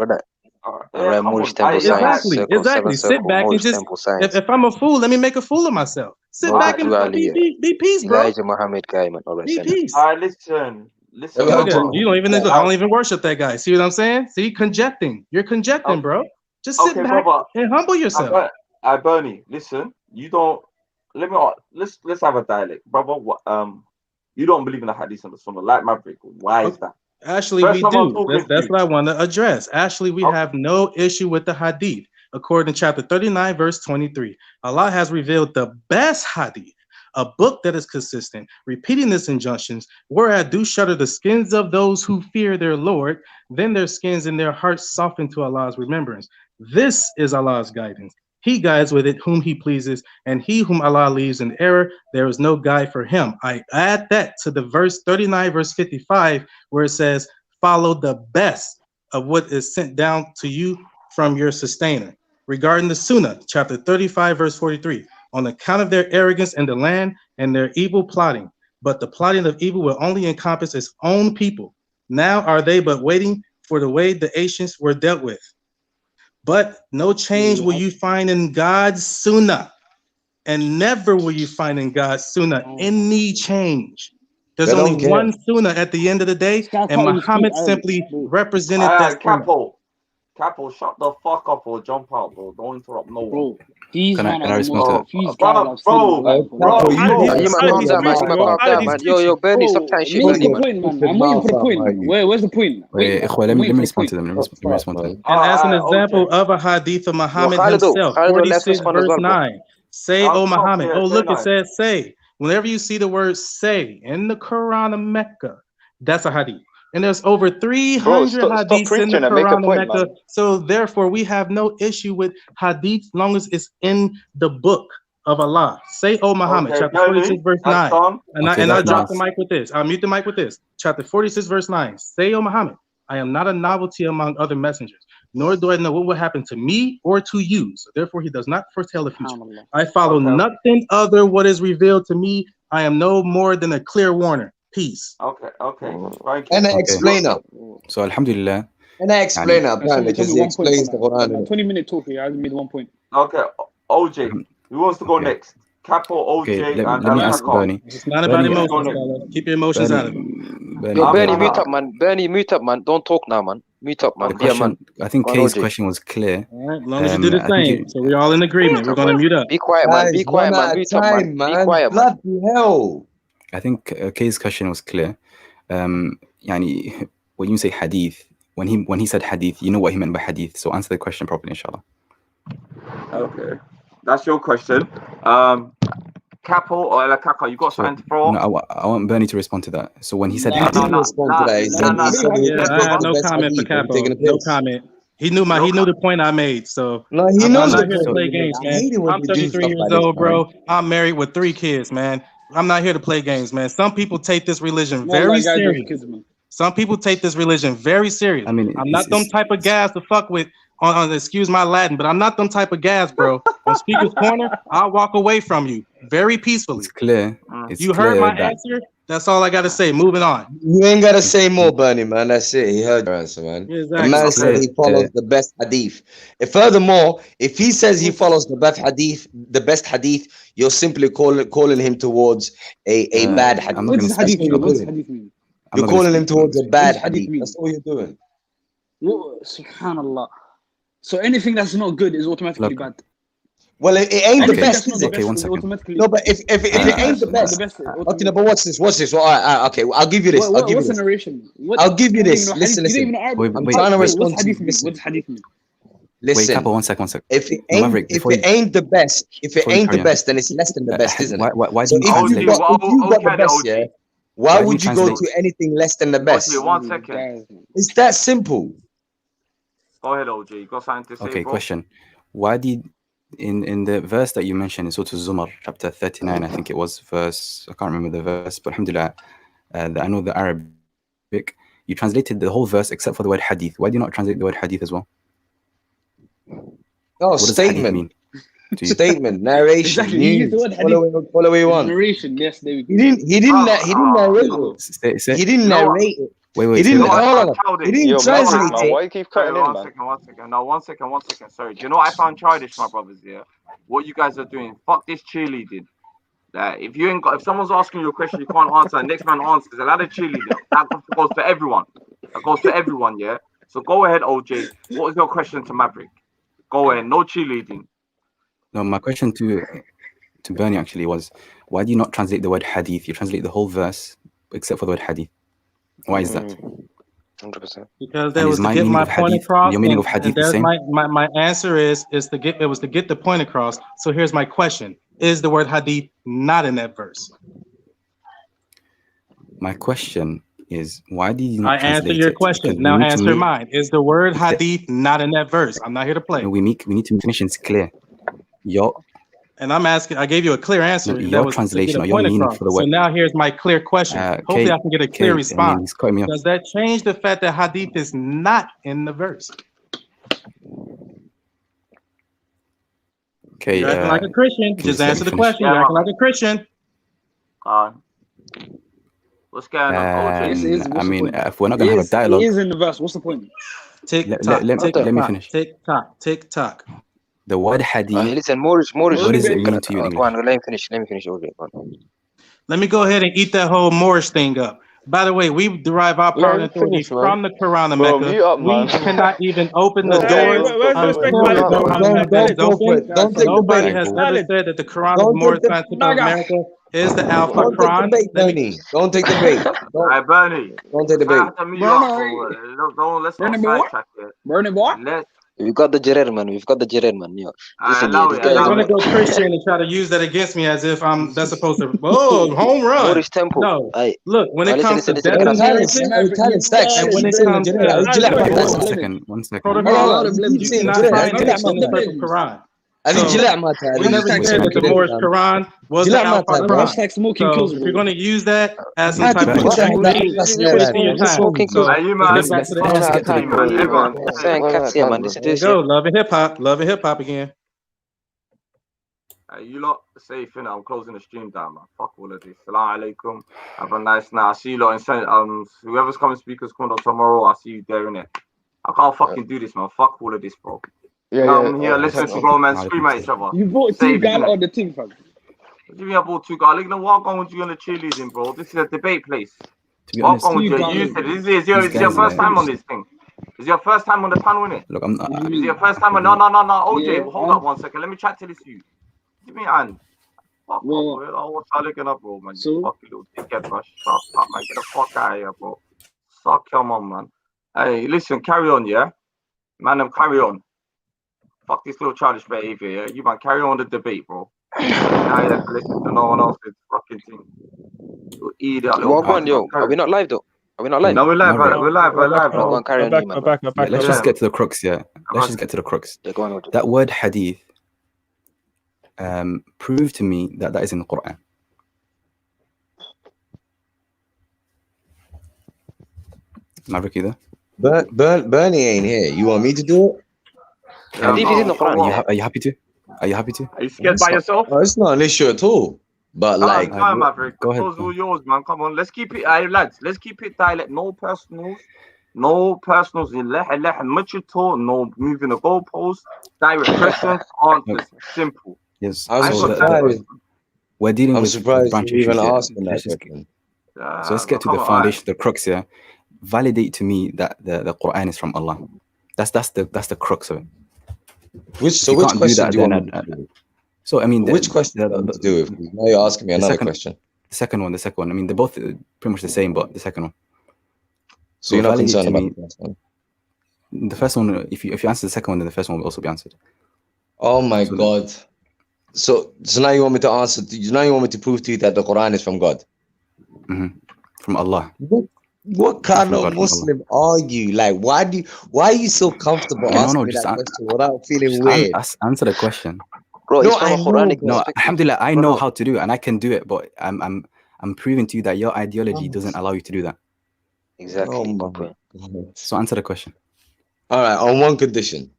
Exactly. Sit back and just. If I'm a fool, let me make a fool of myself. Sit back and be peace, bro. Be peace. All right, listen. You don't even. I don't even worship that guy. See what I'm saying? See, conjecting. You're conjecting, bro. Just sit back and humble yourself. Bernie, listen. You don't. Let's have a dialogue, brother. You don't believe in the hadith and the sunnah, like Maverick. Why is that? Actually, we do. That's what I want to address. Actually, we have no issue with the hadith. according to chapter 39, verse 23. Allah has revealed the best hadith, a book that is consistent, repeating its injunctions, whereas do shudder the skins of those who fear their Lord, then their skins and their hearts soften to Allah's remembrance. This is Allah's guidance. He guides with it whom he pleases, and he whom Allah leaves in error, there is no guide for him. I add that to the verse 39, verse 55, where it says, follow the best of what is sent down to you from your sustainer. Regarding the Sunnah, chapter 35, verse 43, on account of their arrogance in the land and their evil plotting, but the plotting of evil will only encompass its own people. Now are they but waiting for the way the ancients were dealt with. But no change will you find in God's Sunnah, and never will you find in God's Sunnah any change. There's only one Sunnah at the end of the day, and Muhammad simply represented that Sunnah. Capo, shut the fuck up or jump out, bro. Don't interrupt no one. Can I respond to that? Yo, Bernie, stop trying shit. What's the point, man? I'm waiting for the point. Where's the point? Let me respond to them. Let me respond to them. And as an example of a hadith of Muhammad himself, 46 verse 9, say, O Muhammad, oh look, it says say. Whenever you see the word say in the Quran of Mecca, that's a hadith. And there's over 300 hadiths in the Quran of Mecca. So therefore, we have no issue with hadith as long as it's in the book of Allah. Say, O Muhammad, chapter 46, verse 9. And I drop the mic with this. I'll mute the mic with this. Chapter 46, verse 9. Say, O Muhammad, I am not a novelty among other messengers, nor do I know what will happen to me or to you. So therefore, he does not foretell the future. I follow nothing other what is revealed to me. I am no more than a clear warner. Peace. Okay. And I explain now. So Alhamdulillah. And I explain now, because he explains the Quran. 20-minute talk here. I made 1 point. Okay, OJ. Who wants to go next? Capo, OJ, let me ask Bernie. It's not about emotions. Keep your emotions out of it. Yo, Bernie, mute up, man. Bernie, mute up, man. Don't talk now, man. Mute up, man. Yeah, man. I think Kay's question was clear. All right, as long as you do the same. So we're all in agreement. We're going to mute up. Be quiet, man. Be quiet, man. Mute up, man. Be quiet, man. Bloody hell. I think Kay's question was clear. Yani, when you say hadith, when he said hadith, you know what he meant by hadith. So answer the question properly, inshallah. Okay, that's your question. Capo or La Caca, you got something to throw? No, I want Bernie to respond to that. So when he said I had no comment for Capo. No comment. He knew the point I made. So no, he knows. I'm not here to play games, man. I'm 33 years old, bro. I'm married with 3 kids, man. I'm not here to play games, man. Some people take this religion very serious. Some people take this religion very serious. I mean, I'm not them type of guys to fuck with. On excuse my Latin, but I'm not them type of guys, bro. On Speaker's Corner, I'll walk away from you very peacefully. It's clear. You heard my answer? That's all I gotta say. Moving on. You ain't gotta say more, Bernie, man. That's it. He heard your answer, man. Exactly. The man said he follows the best hadith. And furthermore, if he says he follows the best hadith, you're simply calling him towards a bad hadith. What does hadith mean? You're calling him towards a bad hadith. That's all you're doing. Subhanallah. So anything that's not good is automatically bad. Well, it ain't the best. Okay, 1 second. No, but if it ain't the best. Okay, no, but watch this. Well, okay, I'll give you this. What's the narration? I'll give you this. Listen. I'm trying to respond to you. What's hadith mean? Wait, Capo, 1 second. If it ain't the best, then it's less than the best, isn't it? Why do you translate? If you got the best, yeah, why would you go to anything less than the best? Okay, 1 second. It's that simple. Go ahead, OJ. You got something to say? Okay, bro? question. Why did in the verse that you mentioned in Surah Zumar, chapter 39, I think it was verse, I can't remember the verse, but alhamdulillah, I know the Arabic, you translated the whole verse except for the word hadith. Why do you not translate the word hadith as well? Oh, statement. Statement, narration, exactly. News, follow on. Narration, yes, there we go. He didn't narrate it. He didn't narrate it. Wait. He didn't translate it. Why you keep cutting in, man? One second. Sorry. Do you know what I found childish, my brothers? Yeah. What you guys are doing? Fuck this cheerleading. That if someone's asking you a question you can't answer, and next man answers, a lot of cheerleading. That goes for everyone. Yeah. So go ahead, OJ. What is your question to Maverick? Go ahead. No cheerleading. No, my question to Bernie actually was, why do you not translate the word hadith? You translate the whole verse except for the word hadith. Why is that? 100%. Because that was to get my point across. Your meaning of hadith and the there's same? my answer is to get it was to get the point across. So here's my question: is the word hadith not in that verse? My question is, why did you not I answer translate your it? question. Because Now answer mine. Is the word hadith not in that verse? I'm not here to play. No, we need to finish it clear. And I'm asking, I gave you a clear answer. No, and your that was to translation get or a your point meaning across. for the So word. now here's my clear question. Hopefully I can get a clear response. He's cutting me off. Does that change the fact that hadith is not in the verse? Okay. You're acting like a Christian. Just answer the question. You're acting like a Christian. What's going on, OJ? I mean, if we're not gonna have a dialogue, It is in the verse. What's the point? Tick let me finish. Tick tock. Tick tock. The word hadith. Listen, Moorish. What does it mean to you in English? Go on, let me finish. Okay, go on. Let me go ahead and eat that whole Moorish thing up. By the way, we derive our power and authority from the Quran and Mecca. We cannot even open the doors until nobody has ever said that the Quran is more scientific of America. Is the Alpha Quran? Don't take the bait. Hey, Bernie. Don't take the bait. Let's not sidetrack it. Bernie boy. We've got the Jared man. Yo. Listen, they're gonna go Christian and try to use that against me as if that's supposed to. Whoa, home run. Moorish temple. No, look when it comes to listen, and when it comes to one second. protocol, you cannot find it in the Purple Quran. We never said that the Moorish Quran was the Alpha Quran. So if you're going to use that as some type of Let's get there you go. Love and hip hop again. You lot safe, innit? I'm closing the stream down, man. Fuck all of this. Salam alaikum. Have a nice night. I'll see you lot in whoever's coming speakers corner tomorrow, I'll see you there, innit? I can't fucking do this, man. Fuck all of this, bro. I'm here listening to grown men scream at each other. You bought two guys on the team, fam. What do you mean I bought two guys? Look, what going with you on the cheerleading, bro? This is a debate place. To be honest, is your first time on this thing? Is your first time on the panel, innit? Look, I'm not. Is your first time on? No. OJ, hold up 1 second. Let me chat to this you. Give me an. Fuck, bro. What's I looking up, bro, man? You fucking little dickhead, bro. Shut up, man. Get the fuck out of here, bro. Suck your mum, man. Hey, listen, carry on, yeah? Man, carry on. Fuck this little childish behavior, yeah? You man, carry on the debate, bro. Now you have to listen to no one else's fucking thing. You idiot. Yo, are we not live though? No, we're live, bro. We're live, bro. Go on, carry on, man. Let's just get to the crux, yeah. Let's just get to the crux. Yeah, go on. That word hadith, prove to me that is in the Quran. Maverick, either? Bernie ain't here. You want me to do it? Hadith is in the Quran. Are you happy to? Are you scared by yourself? No, it's not an issue at all. But like, Maverick, go ahead. Those all yours, man. Come on, let's keep it, lads. Let's keep it dialect. No personals. No moving the goalposts. Direct questions, answers, simple. Yes. We're dealing with surprised branch you even issues. asking that question. So let's get to the foundation, the crux here. Validate to me that the Quran is from Allah. That's the crux of it. Which question do you want to do? So I mean, which question do you want to do? If now you're asking me another question. The second one. I mean, they're both pretty much the same, but the second one. So you're not concerned about the first one? The first one, if you answer the second one, then the first one will also be answered. Oh my God! So now you want me to answer? Now you want me to prove to you that the Quran is from God? Mm-hmm. From Allah. What kind of Muslim are you? Like, why are you so comfortable asking me that question without feeling weird? Answer the question. Bro, no, I know. Alhamdulillah, I know how to do it and I can do it, but I'm proving to you that your ideology doesn't allow you to do that. Exactly. Oh my God. So answer the question. All right, on one condition.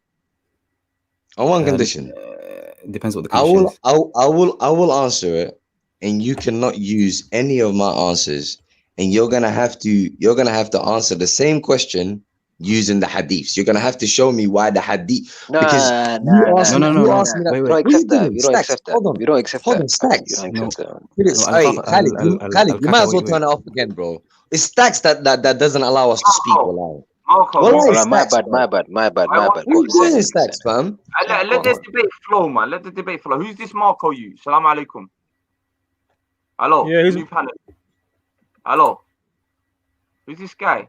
Depends what the condition is. I will answer it, and you cannot use any of my answers, and you're gonna have to answer the same question using the hadiths. You're gonna have to show me why the hadith. No. You asked me that. We don't accept that. We don't accept that. Hold on, Stacks. Khalid, you might as well turn it off again, bro. It's Stacks that doesn't allow us to speak. My bad. What are you doing, Stacks, fam? Let this debate flow, man. Let the debate flow. Who's this Marco? You? Salam alaikum. Hello. Yeah, New panel. Hello. Who's this guy?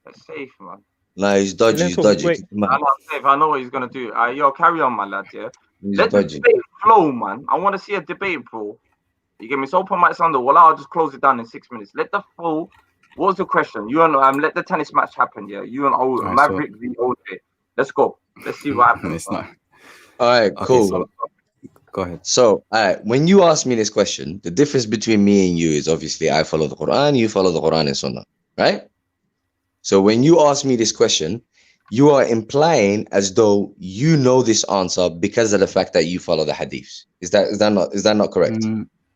It's safe, man. Nah, he's dodgy. He's dodgy. I know, safe. I know what he's gonna do. Yo, carry on, my lad. Yeah. He's Let dodgy. the debate flow, man. I want to see a debate, bro. You get me? So open mic Sunday. Well, I'll just close it down in 6 minutes. Let the flow. What's the question? You and let the tennis match happen. Yeah. You and Maverick v. OJ. Let's go. Let's see what happens. It's not. All right, cool. So, go ahead. So, all right, when you ask me this question, the difference between me and you is obviously I follow the Quran, you follow the Quran and Sunnah, right? So when you ask me this question, you are implying as though you know this answer because of the fact that you follow the hadiths. Is that not correct?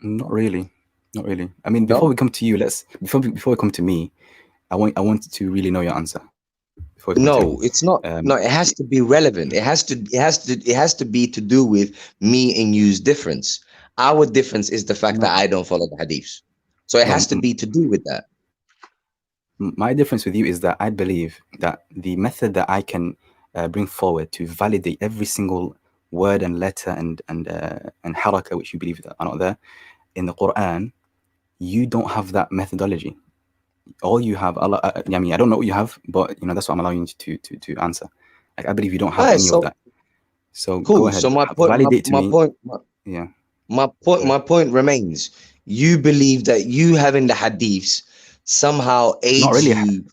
Not really. Not really. I mean, before we come to you, before we come to me, I want to really know your answer. No, it's not. No, it has to be relevant. It has to be to do with me and you's difference. Our difference is the fact that I don't follow the hadiths. So it has to be to do with that. My difference with you is that I believe that the method that I can bring forward to validate every single word and letter and haraka which you believe that are not there in the Quran, you don't have that methodology. All you have, I mean, I don't know what you have, but that's what I'm allowing you to answer. Like, I believe you don't have any of that. So cool. Go ahead. So my point remains. You believe that you having the hadiths somehow aids not really you.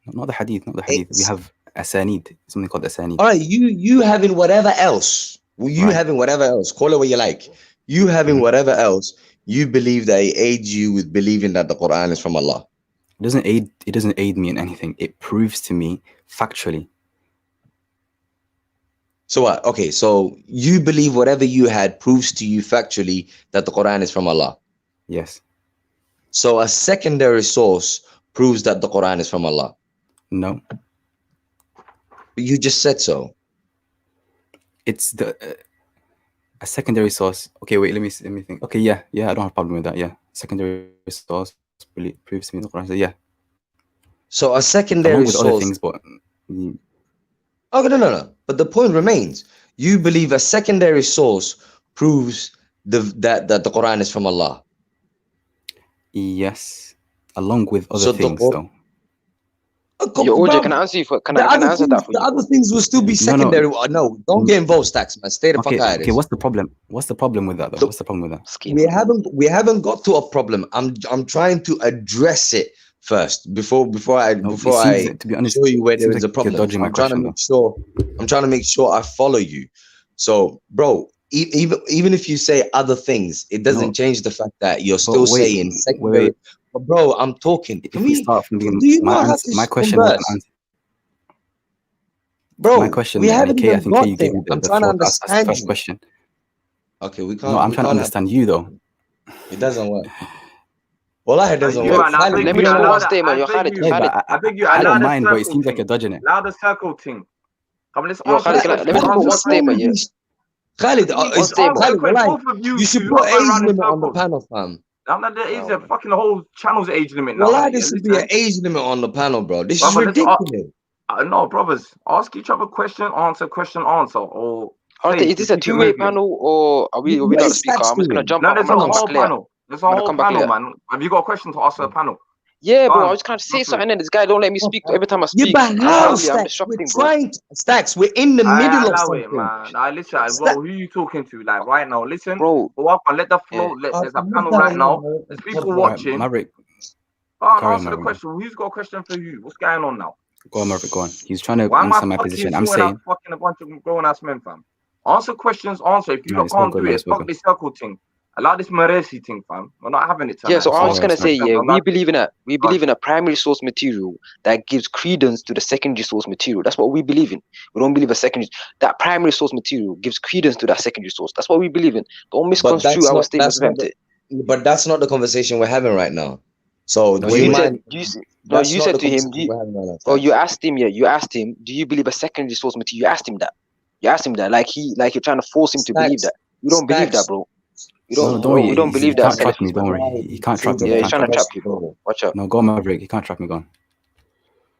Not the hadith. We have asanid, something called asanid. All right, you having whatever else. Having whatever else. Call it what you like. You having whatever else. You believe that it aids you with believing that the Quran is from Allah. It doesn't aid me in anything. It proves to me factually. So what? Okay, so you believe whatever you had proves to you factually that the Quran is from Allah. Yes. So a secondary source proves that the Quran is from Allah. No. But you just said so. It's a secondary source. Okay, wait, let me think. Okay, yeah, I don't have a problem with that. Yeah, secondary source proves to me the Quran. So yeah. So a secondary along with source. Other things, but okay, no. But the point remains. You believe a secondary source proves that the Quran is from Allah. Yes, along with other things, though. Yo, OJ, can I answer you? Can I answer that for you? The other things will still be secondary. No, don't get involved, Stacks, man. Stay the fuck out of this. Okay, what's the problem? What's the problem with that, though? What's the problem with that? We haven't got to a problem. I'm trying to address it first before I to be honest, show you where there is a you're problem. dodging my question, I'm trying to make sure I follow you. So, bro, even if you say other things, it doesn't change the fact that you're still saying secondary. Wait. But bro, I'm talking. If we start from my question was an answer. Bro, my question. We haven't K, I think K, you gave me I'm trying to understand first question. Okay, we can't. No, I'm trying to understand you though. It doesn't work. Well, it doesn't work. Let me know one statement. You're Khalid. I beg you. I don't mind, but it seems like you're dodging it. Allow the circle thing. Come, let's answer. Let me know one statement. Yeah. Khalid, you should put age limit on the panel, fam. There is a fucking whole channel's age limit now. Well, there should be an age limit on the panel, bro. This is ridiculous. No, brothers, ask each other question, answer. Or is this a two-way panel, or are we not a speaker? I'm just gonna jump out. There's a whole panel. There's a whole panel, man. Have you got a question to ask the panel? Yeah, bro. I was trying to say something, and this guy don't let me speak every time I speak. Yeah, but how, Stacks? We're in the middle of something. It, man. Listen, bro, who you talking to? Like right now, listen, bro. Let the flow. There's a panel right now. There's people watching. Maverick. Answer the question. Who's got a question for you? What's going on now? Go on, Maverick. Go on. He's trying to answer my position. I'm saying. Fucking a bunch of grown ass men, fam. Answer questions. Answer. If you can't do it, fuck this circle thing. Allow this Maresi thing, fam. We're not having it tonight. Yeah, so I was gonna say, we believe in a primary source material that gives credence to the secondary source material. That's what we believe in. We don't believe that primary source material gives credence to that secondary source. That's what we believe in. Don't misconstrue our statements. But that's not the conversation we're having right now. So you said to him, you asked him, do you believe a secondary source material? You asked him that. Like you're trying to force him to believe that. You don't believe that, bro. We don't believe that. He can't trap me, don't worry. He can't trap me. Yeah, he's trying to trap you, bro. Watch out. No, go on, Maverick. He can't trap me, go on.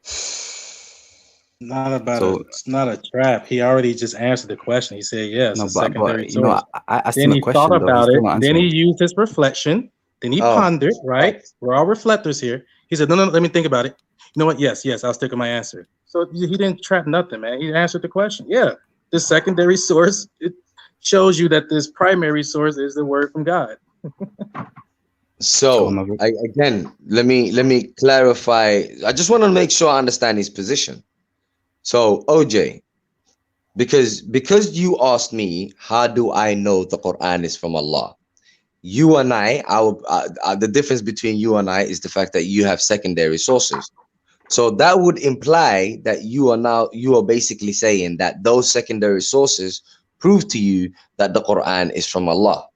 It's not a trap. He already just answered the question. He said yes. No, secondary but I asked then him a he question, thought about it. Then he answering. used his reflection. Then he pondered, right? We're all reflectors here. He said, no, let me think about it. You know what? Yes, I'll stick with my answer. So he didn't trap nothing, man. He answered the question. Yeah, the secondary source, it shows you that this primary source is the word from God. So again, let me clarify. I just want to make sure I understand his position. So OJ, because you asked me, how do I know the Quran is from Allah? You and I, the difference between you and I is the fact that you have secondary sources. So that would imply that you are basically saying that those secondary sources prove to you that the Quran is from Allah.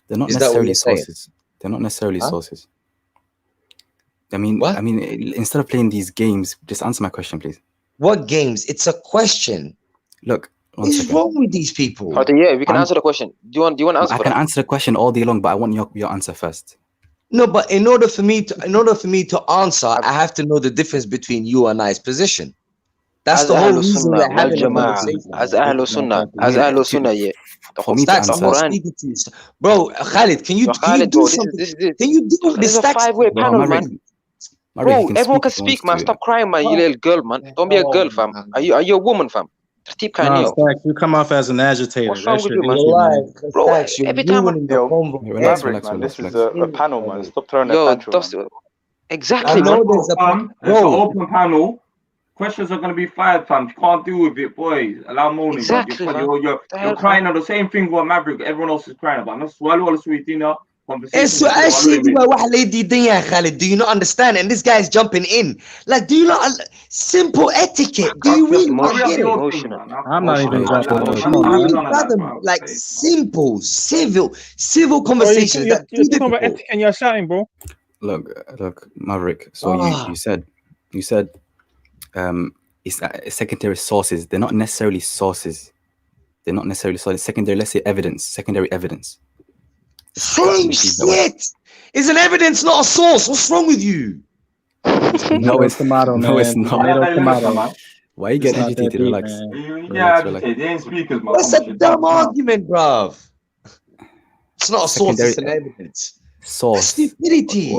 They're not necessarily sources. They're not necessarily sources. I mean, instead of playing these games, just answer my question, please. What games? It's a question. Look, what's wrong with these people? Yeah, we can answer the question. Do you want to answer? I can answer the question all day long, but I want your answer first. No, but in order for me to answer, I have to know the difference between you and I's position. That's the whole reason we're having a conversation. As Ahlul Sunnah, yeah. For me to answer, bro, Khalid, can you do something? Can you deal with this? This is a 5-way panel, man. Bro, everyone can speak, man. Stop crying, man. You little girl, man. Don't be a girl, fam. Are you a woman, fam? Stacks, you come off as an agitator. What's wrong with you, man? Bro, every time Maverick, man, this is a panel, man. Stop throwing a tantrum. Exactly, man. It's an open panel. Questions are going to be fired, fam. You can't deal with it, boys. Allow moaning. Exactly, you're crying on the same thing what Maverick, everyone else is crying about. Do you not understand? And this guy's jumping in. Like, do you not simple etiquette? Do you really get it? I'm not even jumping. Like simple, civil conversations. You're talking about etiquette and you're shouting, bro. Look, Maverick. So you said it's secondary sources. They're not necessarily sources. They're not necessarily sources. Secondary, let's say evidence. Secondary evidence. Same shit. Is an evidence not a source? What's wrong with you? No, it's tomato, no, it's tomato. not. Why you get agitated? Relax. That's a dumb argument, bruv. It's not a source, it's an evidence. Source. That's stupidity.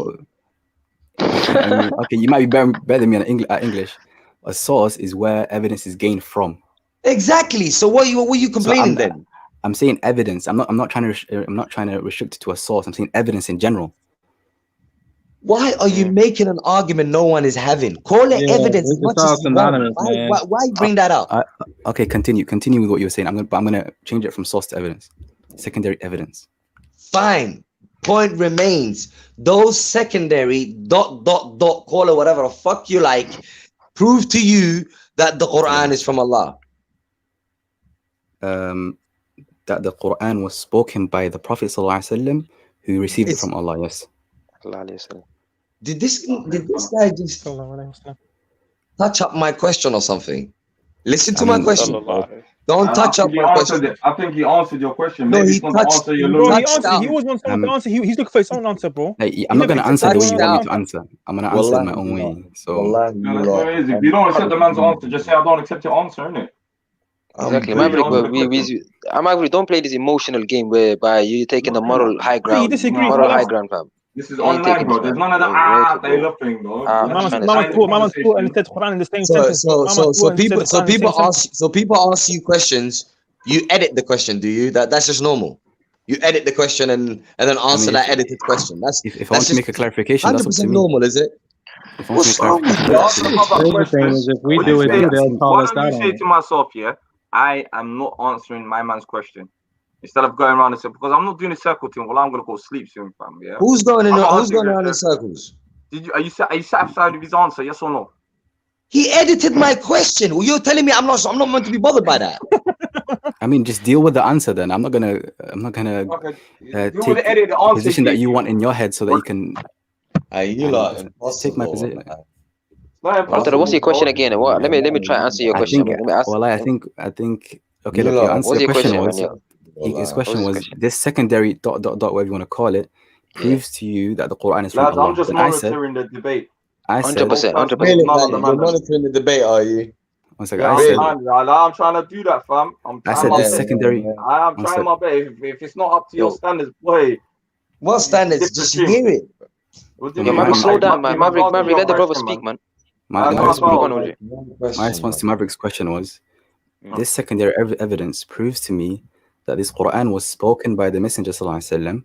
Okay, you might be better than me at English. A source is where evidence is gained from. Exactly. So what are you complaining then? I'm saying evidence. I'm not trying to restrict it to a source. I'm saying evidence in general. Why are you making an argument no one is having? Call it evidence as much as you want. Why bring that up? Okay, continue with what you were saying. I'm gonna change it from source to evidence. Secondary evidence. Fine. Point remains. Those secondary ... call it whatever the fuck you like, prove to you that the Quran is from Allah. That the Quran was spoken by the Prophet ﷺ, who received it from Allah. Yes. Did this guy just touch up my question or something? Listen to my question. Don't touch up my question. I think he answered your question. No, Maybe he touched. He always wants someone to answer. He's looking for his own answer, bro. I'm not going to answer the way you want me to answer. I'm going to answer in my own way. So that's what it is. If you don't accept the man's answer, just say I don't accept your answer, innit? Exactly, Maverick, don't play this emotional game whereby you're taking the moral high ground. Moral high ground, fam. This is online, bro. There's none of that they love thing, bro. Mama's taught and said Quran in the same sentence. So people ask you questions. You edit the question, do you? That's just normal. You edit the question and then answer that edited question. If I want to make a clarification, that's up to me. Normal, is it? What's wrong with if we do it too, they'll call us What do you say to myself, yeah? I am not answering my man's question. Instead of going around and saying, because I'm not doing a circle thing, well, I'm gonna go sleep soon, fam. Yeah. Who's going around in circles? Are you satisfied with his answer? Yes or no? He edited my question. Well, you're telling me I'm not meant to be bothered by that. I mean, just deal with the answer then. I'm not gonna take the position that you want in your head so that you can. Take my position. Walter, what's your question again? Let me try and answer your question. I think. Okay, look, your answer. His question was this secondary ... whatever you want to call it proves to you that the Quran is from Allah. I'm just monitoring the debate. I said 100%. You're monitoring the debate, are you? One second. I'm trying to do that, fam. I said this secondary. I'm trying my best. If it's not up to your standards, boy. What standards? Just hear it. Maverick, slow down, man. Maverick, let the brother speak, man. My response to Maverick's question was, this secondary evidence proves to me that this Quran was spoken by the Messenger sallallahu alaihi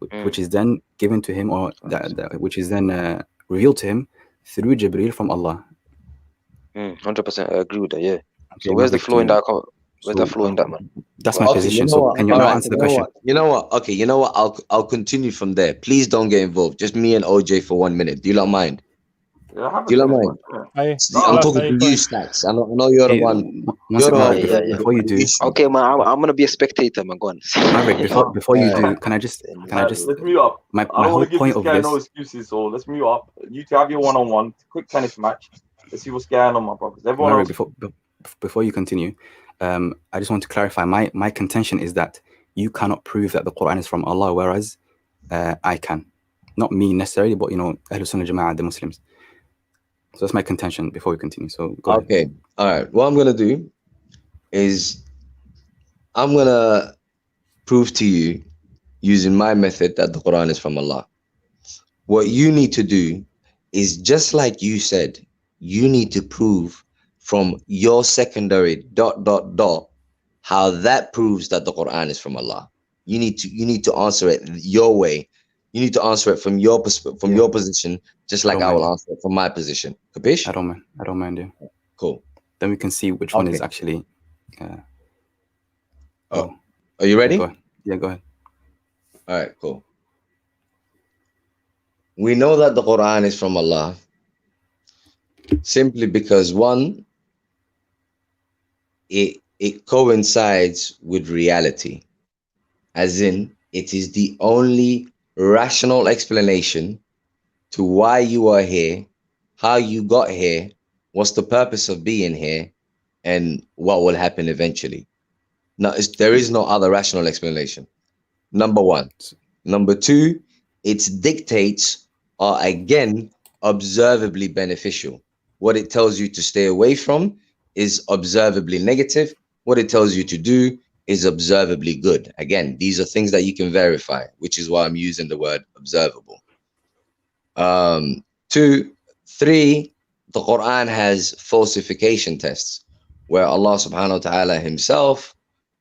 wasallam, which is then given to him, or which is then revealed to him through Jibreel from Allah. 100% I agree with that. Yeah. Okay, so where's the flaw in that? Where's the flaw in that, man? That's my position. So can you now answer the question? You know what? Okay, you know what? I'll continue from there. Please don't get involved. Just me and OJ for 1 minute. Do you not mind? Yeah, do you not mind? I'm talking to you, Stacks. I know you're the one. You're the one. Before you do, okay, man, I'm gonna be a spectator, man. Go on. Maverick, before you do, can I just let's mute up. My I don't whole want to give point this of guy this. no excuses, so let's mute up. You two have your one-on-one, quick tennis match. Let's see what's going on, my brothers. Everyone Maverick, else. before you continue, I just want to clarify. My contention is that you cannot prove that the Quran is from Allah, whereas I can. Not me necessarily, but Ahlul Sunnah Jama'ah, the Muslims. So that's my contention before we continue. So go ahead. Okay. All right. What I'm gonna do is I'm gonna prove to you using my method that the Quran is from Allah. What you need to do is, just like you said, you need to prove from your secondary ... how that proves that the Quran is from Allah. You need to answer it your way. You need to answer it from your position, just like I will answer it from my position. Capish? I don't mind. Yeah. Cool. Then we can see which one is actually. Are you ready? Yeah, go ahead. All right, cool. We know that the Quran is from Allah simply because, one, it coincides with reality, as in it is the only rational explanation to why you are here, how you got here, what's the purpose of being here, and what will happen eventually. Now, there is no other rational explanation. Number one. Number two, its dictates are again observably beneficial. What it tells you to stay away from is observably negative. What it tells you to do is observably good. Again, these are things that you can verify, which is why I'm using the word observable. 2, 3, the Quran has falsification tests where Allah subhanahu wa ta'ala himself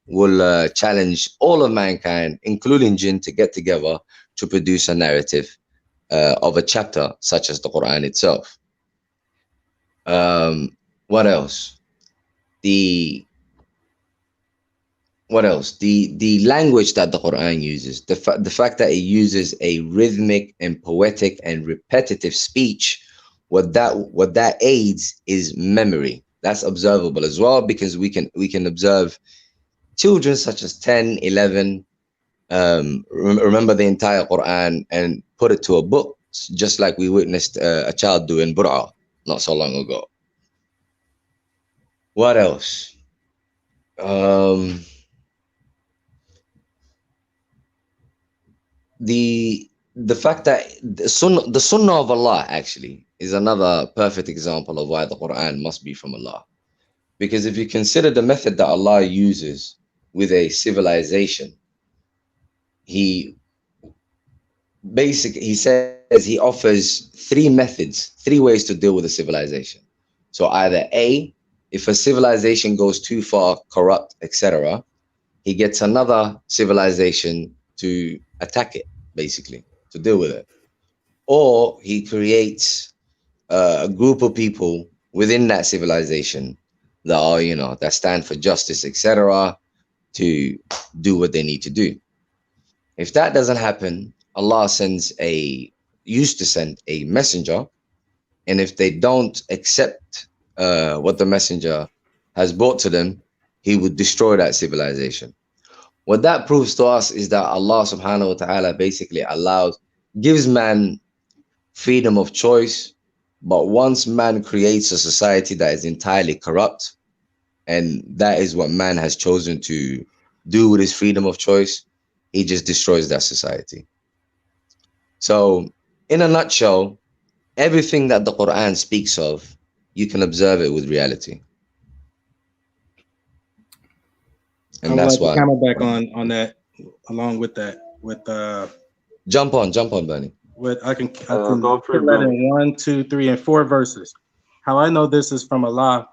will challenge all of mankind, including jinn, to get together to produce a narrative of a chapter such as the Quran itself. What else? The language that the Quran uses, the fact that it uses a rhythmic and poetic and repetitive speech, what that aids is memory. That's observable as well, because we can observe children such as 10, 11 remember the entire Quran and put it to a book, just like we witnessed a child do in Bur'a not so long ago. What else? The fact that the Sunnah of Allah actually is another perfect example of why the Quran must be from Allah. Because if you consider the method that Allah uses with a civilization, he says he offers 3 methods, 3 ways to deal with a civilization. So either A, if a civilization goes too far, corrupt, etc., he gets another civilization to attack it, basically, to deal with it. Or he creates a group of people within that civilization that are, that stand for justice, etc., to do what they need to do. If that doesn't happen, Allah used to send a messenger, and if they don't accept what the messenger has brought to them, he would destroy that civilization. What that proves to us is that Allah subhanahu wa ta'ala basically gives man freedom of choice, but once man creates a society that is entirely corrupt, and that is what man has chosen to do with his freedom of choice, he just destroys that society. So, in a nutshell, everything that the Quran speaks of, you can observe it with reality. And that's why. Comment back on that, along with that, jump on, Bernie. I can put that in 1, 2, 3, and 4 verses. how I know this is from Allah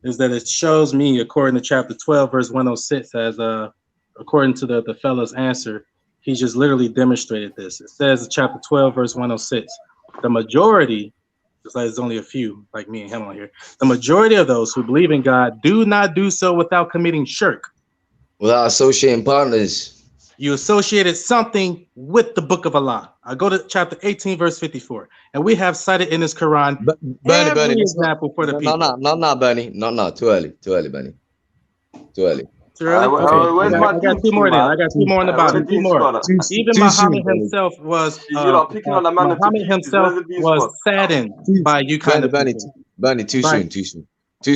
is that it shows me, according to chapter 12, verse 106, as according to the fellow's answer, he just literally demonstrated this. It says in chapter 12, verse 106, the majority, just like there's only a few, like me and him on here, the majority of those who believe in God do not do so without committing shirk. Without associating partners. You associated something with the book of Allah. I go to chapter 18, verse 54, and we have cited in this Quran every example for the people. No, Bernie. No, too early, Bernie. Too early. Too early? Okay. I got two more then. I got two more in the bottom. Two more. Even Muhammad himself was Muhammad himself was saddened by you kind of people. Bernie, too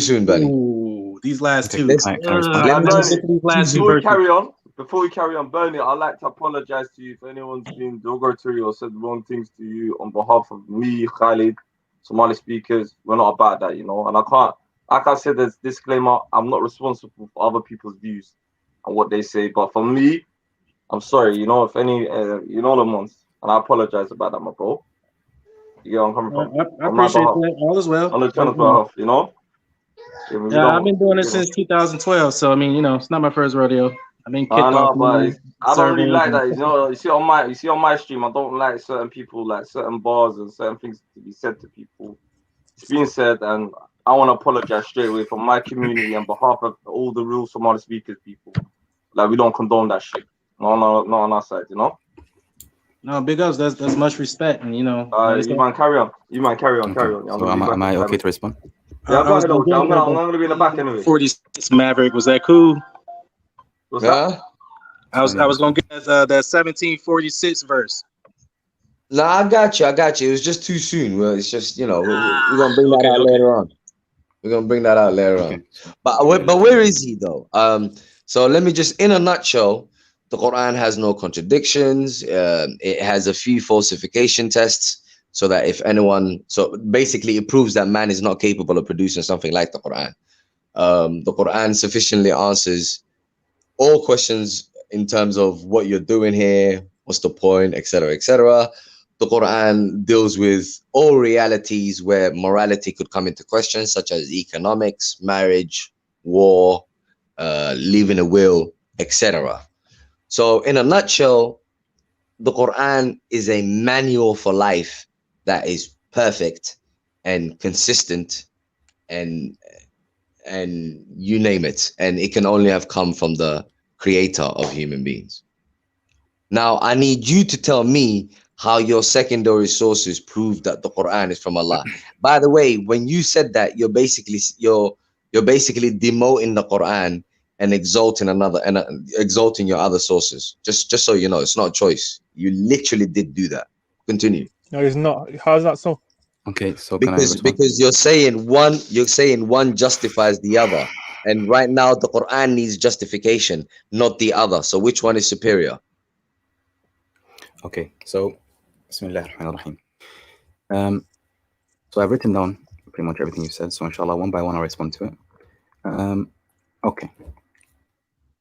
soon, Bernie. Ooh, these last two. Before we carry on, Bernie, I'd like to apologize to you if anyone's been derogatory or said wrong things to you on behalf of me, Khalid, Somali speakers. We're not about that, you know. And I can't, like I said, there's disclaimer, I'm not responsible for other people's views and what they say. But for me, I'm sorry, you know, if any, you know the ones. And I apologize about that, my bro. You get where I'm coming from? I appreciate that. All as well. On the channel's behalf, you know? Yeah, I've been doing it since 2012. So, I mean, you know, it's not my first rodeo. I mean, I know, but I don't really like that. You know, you see on my stream, I don't like certain people, like certain bars and certain things to be said to people. It's being said, and I want to apologize straight away from my community on behalf of all the real Somali speakers people. Like, we don't condone that shit. No, not on our side, you know. No, big ups. That's much respect, and you know. You man, carry on. Carry on. So am I okay to respond? Yeah, I'm gonna be in the back anyway. 46 Maverick, was that cool? What's that? I was gonna get that 1746 verse. No, I got you. It was just too soon. Well, it's just, you know, we're gonna bring that out later on. We're gonna bring that out later on. But where is he though? So let me just, in a nutshell, the Quran has no contradictions. It has a few falsification tests, so that if anyone, so basically it proves that man is not capable of producing something like the Quran. The Quran sufficiently answers all questions in terms of what you're doing here, what's the point, etc., etc. The Quran deals with all realities where morality could come into question, such as economics, marriage, war, leaving a will, etc. So in a nutshell, the Quran is a manual for life that is perfect and consistent and you name it, and it can only have come from the creator of human beings. Now I need you to tell me how your secondary sources prove that the Quran is from Allah. By the way, when you said that, you're basically demoting the Quran and exalting exalting your other sources. Just so you know, it's not a choice. You literally did do that. Continue. No, it's not. How is that so? Okay, so because you're saying one justifies the other, and right now the Quran needs justification, not the other. So which one is superior? Okay, so Bismillah ar-Rahman ar-Rahim. So I've written down pretty much everything you said. So inshallah, one by one, I'll respond to it. Okay.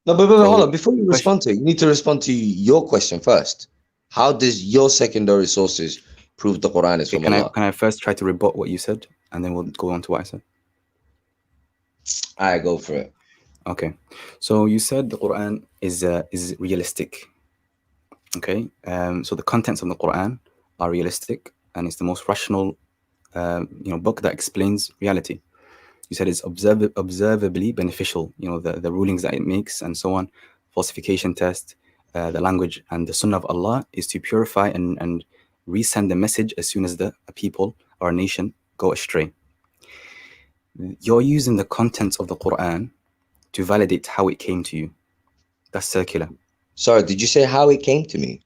No, but hold on. Before you respond to it, you need to respond to your question first. How does your secondary sources prove the Quran is from Allah? Can I first try to rebut what you said, and then we'll go on to what I said? I go for it. Okay. So you said the Quran is realistic. Okay. So the contents of the Quran are realistic, and it's the most rational, book that explains reality. You said it's observably beneficial. You know, the rulings that it makes and so on. Falsification test, the language, and the Sunnah of Allah is to purify and resend the message as soon as a people or a nation go astray. You're using the contents of the Quran to validate how it came to you. That's circular. Sorry, did you say how it came to me?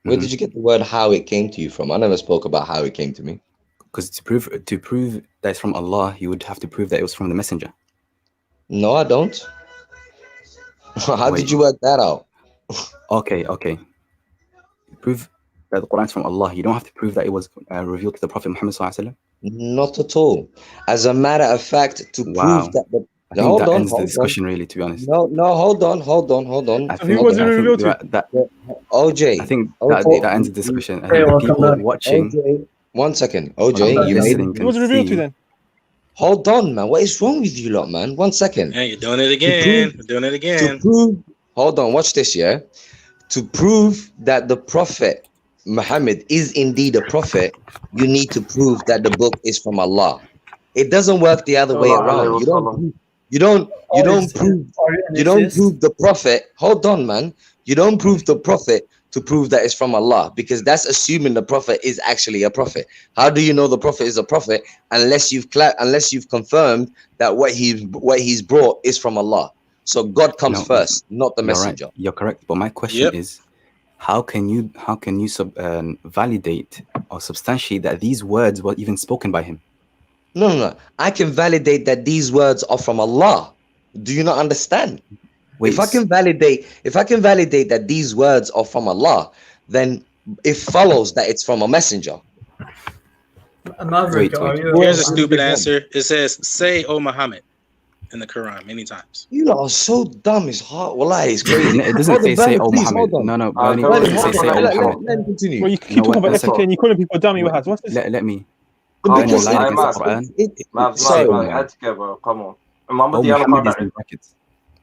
Where did you get the word how it came to you from? I never spoke about how it came to me. Because to prove that it's from Allah, you would have to prove that it was from the messenger. No, I don't. How did you work that out? Okay. Prove that the Quran is from Allah. You don't have to prove that it was revealed to the Prophet Muhammad sallallahu alaihi wasallam. Not at all. As a matter of fact, to prove that the I think that ends the discussion, really, to be honest. No, hold on. Who was it revealed to? OJ. I think that ends the discussion. I think the people watching. OJ, 1 second. OJ, who was it revealed to then? Hold on, man. What is wrong with you lot, man? 1 second. Hey, you're doing it again. You're doing it again. To prove, hold on, watch this, yeah? To prove that the Prophet Muhammad is indeed a prophet, you need to prove that the book is from Allah. It doesn't work the other way around. You don't prove the Prophet. Hold on, man. You don't prove the Prophet to prove that it's from Allah, because that's assuming the Prophet is actually a prophet. How do you know the Prophet is a prophet unless you've confirmed that what he's brought is from Allah? So God comes first, not the messenger. Right. You're correct, but my question is, how can you validate or substantiate that these words were even spoken by him? No. I can validate that these words are from Allah. Do you not understand? Wait, if I can validate that these words are from Allah, then it follows that it's from a messenger. Here's a stupid answer. It says, "Say, O Muhammad," in the Quran many times. You are so dumb. It's hard. Wallahi, it's crazy. It doesn't say "O Muhammad." No, Bernie, it doesn't say "Say O Muhammad." Let me continue. Well, you keep talking about FK and you're calling people dummy. What's this? Let me. Because come on. Muhammad is in brackets.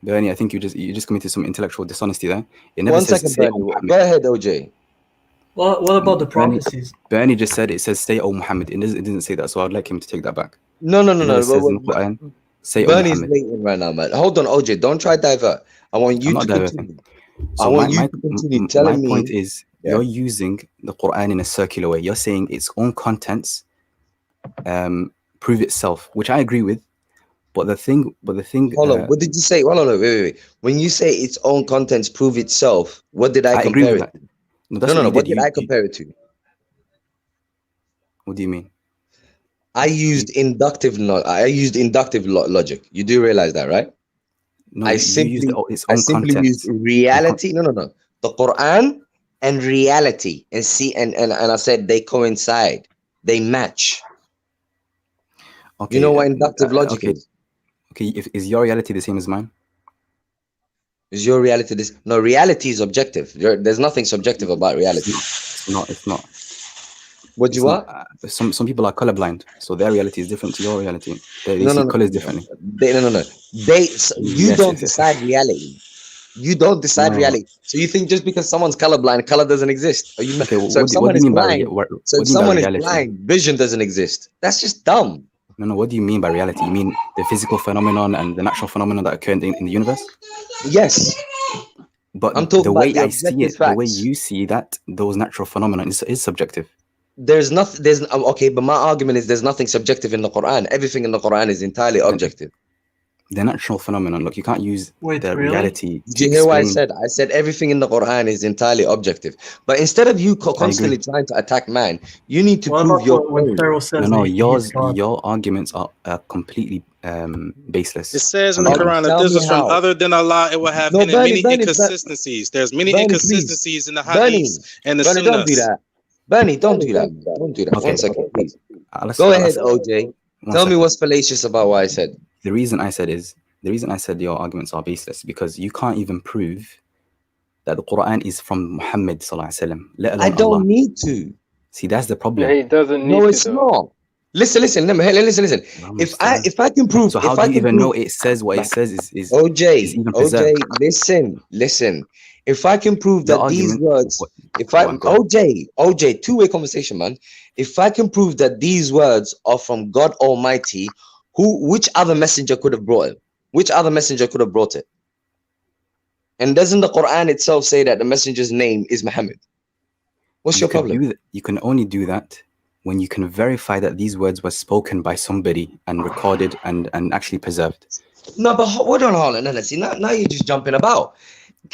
Bernie, I think you just committed some intellectual dishonesty there. It never 1 says second, "Say Bernie. O Muhammad." Go ahead, OJ. What about the prophecies? Bernie just said it says "Say O Muhammad." It didn't say that, so I'd like him to take that back. No. Say Bernie's waiting right now, man. Hold on, OJ. Don't try to divert. I want you to continue. So I want you to continue telling me. My point is, you're using the Quran in a circular way. You're saying its own contents prove itself, which I agree with. But the thing. Hold on. What did you say? Hold on. Wait. When you say its own contents prove itself, what did I compare it to? No. What did I compare it to? What do you mean? I used inductive logic. You do realize that, right? No, I simply used reality. No. The Quran and reality, and I said they coincide, they match. Okay. You know what inductive logic is? Okay, is your reality the same as mine? Is your reality this? No, reality is objective. There's nothing subjective about reality. It's not. What do you want? Some people are colorblind, so their reality is different to your reality. They see colors differently. No. You don't decide reality. You don't decide reality. So you think just because someone's colorblind, color doesn't exist? Are you? Okay, so if someone is blind, if someone is blind, vision doesn't exist. That's just dumb. No. What do you mean by reality? You mean the physical phenomenon and the natural phenomenon that occur in the universe? Yes. But I'm talking the way about I see it, the way you see that, those natural phenomena is subjective. There's nothing. Okay, but my argument is there's nothing subjective in the Quran. Everything in the Quran is entirely objective. The natural phenomenon. Look, you can't use reality. Did you hear what I said? I said everything in the Quran is entirely objective. But instead of you constantly trying to attack man, you need to prove your point. No. Your arguments are completely baseless. It says in the Quran that this is from other than Allah. It will have many inconsistencies. There's many inconsistencies in the hadiths and the sunnahs. Don't do that. Bernie, don't do that. Don't do that. Okay. 1 second, please. Go ahead, OJ. Tell me what's fallacious about what I said. The reason I said your arguments are baseless because you can't even prove that the Quran is from Muhammad sallallahu alaihi wasallam, let alone I don't Allah. need to. See, that's the problem. Yeah, he doesn't need no, to. it's not. Listen. If I can prove, so how do you even know it says what it says is OJ? Even preserved? Listen. If I can prove that these words, OJ, two-way conversation, man. If I can prove that these words are from God Almighty, which other messenger could have brought it? Which other messenger could have brought it? And doesn't the Quran itself say that the messenger's name is Muhammad? What's your problem? You can only do that when you can verify that these words were spoken by somebody and recorded and actually preserved. No, but hold on. See, now you're just jumping about.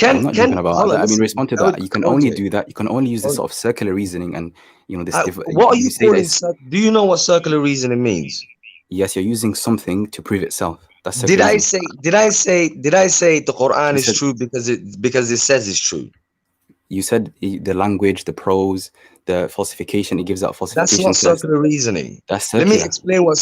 I'm not jumping about that. I mean, respond to that. You can only do that. You can only use this sort of circular reasoning and this. What are you calling? Do you know what circular reasoning means? Yes, you're using something to prove itself. That's Did I say the Quran is true because it says it's true? You said the language, the prose, the falsification. It gives out falsification. That's not circular reasoning. That's circular. Let me explain what.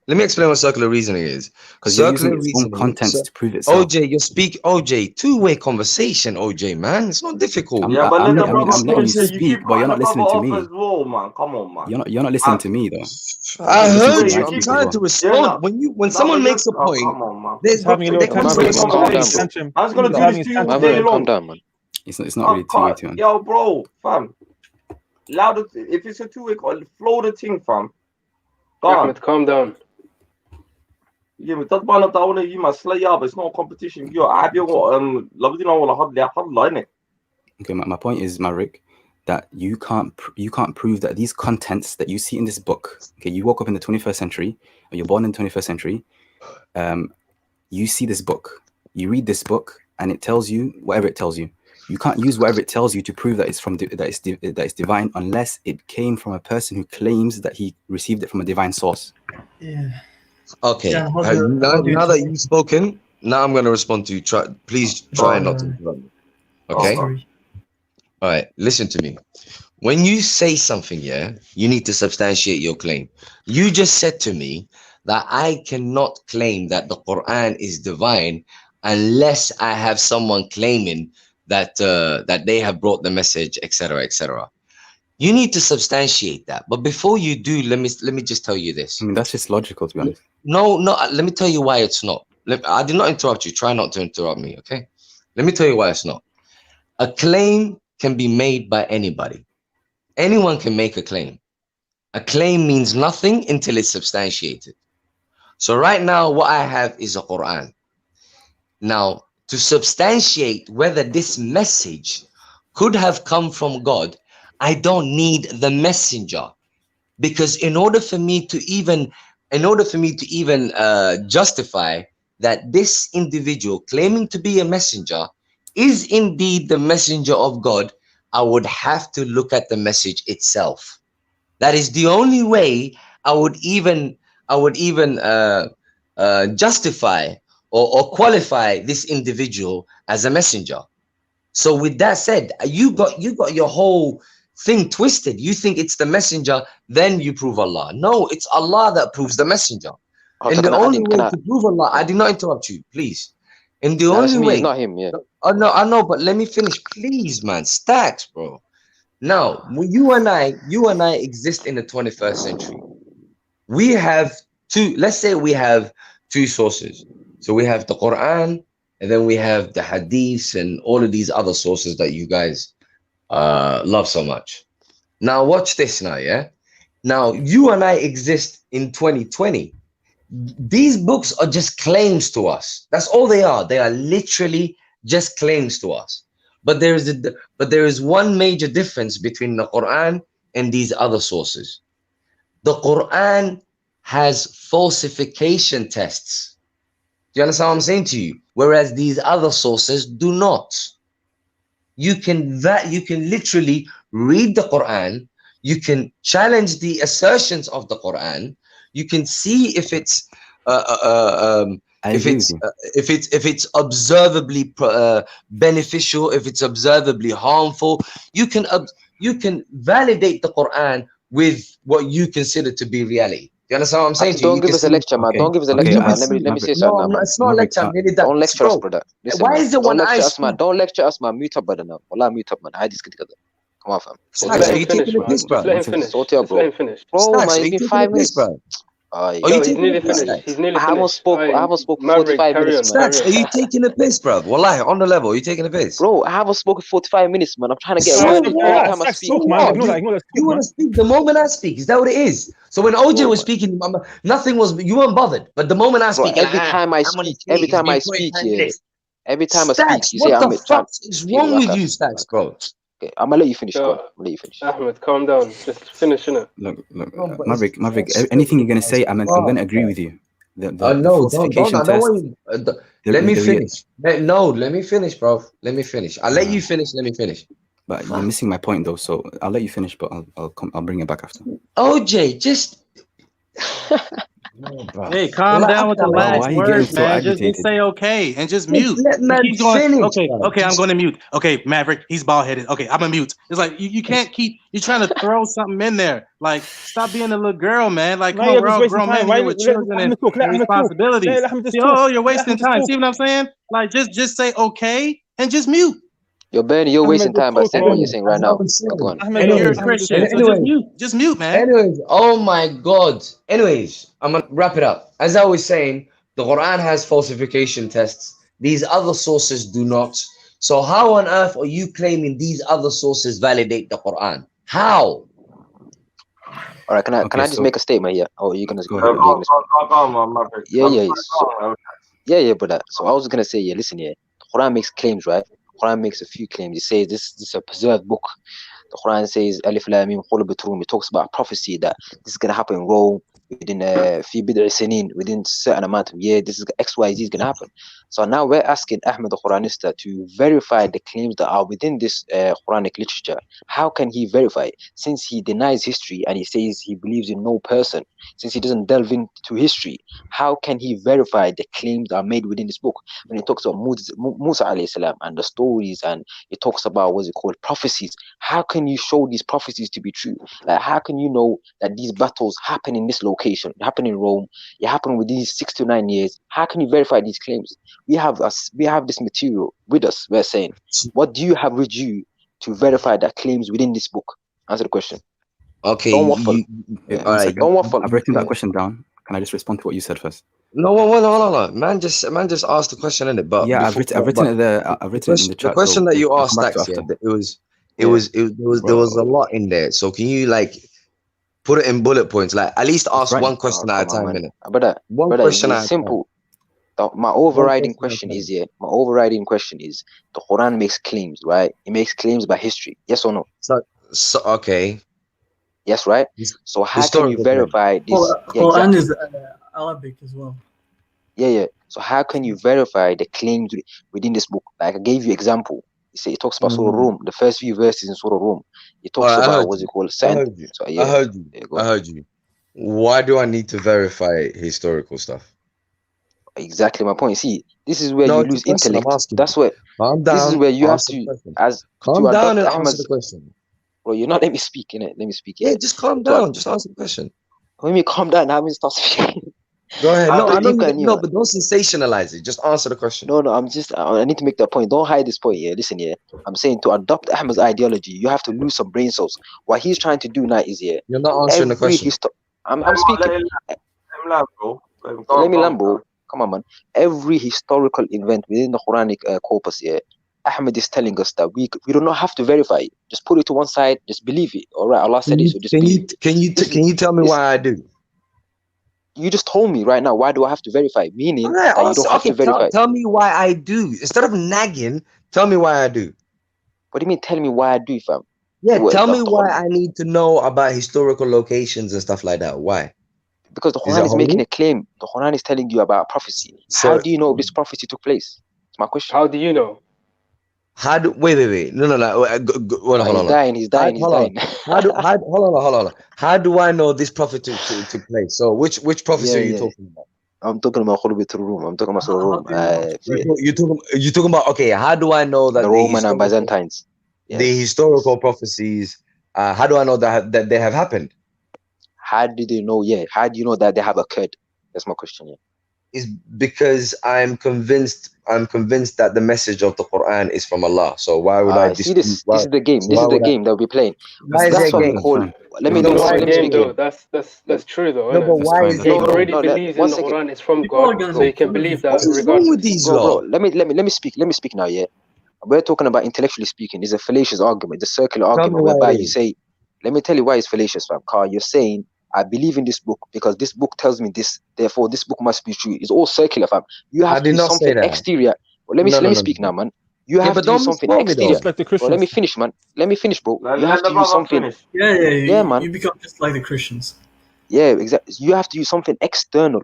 Let me explain what circular reasoning is. Because you're using its own contents to prove itself. OJ, you speak. OJ, two-way conversation. OJ, man, it's not difficult. Yeah, but let the brother I'm letting you finish. speak, but you're not listening to me. As well, man. Come on, man. You're not listening to me though. I heard you. I'm trying to respond. When someone makes a point, come on, man. there's having a little conversation. I was gonna do this to you all day long. Calm down, man. It's not really two-way, man. Yo, bro, fam. Louder. If it's a two-way, flow the thing, fam. Ahmed, calm down. Yeah, but that's why I want you must slay up. It's not a competition. Yo, I have your Okay, my point is, Maverick, that you can't prove that these contents that you see in this book. Okay, you woke up in the 21st century, or you're born in the 21st century. You see this book, you read this book, and it tells you whatever it tells you. You can't use whatever it tells you to prove that it's divine unless it came from a person who claims that he received it from a divine source. Yeah. Okay. Now that you've spoken, now I'm going to respond to you. Please try not to interrupt me. Okay. All right. Listen to me. When you say something, you need to substantiate your claim. You just said to me that I cannot claim that the Quran is divine unless I have someone claiming that that they have brought the message, etc., etc. You need to substantiate that. But before you do, let me just tell you this. I mean, that's just logical, to be honest. No. Let me tell you why it's not. I did not interrupt you. Try not to interrupt me, okay? Let me tell you why it's not. A claim can be made by anybody. Anyone can make a claim. A claim means nothing until it's substantiated. So right now, what I have is a Quran. Now, to substantiate whether this message could have come from God, I don't need the messenger, because in order for me to even justify that this individual claiming to be a messenger is indeed the messenger of God, I would have to look at the message itself. That is the only way I would even justify or qualify this individual as a messenger. So with that said, you got your whole thing twisted. You think it's the messenger, then you prove Allah. No, it's Allah that proves the messenger. And the only way to prove Allah, I did not interrupt you, please. And the only way, not him, yeah. Oh no, I know, but let me finish, please, man. Stacks, bro. Now, when you and I exist in the 21st century. We have let's say we have two sources. So we have the Quran, and then we have the Hadiths and all of these other sources that you guys love so much. Now watch this now, yeah? Now you and I exist in 2020. These books are just claims to us. That's all they are. They are literally just claims to us. But there is one major difference between the Quran and these other sources. The Quran has falsification tests. Do you understand what I'm saying to you? Whereas these other sources do not. You can literally read the Quran. You can challenge the assertions of the Quran. You can see if it's observably beneficial, if it's observably harmful. You can validate the Quran with what you consider to be reality. You understand what I'm saying? Don't give us a lecture, man. Don't give us a lecture, man. Let me say something. No, it's not a lecture. Don't lecture us, brother. Listen, why is the one I speak? Don't lecture us, man. Mute up, brother. Now, wallah, mute up, man. I just get together. Come on, fam. Are you taking a piss, bro? Let him finish. Bro, man, it's been 5 minutes, bro. He's nearly finished. I haven't spoken 45 minutes, man. Are you taking a piss, bro? Wallahi, on the level, are you taking a piss? Bro, I haven't spoken 45 minutes, man. I'm trying to get a word in every time I speak. You want to speak the moment I speak. Is that what it is? So when OJ was speaking, nothing was, you weren't bothered. But the moment I speak, every time I speak, you say, what the fuck is wrong with you, Stacks, bro? Okay, I'm gonna let you finish. Ahmed, calm down. Just finish, innit? Look, Maverick. Anything you're gonna say, I'm gonna agree with you. No, don't. Let me finish. No, let me finish, bro. Let me finish. I'll let you finish. Let me finish. But you're missing my point, though. So I'll let you finish, but I'll bring it back after. OJ, just Hey, calm down with the last why are you getting words, so man. Just agitated? say okay and just mute. Let man He's going, finish. okay, Man. okay, I'm going to mute. Okay, Maverick, he's bald headed. Okay, I'm gonna mute. It's like you can't keep. You're trying to throw something in there. Like, stop being a little girl, man. Like, come on, we're all grown men here with children and responsibilities. You're wasting time. See what I'm saying? Like, just say okay and just mute. You're Bernie, you're wasting time by saying what you're saying right now. Go on. And you're a Christian, so just mute, man. Anyways, oh my God. Anyways, I'm gonna wrap it up. As I was saying, the Quran has falsification tests. These other sources do not. So how on earth are you claiming these other sources validate the Quran? How? All right, can I just make a statement here? Oh, you're gonna go ahead. Yeah, brother. So I was gonna say, yeah, listen here. The Quran makes claims, right? The Quran makes a few claims. It says this is a preserved book. The Quran says Alif Lam Mim Qul Bitrum. It talks about prophecy that this is gonna happen in Rome within within a certain amount of years. This is XYZ is gonna happen. So now we're asking Ahmed the Quranista to verify the claims that are within this Quranic literature. How can he verify it? Since he denies history and he says he believes in no person, since he doesn't delve into history, how can he verify the claims that are made within this book? When he talks about Musa alayhi salam and the stories, and it talks about what's it called, prophecies, how can you show these prophecies to be true? Like, how can you know that these battles happen in this location, happen in Rome, it happened within these 6 to 9 years? How can you verify these claims? We have this material with us. We're saying, what do you have with you to verify that claims within this book? Answer the question. Okay. Don't waffle. All right. Don't waffle. I've written that question down. Can I just respond to what you said first? No, hold on. Man just asked the question in it, but yeah, I've written it there. I've written it in the chat. The question that you asked, Stacks, there was a lot in there. So can you like put it in bullet points? Like at least ask one question at a time, innit? One question at a time. Simple. My overriding question is the Quran makes claims, right? It makes claims by history. Yes or no? So okay. Yes, right? So how can you verify this? Quran is Arabic as well. Yeah. So how can you verify the claims within this book? Like I gave you example. You say it talks about Surah Rum. The first few verses in Surah Rum. It talks about what's it called? I heard you. Why do I need to verify historical stuff? Exactly my point. See, this is where you lose intellect. That's where. This is where you have to calm down and answer the question. Bro, you're not letting me speak, innit? Let me speak. Yeah, just calm down. Just answer the question. When you calm down, I mean start speaking. Go ahead. No, but don't sensationalize it. Just answer the question. No, I need to make that point. Don't hide this point here. Listen here. I'm saying to adopt Ahmed's ideology, you have to lose some brain cells. What he's trying to do now is here. You're not answering the question. I'm speaking. Let me land, bro. Come on, man. Every historical event within the Quranic corpus here, Ahmed is telling us that we do not have to verify it. Just put it to one side. Just believe it. All right, Allah said it, so just believe it. Can you tell me why I do? You just told me right now. Why do I have to verify? Meaning that you don't have to verify. Tell me why I do. Instead of nagging, tell me why I do. What do you mean? Tell me why I do, fam? Yeah, tell me why I need to know about historical locations and stuff like that. Why? Because the Quran is making a claim. The Quran is telling you about prophecy. How do you know this prophecy took place? That's my question. How do you know? Wait. No. Hold on. He's dying. Hold on. How do I know this prophecy took place? So which prophecy are you talking about? I'm talking about Room. I'm talking about Surah Rum. You're talking about, okay, how do I know that the Roman and Byzantines? The historical prophecies, how do I know that they have happened? How do they know? Yeah. How do you know that they have occurred? That's my question. Yeah. Is because I'm convinced that the message of the Quran is from Allah. So why would I see this? This is the game. This is the game that we're playing. That's what we call. Let me speak. That's true though. No, but why is he already believes in the Quran is from God, so he can believe that. What's wrong with these bro? Let me speak. Let me speak now. Yeah, we're talking about intellectually speaking. It's a fallacious argument. It's a circular argument whereby you say, let me tell you why it's fallacious, fam. Carl, you're saying, I believe in this book because this book tells me this, therefore this book must be true. It's all circular, fam. You have to do something exterior. Well, let me speak now, man. You have to do something exterior. Well, let me finish, man. Let me finish, bro. You have to use something. Yeah, man. You become just like the Christians. Yeah, exactly. You have to use something external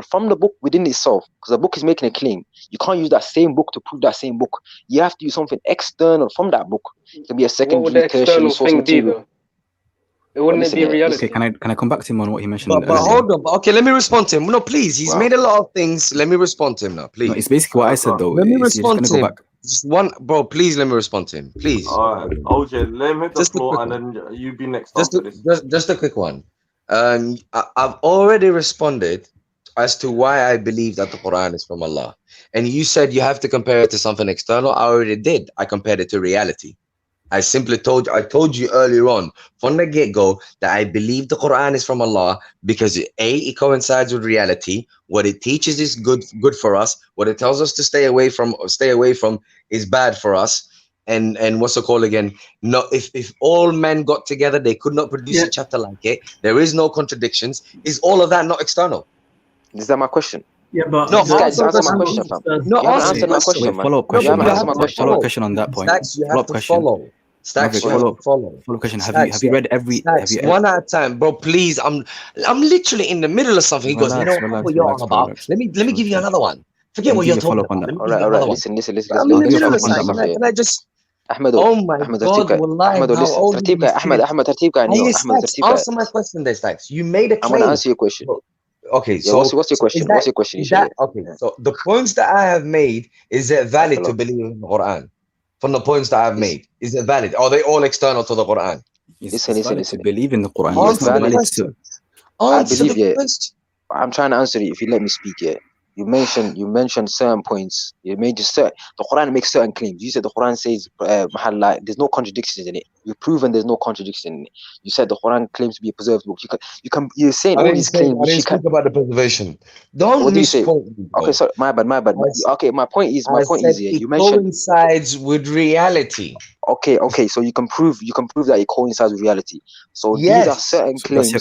from the book within itself, because the book is making a claim. You can't use that same book to prove that same book. You have to use something external from that book. It can be a secondary, tertiary source material. It wouldn't be reality. Okay, can I come back to him on what he mentioned? But hold on. Okay, let me respond to him. No, please. He's made a lot of things. Let me respond to him now, please. No, it's basically what I said though. Let me respond to him. Back. Just one, bro. Please let me respond to him, please. All right, OJ, let him hit the floor, and then you be next. Just a quick one. I've already responded as to why I believe that the Quran is from Allah. And you said you have to compare it to something external. I already did. I compared it to reality. I simply told you earlier on from the get-go that I believe the Quran is from Allah because it coincides with reality. What it teaches is good for us. What it tells us to stay away from is bad for us. And what's it called again? No, if all men got together, they could not produce a chapter like it. There is no contradictions. Is all of that not external? Is that my question? Yeah, but no, answer my question, fam. No, answer my question, man. Follow-up question. Follow-up question on that point. Stacks, you have to follow. Stacks, you have to follow. Follow question. Have you read every? One at a time, bro. Please, I'm literally in the middle of something. He goes, you know what you're on about. Let me give you another one. Forget what you're talking about. All right. Listen. I'm in the middle of something. Can I just? Ahmed, oh my God, wallahi, Ahmed, tartib guy. Answer my question there, Stacks. You made a claim. I'm gonna answer your question. Okay, so what's your question? What's your question? Okay, so the points that I have made, is it valid to believe in the Quran? From the points that I've made, is it valid? Are they all external to the Quran? Listen. To believe in the Quran. I believe, I'm trying to answer it. If you let me speak, You mentioned certain points. The Quran makes certain claims. You said the Quran says there's no contradictions in it. You've proven there's no contradiction in it. You said the Quran claims to be a preserved book. You're saying all these claims. I didn't speak about the preservation. Don't misquote me. Okay, sorry, my bad. Okay, my point is you mentioned coincides with reality. Okay, so you can prove that it coincides with reality. So these are certain claims.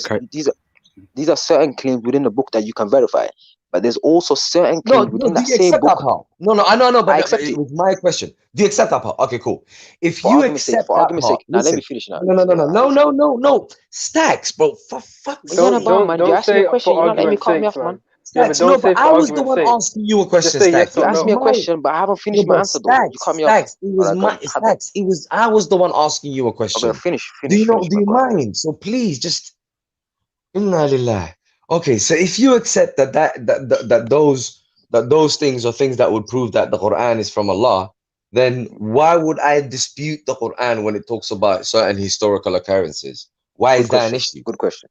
These are certain claims within the book that you can verify. But there's also certain claims within that same book. No, I know, but I accept it. Was my question. Do you accept that part? Okay, cool. If you accept that part, now let me finish now. No. Stacks, bro. For fuck's sake. You asked me a question. You're not letting me cut me off, man. Stacks, no, but I was the one asking you a question, Stacks. You asked me a question, but I haven't finished my answer, though. You cut me off. Stacks, I was the one asking you a question. Okay, finish. Do you mind? So please, just Inna Lillah. Okay, so if you accept that those things are things that would prove that the Quran is from Allah, then why would I dispute the Quran when it talks about certain historical occurrences? Why is that an issue? Good question.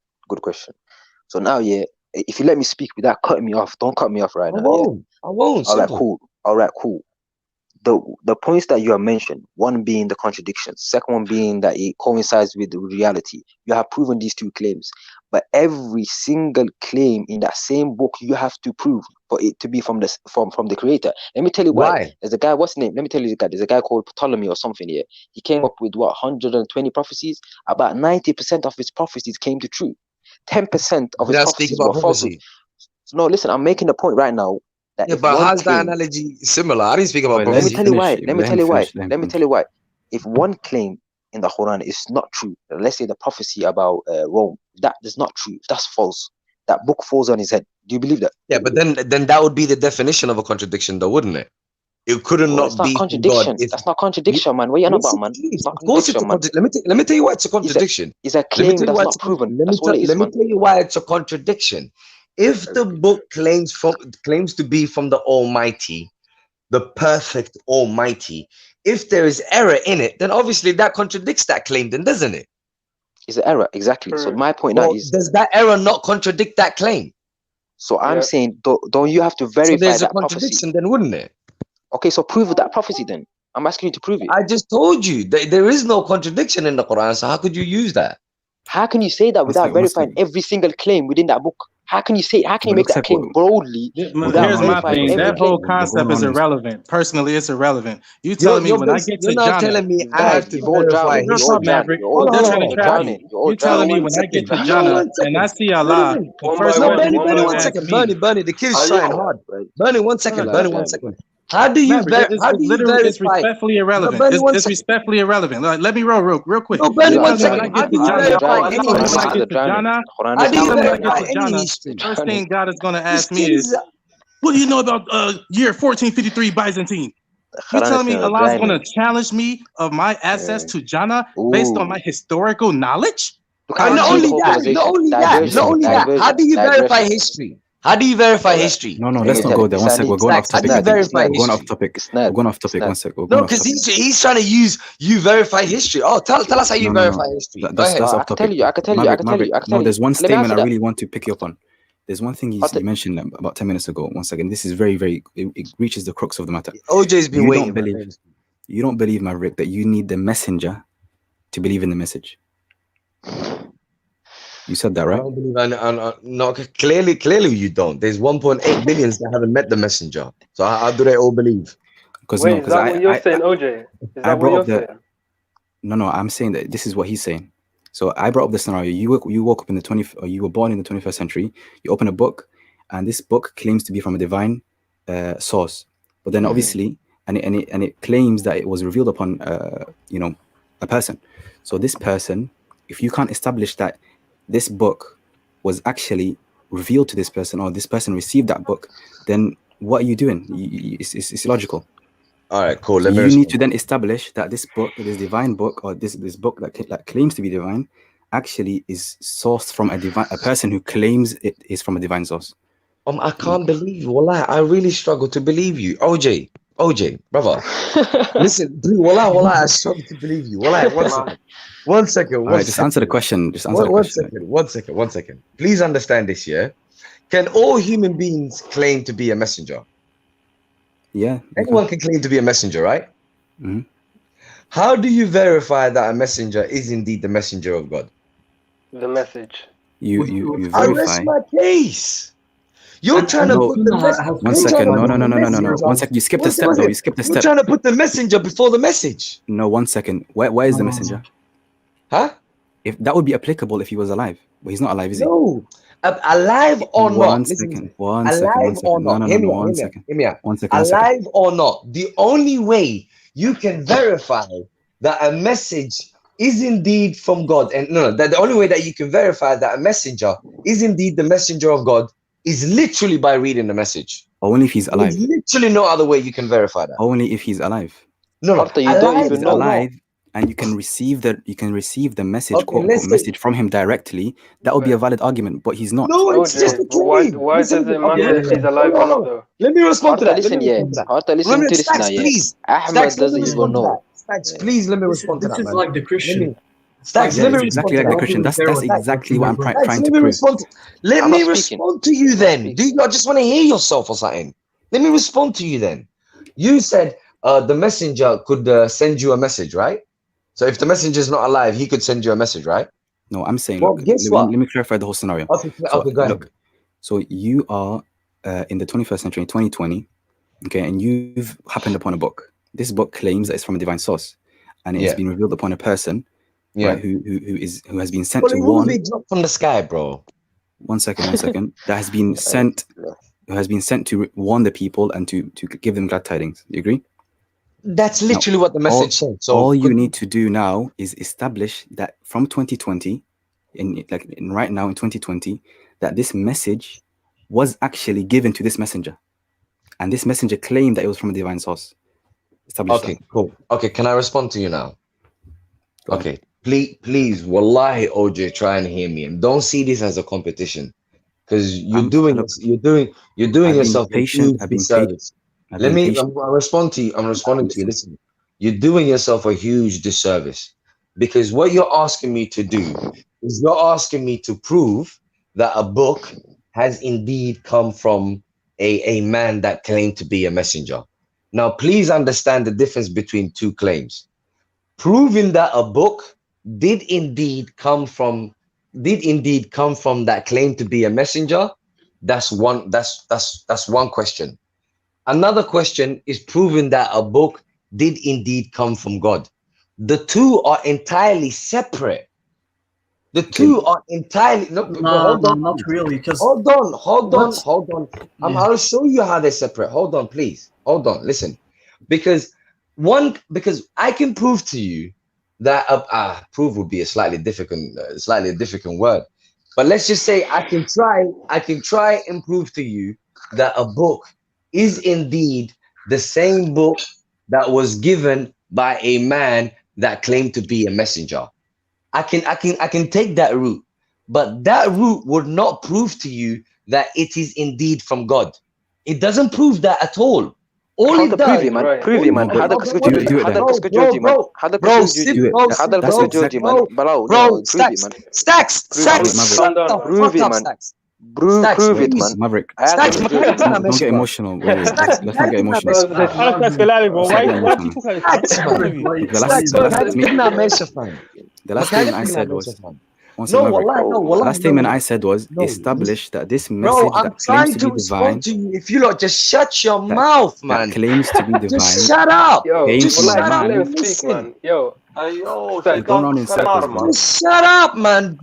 So now, if you let me speak without cutting me off, don't cut me off right now. I won't. All right, cool. The points that you have mentioned, one being the contradictions, second one being that it coincides with the reality. You have proven these two claims, but every single claim in that same book you have to prove for it to be from the creator. Let me tell you why. There's a guy, what's his name? Let me tell you the guy. There's a guy called Ptolemy or something here. He came up with 120 prophecies. About 90% of his prophecies came to true. 10% of his prophecies were false. So no, listen, I'm making a point right now. But how's that analogy similar? I didn't speak about prophecy. Let me tell you why. If one claim in the Quran is not true, let's say the prophecy about Rome, that is not true. That's false. That book falls on his head. Do you believe that? Yeah, but then that would be the definition of a contradiction, though, wouldn't it? It couldn't not be contradiction. That's not contradiction, man. What are you on about, man? It's not contradiction, man. Let me tell you why it's a contradiction. It's a claim that's not proven. Let me tell you why it's a contradiction. If the book claims to be from the Almighty, the perfect Almighty, if there is error in it, then obviously that contradicts that claim, then doesn't it? It's an error, exactly. So my point now is, does that error not contradict that claim? So I'm saying, don't you have to verify that there's a contradiction, then wouldn't it? Okay, so prove that prophecy then. I'm asking you to prove it. I just told you there is no contradiction in the Quran, so how could you use that? How can you say that without verifying every single claim within that book? How can you make that claim broadly? Here's my thing. That whole concept is irrelevant. Personally, it's irrelevant. You telling me when I get to Jannah, telling me I have to verify. You telling me when I get to Jannah and I see Allah, the first Bernie, 1 second. Bernie, the kid's trying hard. Bernie, 1 second. How do you verify? It's respectfully irrelevant. It's respectfully irrelevant. Let me roll real quick. No, Bernie, 1 second. How do you verify any First thing God is going to ask me is, what do you know about year 1453 Byzantine? You telling me Allah's going to challenge me of my access to Jannah based on my historical knowledge? Not only that. How do you verify history? How do you verify history? No, let's not go there. One sec, we're going off topic. How do you verify history? We're going off topic. We're going off topic. 1 sec. No, because he's trying to use you verify history. Oh, tell us how you verify history. That's off topic. I can tell you. No, there's one statement I really want to pick you up on. There's one thing you mentioned about 10 minutes ago. 1 second. This is very, very. It reaches the crux of the matter. OJ's been waiting. You don't believe, Maverick, that you need the messenger to believe in the message. You said that, right? I don't believe. No, clearly you don't. There's 1.8 billion that haven't met the messenger. So how do they all believe? Wait, is that what you're saying, OJ? Is that what you're saying? No, I'm saying that this is what he's saying. So I brought up the scenario. You woke up in the 20th, or you were born in the 21st century. You open a book, and this book claims to be from a divine source. But then obviously, and it claims that it was revealed upon a person. So this person, if you can't establish that this book was actually revealed to this person, or this person received that book, then what are you doing? It's illogical. All right, cool. So you need to then establish that this book, this divine book, or this book that claims to be divine, actually is sourced from a person who claims it is from a divine source. I can't believe you. Wallah, I really struggle to believe you. OJ, brother. Listen, Wallah, I struggle to believe you. Wallah, one second. All right, just answer the question. One second. Please understand this, yeah? Can all human beings claim to be a messenger? Yeah. Anyone can claim to be a messenger, right? Mm-hmm. How do you verify that a messenger is indeed the messenger of God? The message. You verify. I rest my case. You're trying to put the message. 1 second. No. 1 second. You skipped a step, though. You skipped a step. You're trying to put the messenger before the message. No, 1 second. Where is the messenger? Huh? If that would be applicable if he was alive, but he's not alive, is he? No. Alive or not? One second. No. Hear me out. Alive or not? The only way you can verify that a message is indeed from God, and that the only way that you can verify that a messenger is indeed the messenger of God is literally by reading the message. Only if he's alive. There's literally no other way you can verify that. Only if he's alive. No. After you don't even know. Alive, and you can receive the message, quote unquote, message from him directly. That would be a valid argument, but he's not. No, it's just a claim. Why does it matter if he's alive or not, though? Let me respond to that. Listen to this now, yeah. Ahmed doesn't even know. Stacks, please let me respond to that. This is like the Christian. Stacks, let me respond to that. Exactly like the Christian. That's exactly what I'm trying to prove. Let me respond to you then. Do you not just want to hear yourself or something? Let me respond to you then. You said the messenger could send you a message, right? So if the messenger is not alive, he could send you a message, right? No, I'm saying, well, guess what? Let me clarify the whole scenario. Okay, go ahead. So you are in the 21st century, 2020, okay, and you've happened upon a book. This book claims that it's from a divine source, and it has been revealed upon a person, right, who has been sent to warn. It dropped from the sky, bro. 1 second. That has been sent, who has been sent to warn the people and to give them glad tidings. You agree? That's literally what the message said. So all you need to do now is establish that from 2020, right now in 2020, that this message was actually given to this messenger, and this messenger claimed that it was from a divine source. Okay, cool. Okay, can I respond to you now? Okay, please, wallahi, OJ, try and hear me, and don't see this as a competition, because you're doing yourself a huge disservice. I'm responding to you. Listen, you're doing yourself a huge disservice, because what you're asking me to do is you're asking me to prove that a book has indeed come from a man that claimed to be a messenger. Now, please understand the difference between two claims. Proving that a book did indeed come from that claim to be a messenger, that's one question. Another question is proving that a book did indeed come from God. The two are entirely separate. The two are entirely not really. Hold on. I'll show you how they're separate. Hold on, please. Hold on. Listen, because I can prove to you that prove would be a slightly difficult word, but let's just say I can try and prove to you that a book is indeed the same book that was given by a man that claimed to be a messenger. I can take that route, but that route would not prove to you that it is indeed from God. It doesn't prove that at all. All it does, prove it, man. هذا قصة جوجي، هذا قصة جوجي man. هذا قصة جوجي، هذا قصة جوجي man. Bro, Stacks. Prove it, man. Prove it, man. Maverick. Stacks, don't get emotional. Let's not get emotional. The last statement I said was. The last statement I said was establish that this message that claims to be divine. If you lot just shut your mouth, man. That claims to be divine. Just shut up. Just shut up. Let him speak, man. Yo. Going on in circles, man. Shut up, man.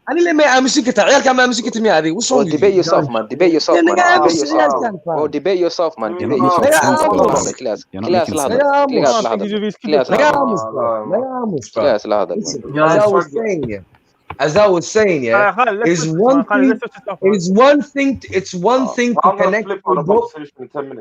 أنا اللي ما مسكتها عيال كان ما مسكتها مية هذه. What's wrong with you? Debate yourself, man. Debate yourself, man. Oh, debate yourself, man. Debate yourself. As I was saying, is one thing to connect a book.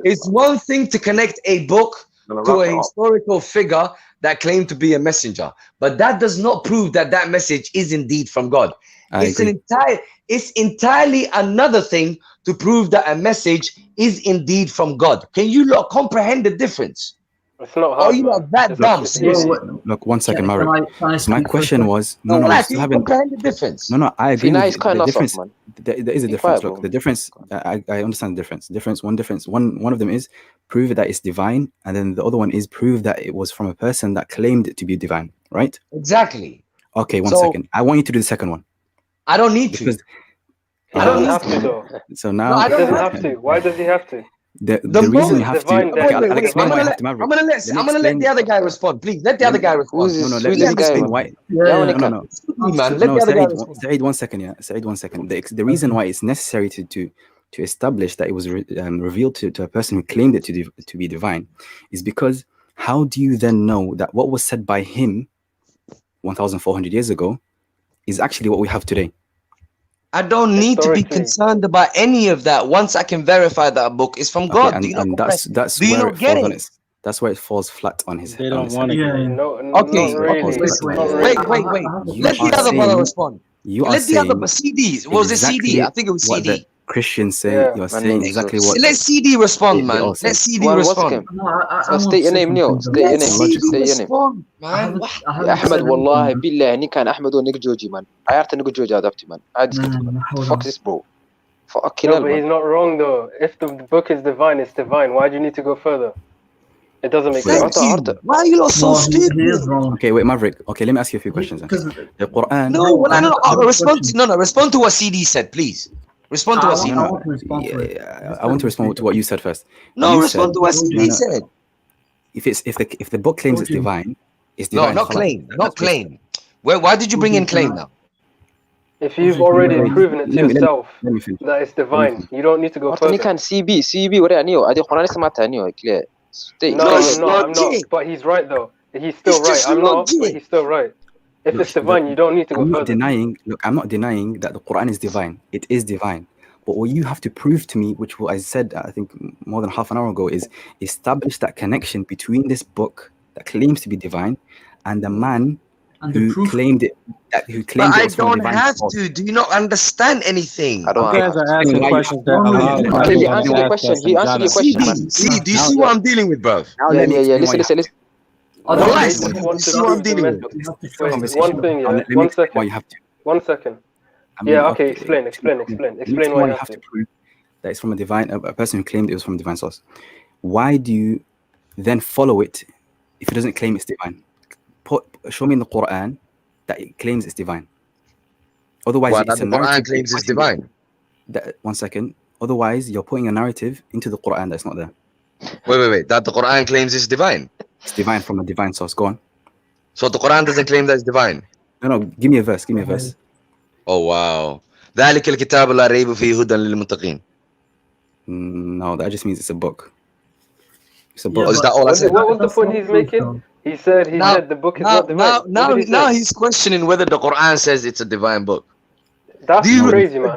It's one thing to connect a book to a historical figure that claimed to be a messenger, but that does not prove that that message is indeed from God. It's entirely another thing to prove that a message is indeed from God. Can you lot comprehend the difference? It's not hard. Are you not that dumb? Look, 1 second, Maverick. My question was no, you comprehend the difference. No, I agree. The difference. There is a difference. Look, the difference. I understand the difference. One of them is prove that it's divine, and then the other one is prove that it was from a person that claimed it to be divine. Right? Exactly. Okay, one second. I want you to do the second one. I don't need to. I don't have to though. So now he doesn't have to. Why does he have to? The reason you have to. Okay, I'll explain why I have to, Maverick. I'm gonna let the other guy respond. Please let the other guy respond. Let me explain why. No. Saeed, 1 second. Yeah, Saeed, 1 second. The reason why it's necessary to establish that it was revealed to a person who claimed it to be divine is because how do you then know that what was said by him 1,400 years ago is actually what we have today? I don't need to be concerned about any of that once I can verify that a book is from God. And that's where it falls on his. That's where it falls flat on his head. They don't want to. Okay. Wait. Let the other brother respond. Let the other CD. What was the CD? I think it was CD. Christians say you're saying exactly what. Let CD respond, man. Let CD respond. State your name, Neo. State your name. يا أحمد والله بالله إني كان أحمد ونيك جوجي man. عيرت نيك جوجي هذابتي man. Fuck this bro. Fuck no, but he's not wrong though. If the book is divine, it's divine. Why do you need to go further? It doesn't make sense. Why are you so stupid? Okay, wait, Maverick. Okay, let me ask you a few questions. The Quran. No. Respond to what CD said, please. Respond to what CD said. I want to respond to what you said first. No, respond to what CD said. If the book claims it's divine, it's divine. No, not claim. Why did you bring in claim now? If you've already proven it to yourself that it's divine, you don't need to go further. كان CB ولا نيو هذه القرآن سمعتها نيو clear. No, I'm not. But he's right though. He's still right. I'm not, but he's still right. If it's divine, you don't need to go further. I'm not denying that the Quran is divine. It is divine. But what you have to prove to me, which I said, I think more than half an hour ago, is establish that connection between this book that claims to be divine and the man who claimed it. But I don't have to. Do you not understand anything? I don't. You guys are asking questions that he answered your question. He answered your question. See, do you see what I'm dealing with, bro? Yeah. Listen. One thing. One second. Why you have to. 1 second. Yeah. Okay. Explain why you have to prove that it's from a person who claimed it was from a divine source. Why do you then follow it if it doesn't claim it's divine? Show me in the Quran that it claims it's divine. Otherwise, it's a narrative. Quran claims it's divine. 1 second. Otherwise, you're putting a narrative into the Quran that's not there. Wait. That the Quran claims it's divine. It's divine from a divine source. Go on. So the Quran doesn't claim that it's divine. No. Give me a verse. Oh wow. ذلك الكتاب لا ريب فيه هدى للمتقين. No, that just means it's a book. It's a book. Is that all I said? What was the point he's making? He said the book is not divine. Now he's questioning whether the Quran says it's a divine book. That's crazy, man.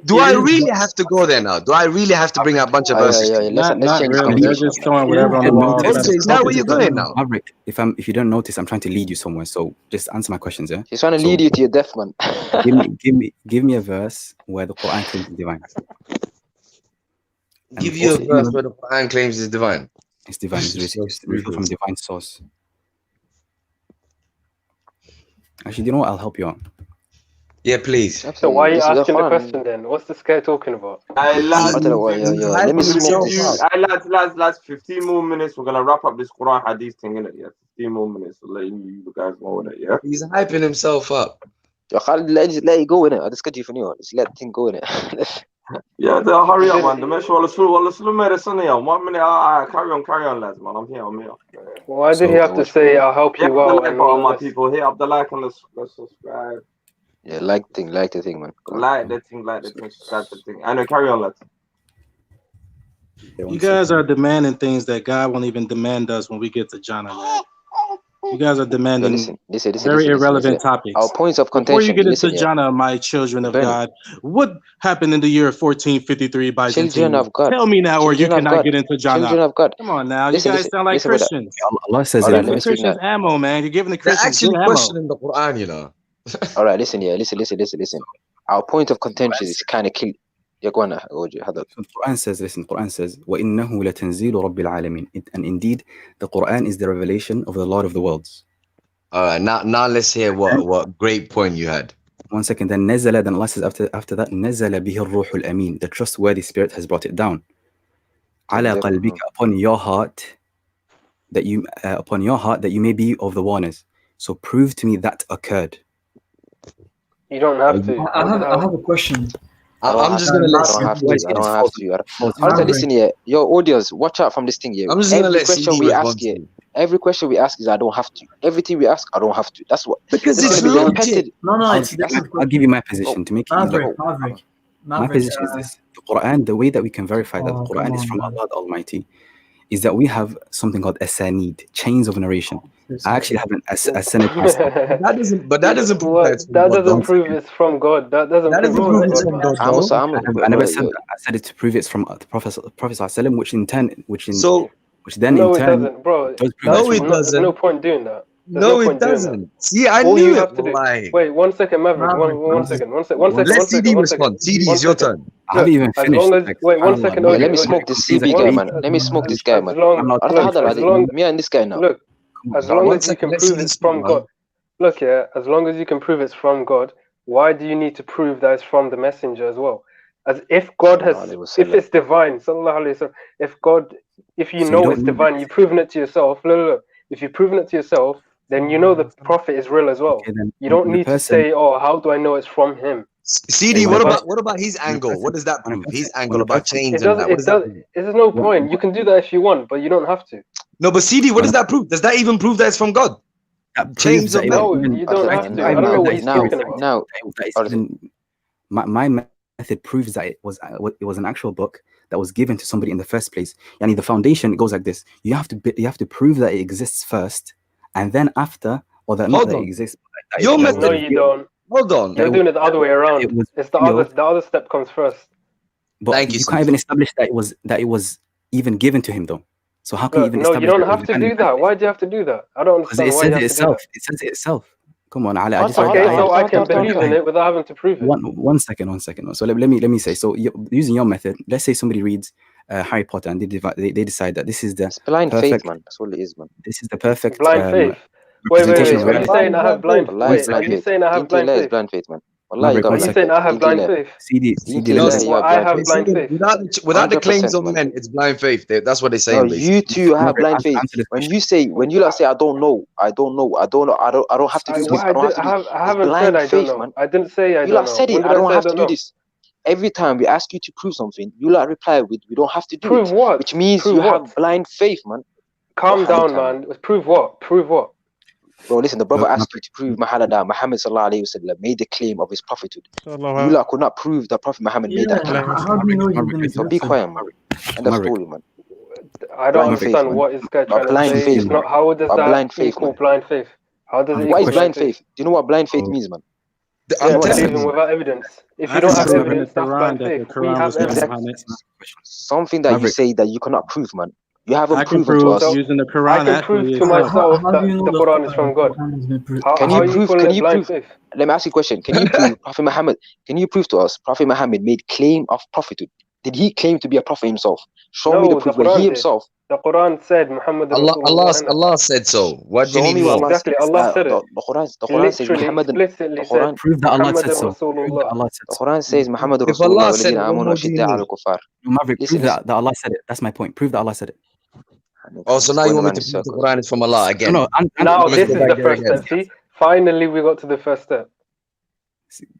Do I really have to go there now? Do I really have to bring out a bunch of verses? Not really. They're just throwing whatever on the wall. Is that where you're going now? Maverick, if you don't notice, I'm trying to lead you somewhere. So just answer my questions, yeah? He's trying to lead you to your death, man. give me a verse where the Quran claims it's divine. Give you a verse where the Quran claims it's divine. It's divine. It's revealed from a divine source. Actually, you know what? I'll help you out. Yeah, please. So why are you asking the question then? What's this guy talking about? Lads, 15 more minutes. We're gonna wrap up this Quran Hadith thing, innit? Yeah, 15 more minutes. So letting you guys know it. Yeah. He's hyping himself up. Let it go in it. I discuss you for you. Just let the thing go in it. Yeah, hurry up, man. The mesh wala slow medicine here. 1 minute. Carry on, lads, man. I'm here. Why did he have to say I'll help you out? And all my people, hit up the like and let's subscribe. Yeah, like the thing, man. Like the thing, subscribe the thing. I know, carry on, lads. You guys are demanding things that God won't even demand us when we get to Jannah, man. You guys are demanding very irrelevant topics. Our points of contention. Before you get into Jannah, my children of God, what happened in the year 1453 by Children of God. Tell me now, or you cannot get into Jannah. Children of God. Come on now, you guys sound like Christians. Allah says You're giving the Christians ammo, man. You're giving the Christians actually ammo. questioning the Quran, you know. All right, listen. Our point of contention is kind of key. Yeah, go on. The Quran says, وَإِنَّهُ لَتَنزِيلُ رَبِّ الْعَالَمِينَ. And indeed, the Quran is the revelation of the Lord of the worlds. All right, now let's hear what great point you had. 1 second. Then نزل. Then Allah says after that, نزل به الروح الأمين. The trustworthy spirit has brought it down. على قلبك, upon your heart that you may be of the warners. So prove to me that occurred. You don't have to. I have a question. I'm just gonna let I don't have to. Listen here, your audience, watch out from this thing here. I'm just gonna let question we ask here. Every question we ask is I don't have to. Everything we ask, I don't have to. That's what. Because it's logic. I'll give you my position to make it easier. My position is this: the Quran, the way that we can verify that the Quran is from Allah the Almighty, is that we have something called asanid, chains of narration. I actually have a sanad. That doesn't prove it's from God. That doesn't prove it's from God. I never said that. I said it to prove it's from the Prophet ﷺ, which then no, in it turn doesn't, bro. No, it doesn't. There's no point doing that. No, it doesn't. See, I knew it. Wait, 1 second, Maverick. One second. Let CD respond. CD, it's your turn. I haven't even finished. Wait, 1 second. Let me smoke this CB guy, man. Let me smoke this guy, man. Me and this guy now. Look, as long as you can prove it's from God. Look here, as long as you can prove it's from God, why do you need to prove that it's from the messenger as well? As if God has, if it's divine, sallallahu alaihi wasallam, if you know it's divine, you've proven it to yourself. Look. If you've proven it to yourself, then you know the Prophet is real as well. Okay, you don't need to say, "Oh, how do I know it's from him?" CD, what about his angle? What does that prove? His angle about chains and that. There's no point. You can do that if you want, but you don't have to. No, but CD, what does that prove? Does that even prove that it's from God? Chains of no, you don't have to. I don't know what he's talking about. My method proves that it was an actual book that was given to somebody in the first place. Yani the foundation goes like this: you have to prove that it exists first, and then after, or that not that it exists. Your method. No, you don't. Hold on. You're doing it the other way around. It's the other step comes first. But you can't even establish that it was even given to him though. So how can you even establish? No, you don't have to do that. Why do you have to do that? I don't understand why you have to do that. It says it itself. Come on, Ali. So I can believe in it without having to prove it. One second. So let me say. So using your method, let's say somebody reads Harry Potter and they decide that this is the blind faith, man. That's what it is, man. This is the perfect blind faith. Wait. Are you saying I have blind faith? Are you saying I have blind faith? Blind faith, man. Are you saying I have blind faith? CD. I have blind faith. Without the claims of men, it's blind faith. That's what they say. No, you two have blind faith. When you say I don't know, I don't have to do this. I haven't said I don't know. I didn't say I don't know. You said it. I don't have to do this. Every time we ask you to prove something, you reply with we don't have to do it. Prove what? Which means you have blind faith, man. Calm down, man. Prove what? Prove what? Bro, listen, the brother asked you to prove Muhammad sallallahu alayhi wa sallam made the claim of his prophethood. You could not prove that Prophet Muhammad made that claim. How do you know you've been So be quiet, man. And that's story, man. I don't understand what this guy trying to say. Faith, how does that equal blind faith? How does it What is blind faith? Do you know what blind faith means, man? Yeah, believing without evidence. If you don't have evidence, that's blind faith. We have evidence. Something that you say that you cannot prove, man. You haven't proven to us. Using the Quran. I can prove to myself that the Quran is from God. How are you calling it blind faith? Let me ask you a question. Can you prove Prophet Muhammad? Can you prove to us Prophet Muhammad made claim of prophethood? Did he claim to be a prophet himself? Show me the proof where he himself. The Quran said Muhammad Allah said so. What do you need more? Exactly, Allah said it. The Quran says Muhammad. Explicitly said prove that Allah said so. The Quran says Muhammad If Allah said it, Maverick, prove that Allah said it. That's my point. Prove that Allah said it. Oh, so now you want me to prove the Quran is from Allah again? No, now this is the first step. See, finally we got to the first step.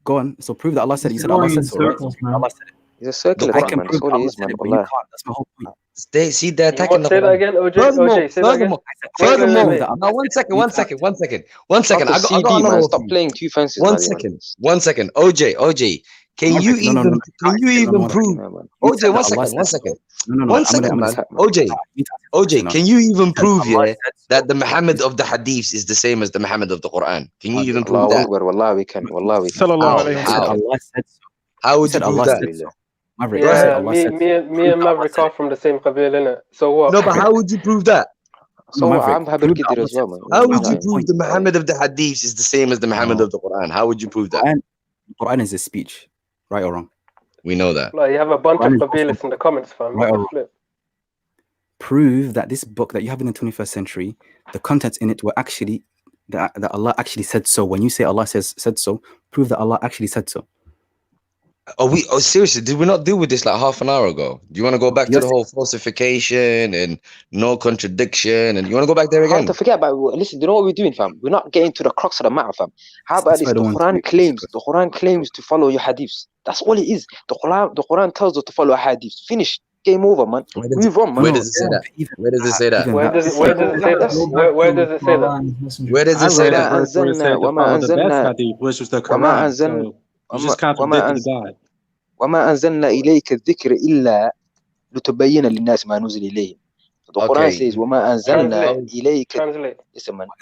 Go on. So prove that Allah said it. You said Allah said so. Right? Allah said it. It's a circular, I can man. prove That's all it Allah is, said man. it, but you can't. That's my whole point. They're attacking the Say that Quran. again, OJ. Say that again. Furthermore, now one second. I got another. Stop playing two fences. One second. OJ. Can you even prove? OJ, one second. One second, man. OJ, can you even prove that the Muhammad of the Hadiths is the same as the Muhammad of the Quran? Can you even prove that? Wallah, we can. How would you prove that? Maverick, yeah, me and Maverick are from the same Qabil, innit? So what? No, but how would you prove that? So I'm happy to get it as well, man. How would you prove the Muhammad of the Hadiths is the same as the Muhammad of the Quran? How would you prove that? The Quran is a speech, right or wrong? We know that. Like, you have a bunch of Qabilis in the comments, fam. Right or wrong? Prove that this book that you have in the 21st century, the contents in it were actually that Allah actually said so. When you say Allah said so, prove that Allah actually said so. Oh, seriously, did we not deal with this like half an hour ago? Do you want to go back to the whole falsification and no contradiction, and you want to go back there again? Don't forget about, listen, you know what we're doing, fam? We're not getting to the crux of the matter, fam. How about this? The Quran claims to follow your hadiths. That's all it is. The Quran tells us to follow hadiths. Finish. Game over, man. Move on, man. Where does it say that? Where does it say that? Where does it say that? Where does it say that? Which was the Quran. So you just contradicted God. وما أنزلنا إليك الذكر إلا لتبين للناس ما نزل إليهم. The Quran says وما أنزلنا إليك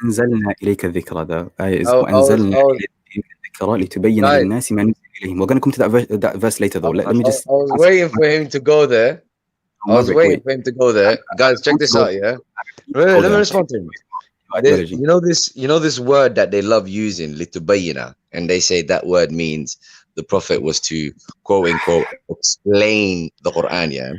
أنزلنا إليك الذكر هذا وأنزلنا إليك الذكر لتبين للناس ما نزل إليهم. We're going to come to that verse later though. Let me just. I was waiting for him to go there. Guys, check this out, yeah? Let me respond to him. You know this word that they love using, litubayina, and they say that word means the Prophet was to quote unquote explain the Quran, yeah?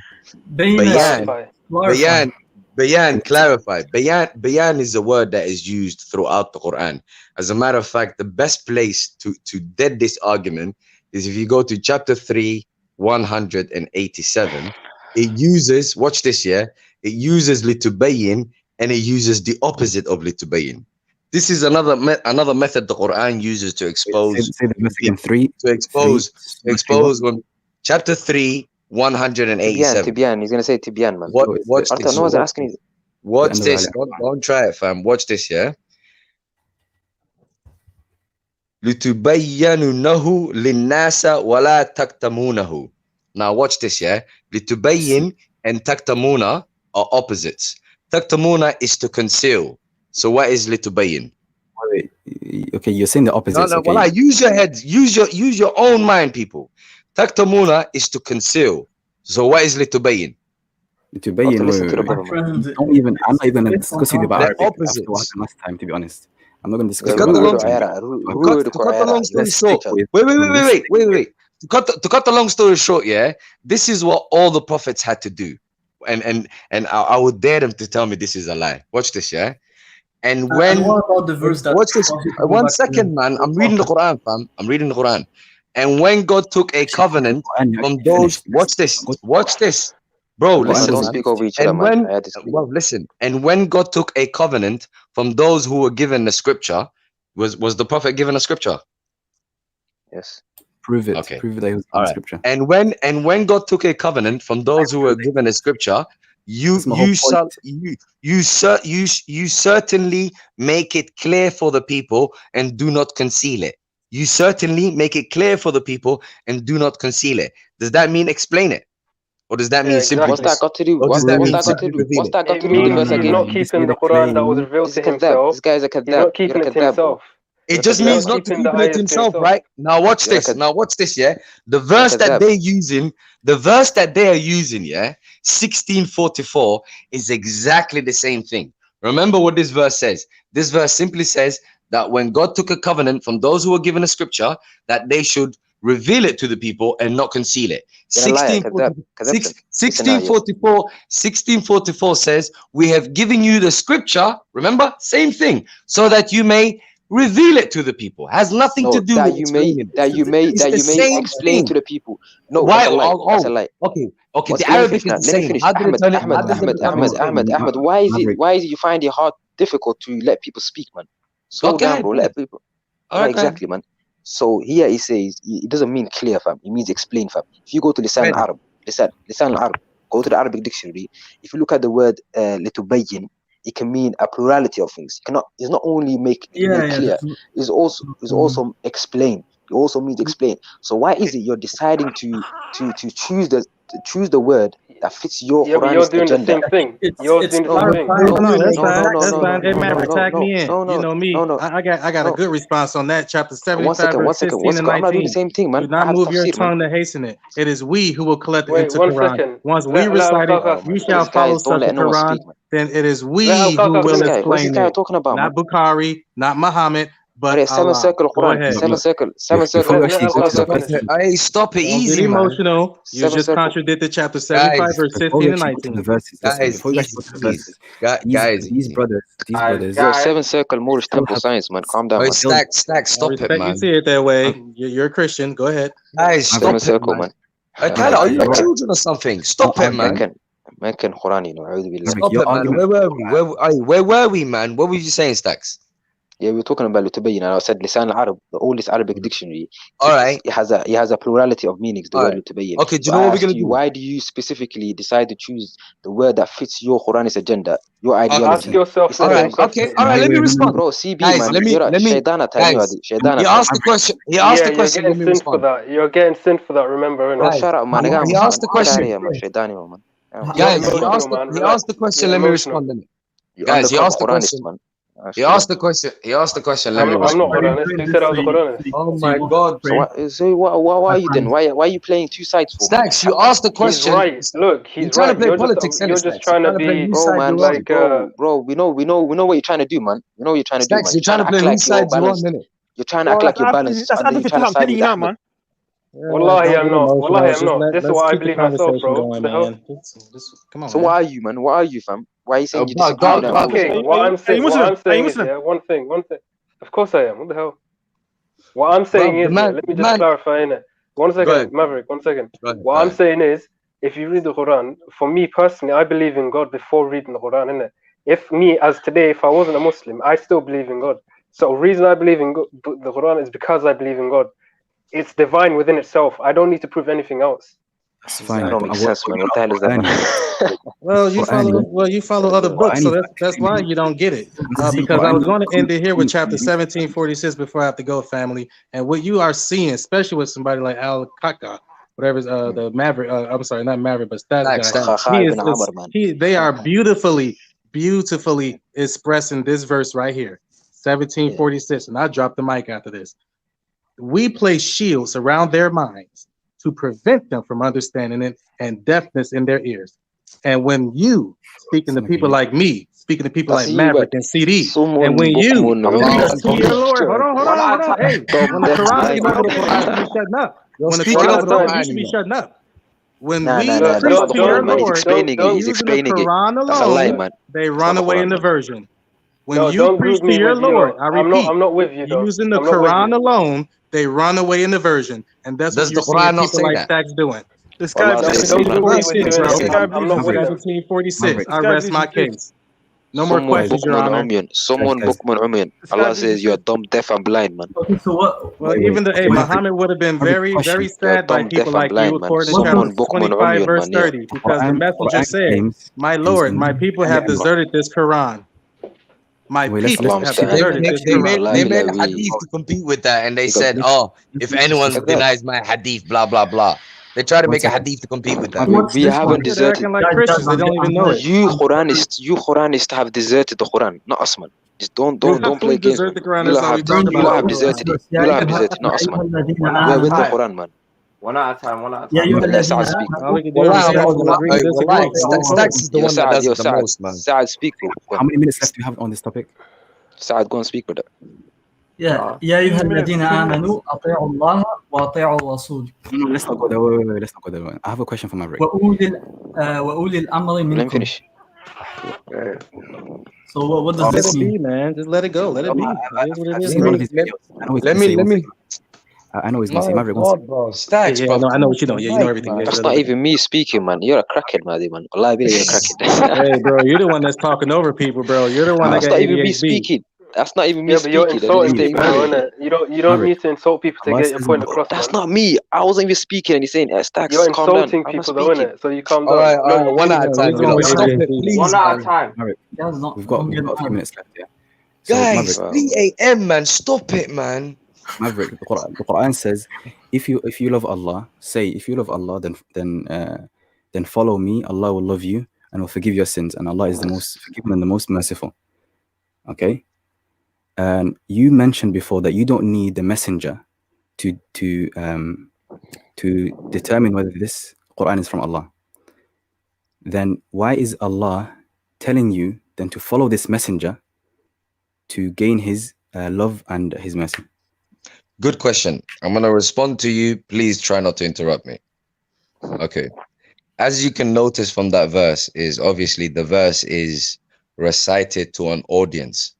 Bayan, clarify. Bayan is a word that is used throughout the Quran. As a matter of fact, the best place to dead this argument is if you go to chapter 3, 187. It uses, watch this, yeah? It uses litubayin and it uses the opposite of litubayin. This is another method the Quran uses to expose. Say the method in 3. To expose when chapter 3, 187. Tibyan. He's gonna say Tibyan, man. Watch this. No one's asking you. Watch this. Don't try it, fam. Watch this, yeah. لِتُبَيَّنُنَهُ لِلنَّاسَ وَلَا تَكْتَمُونَهُ. Now watch this, yeah. لِتُبَيِّن and taktamuna are opposites. Taktamuna is to conceal. So what is litubayyin? Wait, okay, you're saying the opposite. No, well, use your heads. Use your own mind, people. Taktamuna is to conceal. So what is litubayyin? Litubayyin. I'm not even discussing about Arabic. After what happened last time, to be honest. I'm not going to discuss. To cut the long story short. Wait. To cut the long story short, yeah, this is what all the prophets had to do, and I would dare them to tell me this is a lie. Watch this, yeah. And when about the verse that watch this, 1 second, man. I'm reading the Quran, fam. I'm reading the Quran. And when God took a covenant from those, watch this, bro. Listen, don't speak over each other, man. Well, listen. And when God took a covenant from those who were given the scripture, was the prophet given a scripture? Yes. Prove it. Okay. Prove that he was given scripture. And when God took a covenant from those who were given a scripture, you certainly make it clear for the people and do not conceal it. You certainly make it clear for the people and do not conceal it. Does that mean explain it? Or does that mean simply? What's that got to do? What's that got to do? What's that got to do with the verse again? Not keeping the Quran that was revealed to himself. This guy's a kadab. He's not keeping it to himself. It just means not to keep it himself, right? Now watch this. Now watch this, yeah. The verse that they're using, yeah, 1644 is exactly the same thing. Remember what this verse says. This verse simply says that when God took a covenant from those who were given a scripture, that they should reveal it to the people and not conceal it. 1644 says, we have given you the scripture, remember, same thing, so that you may reveal it to the people. Has nothing to do that with you may explain to the people. No, why? That's a lie. Okay. The Arabic is the same. Ahmed, why is it you find it difficult to let people speak, man? Slow down, bro. Let people. Exactly, man. So here he says it doesn't mean clear, fam. It means explain, fam. If you go to Lisan al-Arab, go to the Arabic dictionary. If you look at the word litubayyin, it can mean a plurality of things. It's not only make clear. It's also explain. It also means explain. So why is it you're deciding to choose the word that fits your Quran you're doing agenda? the same thing. You're doing the same thing. No, that's fine. Hey, Maverick, tag me in. You know me. I got a good response on that. Chapter 75, verse 16 and 19. I'm not doing the same thing, man. Do not move your tongue to hasten it. It is we who will collect it into one Quran. second. Once we recite it, you shall follow such a Quran. Then it is we who will explain it. Not Bukhari, not Muhammad. But seven circle Quran, seven circle. Hey, stop it easy, get emotional. You just contradicted chapter 75, verse 16 and 19. Guys, these brothers. Yo, seven circle Moorish temple science, man. Calm down. Stack, stop it, man. You see it that way. You're a Christian. Go ahead. Guys, seven circle, man. Are you children or something? Stop it, man. Meccan Quran, you know. Stop it, man. Where were we, man? What were you saying, Stacks? Yeah, we were talking about Lutabayyin, and I said Lisan al-Arab, the oldest Arabic dictionary. All right. It has a plurality of meanings, the word Lutabayyin. Okay, do you know what we're going to do? Why do you specifically decide to choose the word that fits your Quranic agenda, your ideology? Ask yourself all right, let me respond. Bro, CB, guys, man. Let me He asked the question. He asked the question. You're getting sent for that. You're getting sent for that, remember? Bro, shut up, man. He asked the question. Guys, he asked the question. Let me respond. Guys, he asked the question. He asked the question. I'm not Quranist. You said I was a Quranist. Oh my God. So why are you then? Why are you playing two sides for? Stacks, you asked the question. He's right. Look, he's trying to play politics. You're just trying to be, bro. We know what you're trying to do, man. We know what you're trying to do, man. You're trying to play whose sides you want, minute. You're trying to act like you're balanced. That's other people I'm telling you now, man. Wallahi, I'm not. Wallahi, I'm not. This is what I believe myself, bro. Come on. So what are you, man? What are you, fam? Why are you saying you disagree? Okay, what I'm saying is, one thing. Of course I am. What the hell? What I'm saying is, let me just clarify in it. 1 second, Maverick. 1 second. What I'm saying is, if you read the Quran, for me personally, I believe in God before reading the Quran, innit? If I wasn't a Muslim, I still believe in God. So the reason I believe in the Quran is because I believe in God. It's divine within itself. I don't need to prove anything else. That's fine. That don't make sense, man. What the hell is that? Well, you follow other books, so that's why you don't get it. Because I was going to end it here with chapter 1746 before I have to go, family. And what you are seeing, especially with somebody like Al Kaka, whatever the Maverick. I'm sorry, not Maverick, but that guy. They are beautifully expressing this verse right here, 1746. And I dropped the mic after this. We place shields around their minds to prevent them from understanding it and deafness in their ears. And when you, speaking to people like me, speaking to people like Maverick and CD, and when you, hold on, hey, when the Quran, you be shutting up. When the Quran, you should be shutting up. When we preach to your Lord, using the Quran alone, they run away in the version. When you preach to your Lord, I repeat, I'm not with you, using the Quran alone, they run away in the version, and that's what you're seeing people like Stacks doing. This guy, 1746. I rest my case. No more questions, Your Honor. Someone bukman umyan. Allah says you are dumb, deaf, and blind, man. Okay, so what? Well, even the Muhammad would have been very, very sad by people like you, according to chapter 25, verse 30, because the messenger said, "My Lord, my people have deserted this Quran." My people have deserted this Quran. They made a hadith to compete with that, and they said, "Oh, if anyone denies my hadith, blah blah blah." They try to make a hadith to compete with that. We haven't deserted. Like Christians, they don't even know it. You Quranists have deserted the Quran, not us, man. Just don't play games. You have deserted. You have deserted, not us, man. We're with the Quran, man. One at a time. Let Saad speak. Stacks is the one that does it the most, man. Saad, speak. How many minutes left do you have on this topic? Saad, go and speak with it. يا أيها الذين آمنوا أطيعوا الله وأطيعوا الرسول. Let's not go there. Wait. Let's not go there. I have a question for Maverick. وأولي الأمر منكم. Let me finish. So what does this mean, man? Just let it go. Let it be. I know he's gonna say Maverick. Bro. Stacks, bro. I know what you know. Yeah, you know everything. That's not even me speaking, man. You're a crackhead, man. Allah, you're a crackhead. Hey, bro, you're the one that's talking over people, bro. You're the one that got not even me speaking. That's not even me but speaking. you're insulting people, innit? You don't need to insult people to get your point across. That's not me. I wasn't even speaking and he's saying, Stacks, you're insulting people, though, innit? So you calm down. All right, one at a time. Please, one at a time. We've got a few minutes left, yeah. So, guys, 3 a.m., man. Stop it, man. Maverick, the Quran says, if you love Allah, if you love Allah, then follow me. Allah will love you and will forgive your sins, and Allah is the most forgiving and the most merciful. Okay. And you mentioned before that you don't need the messenger to determine whether this Quran is from Allah. Then why is Allah telling you then to follow this messenger to gain his love and his mercy? Good question. I'm going to respond to you. Please try not to interrupt me. Okay. As you can notice from that verse is obviously the verse is recited to an audience.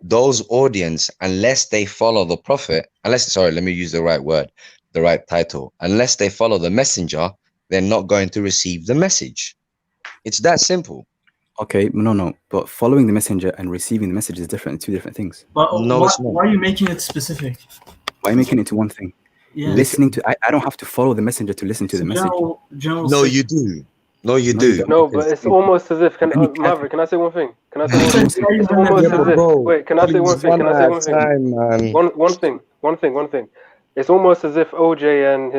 Those audience, unless they follow the prophet, let me use the right word, the right title. Unless they follow the messenger, they're not going to receive the message. It's that simple. Okay, no. But following the messenger and receiving the message is different. Two different things. But why are you making it specific? Why are you making it to one thing? Yeah. Listening to, I don't have to follow the messenger to listen to the message. No, you do. No, you do. No, but it's almost as if, Maverick, can I say one thing? Can I say one thing? It's almost as if, wait, can I say one thing? Can I say one thing? One thing. It's almost as if OJ and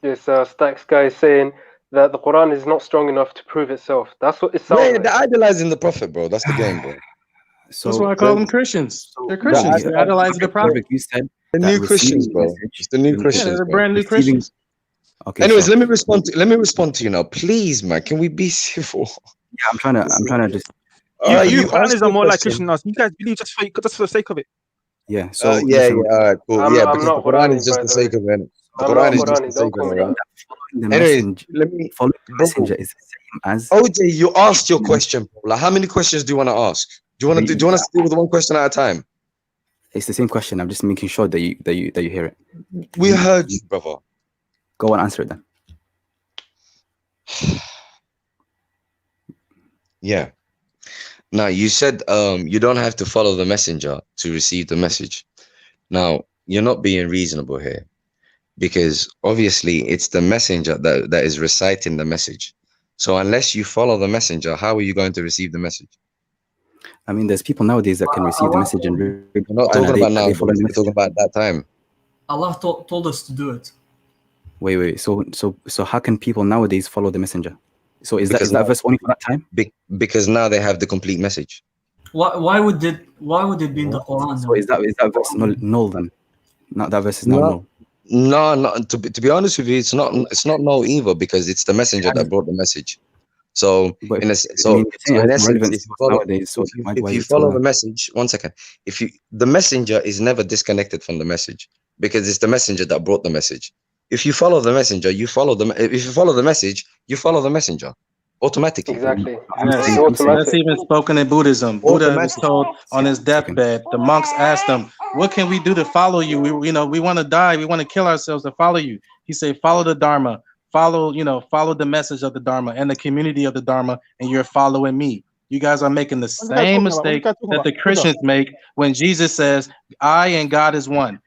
this Stacks guy is saying that the Quran is not strong enough to prove itself. That's what it sounds like. They're idolizing the prophet, bro. That's the game, bro. So that's why I call them Christians. They're Christians. They're idolizing the prophet. You said the new Christians, bro. It's the new Christians. Yeah, they're brand new Christians. Okay. Anyways, let me respond to you now, please, man. Can we be civil? Yeah, I'm trying to just. You Quran are more like Christians. You guys believe just for the sake of it. Yeah. So all right, cool. Because the Quran is just the sake of it. The Quran is just the sake of it. Anyway, let me follow the messenger is the same as OJ. You asked your question, bro. Like, how many questions do you want to ask? Do you want to deal with one question at a time? It's the same question. I'm just making sure that you hear it. We heard you, brother. Go and answer it then. Yeah. Now you said you don't have to follow the messenger to receive the message. Now you're not being reasonable here, because obviously it's the messenger that is reciting the message. So unless you follow the messenger, how are you going to receive the message? I mean, there's people nowadays that can receive the message and we're not talking about now. We're talking about that time. Allah told us to do it. Wait. So how can people nowadays follow the messenger? So is that verse only for that time? Because now they have the complete message. Why would it be in the Quran? So is that verse null then? Not that verse is not null. No. To be honest with you, it's not null either, because it's the messenger that brought the message. So in essence, if you follow the message, one second. The messenger is never disconnected from the message, because it's the messenger that brought the message. If you follow the messenger, you follow them. If you follow the message, you follow the messenger automatically. Exactly. That's even spoken in Buddhism. Buddha was told on his deathbed. The monks asked him, "What can we do to follow you? We want to die. We want to kill ourselves to follow you." He said, "Follow the Dharma. Follow the message of the Dharma and the community of the Dharma, and you're following me." You guys are making the same mistake that the Christians make when Jesus says, "I and God is one."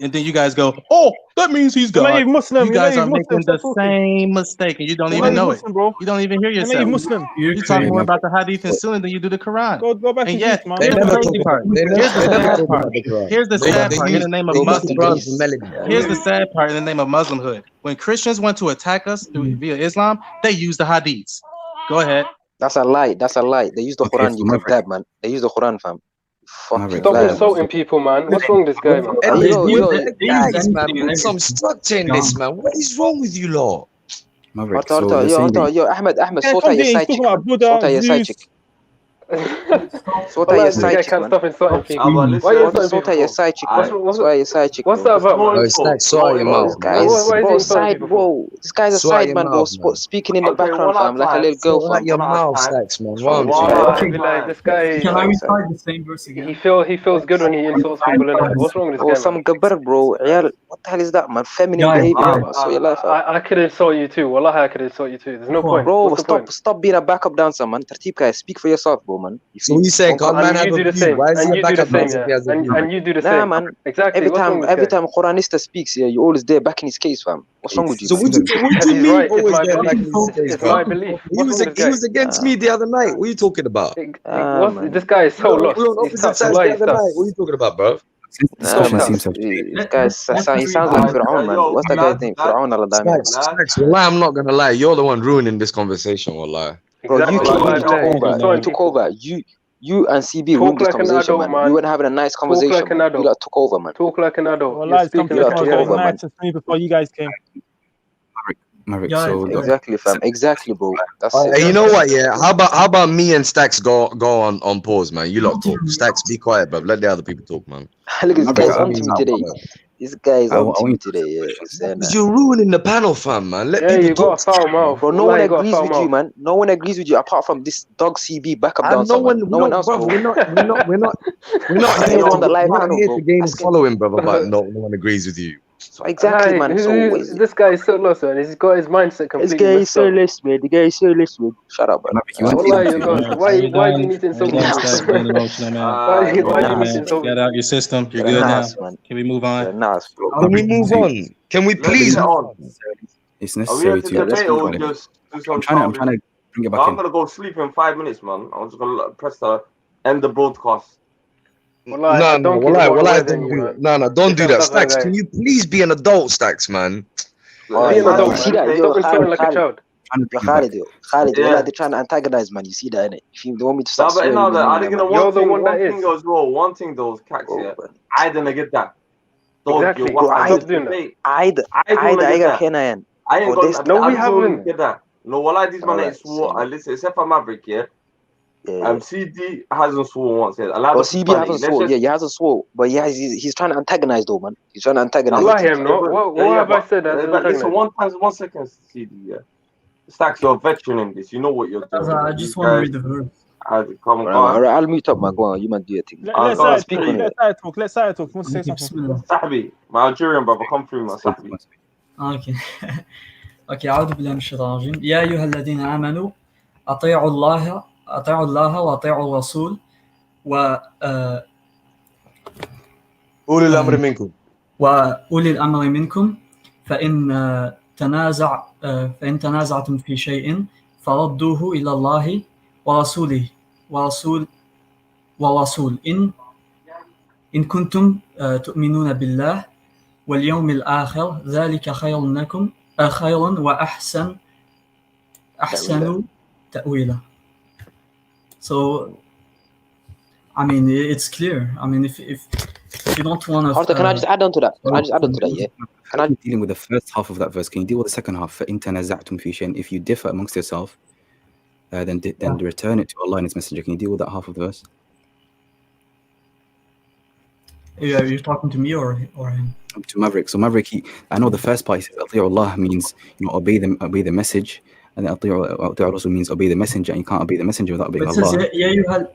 And then you guys go, "Oh, that means he's God." You guys are making the same mistake, and you don't even know it. You don't even hear yourself. You talk more about the Hadith and Sunnah than you do the Quran. Go back and yet, here's the crazy part. Here's the sad part in the name of Muslimhood. Here's the sad part in the name of Muslimhood. When Christians went to attack us via Islam, they used the Hadiths. Go ahead. That's a lie. They use the Quran. You can dab, man. They use the Quran, fam. Stop insulting people, man. What's wrong with this guy, man? Guys, man, put some structure in this, man. What is wrong with you lot? Maverick, yo, Ahmed, sort out your side chick. Sort out your side chick. Sort out your side chick, can't stop insulting people. Why are you insulting sort out your side chick, man. Sort out your side chick. What's that about? Sort your mouth. This guy's a side man, bro. Speaking in the background, fam, like a little girl. Sort your mouth, Stacks, man. This guy. Can I retry the same verse again? He feels good when he insults people. What's wrong with this guy? Some gabar, bro. What the hell is that, man? Feminine behavior. So your life. I could insult you too. Wallahi, I could insult you too. There's no point. Bro, stop being a backup dancer, man. Tartib guy, speak for yourself, bro, man. So you say, God, man, have a view. Why is he a backup dancer if he has a view? And you do the same. Man. Exactly. Every time Quranista speaks, yeah, you always there backing his case, fam. What's wrong with you? So what do you mean always there backing his case, fam? My belief. He was against me the other night. What are you talking about? This guy is so lost. We were on opposite sides the other night. What are you talking about, bro? This guy, he sounds like Fir'aun, man. What's that guy's name? Fir'aun al-Adami. Stacks, wallah, I'm not gonna lie. You're the one ruining this conversation, wallah. Bro, you took over. You and CB ruined this conversation, man. We weren't having a nice conversation. You lot took over, man. Talk like an adult. Well, lads, come to me before you guys came. Maverick, exactly, fam. Exactly, bro. That's you know what? Yeah. How about me and Stacks go on pause, man? You lot talk. Stacks, be quiet, bro. Let the other people talk, man. Look at this guy's on to me today. This guy is on to me today. You're ruining the panel, fam, man. Let people talk. Bro, no one agrees with you, man. No one agrees with you apart from this dog CB backup dancer. No one else. Brother, we're not here to gain following, brother. But no one agrees with you. So exactly, man. This guy is so lost, man. He's got his mindset completely. This guy is so lost, man. The guy is so lost, man. Shut up, man. Why do you need to insult me? Why do you need to insult me? Get out your system. You're good now. Can we move on? Can we move on? Can we please move on? It's necessary to. I'm trying to bring it back in. I'm gonna go sleep in 5 minutes, man. I'm just gonna press the end the broadcast. No, don't do that. Stacks, can you please be an adult, Stacks, man? Be an adult, man. Stop insulting like a child. Khalid, they're trying to antagonize, man. You see that, innit? If you want me to start swearing, one thing those cats here, I didn't get that. Exactly. I ain't get that. No, well, I this man ain't swore. Listen, except for Maverick, yeah. CD hasn't sworn once. CB hasn't sworn. Yeah, he hasn't sworn. But yeah, he's trying to antagonize, though, man. He's trying to antagonize. I him, no. What have I said? Listen, 1 second, CD. Yeah. Stacks, you're a veteran in this. You know what you're doing. I just want to read the verse. Come on. All right, I'll mute up, man. Go on. You man do your thing. Let's talk. Let's talk. Sahbi, my Algerian brother, come through, man. Sahbi. Okay. Okay. أعوذ بالله من الشيطان الرجيم. يا أيها الذين آمنوا أطيعوا الله وأطيعوا الرسول أولي الأمر منكم وأولي الأمر منكم فإن تنازعتم في شيء فردوه إلى الله ورسوله والرسول إن كنتم تؤمنون بالله واليوم الآخر ذلك خير لكم وأحسن تأويلا. So, I mean, it's clear. I mean, if you don't want to... Can I just add on to that? Yeah. Can I be dealing with the first half of that verse? Can you deal with the second half? فَإِن تَنَازَعْتُمْ فِي شَيْءٍ. If you differ amongst yourself, then return it to Allah and His Messenger. Can you deal with that half of the verse? Yeah, you're talking to me or him? To Maverick. So Maverick, I know the first part, he says, أطيعوا Allah means, obey the message. And then أطيعوا also means obey the messenger, and you can't obey the messenger without obeying Allah. It says,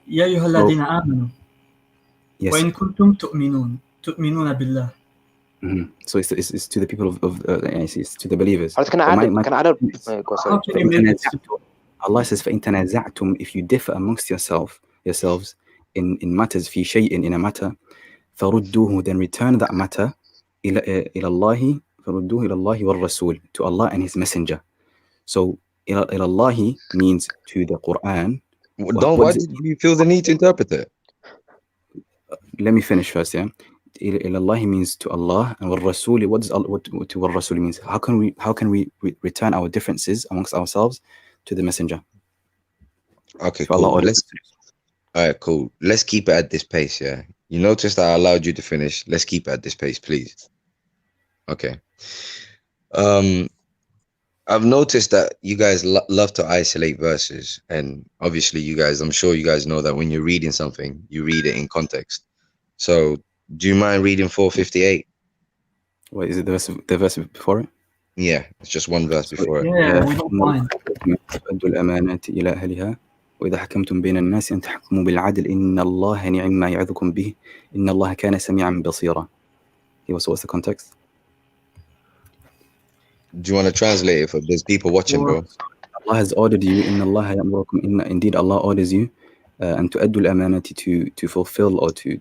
يا أيها الذين آمنوا وإن كنتم تؤمنون بالله. So it's to the people of it's to the believers. Can I add? Allah says, فَإِن تَنَازَعْتُمْ, if you differ amongst yourselves in matters, في شيء, in a matter, فَرُدُّوهُ, then return that matter إلى الله, فَرُدُّوهُ إلى الله والرسول, to Allah and His Messenger. So إلى الله means to the Quran. Why do you feel the need to interpret it? Let me finish first, yeah. إلى الله means to Allah, and والرسول, what to والرسول means? How can we return our differences amongst ourselves to the Messenger? Okay, cool. All right, cool. Let's keep it at this pace, yeah? You noticed that I allowed you to finish. Let's keep it at this pace, please. Okay. I've noticed that you guys love to isolate verses, and obviously you guys, I'm sure you guys know that when you're reading something, you read it in context. So do you mind reading 458? Wait, is it the verse before it? Yeah, it's just one verse before it. Yeah, we don't mind. أدوا الأمانات إلى أهلها وإذا حكمتم بين الناس أن تحكموا بالعدل إن الله نعم ما يعظكم به إن الله كان سميعا بصيرا. What's the context? Do you want to translate it for there's people watching, bro? Allah has ordered you إن الله يأمركم indeed Allah orders you أن تؤدوا الأمانات to fulfill or to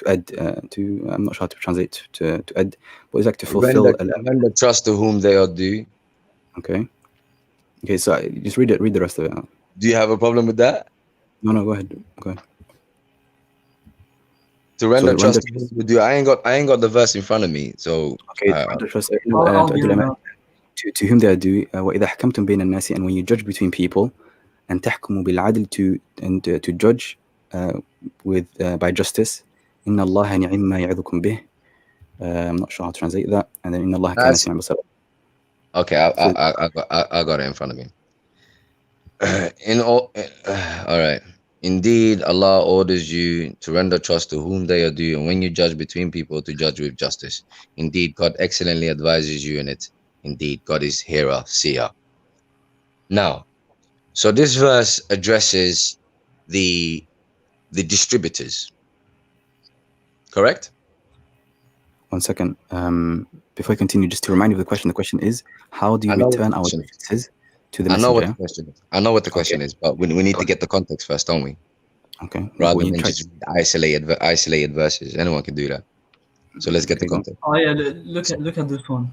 add to I'm not sure how to translate to add, but it's like to fulfill. Render trust to whom they are due. Okay, so just read the rest of it. Do you have a problem with that? No, go ahead. To render trust to whom they do. I ain't got the verse in front of me, so okay. Render trust to whom they are due. وإذا حكمتم بين الناس, and when you judge between people, أن تحكموا بالعدل to judge with by justice. إن الله نعم ما يعظكم به. I'm not sure how to translate that. And then إن الله كان سميعا بصيرا. Okay, I got it in front of me. All right. Indeed, Allah orders you to render trust to whom they are due, and when you judge between people, to judge with justice. Indeed, God excellently advises you in it. Indeed, God is hearer, seer. Now, so this verse addresses the distributors. Correct? One second. Before I continue, just to remind you of the question. The question is, how do you return our differences to the messenger? I know what the question is, but we need to get the context first, don't we? Okay. Rather than just isolated verses. Anyone can do that. So let's get the context. Oh yeah, look at this one.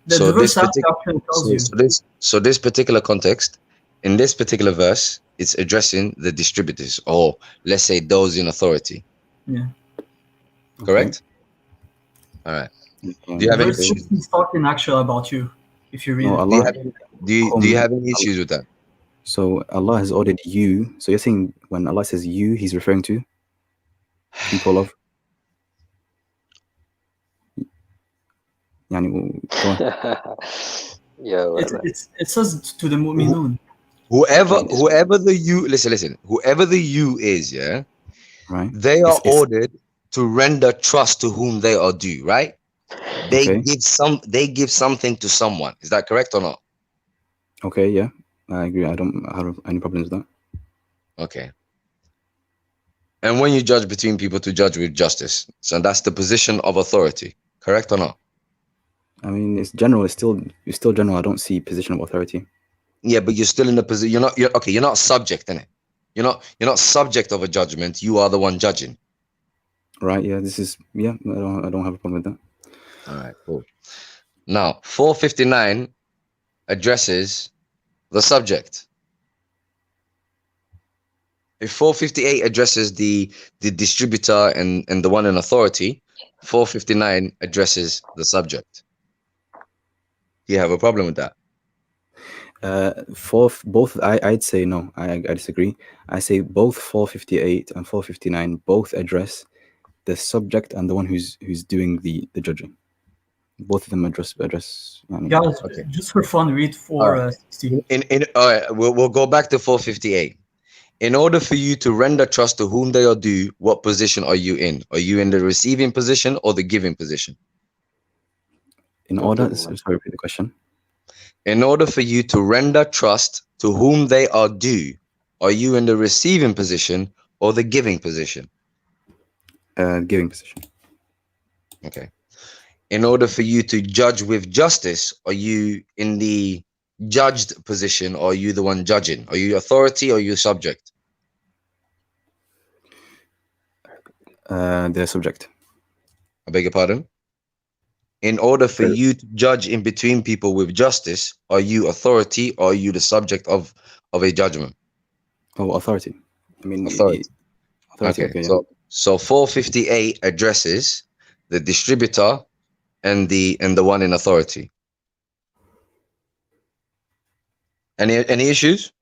The verse actually tells you. So this particular context, in this particular verse, it's addressing the distributors, or let's say those in authority. Yeah. Correct? All right. Do you have any? He's talking actually about you. If you read it. Do you have any issues with that? So Allah has ordered you. So you're saying when Allah says you, He's referring to people of. It says to the mu'minun. Whoever the you, listen, whoever the you is, yeah, right. They are ordered to render trust to whom they are due, right? They give something to someone. Is that correct or not? Okay, yeah, I agree. I don't have any problems with that. Okay. And when you judge between people, to judge with justice, so that's the position of authority, correct or not? I mean, it's general. It's still general. I don't see position of authority. Yeah, but you're still in the position. You're not subject in it. You're not subject of a judgment. You are the one judging. Right. Yeah. I don't have a problem with that. All right. Cool. Now, 459 addresses the subject. If 458 addresses the distributor and the one in authority, 459 addresses the subject. Do you have a problem with that? Both, I'd say no. I disagree. I say both 458 and 459 both address the subject and the one who's doing the judging. Both of them address. Guys, okay. Just for fun, read 460. All right, we'll go back to 458. In order for you to render trust to whom they are due, what position are you in? Are you in the receiving position or the giving position? In order, sorry, repeat the question. In order for you to render trust to whom they are due, are you in the receiving position or the giving position? Giving position. Okay. In order for you to judge with justice, are you in the judged position or are you the one judging? Are you authority or are you subject? The subject. I beg your pardon? In order for you to judge in between people with justice, are you authority or are you the subject of a judgment? Oh, authority. I mean, authority. Okay, so 458 addresses the distributor and the one in authority. Any issues?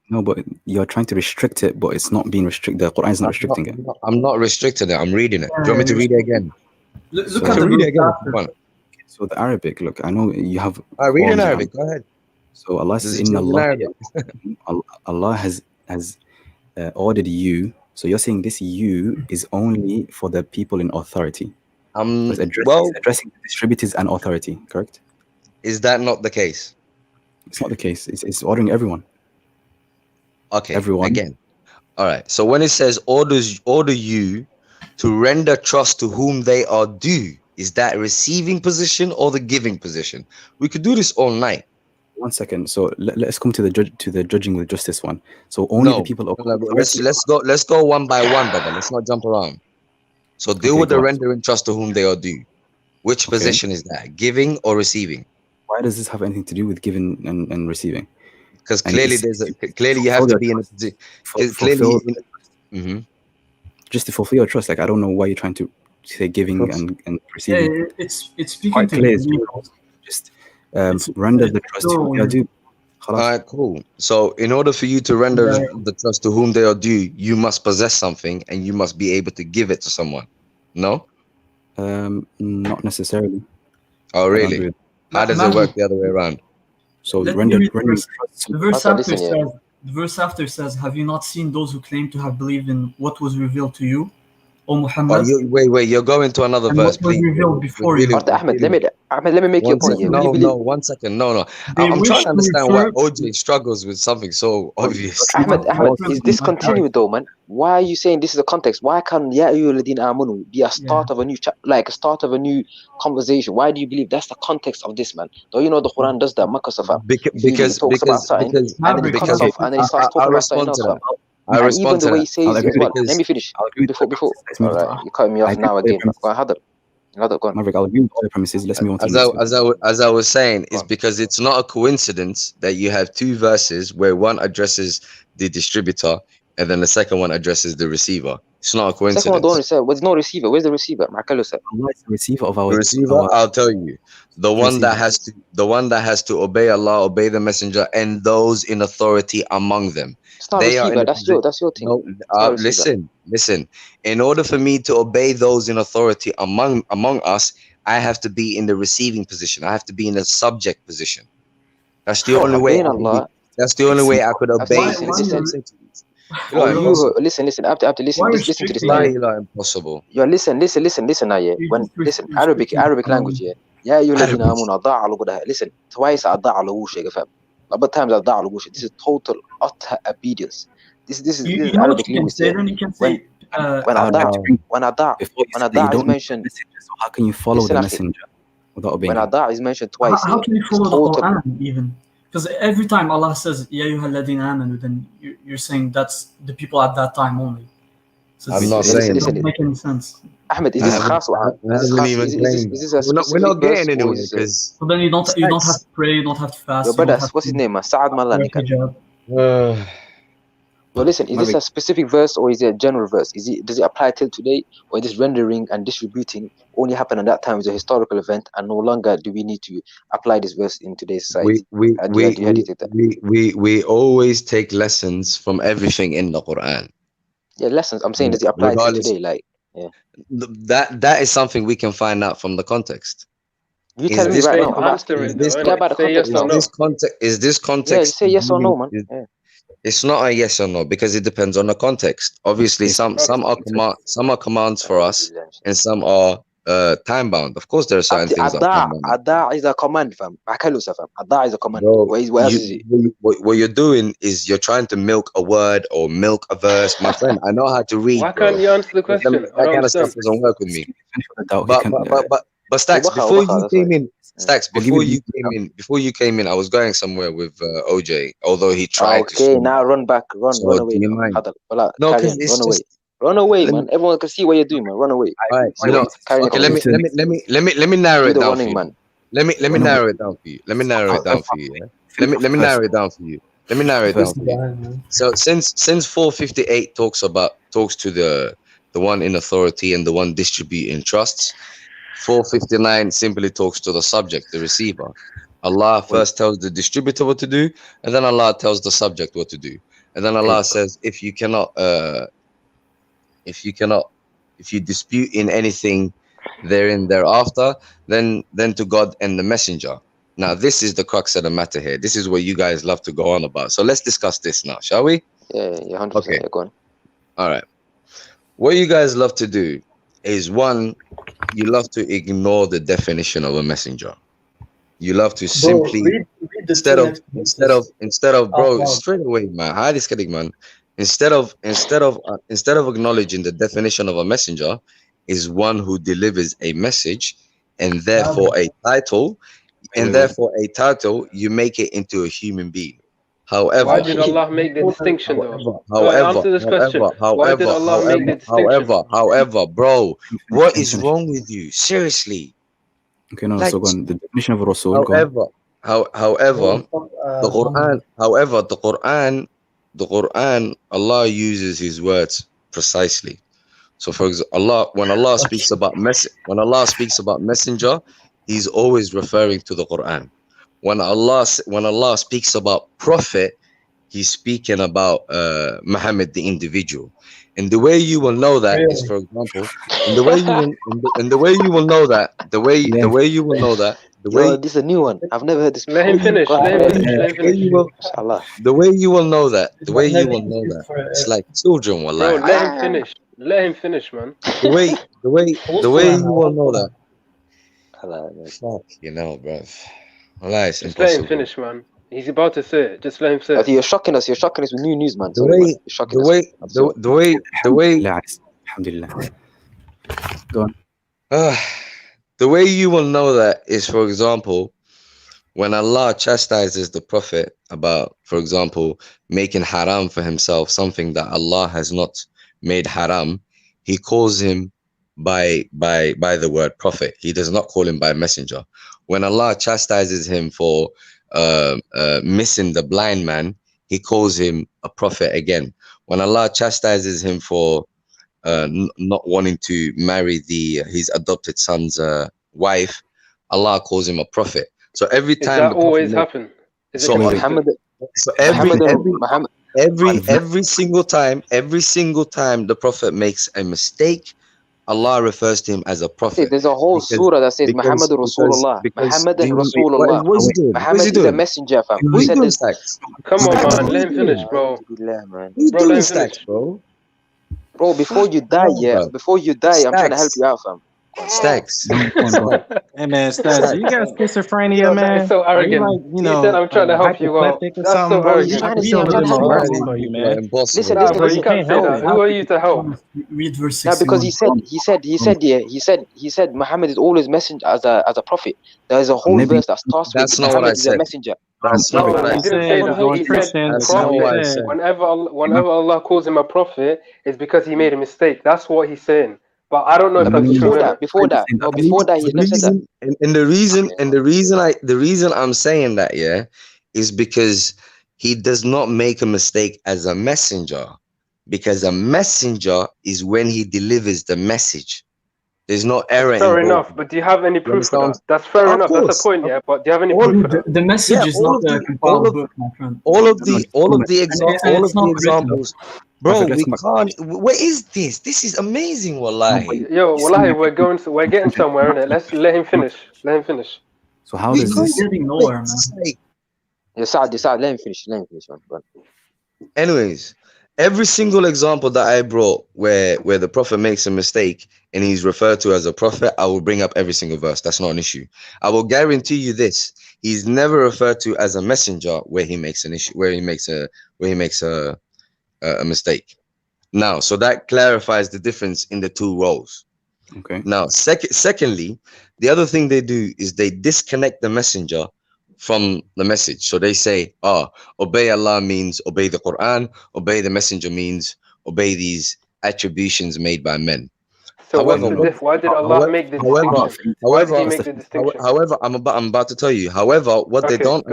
No, but you're trying to restrict it, but it's not being restricted. The Quran is not restricting it. I'm not restricting it. I'm reading it. Do you want me to read it again? Look at the read it again if you want. So the Arabic, look, I know you have. I read in Arabic. Go ahead. So Allah says, "Inna Allah." Allah has ordered you. So you're saying this "you" is only for the people in authority. It's addressing the distributors and authority, correct? Is that not the case? It's not the case. It's ordering everyone. Okay. Everyone. Again. All right. So when it says order you to render trust to whom they are due, is that receiving position or the giving position? We could do this all night. 1 second. So let's come to the judging with justice one. So only the people. Let's go one by one, brother. Let's not jump around. So deal with the rendering trust to whom they are due. Which position is that? Giving or receiving? Why does this have anything to do with giving and receiving? Because clearly clearly you have to be in a position. Just to fulfill your trust. Like, I don't know why you're trying to say giving and receiving. Yeah, it's speaking quite to clear. Just render the trust to whom they are due. All right, cool. So in order for you to render the trust to whom they are due, you must possess something and you must be able to give it to someone. No? Not necessarily. Oh, really? How does it work the other way around? So the verse after says, "Have you not seen those who claim to have believed in what was revealed to you, O Muhammad?" Wait, you're going to another verse, please. Ahmed, let me make you a point here. No, 1 second. No. I'm trying to understand why OJ struggles with something so obvious. Ahmed, is this continued though, man? Why are you saying this is the context? Why can Ya ayyuhalladhina amanu be a start of a new like a start of a new conversation? Why do you believe that's the context of this, man? Don't you know the Quran does that? Because and then he cuts off and then he starts talking about something else. I respond to the way he that. says as well. Let me finish. Before. All right, you cut me off now again. Go ahead. Go on. Maverick, I'll agree with all the premises. Let's move on to as I was saying, it's because it's not a coincidence that you have two verses where one addresses the distributor and then the second one addresses the receiver. It's not a coincidence. Second one don't say. There's no receiver. Where's the receiver? The receiver of our receiver. I'll tell you, the one that has to obey Allah, obey the Messenger, and those in authority among them. It's not a receiver. That's your thing. No, listen. In order for me to obey those in authority among us, I have to be in the receiving position. I have to be in the subject position. That's the only way. That's the only way I could obey. Listen. I have to listen. Listen to this. Impossible. Listen now. Yeah. Listen. Arabic language. Yeah. Yeah. You listen. Listen. Twice but times this is total utter obedience. This is Arabic linguistic. When Ada is mentioned, how can you follow the messenger without obeying? When Ada is mentioned twice, how can you follow the Quran even? Because every time Allah says "Ya ayyuhalladhina amanu," then you're saying that's the people at that time only. So I'm not saying it doesn't make any sense. Ahmed, is this khas? We're not getting anywhere because. So then you don't have to pray, you don't have to fast. Your brother, what's his name? Saad Malani. Well, listen, is this a specific verse or is it a general verse? Does it apply till today, or this rendering and distributing only happened at that time as a historical event, and no longer do we need to apply this verse in today's society? We always take lessons from everything in the Quran. Yeah, lessons. I'm saying, does it apply to today? Like, yeah. That is something we can find out from the context. You tell me right now. Is this context? Yeah, say yes or no, man. Yeah. It's not a yes or no because it depends on the context. Obviously, some are commands for us, and some are time bound. Of course, there are certain things. Ada is a command, fam. Ada is a command. What you're doing is you're trying to milk a word or milk a verse. My friend, I know how to read. Why can't you answer the question? That kind of stuff doesn't work with me. But Stacks, before you came in, before you came in, I was going somewhere with OJ. Although he tried to. Okay, now run away. No, because run away, man. Everyone can see what you're doing, man. Run away. All right, okay, let me narrow it down for you. Let me narrow it down for you. Let me narrow it down for you. Let me narrow it down for you. So since 458 talks to the one in authority and the one distributing trusts, 459 simply talks to the subject, the receiver. Allah first tells the distributor what to do, and then Allah tells the subject what to do. And then Allah says, if you dispute in anything therein thereafter, then to God and the messenger. Now, this is the crux of the matter here. This is what you guys love to go on about. So let's discuss this now, shall we? Yeah, 100%. Okay. Yeah, go on. All right. What you guys love to do is, one, you love to ignore the definition of a messenger. You love to simply, instead of bro, straight away, man. How this getting, man? Instead of acknowledging the definition of a messenger is one who delivers a message, and therefore a title, you make it into a human being. However, why did Allah make the distinction though? Answer this question. Why did Allah make the distinction? However, bro, what is wrong with you? Seriously. Okay, no, so go on. The definition of Rasul. However, the Quran, Allah uses His words precisely. So, for example, when Allah speaks about messenger, He's always referring to the Quran. When Allah speaks about prophet, He's speaking about Muhammad, the individual. And the way you will know that is, for example, the way you will know that. This is a new one. I've never heard this. Let him finish. The way you will know that. It's like children will lie. Let him finish. Let him finish, man. The way you will know that. Fuck, you know, bro. It's just let him finish, man. He's about to say it. Just let him say it. You're shocking us with new news, man. The way you will know that is, for example, when Allah chastises the Prophet about, for example, making haram for himself something that Allah has not made haram, He calls him by the word prophet. He does not call him by messenger. When Allah chastises him for missing the blind man, He calls him a prophet again. When Allah chastises him for not wanting to marry his adopted son's wife, Allah calls him a prophet. So every time that always happen? Every single time the Prophet makes a mistake, Allah refers to him as a prophet. There's a whole surah that says Muhammad Rasulullah. Muhammad Rasulullah. Muhammad is a messenger, fam. Who said this? Come on, man. Let him finish, bro. Bro, let him finish, bro. Bro, before you die, I'm trying to help you out, fam. Stacks. Hey man, Stacks, you got schizophrenia, man. That's so arrogant. Like, he said I'm trying to help you out. That's so arrogant. Listen, bro, you can't say that. Who are you to help? Read verse 61. No, because he said Muhammad is always messenger as a prophet. There is a whole verse that starts with Muhammad is a messenger. That's not what I said. He said whenever Allah calls him a prophet, it's because he made a mistake. That's what he's saying. But I don't know if that's true. Before that, he never said that. And the reason I'm saying that, is because he does not make a mistake as a messenger. Because a messenger is when he delivers the message. There's no error. Fair enough, but do you have any proof for that? That's fair enough. That's the point, but do you have any proof for that? The message is not a compiled book, my friend. All of the examples. Bro, we can't. What is this? This is amazing, wallahi. Yo, wallahi, we're getting somewhere, innit? Let's let him finish. So how does this? Getting nowhere, man. Decide. Let him finish, man. Anyways, every single example that I brought where the Prophet makes a mistake and he's referred to as a prophet, I will bring up every single verse. That's not an issue. I will guarantee you this: he's never referred to as a messenger where he makes an issue, where he makes a mistake. Now, so that clarifies the difference in the two roles. Okay. Now, secondly, the other thing they do is they disconnect the messenger from the message. So they say, obey Allah means obey the Quran, obey the messenger means obey these attributions made by men. So why did Allah make the distinction? However, I'm about to tell you. However, what they don't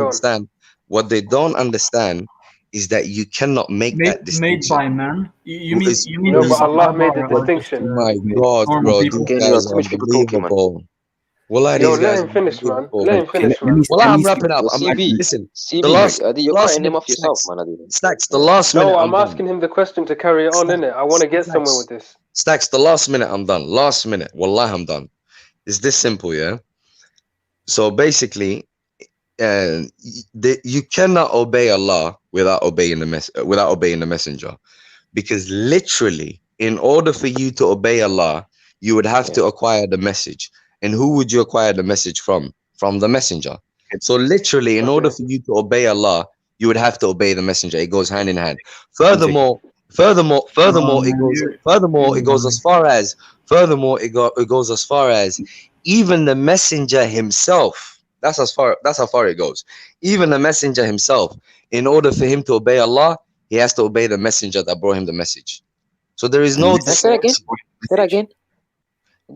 understand is that you cannot make that distinction. Made by man? You mean no, but Allah made the distinction. My God, bro, these guys are unbelievable. Well, let him finish, man. Let him finish, man. Well, I'm wrapping up. Listen, the last him off yourself, man. Stacks, the last minute. No, I'm asking him the question to carry on, innit? I want to get somewhere with this. Stacks, the last minute, I'm done. Last minute, wallah, I'm done. It's this simple, yeah? So basically, you cannot obey Allah without obeying the messenger, because literally, in order for you to obey Allah, you would have to acquire the message. And who would you acquire the message from? From the messenger. So literally, in order for you to obey Allah, you would have to obey the messenger. It goes hand in hand. Furthermore, it goes as far as even the messenger himself. That's how far it goes. Even the messenger himself, in order for him to obey Allah, he has to obey the messenger that brought him the message. So there is no. Say that again.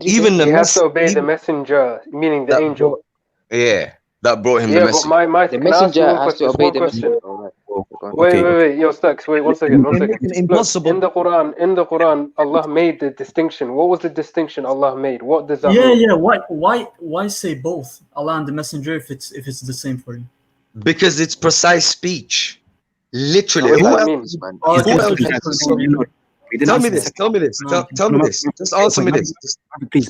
Even he has to obey the messenger, meaning the angel. That brought him the message. But the messenger has to obey the messenger. Wait, yo, Stacks, wait, one second. Impossible. Look, in the Quran, Allah made the distinction. What was the distinction Allah made? What does that mean? Yeah. Why say both Allah and the messenger if it's the same for you? Because it's precise speech. Literally. Tell me this. Just answer me this. Please.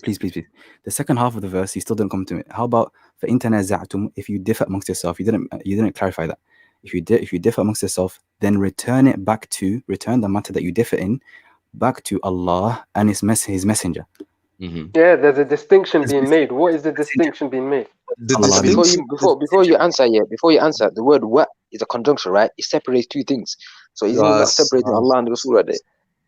The second half of the verse, you still didn't come to it. How about فَإِن تَنَازَعْتُمْ, if you differ amongst yourself? You didn't clarify that. If you differ amongst yourself, then return the matter that you differ in back to Allah and His messenger. Yeah, there's a distinction being made. What is the distinction being made? Before you answer, the word what is a conjunction, right? It separates two things. So isn't it separating Allah and the Rasul right there?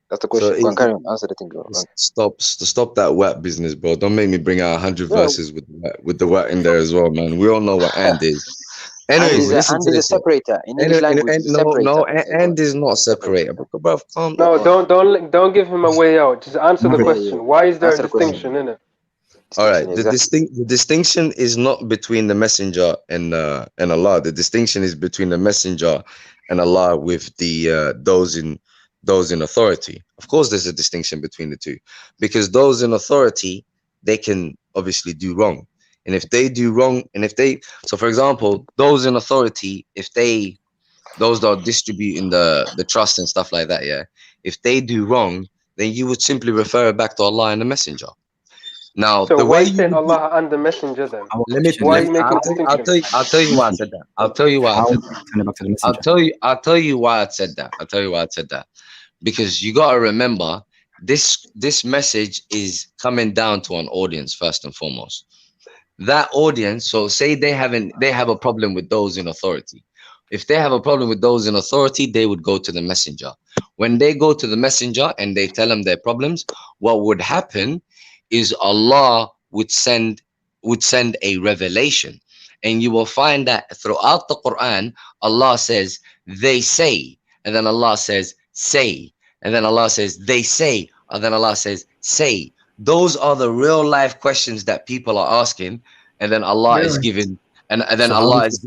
That's the question. So carry on, answer the thing. Stop that wet business, bro. Don't make me bring out 100 verses with the wet in there as well, man. We all know what and is. Anyways, listen to this. A separator. In English language, no, and is not separator. Bro, calm down. No, don't give him a way out. Just answer the question. Why is there a distinction in it? All right. The distinction is not between the messenger and Allah. The distinction is between the messenger and Allah with the those in authority. Of course, there's a distinction between the two, because those in authority, they can obviously do wrong. And if they do wrong, so for example, those in authority, those that are distributing the trust and stuff like that, yeah, if they do wrong, then you would simply refer it back to Allah and the messenger. Now, so the way you said Allah and the messenger, then I'll tell you why I said that. I'll tell you why I said that. Because you gotta remember, this message is coming down to an audience first and foremost. That audience, so say they have a problem with those in authority. If they have a problem with those in authority, they would go to the messenger. When they go to the messenger and they tell him their problems, what would happen is Allah would send a revelation. And you will find that throughout the Quran, Allah says, they say, and then Allah says, say, and then Allah says, they say, and then Allah says, say. Those are the real life questions that people are asking, and then Allah is giving, and then Allah is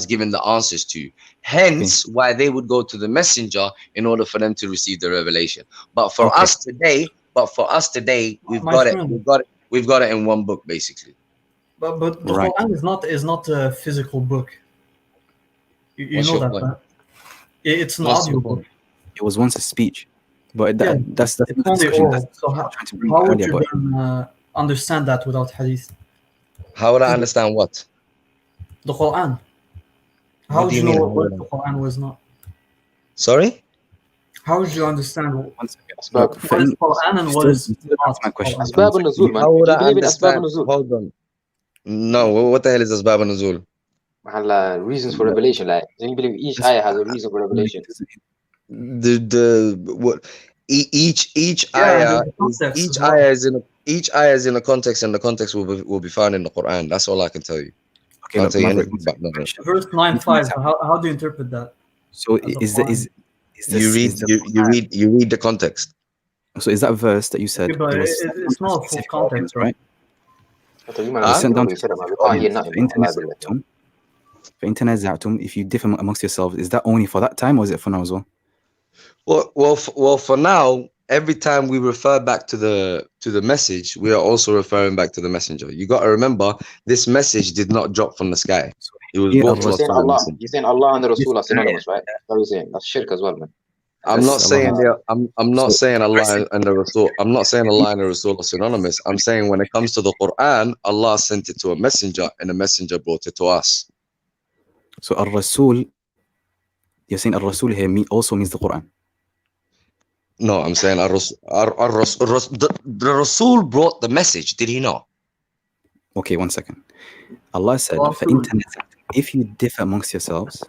giving the answers to. Hence, why they would go to the messenger in order for them to receive the revelation. But for us today, we've got it in one book, basically. But the Quran is not a physical book. You know that, right? It's an audio book. It was once a speech. But that's the discussion. So how would you then understand that without hadith? How would I understand what? The Quran. How would you know what the Quran was not? Sorry? How would you understand what is Quran and what is not? My question. How would I understand? Hold on. No, what the hell is Asbab al-Nuzul? Reasons for revelation. Like, do you believe each ayah has a reason for revelation? Each ayah is in a context, and the context will be found in the Quran. That's all I can tell you. Okay, I'll tell you anything about that. Verse 9:5. How do you interpret that? So you read the context. So is that verse that you said? Okay, but it's not full context, right? If you differ amongst yourselves, is that only for that time, or is it for now as well? Well, for now, every time we refer back to the message, we are also referring back to the messenger. You got to remember, this message did not drop from the sky. It was brought to us by the messenger. You're saying Allah and the Rasul are synonymous, right? That's what you're saying. That's shirk as well, man. I'm not saying I'm not saying Allah and the Rasul. I'm not saying Allah and the Rasul are synonymous. I'm saying when it comes to the Quran, Allah sent it to a messenger, and the messenger brought it to us. So Ar-Rasul, you're saying Ar-Rasul here also means the Quran. No, I'm saying the Rasul brought the message. Did he not? Okay, 1 second. Allah said, if you differ amongst yourselves,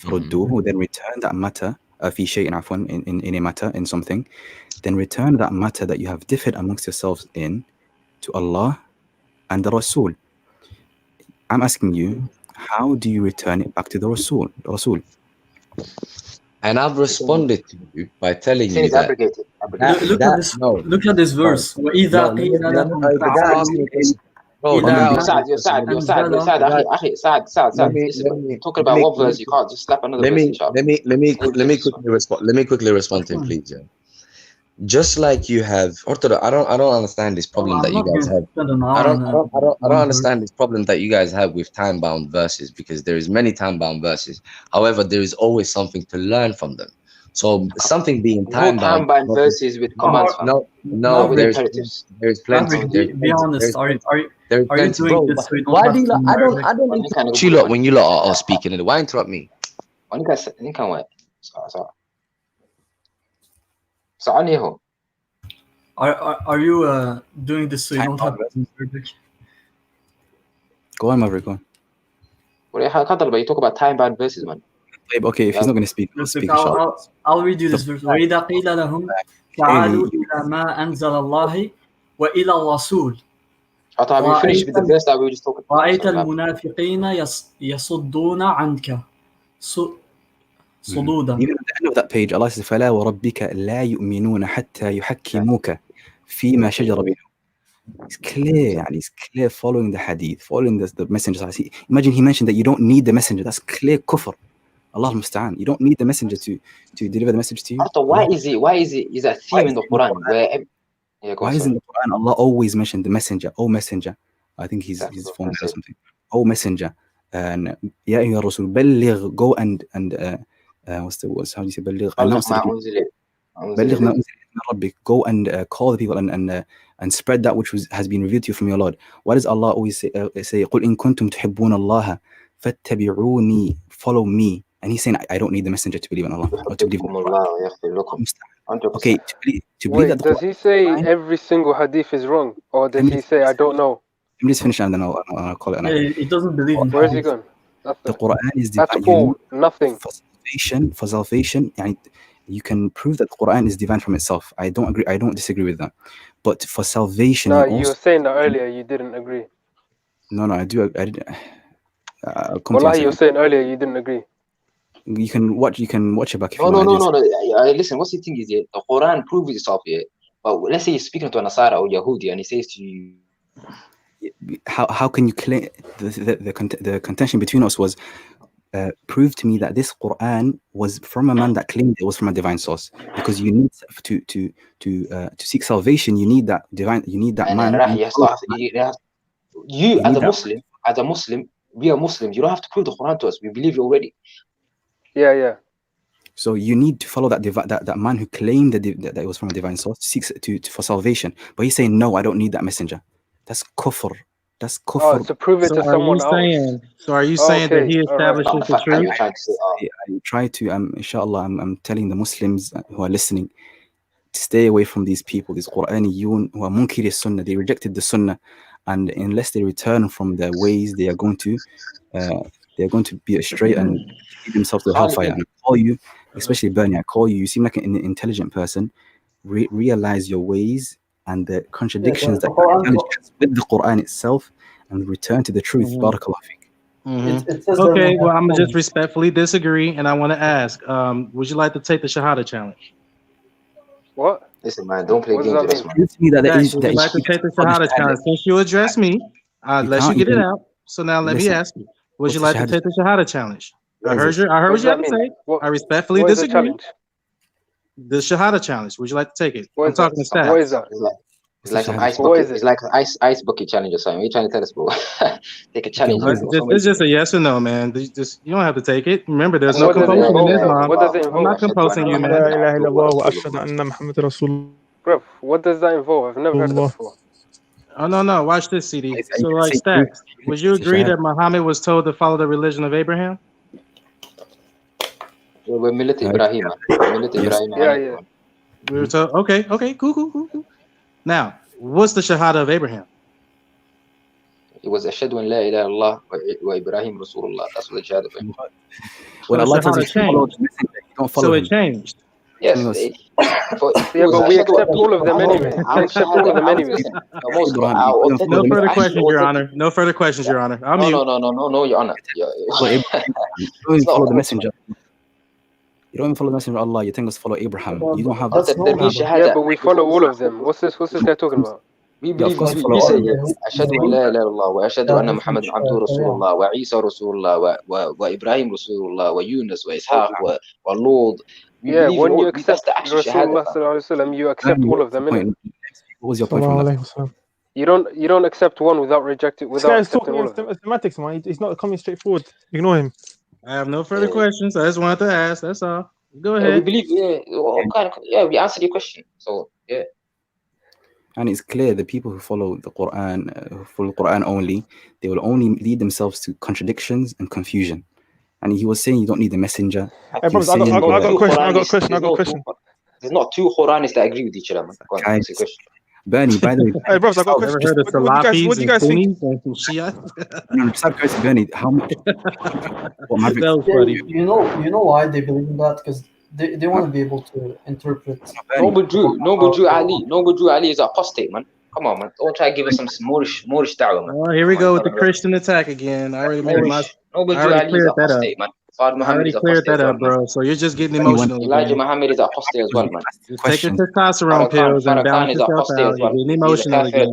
then return that matter. في شيء عفوا in a matter, in something, then return that matter that you have differed amongst yourselves in to Allah and the Rasul. I'm asking you, how do you return it back to the Rasul? And I've responded to you by telling you that. Look at this verse. وَإِذَا قِيلَ لَهُمْ Saad, talking about what verse, you can't just slap another verse. Let me quickly respond to him, please. Yeah. Just like you have, I don't understand this problem that you guys have. I don't understand this problem that you guys have with time-bound verses, because there is many time-bound verses. However, there is always something to learn from them. So something being time-bound verses with commands. No, there's plenty. Be honest. Are you doing this? Why do you? I don't. You lot, when you lot are speaking, why interrupt me? Are you doing this so you don't have? Go on, Maverick. Go on. You talk about time-bound verses, man. Okay, if he's not going to speak, I'll read you this verse. وَإِذَا قِيلَ لَهُمْ تَعَالُوا إِلَى مَا أَنزَلَ اللَّهِ وَإِلَى الرَّسُولِ. Have you finished with the verse that we were just talking about? رَأَيْتَ الْمُنَافِقِينَ يَصُدُّونَ عَنْكَ صُدُودًا. Even at the end of that page, Allah says, فَلَا وَرَبِّكَ لَا يُؤْمِنُونَ حَتَّى يُحَكِّمُوكَ فِيمَا شَجَرَ بَيْنَهُم. It's clear, it's clear following the hadith, following the messenger. Imagine he mentioned that you don't need the messenger. That's clear kufr. Allah musta'an. You don't need the messenger to deliver the message to you. Why is a theme in the Quran where why is in the Quran Allah always mentioned the messenger? Oh messenger. I think he's formed or something. Oh messenger. And Ya ayyuha Rasul, balligh, go and what's the words? How do you say balligh? Announce it. Balligh ma unzila min rabbik. Go and call the people and spread that which has been revealed to you from your Lord. Why does Allah always say قُلْ إِن كُنْتُمْ تُحِبُّونَ اللَّهَ فَاتَّبِعُونِي, follow me? And he's saying, I don't need the messenger to believe in Allah or to believe in Allah. Okay, to believe that. Does he say every single hadith is wrong, or does he say I don't know? Let me just finish and then I'll call it. He doesn't believe in. Where is he going? The Quran is that's all. Nothing. For salvation, you can prove that the Quran is divine from itself. I don't agree. I don't disagree with that. But for salvation, no, you were saying that earlier. You didn't agree. No, I do. I didn't. Wallahi, you were saying earlier you didn't agree. You can watch it back if you want. No. Listen, what's the thing is the Quran proves itself here. But let's say you're speaking to a Nasara or Yahudi and he says to you, how can you claim the contention between us was prove to me that this Quran was from a man that claimed it was from a divine source, because you need to seek salvation, you need that divine, you need that man. You as a Muslim, we are Muslims. You don't have to prove the Quran to us. We believe you already. Yeah. So you need to follow that man who claimed that it was from a divine source, seeks for salvation. But he's saying, no, I don't need that messenger. That's kufr. That's kufr. Oh, to prove it to someone else. So are you saying that he establishes the truth? I try to, inshallah, I'm telling the Muslims who are listening to stay away from these people, these Quraniyun who are munkiri sunnah. They rejected the sunnah, and unless they return from their ways, they are going to be astray and lead themselves to the hellfire. And I call you, especially Bernie, I call you. You seem like an intelligent person. Realize your ways and the contradictions that with the Quran itself, and return to the truth. Barakallah feek. Okay, well, I'm gonna just respectfully disagree, and I want to ask, would you like to take the Shahada challenge? What? Listen, man, don't play games with us, man. Would you like to take the Shahada challenge? Since you addressed me, I'll let you get it out. So now let me ask you, would you like to take the Shahada challenge? I heard what you had to say. I respectfully disagree. The Shahada challenge. Would you like to take it? I'm talking to stats. What is that? It's like some ice bucket. It's like an ice bucket challenge or something. What are you trying to tell us, bro? Take a challenge. It's just a yes or no, man. You don't have to take it. Remember, there's no compulsion in Islam. What does it involve? I'm not compulsing you, man. Bro, what does that involve? I've never heard of that before. Oh no! Watch this, CD. So like Stacks, would you agree that Muhammad was told to follow the religion of Abraham? We're Millet Ibrahim. Yeah. We were told. Okay, cool. Now, what's the Shahada of Abraham? It was Ashhadu an la ilaha illallah wa Ibrahim Rasulullah. That's what the Shahada of Abraham. When Allah tells you to follow, so it changed. Yes. Yeah, but we accept all of them anyway. We accept all of them anyway. No further questions, Your Honor. No further questions, Your Honor. No, Your Honor. You don't even follow the messenger. You don't even follow the messenger of Allah. You think us follow Abraham. You don't have. Yeah, but we follow all of them. What's this guy talking about? We believe we say Ashhadu an la ilaha illallah wa ashhadu anna Muhammad abduhu Rasulullah wa Isa Rasulullah wa Ibrahim Rasulullah wa Yunus wa Ishaq wa Lord. Yeah, when you accept Rasulullah sallallahu alaihi wasallam, you accept all of them. What was your point from that? You don't accept one without rejecting. Without accepting all of them. Mathematics, man. He's not coming straightforward. Ignore him. I have no further questions. I just wanted to ask. That's all. Go ahead. We believe. We answered your question. So yeah. And it's clear the people who follow the Quran, who follow the Quran only, they will only lead themselves to contradictions and confusion. And he was saying you don't need the messenger. I got a question. There's not two Quranis that agree with each other, man. Bernie, by the way, hey, bro, I got a question. What do you guys think? Bernie, how much? You know why they believe in that? Because they want to be able to interpret. Noble Jew Ali is apostate, man. Come on, man. Don't try to give us some Moorish da'wah, man. Oh, here we go with the Christian attack again. I already cleared that up. Man. I already cleared that up, bro. So you're just getting emotional. Elijah Muhammad is apostate as well, man. Just take your testosterone pills and balance yourself out. You're getting emotional again.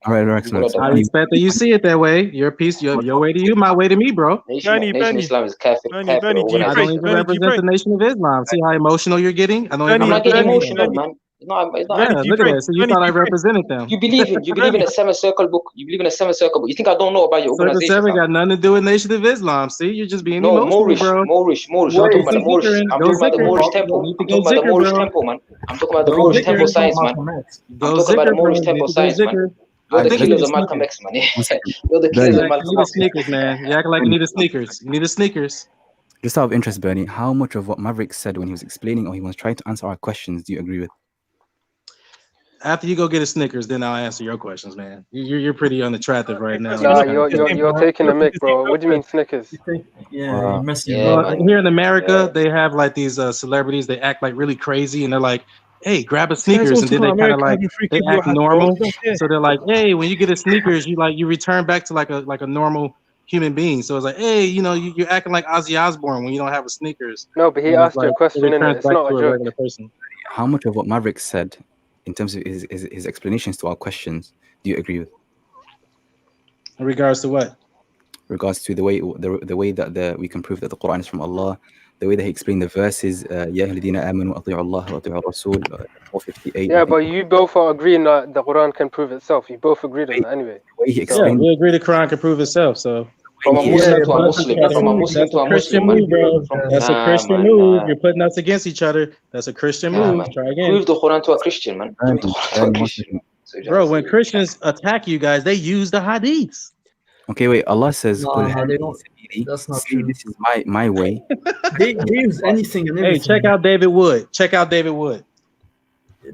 All right, excellent. I respect that you see it that way. Your piece, your way to you, my way to me, bro. Nation Islam is kafir. I don't even represent the Nation of Islam. See how emotional you're getting? I'm not getting emotional, man. Yeah, look at that. So you thought I represented them. You believe in a semicircle book. You believe in a semicircle book. You think I don't know about your organization? Circle 7 got nothing to do with Nation of Islam. See, you're just being emotional, bro. Moorish. I'm talking about the Moorish. I'm talking about the Moorish temple. I'm talking about the Moorish temple, man. I'm talking about the Moorish temple science, man. I'm talking about the Moorish temple science, man. You're the killers of Malcolm X, man. You're the killers of Malcolm X. You need sneakers, man. You act like you need sneakers. You need sneakers. Just out of interest, Bernie, how much of what Maverick said when he was explaining or he was trying to answer our questions do you agree with? After you go get a Snickers, then I'll answer your questions, man. You're pretty unattractive right now. Nah, you're taking a mic, bro. What do you mean Snickers? Yeah, here in America, they have like these celebrities. They act like really crazy, and they're like, "Hey, grab a Snickers," and then they kind of like they act normal. So they're like, "Hey, when you get a Snickers, you return back to like a normal human being." So it's like, "Hey, you're acting like Ozzy Osbourne when you don't have a Snickers." No, but he asked you a question, and it's not a joke. How much of what Maverick said, in terms of his explanations to our questions, do you agree with? In regards to what? In regards to the way that we can prove that the Quran is from Allah, the way that he explained the verses, Ya ayyuhalladhina amanu ati'u Allah wa ati'u Rasul, 458. Yeah, but you both are agreeing that the Quran can prove itself. You both agreed on that anyway. We agree the Quran can prove itself. So from a Muslim to a Muslim, from a Muslim to a Christian move, bro. That's a Christian move. You're putting us against each other. That's a Christian move. Try again. Prove the Quran to a Christian, man. Bro, when Christians attack you guys, they use the hadiths. Okay, wait. Allah says, they don't. That's not true. This is my way. They use anything and everything. Hey, check out David Wood.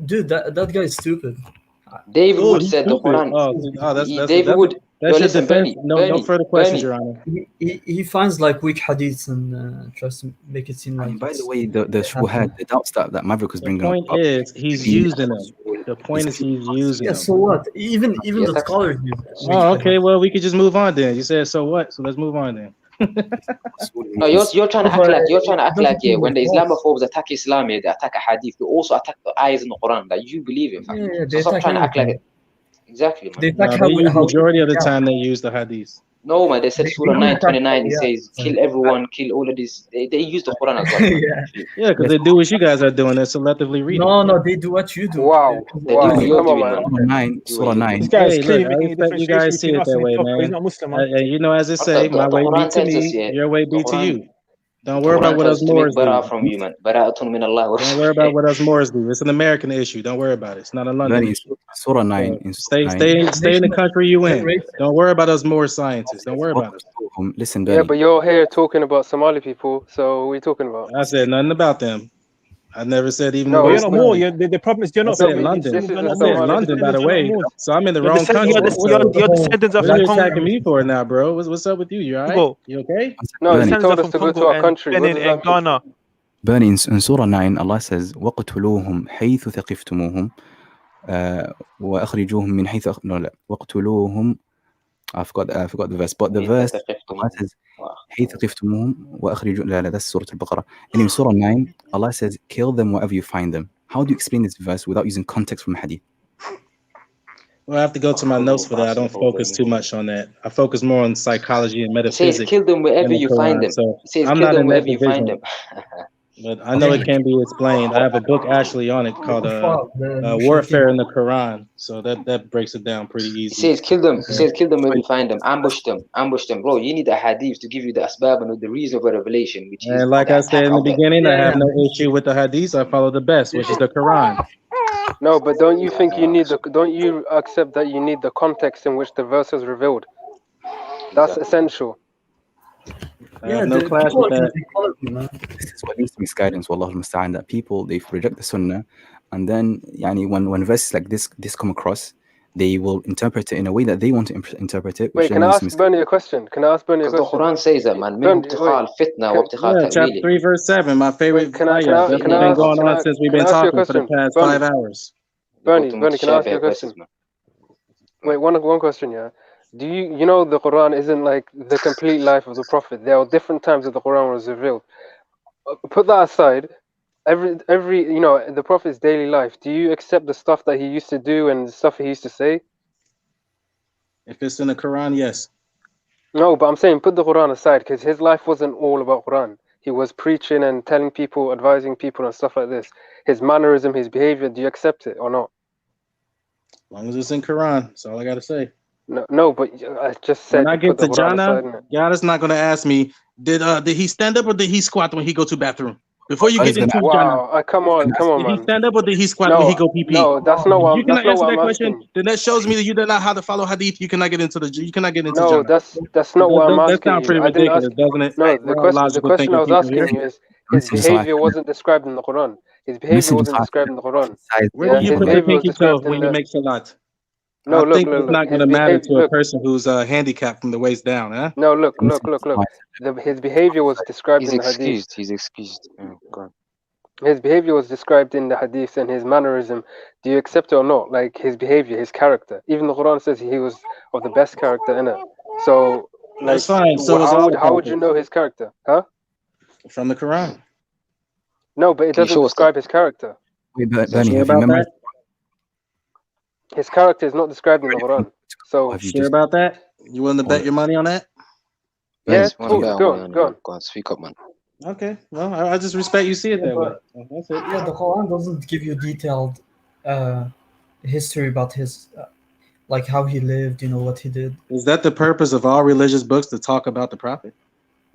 Dude, that guy is stupid. David Wood said the Quran. David Wood. No further questions, Your Honor. He finds like weak hadiths and tries to make it seem like. And by the way, the shubuhat, the doubts that Maverick was bringing up. The point is, he's using them. The point is, he's using them. So what? Even the scholars use it. Oh, okay. Well, we could just move on then. You said so what? So let's move on then. No, you're trying to act like when the Islamophobes attack Islam, they attack a hadith. They also attack the ayahs in the Quran that you believe in. So stop trying to act like it. Exactly. The majority of the time they use the hadith. No, man, they said Surah 9:29. It says, "Kill everyone, kill all of this." They use the Quran as well. Yeah, because they do what you guys are doing. They're selectively reading. No, they do what you do. Wow, come on, man. Surah 9. This guy is Hey, clearly look, I making a respect you guys differentiation see between it us that and way, himself, but he's man. not Muslim, man. And you know, as they say, my way be to me, your way be to you. Don't worry about what us Moors do. From you, man. Don't worry about what us Moors do. It's an American issue. Don't worry about it. It's not a London issue. Surah 9. Stay in the country you in. Don't worry about us Moor scientists. Don't worry about it. Listen, Bernie. Yeah, but you're here talking about Somali people, so what are you talking about? I said nothing about them. I never said even. No, you're not more. The problem is you're not. I said London. I said London, by the way. So I'm in the wrong country. You're descendants of What are you Congo. attacking me for now, bro? What's up with you? You all right? You okay? No, he told us to go to our country. Benin and Ghana. Bernie, in Surah 9, Allah says, وَقْتُلُوهُمْ حَيْثُ ثَقِفْتُمُوهُم وَأَخْرِجُوهُم مِّنْ حَيْثُ No, وَقْتُلُوهُم. I forgot the verse, but the verse Allah says حَيْثُ ثَقِفْتُمُوهُم وَأَخْرِجُوا. لا, that's Surah Al-Baqarah. And in Surah 9, Allah says, kill them wherever you find them. How do you explain this verse without using context from Hadith? Well, I have to go to my notes for that. I don't focus too much on that. I focus more on psychology and metaphysics. It says kill them wherever you find them. So it says I'm kill not them in wherever that you find division. them. But I know it can be explained. I have a book actually on it called Warfare in the Quran. So that breaks it down pretty easy. It says kill them. It says kill them wherever you find them. Ambush them. Bro, you need the hadith to give you the asbab and the reason for revelation. Which is, and like I said in the beginning, I have no issue with the hadith. I follow the best, which is the Quran. No, but don't you think you need don't you accept that you need the context in which the verse is revealed? That's essential. I have no clash with that. This is what leads to misguidance, wallahu al-musta'an, that people, they reject the sunnah, and then when verses like this come across, they will interpret it in a way that they want to interpret it. Wait, can I ask Bernie a question? The Quran says that, man. Chapter 3, verse 7, my favorite ayah. That's been going on since we've been talking for the past 5 hours. Bernie, can I ask you a question? Wait, one question, yeah. Do you know the Quran isn't like the complete life of the Prophet? There are different times that the Quran was revealed. Put that aside. Every the Prophet's daily life. Do you accept the stuff that he used to do and the stuff he used to say? If it's in the Quran, yes. No, but I'm saying put the Quran aside because his life wasn't all about Quran. He was preaching and telling people, advising people and stuff like this. His mannerism, his behavior. Do you accept it or not? As long as it's in Quran, that's all I gotta say. No, but I just said. When I get to Jannah, Jannah's not gonna ask me, did he stand up or did he squat when he go to the bathroom? Before you get into Jannah. Come on, did man. he stand up or did he squat when he go pee-pee? No, that's not what. You cannot answer that question. Then that shows me that you don't know how to follow hadith. You cannot get into Jannah. No, that's not what I'm asking. That sounds pretty ridiculous, doesn't it? No, the question I was asking you is his behavior wasn't described in the Quran. His behavior wasn't described in the Quran. Where do you put your pinky toe when you make salat? No, I think it's not going to matter to a person who's handicapped from the waist down, huh? No, look. His behavior was described in the hadith. He's excused. His behavior was described in the hadith and his mannerism. Do you accept it or not? Like his behavior, his character. Even the Quran says he was of the best character in it. So, like, that's fine. So how would you know his character? Huh? From the Quran. No, but it doesn't describe his character. Wait, Bernie, have you memorized? His character is not described in the Quran. So sure about that? You willing to bet your money on that? Yeah, go on. Speak up, man. Okay, well, I just respect you see it that way. That's it. Yeah, the Quran doesn't give you detailed history about his, like how he lived, what he did. Is that the purpose of all religious books, to talk about the Prophet?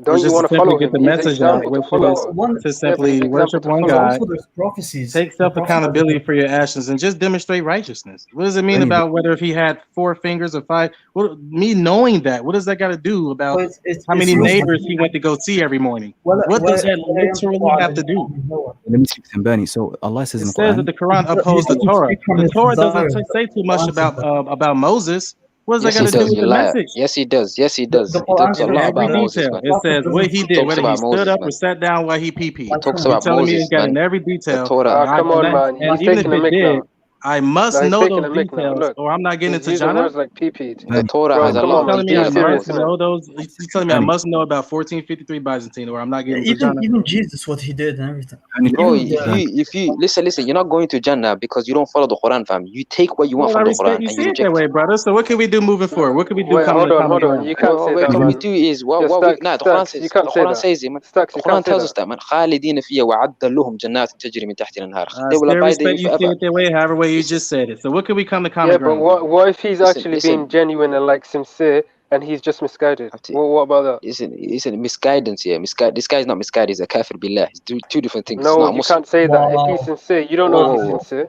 Don't you want to follow get the message out, which is to simply worship one God, take self-accountability for your actions, and just demonstrate righteousness. What does it mean about whether if he had 4 fingers or 5? Me knowing that, what does that got to do about how many neighbors he went to go see every morning? What does that literally have to do? Let me speak to Bernie. So Allah says in the Quran, says that the Quran upholds the Torah. The Torah doesn't say too much about Moses. What does that got to do with the message? Yes, he does. He talks a lot about Moses, man. It says what he did, whether he stood up or sat down while he pee-peed. Talks about telling Moses, me it's got in every detail. Come on, man. And even if it did, I must No, he's know taking those a mic now. details, Look, or I'm not getting he's into using Jannah. words like PP. The Torah Bro, has a come lot on, man. Telling me Be I serious, must innit? know those. He's telling me I must know about 1453 Byzantine, or I'm not getting into Jannah. Even Jesus, what he did and everything. Bro, Even if you listen, you're not going to Jannah because you don't follow the Quran, fam. You take what you want Well, I from the respect Quran you and see you it that reject. way, brother. So what can we do moving forward? What can we do Wait, coming to common hold on. ground? You can't say What that, can we man. do is Yeah, the Quran Stacks, says. you can't The say Quran that. says, man. Stacks, The you can't Quran say tells us that. that, man. خالدين فيها وعد لهم جنات تجري من تحت الأنهار. They will Still abide in respect it you see forever. it that way, however way you just said it. So what can we come to common Yeah, but ground? what if he's actually Listen. being genuine and like sincere, and he's just misguided? What about that? Isn't misguidance here? This guy is not misguided. He's a kafir billah. It's two different things. He's No, not a you Muslim. can't say that. If he's sincere, you don't know if he's sincere.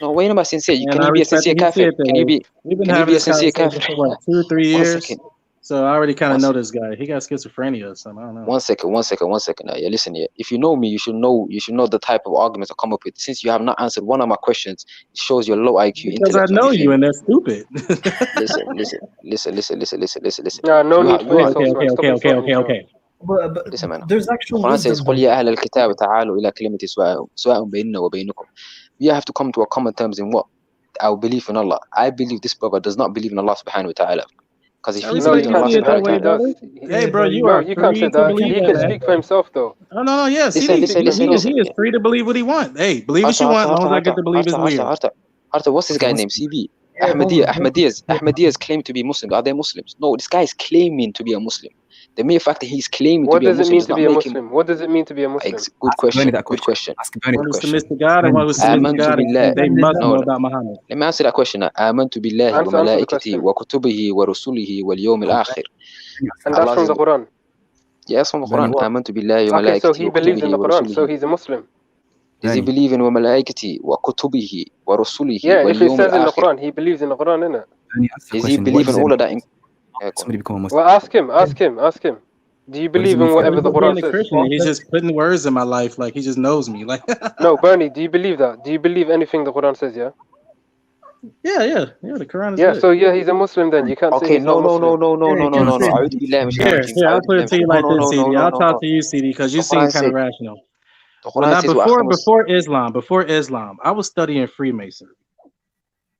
No, wait about sincere. And Can I you be a respect sincere that he see kafir? it that way. We've been Can you having be a this sincere conversation kafir? for what, 2 or 3 1 years? second. So I already kind of 1 know second. this guy. He got schizophrenia or something. I don't know. 1 second. 1 second. Yeah, listen here. If you know me, you should know the type of arguments I come up with. Since you have not answered one of my questions, it shows your low IQ Because I intellect. know you, and that's stupid. Listen. No, no need for Okay. insults, man. Stop insulting each other. But Listen, man. there's actual القرآن says wisdom قل there. يا أهل الكتاب تعالوا إلى كلمة سواء بيننا وبينكم. We have to come to a common terms in what? Our belief in Allah. I believe this brother does not believe in Allah subhanahu wa ta'ala. Because if he believes in Allah subhanahu wa ta'ala, Hey, bro, you No, are you can't say free to that. believe He that, can man. speak for himself, though. No, yeah. Listen. He is free to believe what he wants. Hey, believe what you want, as long as I get to believe it's weird. Arthur, what's this guy's name? CB. Ahmadiyas claim to be Muslim. Are they Muslims? No, this guy is claiming to be a Muslim. The mere fact that he's claiming to be a Muslim does not make him. What does it mean to be a Muslim? Good question. Good question. One who submits to God and one who submits to God, and they must know about Muhammad. Let me answer that question. آمنت بالله وملائكته وكتبه ورسله واليوم الآخر. And that's from the Quran. Yes, from the Quran. آمنت بالله وملائكته Okay, so he believes in the Quran, so he's a Muslim. Does he believe in وملائكته وكتبه ورسله Yeah, if it واليوم says in the الآخر? Quran, he believes in the Quran, innit? Does he believe in all of that? Somebody become a Muslim. Well, ask him. Do you believe in whatever the Quran says? Christian, he's just putting words in my life, like he just knows me. Like No, Bernie, do you believe that? Do you believe anything the Quran says? Yeah. Yeah. The Quran is Yeah, good. so yeah, he's a Muslim then. You can't say he's not Muslim. Here, I'll put it to you like this, CD. I'll talk to you, CD, because you seem kind of rational. Before Islam, I was studying Freemasonry.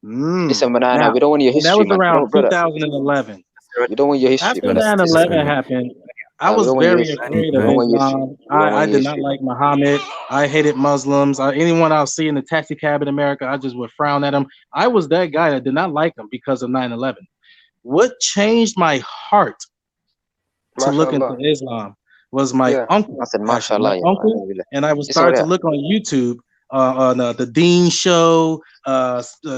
Listen, man, we don't want your history, that was man. around 2011. We don't want your history. After 9/11 happened, I was very afraid of Islam. I did not like Muhammad. I hated Muslims. Anyone I'll see in the taxi cab in America, I just would frown at them. I was that guy that did not like them because of 9/11. What changed my heart to look into Islam was my uncle. I said, "Mashallah." And I was starting to look on YouTube on the Dean Show,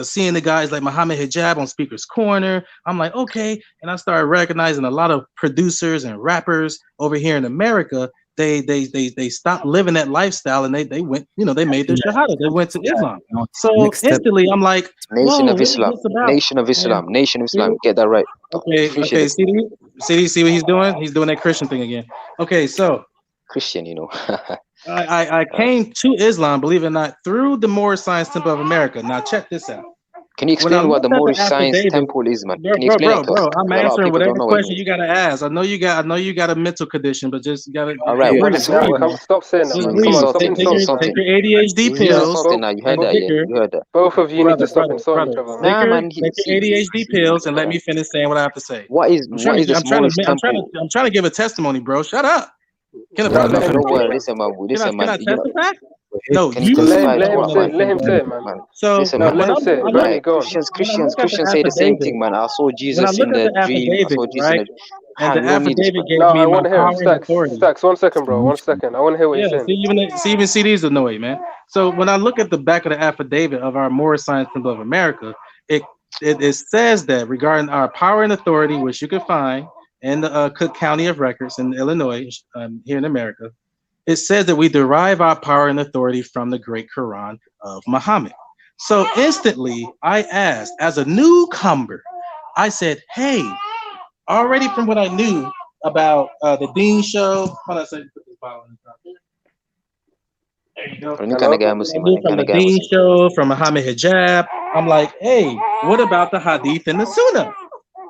seeing the guys like Muhammad Hijab on Speaker's Corner. I'm like, okay. And I started recognizing a lot of producers and rappers over here in America. They stopped living that lifestyle and they went, they made their shahada. They went to Islam. So instantly I'm like, Nation of Islam. Get that right. Okay. See what he's doing? He's doing that Christian thing again. Okay, so Christian, I came to Islam, believe it or not, through the Moorish Science Temple of America. Now check this out. Can you explain what the Moorish Science Temple is, man? Can you explain it to us? I'm answering whatever question you gotta ask. I know you got a mental condition, but just gotta. All right, stop saying that, man. Come on, take your ADHD pills. You heard that. Both of you need to stop insulting each other. Take your ADHD pills and let me finish saying what I have to say. What is this Moorish temple? I'm trying to give a testimony, bro. Shut up. Can I listen, man. testify? No, you let him say it, man. So listen, let him say it. Bernie, go on. Christians say the same thing, man. I saw Jesus in the dream. I saw Jesus in the and the affidavit gave no, me I want to hear authority. Stacks, 1 second, bro. 1 second. I want to hear what you're saying. Even CDs annoying, man. So when I look at the back of the affidavit of our Moorish Science Temple of America, it says that regarding our power and authority, which you can find in the Cook County of Records in Illinois, here in America, it says that we derive our power and authority from the great Quran of Muhammad. So instantly, I asked, as a newcomer, I said, hey, already from what I knew about the Dean Show, hold on a second, put this bottle in the top here. There you go. From the Dean Show, from Muhammad Hijab, I'm like, hey, what about the Hadith and the Sunnah?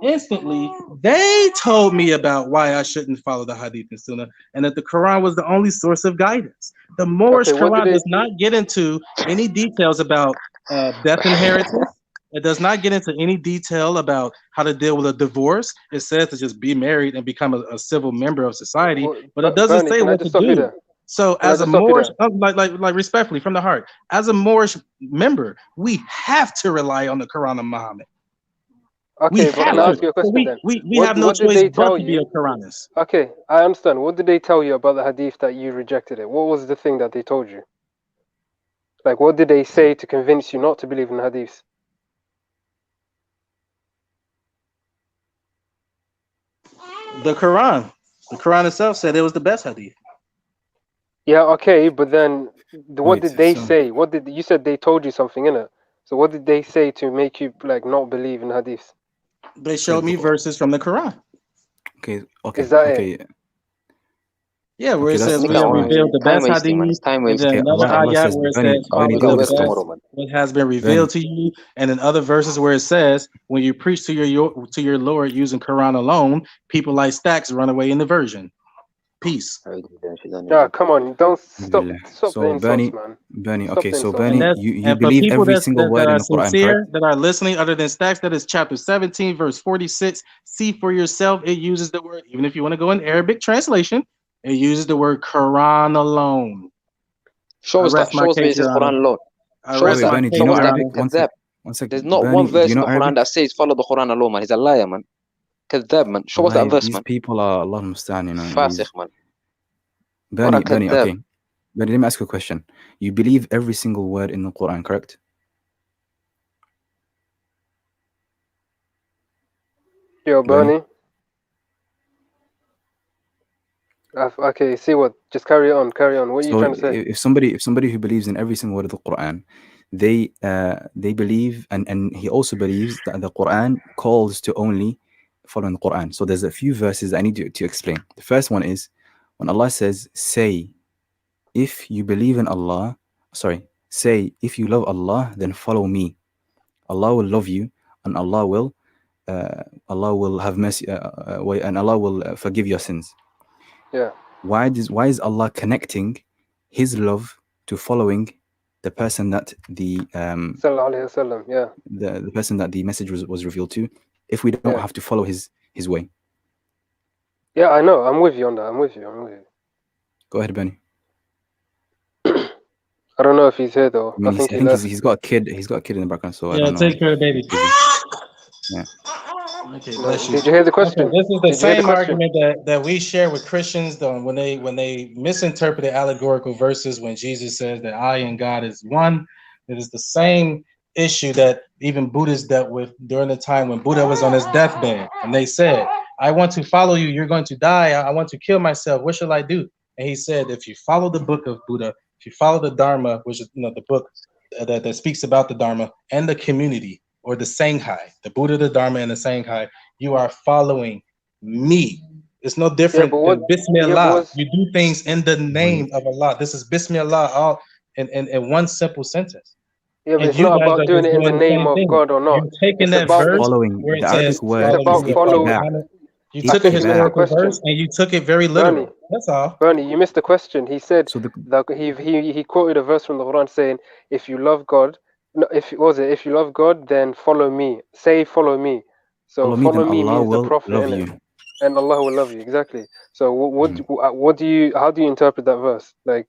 Instantly, they told me about why I shouldn't follow the Hadith and Sunnah, and that the Quran was the only source of guidance. The Moorish Quran does not get into any details about death inheritance. It does not get into any detail about how to deal with a divorce. It says to just be married and become a civil member of society, but it doesn't say what to do. So as a Moorish, like respectfully from the heart, as a Moorish member, we have to rely on the Quran of Muhammad. Okay, but can I ask you a question then? We have no choice but to be a Quranist. Okay, I understand. What did they tell you about the hadith that you rejected it? What was the thing that they told you? Like, what did they say to convince you not to believe in hadiths? The Quran itself said it was the best hadith. Yeah, okay, but then what did they say? What did you said they told you something, innit? So what did they say to make you like not believe in hadiths? They showed me verses from the Quran. Okay. Is that it? Yeah, where it says we have revealed the best hadith, and then another ayat where it says follow the best what has been revealed to you, and in other verses where it says when you preach to your Lord using Quran alone, people like Stacks run away in the version. Peace. Yeah, come on, don't stop So the insults, man. Bernie, Stop okay, the so insults. Bernie, you believe every single word in the Quran, correct? That are listening, other than Stacks, that is chapter 17, verse 46. See for yourself, it uses the word, even if you want to go in Arabic translation, it uses the word Quran alone. Show us that. Show us where it says Quran alone. Show us Bernie, do you know Arabic? One second. There's not Bernie, one verse in the Arabic? Quran that says follow the Quran alone, man. He's a liar, man. Kadhab, man. Show us that verse, These man. people are Allah Mustan, you know. Fasikh, man. Bernie, okay. Bernie, let me ask you a question. You believe every single word in the Quran, correct? Yo, Bernie. Okay, see what? Just carry on. What are you trying to say? If somebody who believes in every single word of the Quran, they believe, and he also believes that the Quran calls to only following the Quran. So there's a few verses I need to explain. The first one is when Allah says, say, if you believe in Allah, say, if you love Allah, then follow me. Allah will love you, and Allah will have mercy, and Allah will forgive your sins. Yeah. Why is Allah connecting His love to following the person that the person that the message was revealed to, if we don't have to follow his way? Yeah, I know. I'm with you on that. I'm with you. Go ahead, Benny. I don't know if he's here though. I think he's got a kid. He's got a kid in the background, so I don't know. Take care of the baby. Yeah. Okay, bless you. Did you hear the question? Okay, this is the same argument that we share with Christians though when they misinterpreted allegorical verses when Jesus says that I and God is one. It is the same issue that even Buddhists dealt with during the time when Buddha was on his deathbed, and they said, I want to follow you, you're going to die, I want to kill myself, what shall I do? And he said, if you follow the book of Buddha, if you follow the Dharma, which is the book that speaks about the Dharma, and the community, or the Sanghai, the Buddha, the Dharma, and the Sanghai, you are following me. It's no different than Bismillah. You do things in the name of Allah. This is Bismillah all in one simple sentence. Yeah, but it's not about doing it in the name of God or not. You're taking that verse following where it the says, Arabic word. It's about following. You took a historical verse and you took it very literal. That's all. Bernie, you missed the question. He said that he quoted a verse from the Quran saying, "If you love God, if you love God, then follow me. Say follow me." So follow me means the Prophet, innit? And Allah will love you. Exactly. So how do you interpret that verse? Like,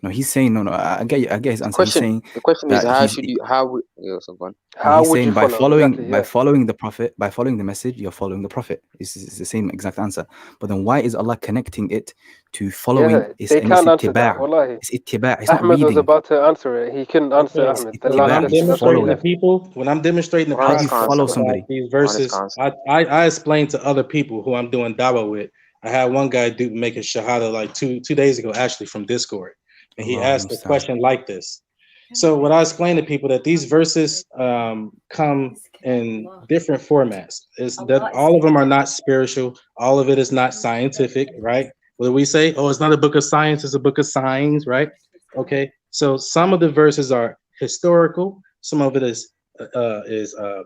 no, he's saying no. I get his answer. The question is how should you by following exactly, by following the Prophet, by following the message, you're following the Prophet. It's the same exact answer. But then why is Allah connecting it to following? Yeah, they can't answer that. Wallahi. It's ittiba'. It's Ahmed not reading. was about to answer it. He couldn't answer Ahmed. When I'm demonstrating the how do you follow somebody? These verses, I explain to other people who I'm doing dawah with. I had one guy make a shahada like two days ago, actually, from Discord. And he asked a question like this. So what I explain to people that these verses come in different formats. Is that all of them are not spiritual. All of it is not scientific, right? What do we say? Oh, it's not a book of science, it's a book of signs, right? Okay. So some of the verses are historical. Some of it is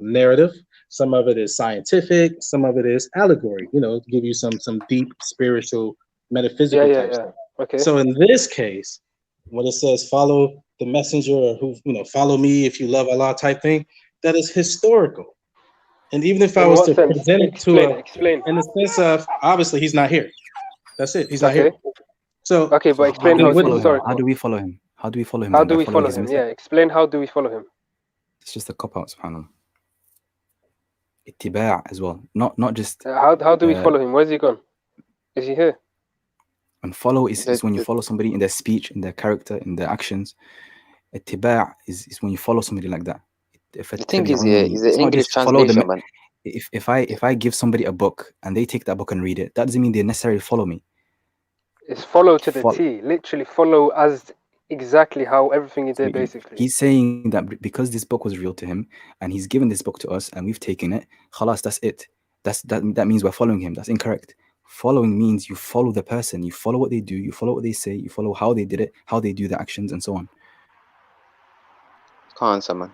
narrative. Some of it is scientific. Some of it is allegory, to give you some deep spiritual metaphysical type stuff. Okay. So in this case, when it says follow the messenger, or who follow me if you love Allah type thing. That is historical. And even if I was to present it explain. in the sense of, obviously he's not here. That's it. He's not here. So okay, but explain how it's historical. How do we follow him? How do we follow him? How do we follow him? Yeah, explain how do we follow him? It's just a cop out, subhanAllah. Ittiba' as well. Not just. How do we follow him? Where's he gone? Is he here? And follow is when you follow somebody in their speech, in their character, in their actions. Ittiba' is when you follow somebody like that. The thing is the English translation, man. If I give somebody a book and they take that book and read it, that doesn't mean they necessarily follow me. It's follow to the T. Literally follow as exactly how everything he did, basically. He's saying that because this book was real to him and he's given this book to us and we've taken it, khalas, that's it. That means we're following him. That's incorrect. Following means you follow the person, you follow what they do, you follow what they say, you follow how they did it, how they do the actions, and so on. Can't answer, man.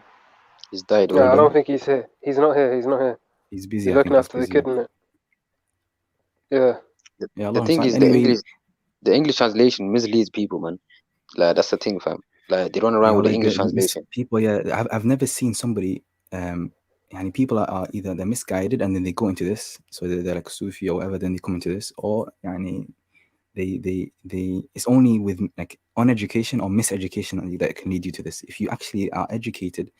He's died. Yeah, I don't think he's here. He's not here. He's not here. He's busy. He's looking after the kid, innit? Yeah. The thing is, the English translation misleads people, man. Like, that's the thing, fam. Like, they run around with the English translation. People, I've never seen somebody. People are either they're misguided and then they go into this, so they're like Sufi or whatever, then they come into this, or they it's only with like uneducation or miseducation that can lead you to this. If you actually are educated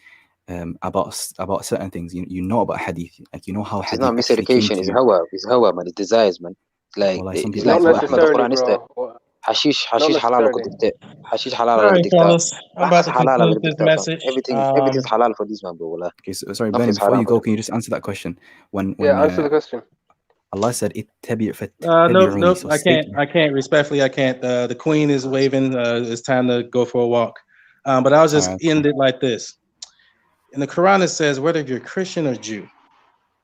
about certain things, you know about hadith, like you know how hadith. It's not miseducation. It's hawa, man. It's desires, man. Like it's not like necessarily, bro. Hashish halal hashish halal. Alright, fellas, I'm about to conclude this message. Everything's halal for this man, bro. Okay, so, sorry, Benny, before you go, can you just answer that question? When answer the question. Allah said, nope, I can't. Respectfully, I can't. The queen is waving. It's time to go for a walk. But I'll just end it like this. In the Quran, it says, whether you're Christian or Jew.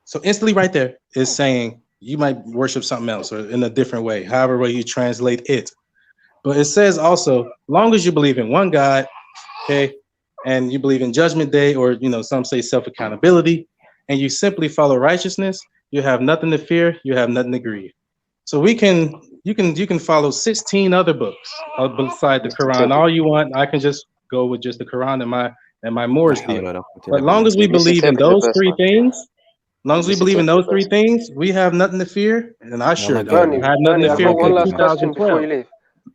So instantly right there is saying you might worship something else or in a different way, however way you translate it. But it says also, long as you believe in one God, okay, and you believe in Judgment Day, or some say self-accountability, and you simply follow righteousness, you have nothing to fear, you have nothing to grieve. So you can follow 16 other books beside the Quran all you want. I can just go with just the Quran and my Moorish deal. But long as we believe in those three things, we have nothing to fear, and I sure don't have nothing to fear. One last question before you leave.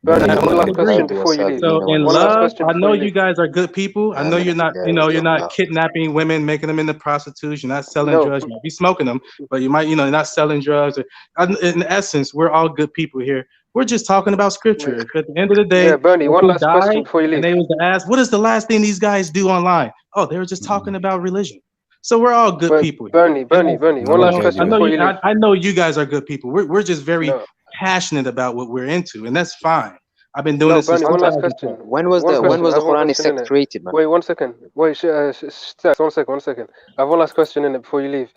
Bernie, one last question before you leave. So in love, I know you guys are good people. I know you're not, you're not kidnapping women, making them into prostitutes. You're not selling drugs. You might be smoking them, but you might, you're not selling drugs. In essence, we're all good people here. We're just talking about scripture. At the end of the day, Bernie, one last question before you leave. And they was asked, what is the last thing these guys do online? Oh, they were just talking about religion. So we're all good people. Bernie, one last question before you leave. I know you guys are good people. We're just very passionate about what we're into, and that's fine. I've been doing this. Bernie, one last question. When was the Quranic sect created, man? Wait 1 second. Wait, 1 second. I have one last question in it before you leave.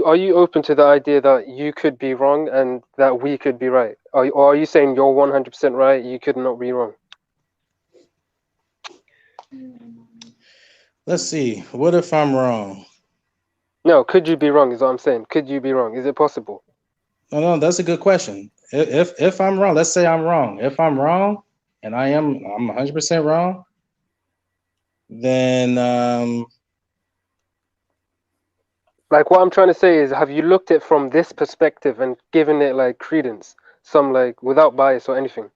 Are you open to the idea that you could be wrong and that we could be right? Or are you saying you're 100% right, you could not be wrong? Let's see. What if I'm wrong? No, could you be wrong is what I'm saying. Could you be wrong? Is it possible? No, that's a good question. If I'm wrong, let's say I'm wrong. If I'm wrong, and I'm 100% wrong, then like what I'm trying to say is, have you looked at it from this perspective and given it like credence, some like without bias or anything?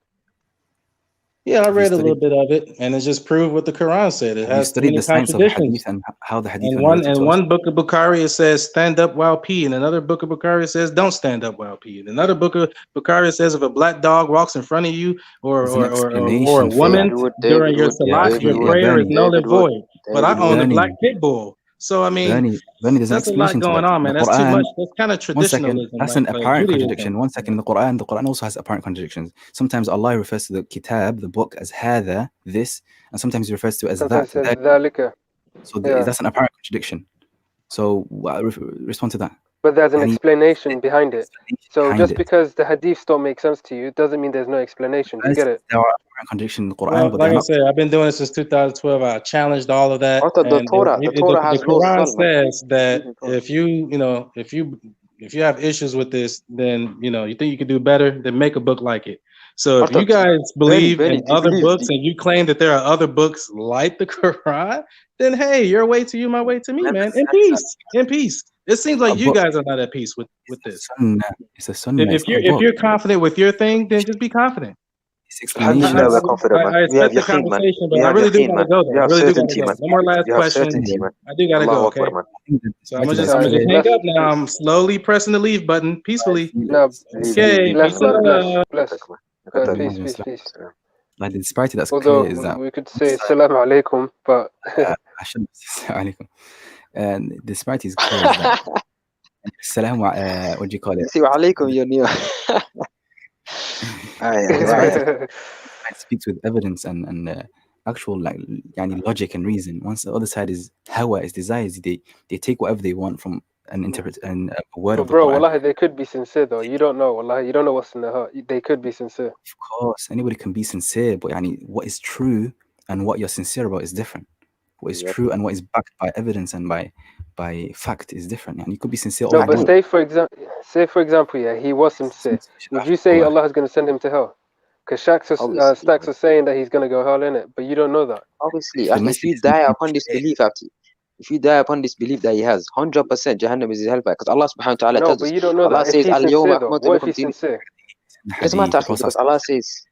Yeah, I read a little bit of it, and it just proved what the Quran said. It has studied the science of hadith and how the hadith. In one book of Bukhari, it says stand up while pee. In another book of Bukhari, it says don't stand up while pee. In another book of Bukhari, it says if a black dog walks in front of you or a woman during your salat, your prayer is null and void. But I own a black pit bull. So I mean, there's that's a lot going on, man. That's too much. That's kind of traditionalism. That's an apparent contradiction. 1 second, the Quran also has apparent contradictions. Sometimes Allah refers to the kitab, the book, as hada, this, and sometimes He refers to it as that. So that's an apparent contradiction. So respond to that. But there's an explanation behind it. So just because the hadiths don't make sense to you, doesn't mean there's no explanation. Do you get it? There are contradictions in the Quran. Well, like I said, I've been doing this since 2012. I challenged all of that. The Quran says that if you have issues with this, then you think you could do better, then make a book like it. So if you guys believe in other books and you claim that there are other books like the Quran, then hey, your way to you, my way to me, man. In peace. In peace. It seems like you guys are not at peace with this. It's a sunnah. If you're confident with your thing, then just be confident. Alhamdulillah, we're confident, man. I expect the conversation, but I really do gotta go though. I really do gotta go. No more last questions. I do gotta go, okay? So I'm gonna just hang up now. I'm slowly pressing the leave button peacefully. Okay, bless. Peace. Like the disparity that's Although clear is that we could say Assalamu alaikum, but I shouldn't say alaikum. And the disparity is clear is that what do you call it? See, wa alaikum, you new. It speaks with evidence and actual like logic and reason. Once the other side is hawa, is desires, they take whatever they want from an interpret and a word but of the bro, Quran. wallahi, they could be sincere though. You don't know, wallahi. You don't know what's in their heart. They could be sincere. Of course, anybody can be sincere, but what is true and what you're sincere about is different. What is true and what is backed by evidence and by fact is different. And you could be sincere all No, you but want. say for example, yeah, he was sincere. Would you say Allah is going to send him to hell? Because Stacks was saying that he's going to go hell in it, but you don't know that. Obviously, if you die upon this belief, if you die upon this belief that he has, 100% Jahannam is his hellfire. Because Allah subhanahu wa ta'ala No, tells but us. you don't know Allah that. says, If he's sincere though, what what if he's sincere? It doesn't matter, because Allah says.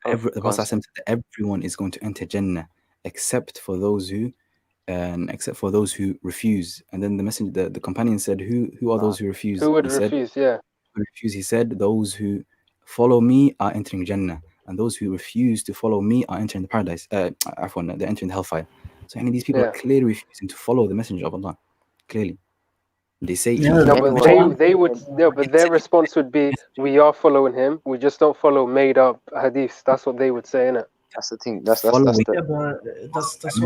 The Prophet said everyone is going to enter Jannah except for those who refuse. And then the messenger, the companion said, who are those who refuse? Who would refuse? Yeah. Who refuse? He said, those who follow me are entering Jannah, and those who refuse to follow me are entering the paradise. They're entering the hellfire. So these people are clearly refusing to follow the messenger of Allah. Clearly, they say. But they would. No, but their response would be, "We are following him. We just don't follow made-up hadiths." That's what they would say, innit? That's the thing. That's why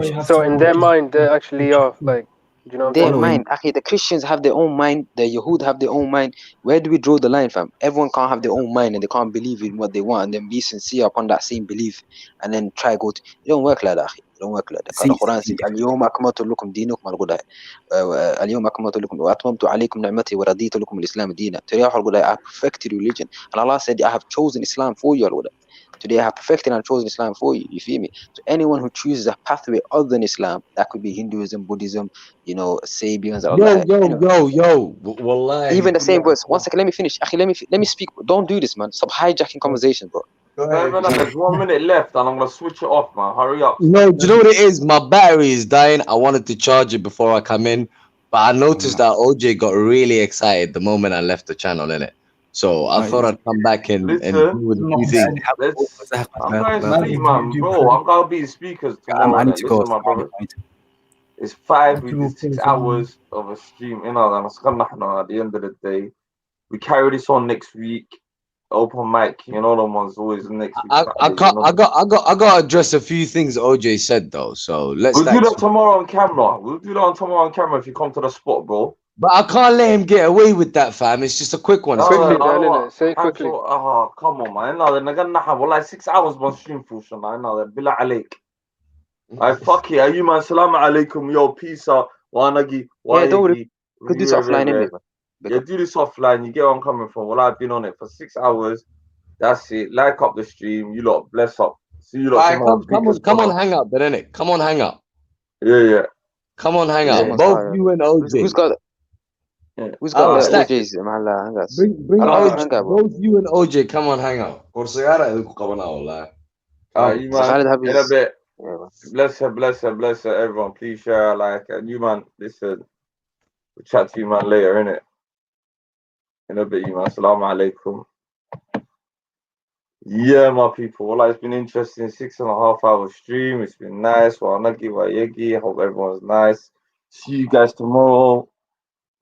you have so in their mind, they actually are like. Do you know what I'm saying? Mind, actually, the Christians have their own mind. The Yahud have their own mind. Where do we draw the line, fam? Everyone can't have their own mind and they can't believe in what they want and then be sincere upon that same belief and then try go to. It don't work like that. It don't work like that. The Quran says, "Al-yawm akmaltu lakum dinakum al-ghuda. Al-yawm akmaltu lakum wa atmamtu alaykum ni'mati wa raditu lakum al-islam dinan." Today I have perfected religion, and Allah said, "I have chosen Islam for you, al-ghuda." Today I have perfected and chosen Islam for you. You feel me? So anyone who chooses a pathway other than Islam, that could be Hinduism, Buddhism, Sabians. Wallahi. Even the same words. One second, let me finish. Let me speak. Don't do this, man. Stop hijacking conversation, bro. There's 1 minute left, and I'm gonna switch it off, man. Hurry up. No, do you know what it is? My battery is dying. I wanted to charge it before I come in, but I noticed that OJ got really excited the moment I left the channel, innit? So I thought I'd come back and do with a few things. I'm going to sleep, man, bro. I'm gonna be speakers tomorrow. I need to go. Listen, my brother. It's 5. We did 6 hours of a stream. And at the end of the day, we carry this on next week. Open mic, the one's always next week. I got to address a few things OJ said though. So let's. We'll do that tomorrow on camera. If you come to the spot, bro. But I can't let him get away with that, fam. It's just a quick one. Quickly, Dan, say quickly. Come on, man. They're gonna have 6 hours on stream for sure. Billah alaik. Fuck it. You man, salam alaikum. Yo, peace out. Wanagi. Yeah, don't worry. Could do this offline anyway. Yeah, do this offline. You get where I'm coming from. Well, I've been on it for 6 hours. That's it. Like up the stream. You lot, bless up. See you lot tomorrow. Come on, hang up, then, innit? Come on, hang up. Yeah. Come on, hang up. Both you and OJ. Who's got OJ's? Bring OJ. Both you and OJ. Come on, hang out. You man, in a bit. Bless her, everyone. Please share, like, and you man, listen. We'll chat to you man later, innit? In a bit, you man. Assalamu alaikum. Yeah, my people. Well, it's been interesting. 6.5 hour stream. It's been nice. I hope everyone's nice. See you guys tomorrow.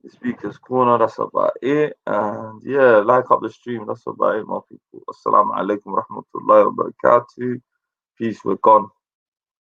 The Speaker's Corner. That's about it. And yeah, like up the stream. That's about it, my people. Assalamu alaikum wa rahmatullahi wa barakatuh. Peace. We're gone.